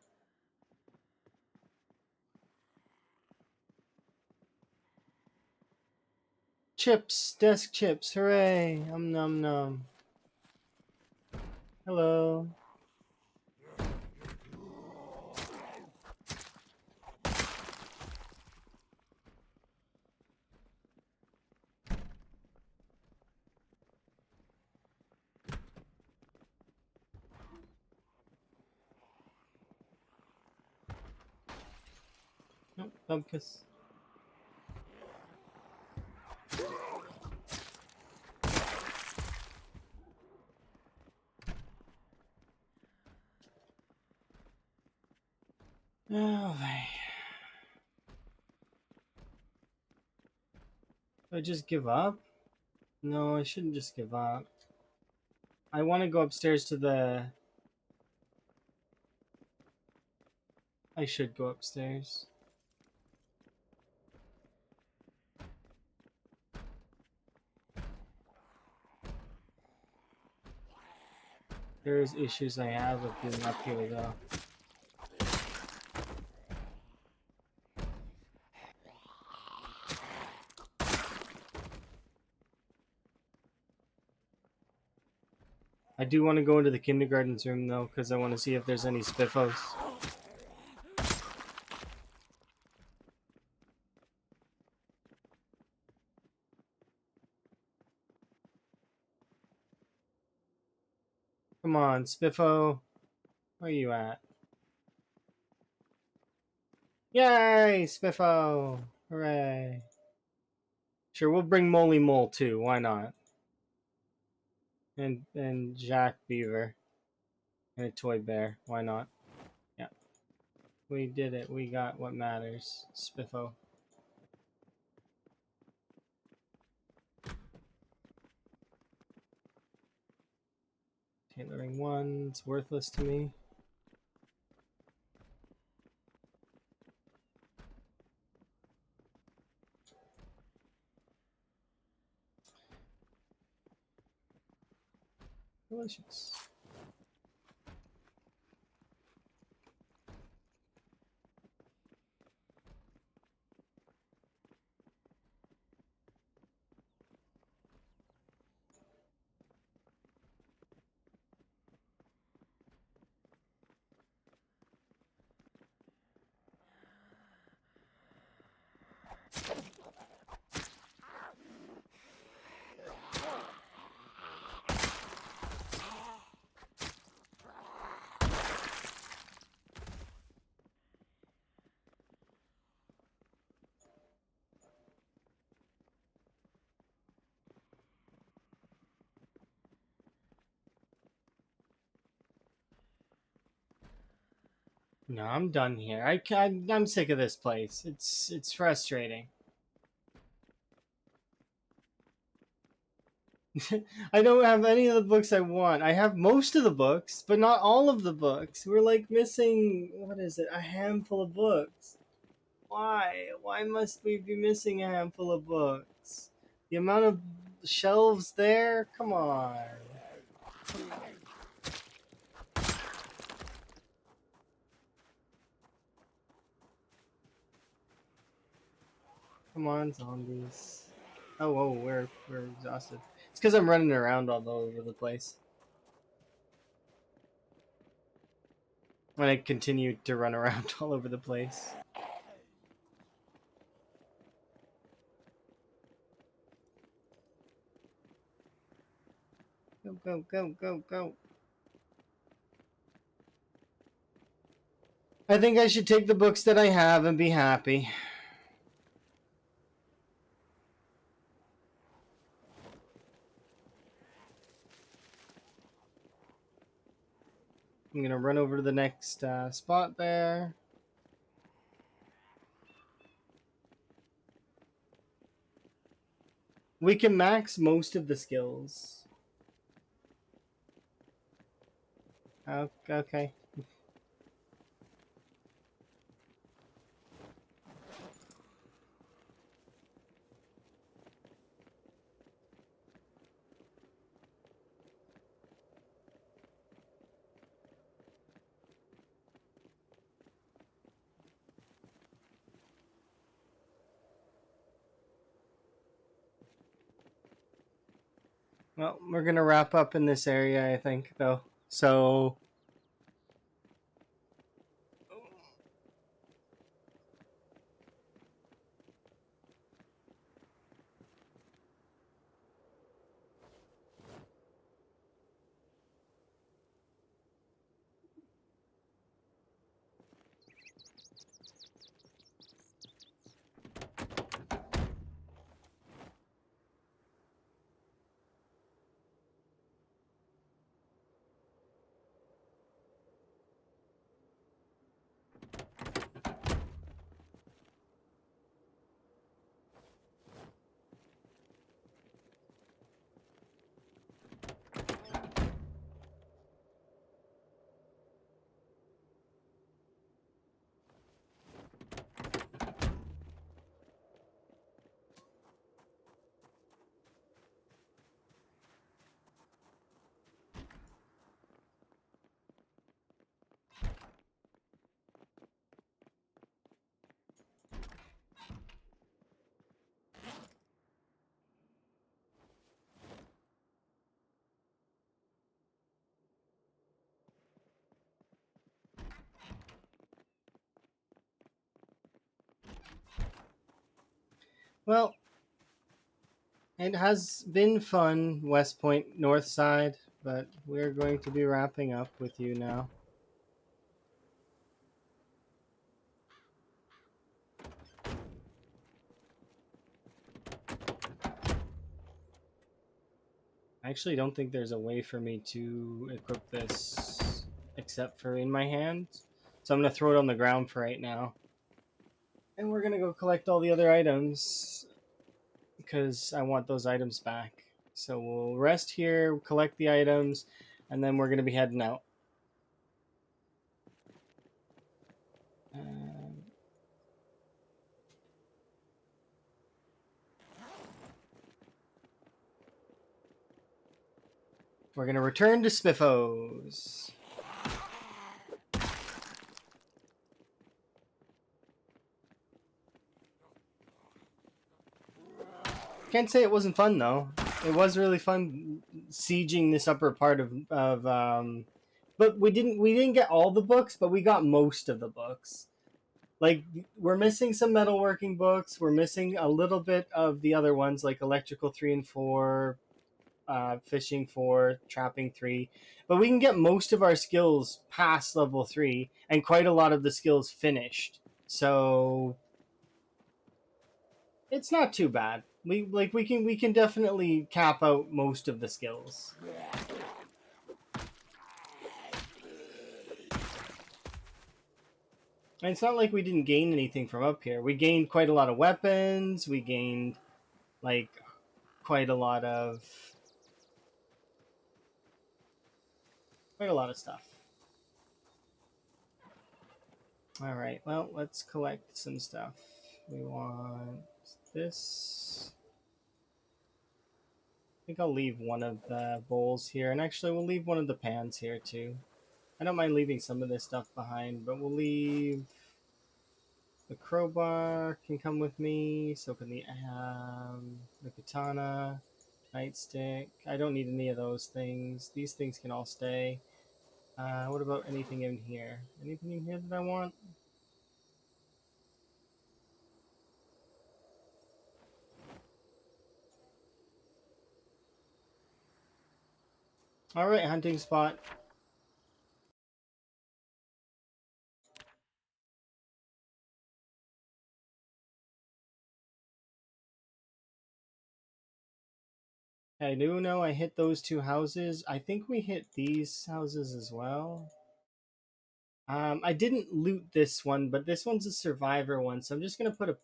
Chips, desk chips, hooray! Num num. Hello. Nope, Bumpkus. Oh, do I just give up? No, I shouldn't just give up. I want to go upstairs to the... I should go upstairs. There's issues I have with being up here though. I do want to go into the kindergarten's room though, because I want to see if there's any spiffos. Come on, Spiffo. Where are you at? Yay, Spiffo! Hooray. Sure, we'll bring Moly Mole too. Why not? And Jack Beaver. And a toy bear. Why not? Yeah. We did it. We got what matters. Spiffo. Tailoring 1. It's worthless to me. Delicious. No, I'm done here. I'm sick of this place. It's frustrating. I don't have any of the books I want. I have most of the books, but not all of the books. We're like missing, what is it? A handful of books. Why? Why must we be missing a handful of books? The amount of shelves there? Come on. Come on, zombies. Oh, whoa, we're exhausted. It's because I'm running around all over the place. And I continue to run around all over the place. Go, go, go, go, go. I think I should take the books that I have and be happy. I'm gonna run over to the next spot there. We can max most of the skills. Oh, okay. Well, we're gonna wrap up in this area, I think, though. So, well, it has been fun, West Point North Side, but we're going to be wrapping up with you now. I actually don't think there's a way for me to equip this except for in my hand. So I'm going to throw it on the ground for right now. And we're going to go collect all the other items because I want those items back. So we'll rest here, collect the items, and then we're going to be heading out. We're going to return to Spiffos. Can't say it wasn't fun though. It was really fun sieging this upper part of but we didn't get all the books, but we got most of the books. Like we're missing some metalworking books. We're missing a little bit of the other ones like electrical 3 and 4, fishing 4, trapping 3. But we can get most of our skills past level 3 and quite a lot of the skills finished. So it's not too bad. We can definitely cap out most of the skills. And it's not like we didn't gain anything from up here. We gained quite a lot of weapons. We gained like quite a lot of stuff. All right. Well, let's collect some stuff. We want this. I think I'll leave one of the bowls here, and actually we'll leave one of the pans here too. I don't mind leaving some of this stuff behind, but we'll leave the crowbar can come with me. So can the katana, nightstick. I don't need any of those things. These things can all stay. What about anything in here? Anything in here that I want? All right, hunting spot. I do know I hit those two houses. I think we hit these houses as well. I didn't loot this one, but this one's a survivor one, so I'm just gonna put a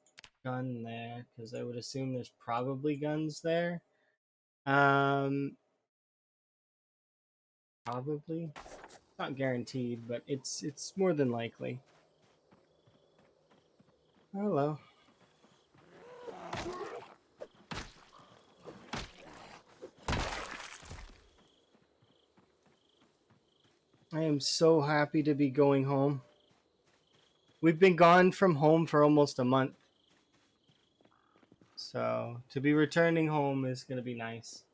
gun there because I would assume there's probably guns there. Um, Probably not guaranteed, but it's more than likely. Hello. I am so happy to be going home. We've been gone from home for almost a month. So to be returning home is going to be nice.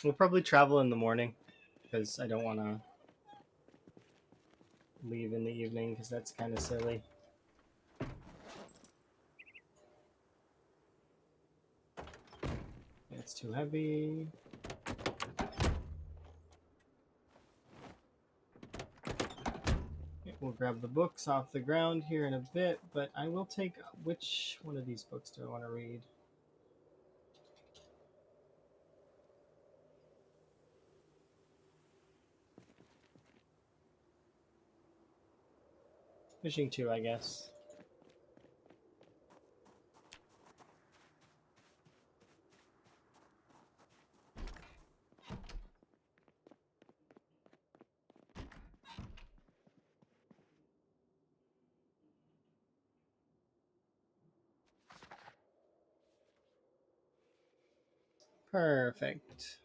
We'll probably travel in the morning because I don't want to leave in the evening because that's kind of silly. It's too heavy. Okay, we'll grab the books off the ground here in a bit, but I will take which one of these books do I want to read? Fishing 2, I guess. Perfect.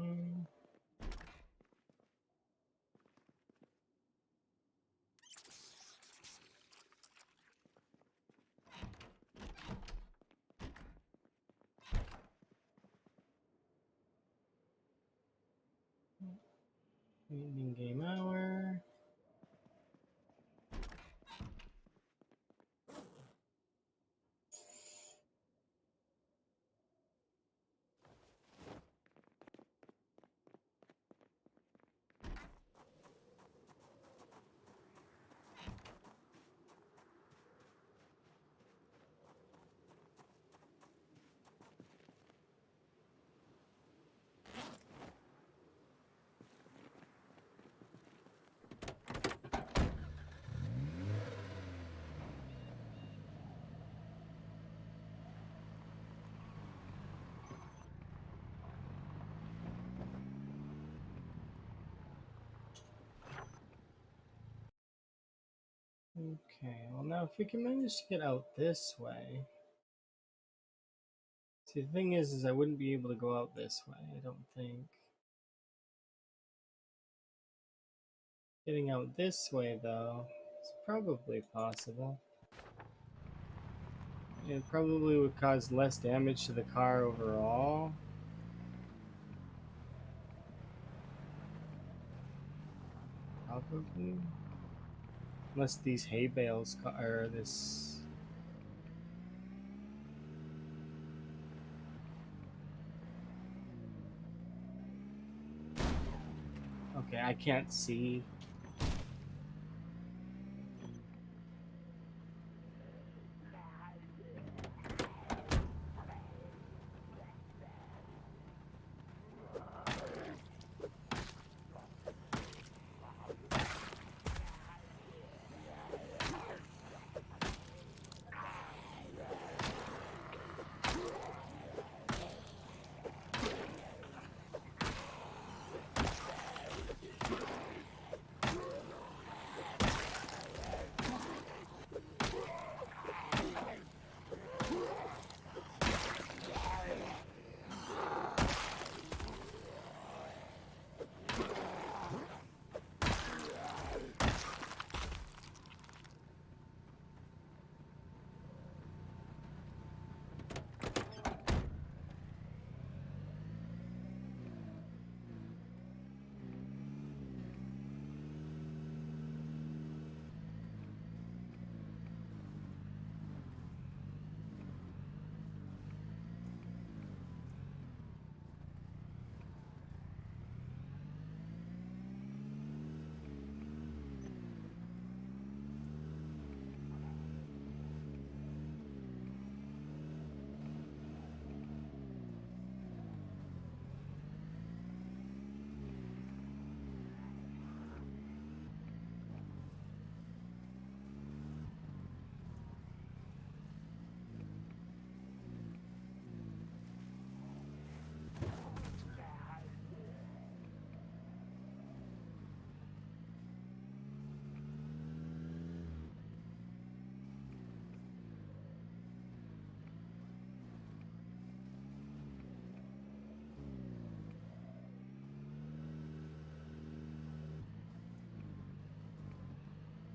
Hmm. Evening game hour. Okay, well now if we can manage to get out this way. See, the thing is I wouldn't be able to go out this way, I don't think. Getting out this way, though, is probably possible. It probably would cause less damage to the car overall. Probably. Unless these hay bales or this. Okay, I can't see.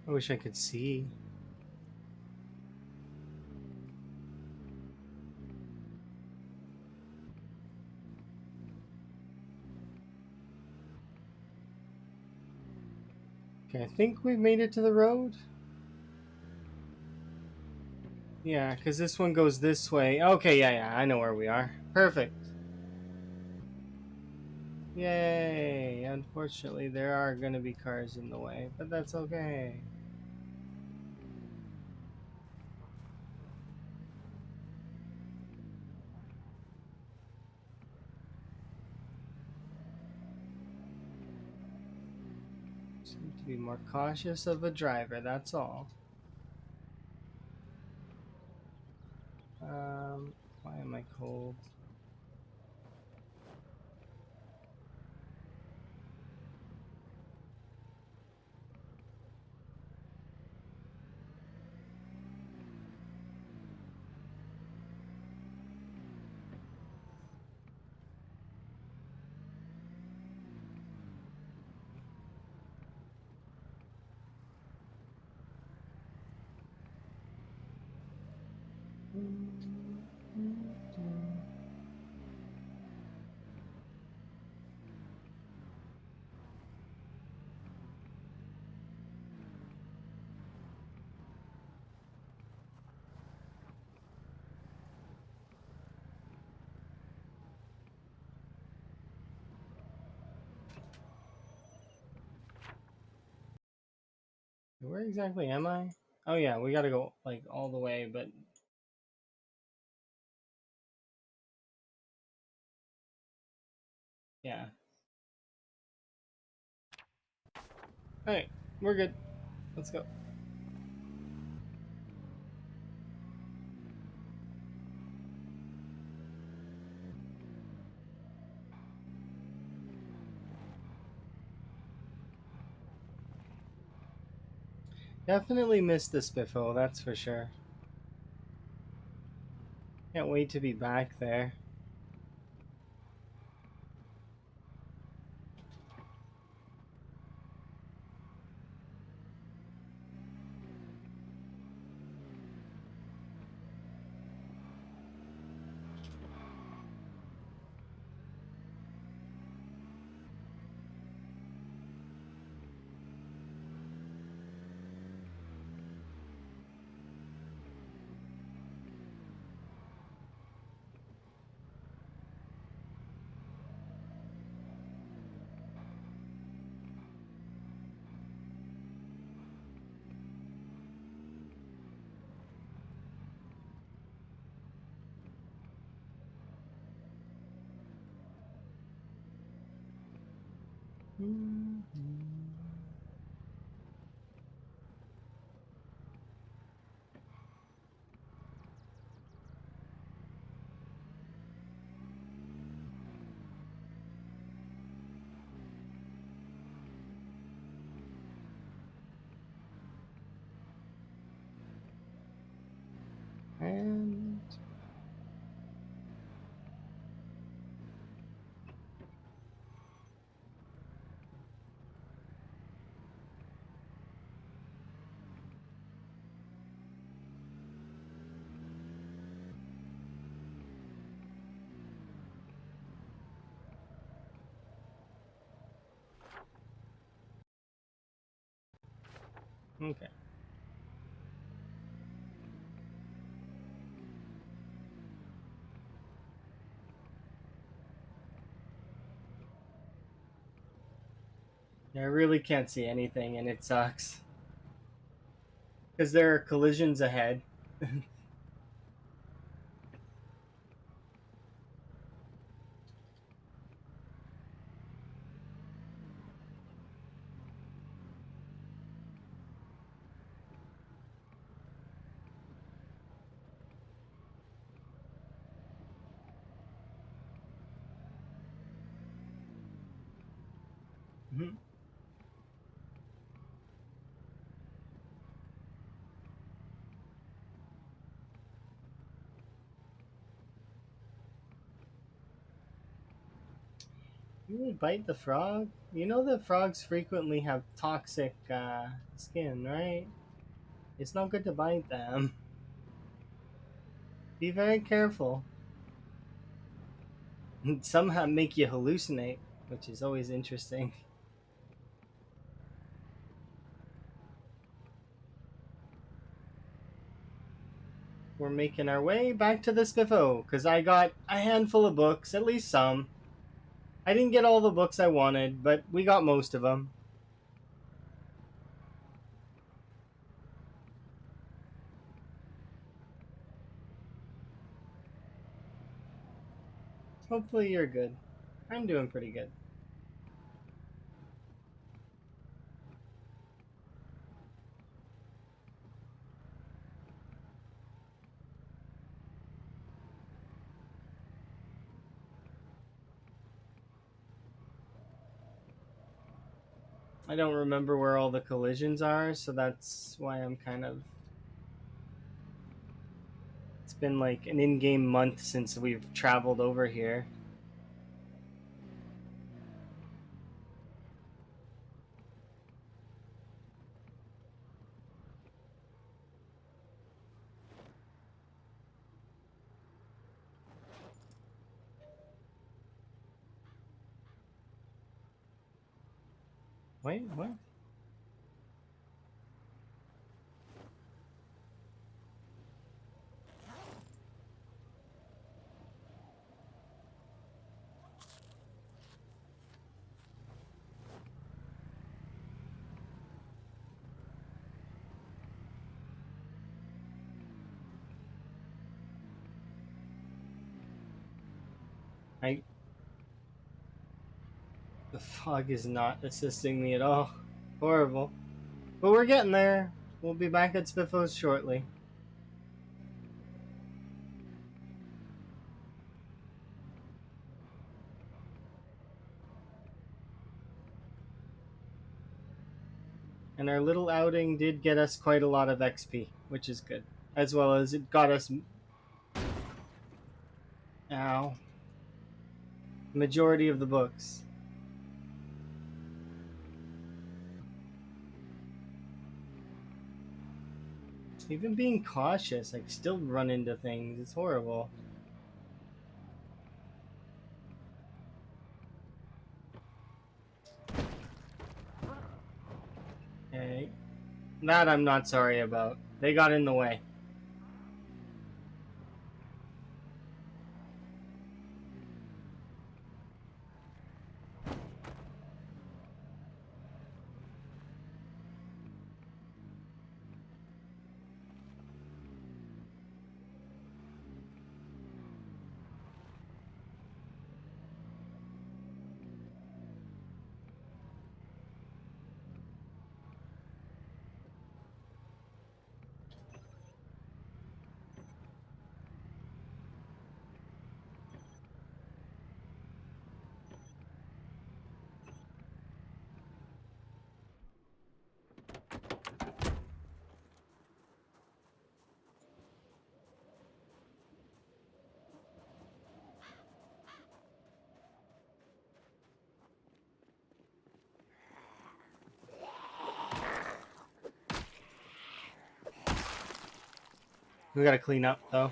I wish I could see. Okay, I think we've made it to the road. Yeah, because this one goes this way. Okay, yeah, I know where we are. Perfect. Yay! Unfortunately, there are going to be cars in the way, but that's okay. Just need to be more cautious of a driver, that's all. Why am I cold? Where exactly am I? Oh yeah, we gotta go like all the way, but yeah. Alright, we're good. Let's go. Definitely miss the Spiffo, that's for sure. Can't wait to be back there. And okay. I really can't see anything, and it sucks because there are collisions ahead. Mhm. You would bite the frog? You know that frogs frequently have toxic skin, right? It's not good to bite them. Be very careful. Some make you hallucinate, which is always interesting. We're making our way back to the Spiffo because I got a handful of books, at least some. I didn't get all the books I wanted, but we got most of them. Hopefully, you're good. I'm doing pretty good. I don't remember where all the collisions are, so that's why I'm kind of. It's been like an in game month since we've traveled over here. Wait, what? I. The fog is not assisting me at all. Horrible. But we're getting there. We'll be back at Spiffos shortly. And our little outing did get us quite a lot of XP, which is good. As well as it got us, ow, majority of the books. Even being cautious, I still run into things. It's horrible. Okay. That I'm not sorry about. They got in the way. We gotta clean up though.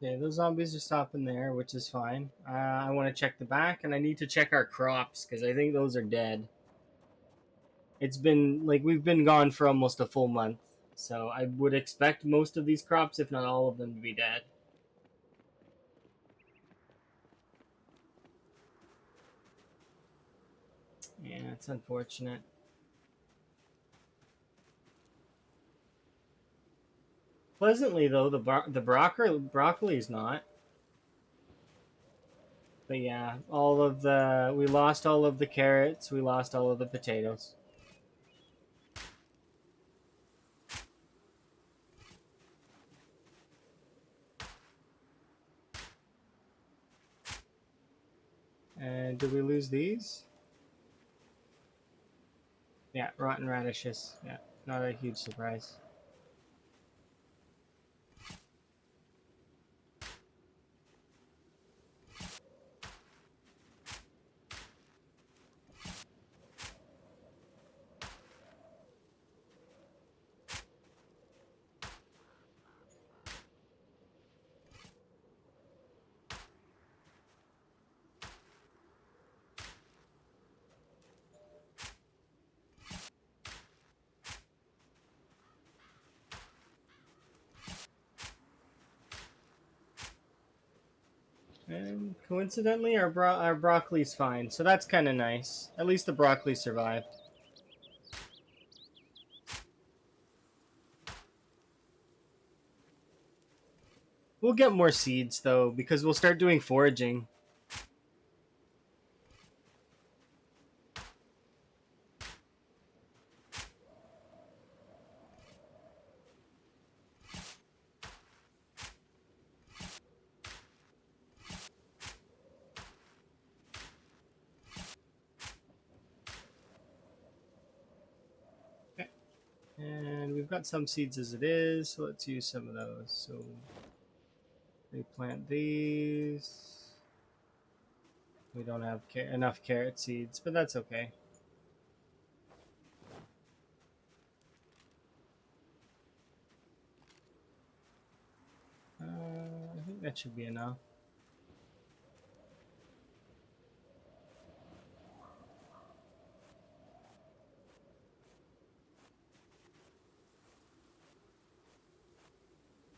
Yeah, those zombies are stopping there, which is fine. I want to check the back, and I need to check our crops because I think those are dead. It's been like we've been gone for almost a full month, so I would expect most of these crops, if not all of them, to be dead. Yeah, it's unfortunate. Pleasantly though, the broccoli is not. But yeah, we lost all of the carrots, we lost all of the potatoes. And did we lose these? Yeah, rotten radishes. Yeah, not a huge surprise. And coincidentally, our broccoli's fine, so that's kind of nice. At least the broccoli survived. We'll get more seeds though, because we'll start doing foraging. Okay. And we've got some seeds as it is, so let's use some of those. So we plant these. We don't have enough carrot seeds, but that's okay. I think that should be enough.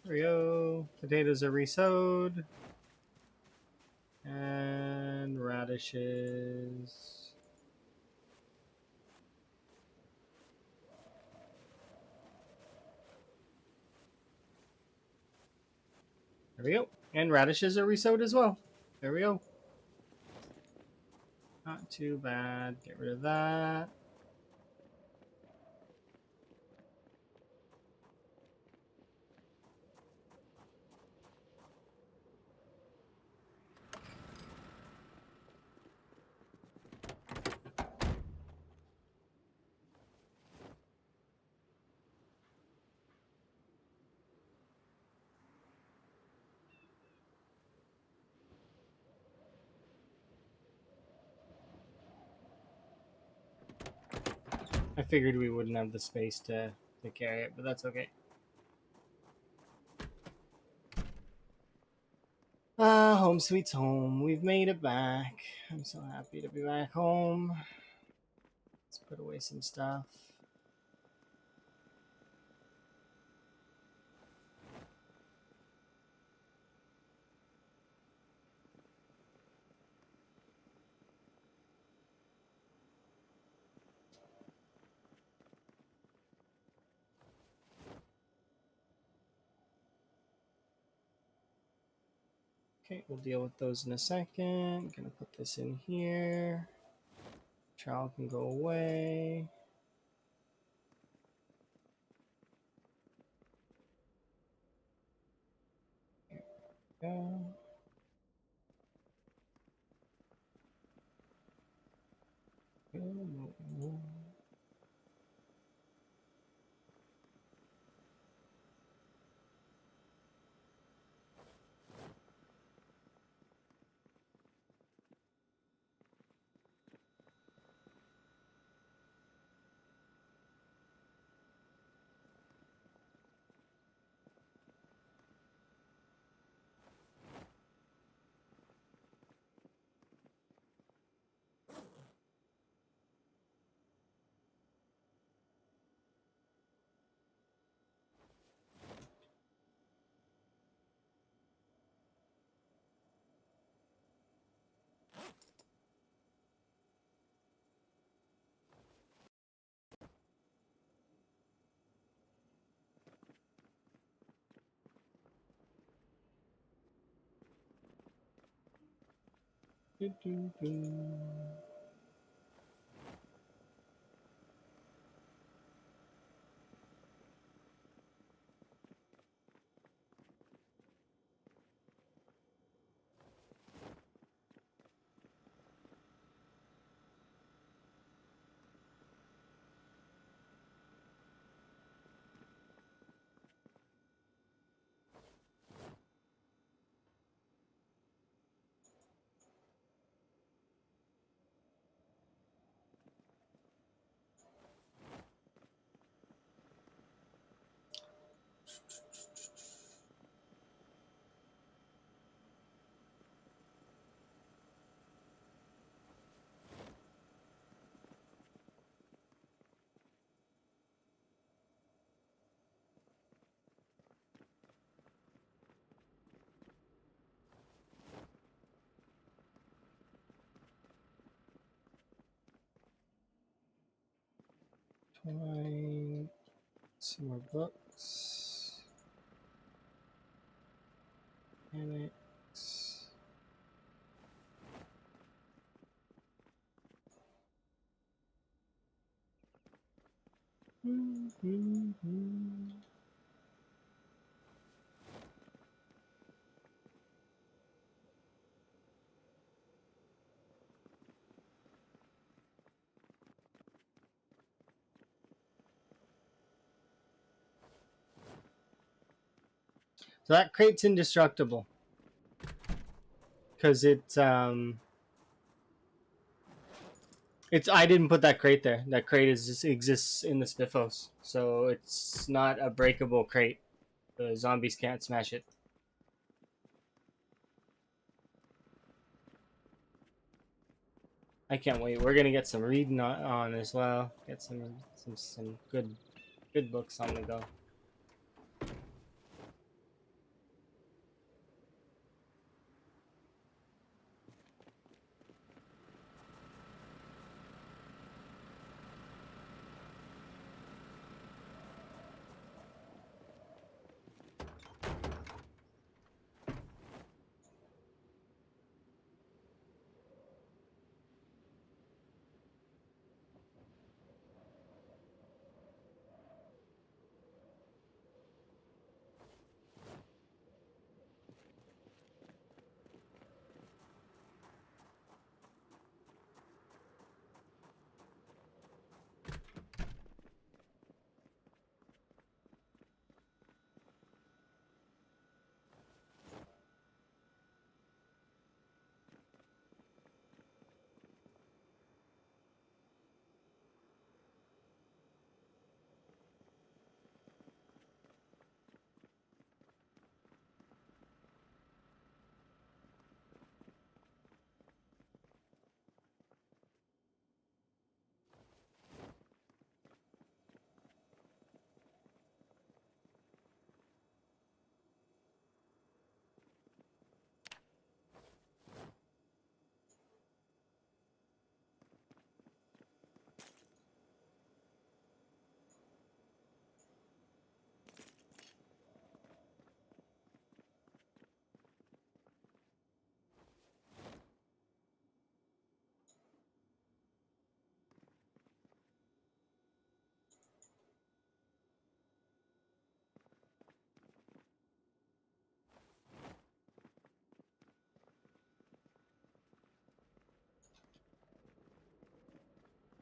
There we go. Potatoes are resowed. And radishes. There we go. And radishes are resowed as well. There we go. Not too bad. Get rid of that. I figured we wouldn't have the space to carry it, but that's okay. Home sweet home. We've made it back. I'm so happy to be back home. Let's put away some stuff. Okay, we'll deal with those in a second. Gonna put this in here. Trowel can go away. There we go. Find some more books. Annex. So that crate's indestructible because it's I didn't put that crate there. That crate exists in the Spiffos, so it's not a breakable crate. The zombies can't smash it. I can't wait. We're gonna get some reading on as well. Get some good books on the go.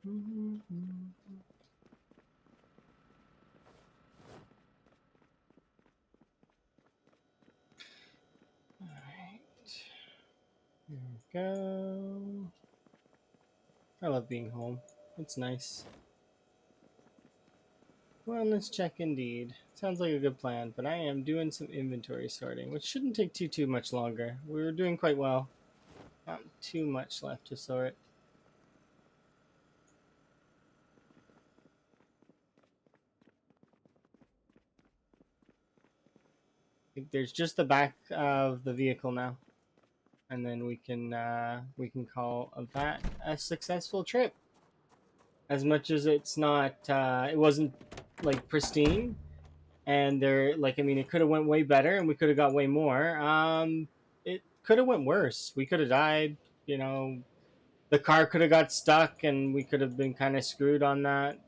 Alright. There we go. I love being home. It's nice. Well, let's check indeed. Sounds like a good plan, but I am doing some inventory sorting, which shouldn't take too much longer. We're doing quite well. Not too much left to sort. I think there's just the back of the vehicle now, and then we can call that a successful trip. As much as it's not, it wasn't like pristine, and there, like, I mean, it could have went way better, and we could have got way more. It could have went worse. We could have died. You know, the car could have got stuck, and we could have been kind of screwed on that.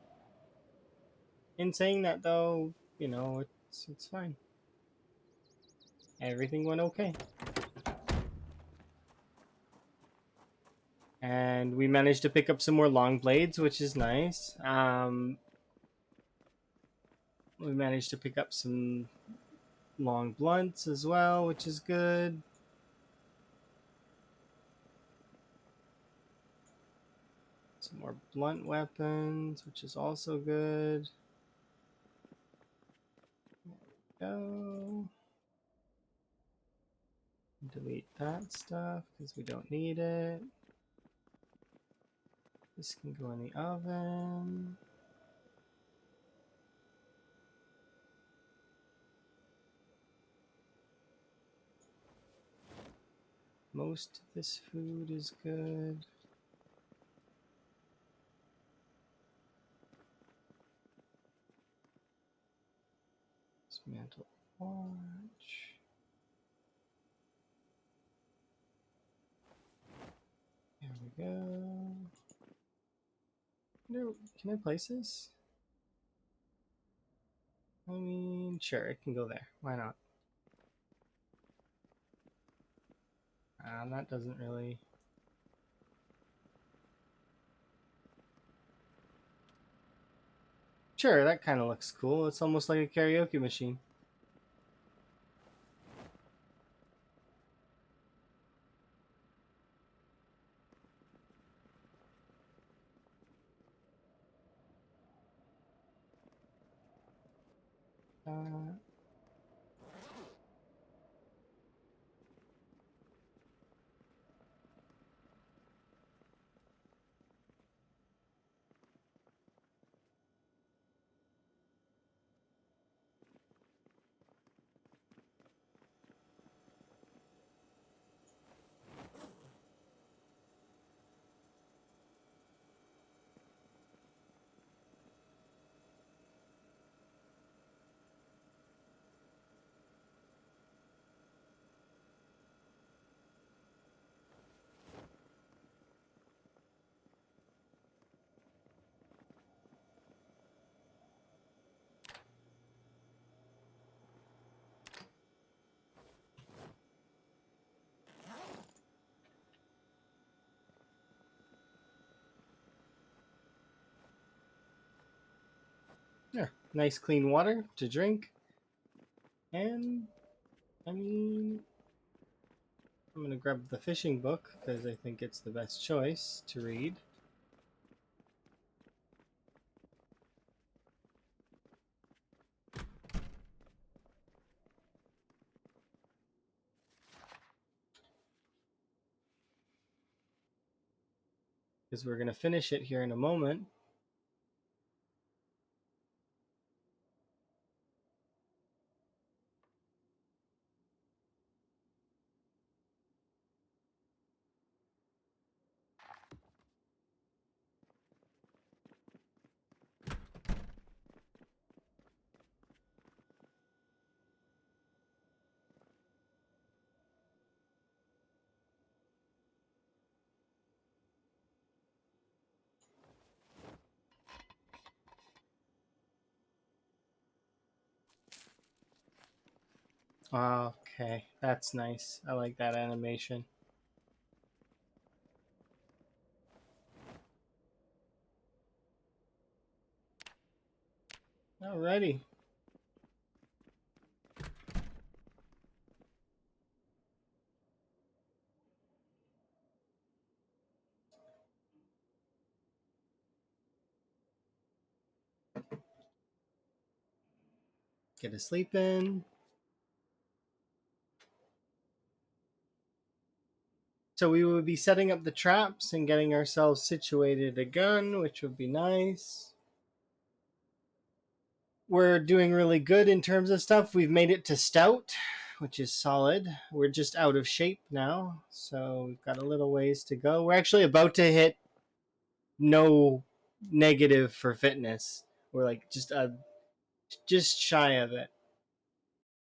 In saying that, though, you know, it's fine. Everything went okay. And we managed to pick up some more long blades, which is nice. We managed to pick up some long blunts as well, which is good. Some more blunt weapons, which is also good. There we go. Delete that stuff because we don't need it. This can go in the oven. Most of this food is good. Dismantle watch. There we go. No, can I place this? I mean, sure, it can go there. Why not? That doesn't really... Sure, that kind of looks cool. It's almost like a karaoke machine. Uh, yeah, nice clean water to drink. And, I mean, I'm going to grab the fishing book because I think it's the best choice to read. Because we're going to finish it here in a moment. Okay, that's nice. I like that animation. Alrighty. Get a sleep in. So we will be setting up the traps and getting ourselves situated again, which would be nice. We're doing really good in terms of stuff. We've made it to stout, which is solid. We're just out of shape now, so we've got a little ways to go. We're actually about to hit no negative for fitness. We're like just shy of it.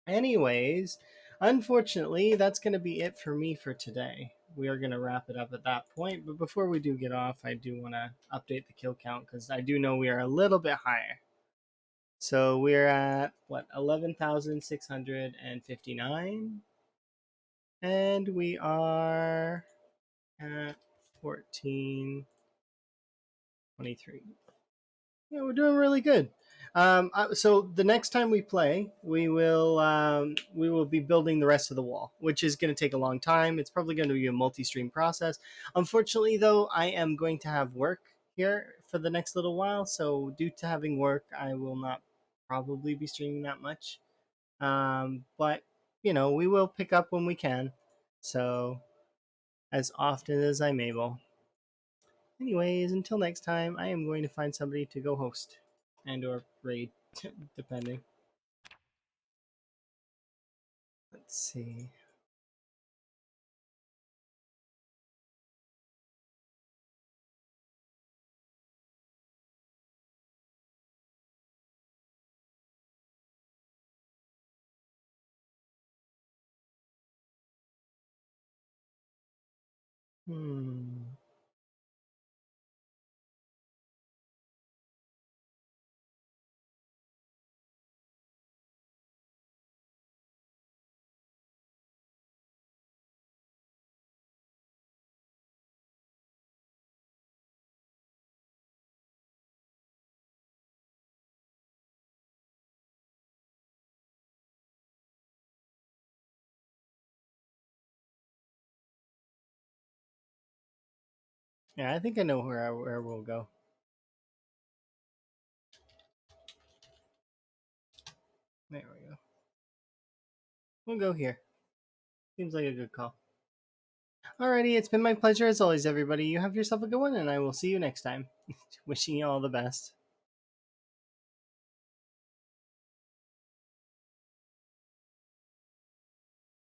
Anyways, unfortunately, that's going to be it for me for today. We are going to wrap it up at that point. But before we do get off, I do want to update the kill count because I do know we are a little bit higher. So we're at what 11,659, and we are at 1423. Yeah, we're doing really good. So the next time we play, we will be building the rest of the wall, which is going to take a long time. It's probably going to be a multi-stream process. Unfortunately, though, I am going to have work here for the next little while. So due to having work, I will not probably be streaming that much. But we will pick up when we can. So as often as I'm able. Anyways, until next time, I am going to find somebody to go host and or raid, depending. Let's see. Hmm. Yeah, I think I know where we'll go. There we go. We'll go here. Seems like a good call. Alrighty, it's been my pleasure as always, everybody. You have yourself a good one, and I will see you next time. Wishing you all the best.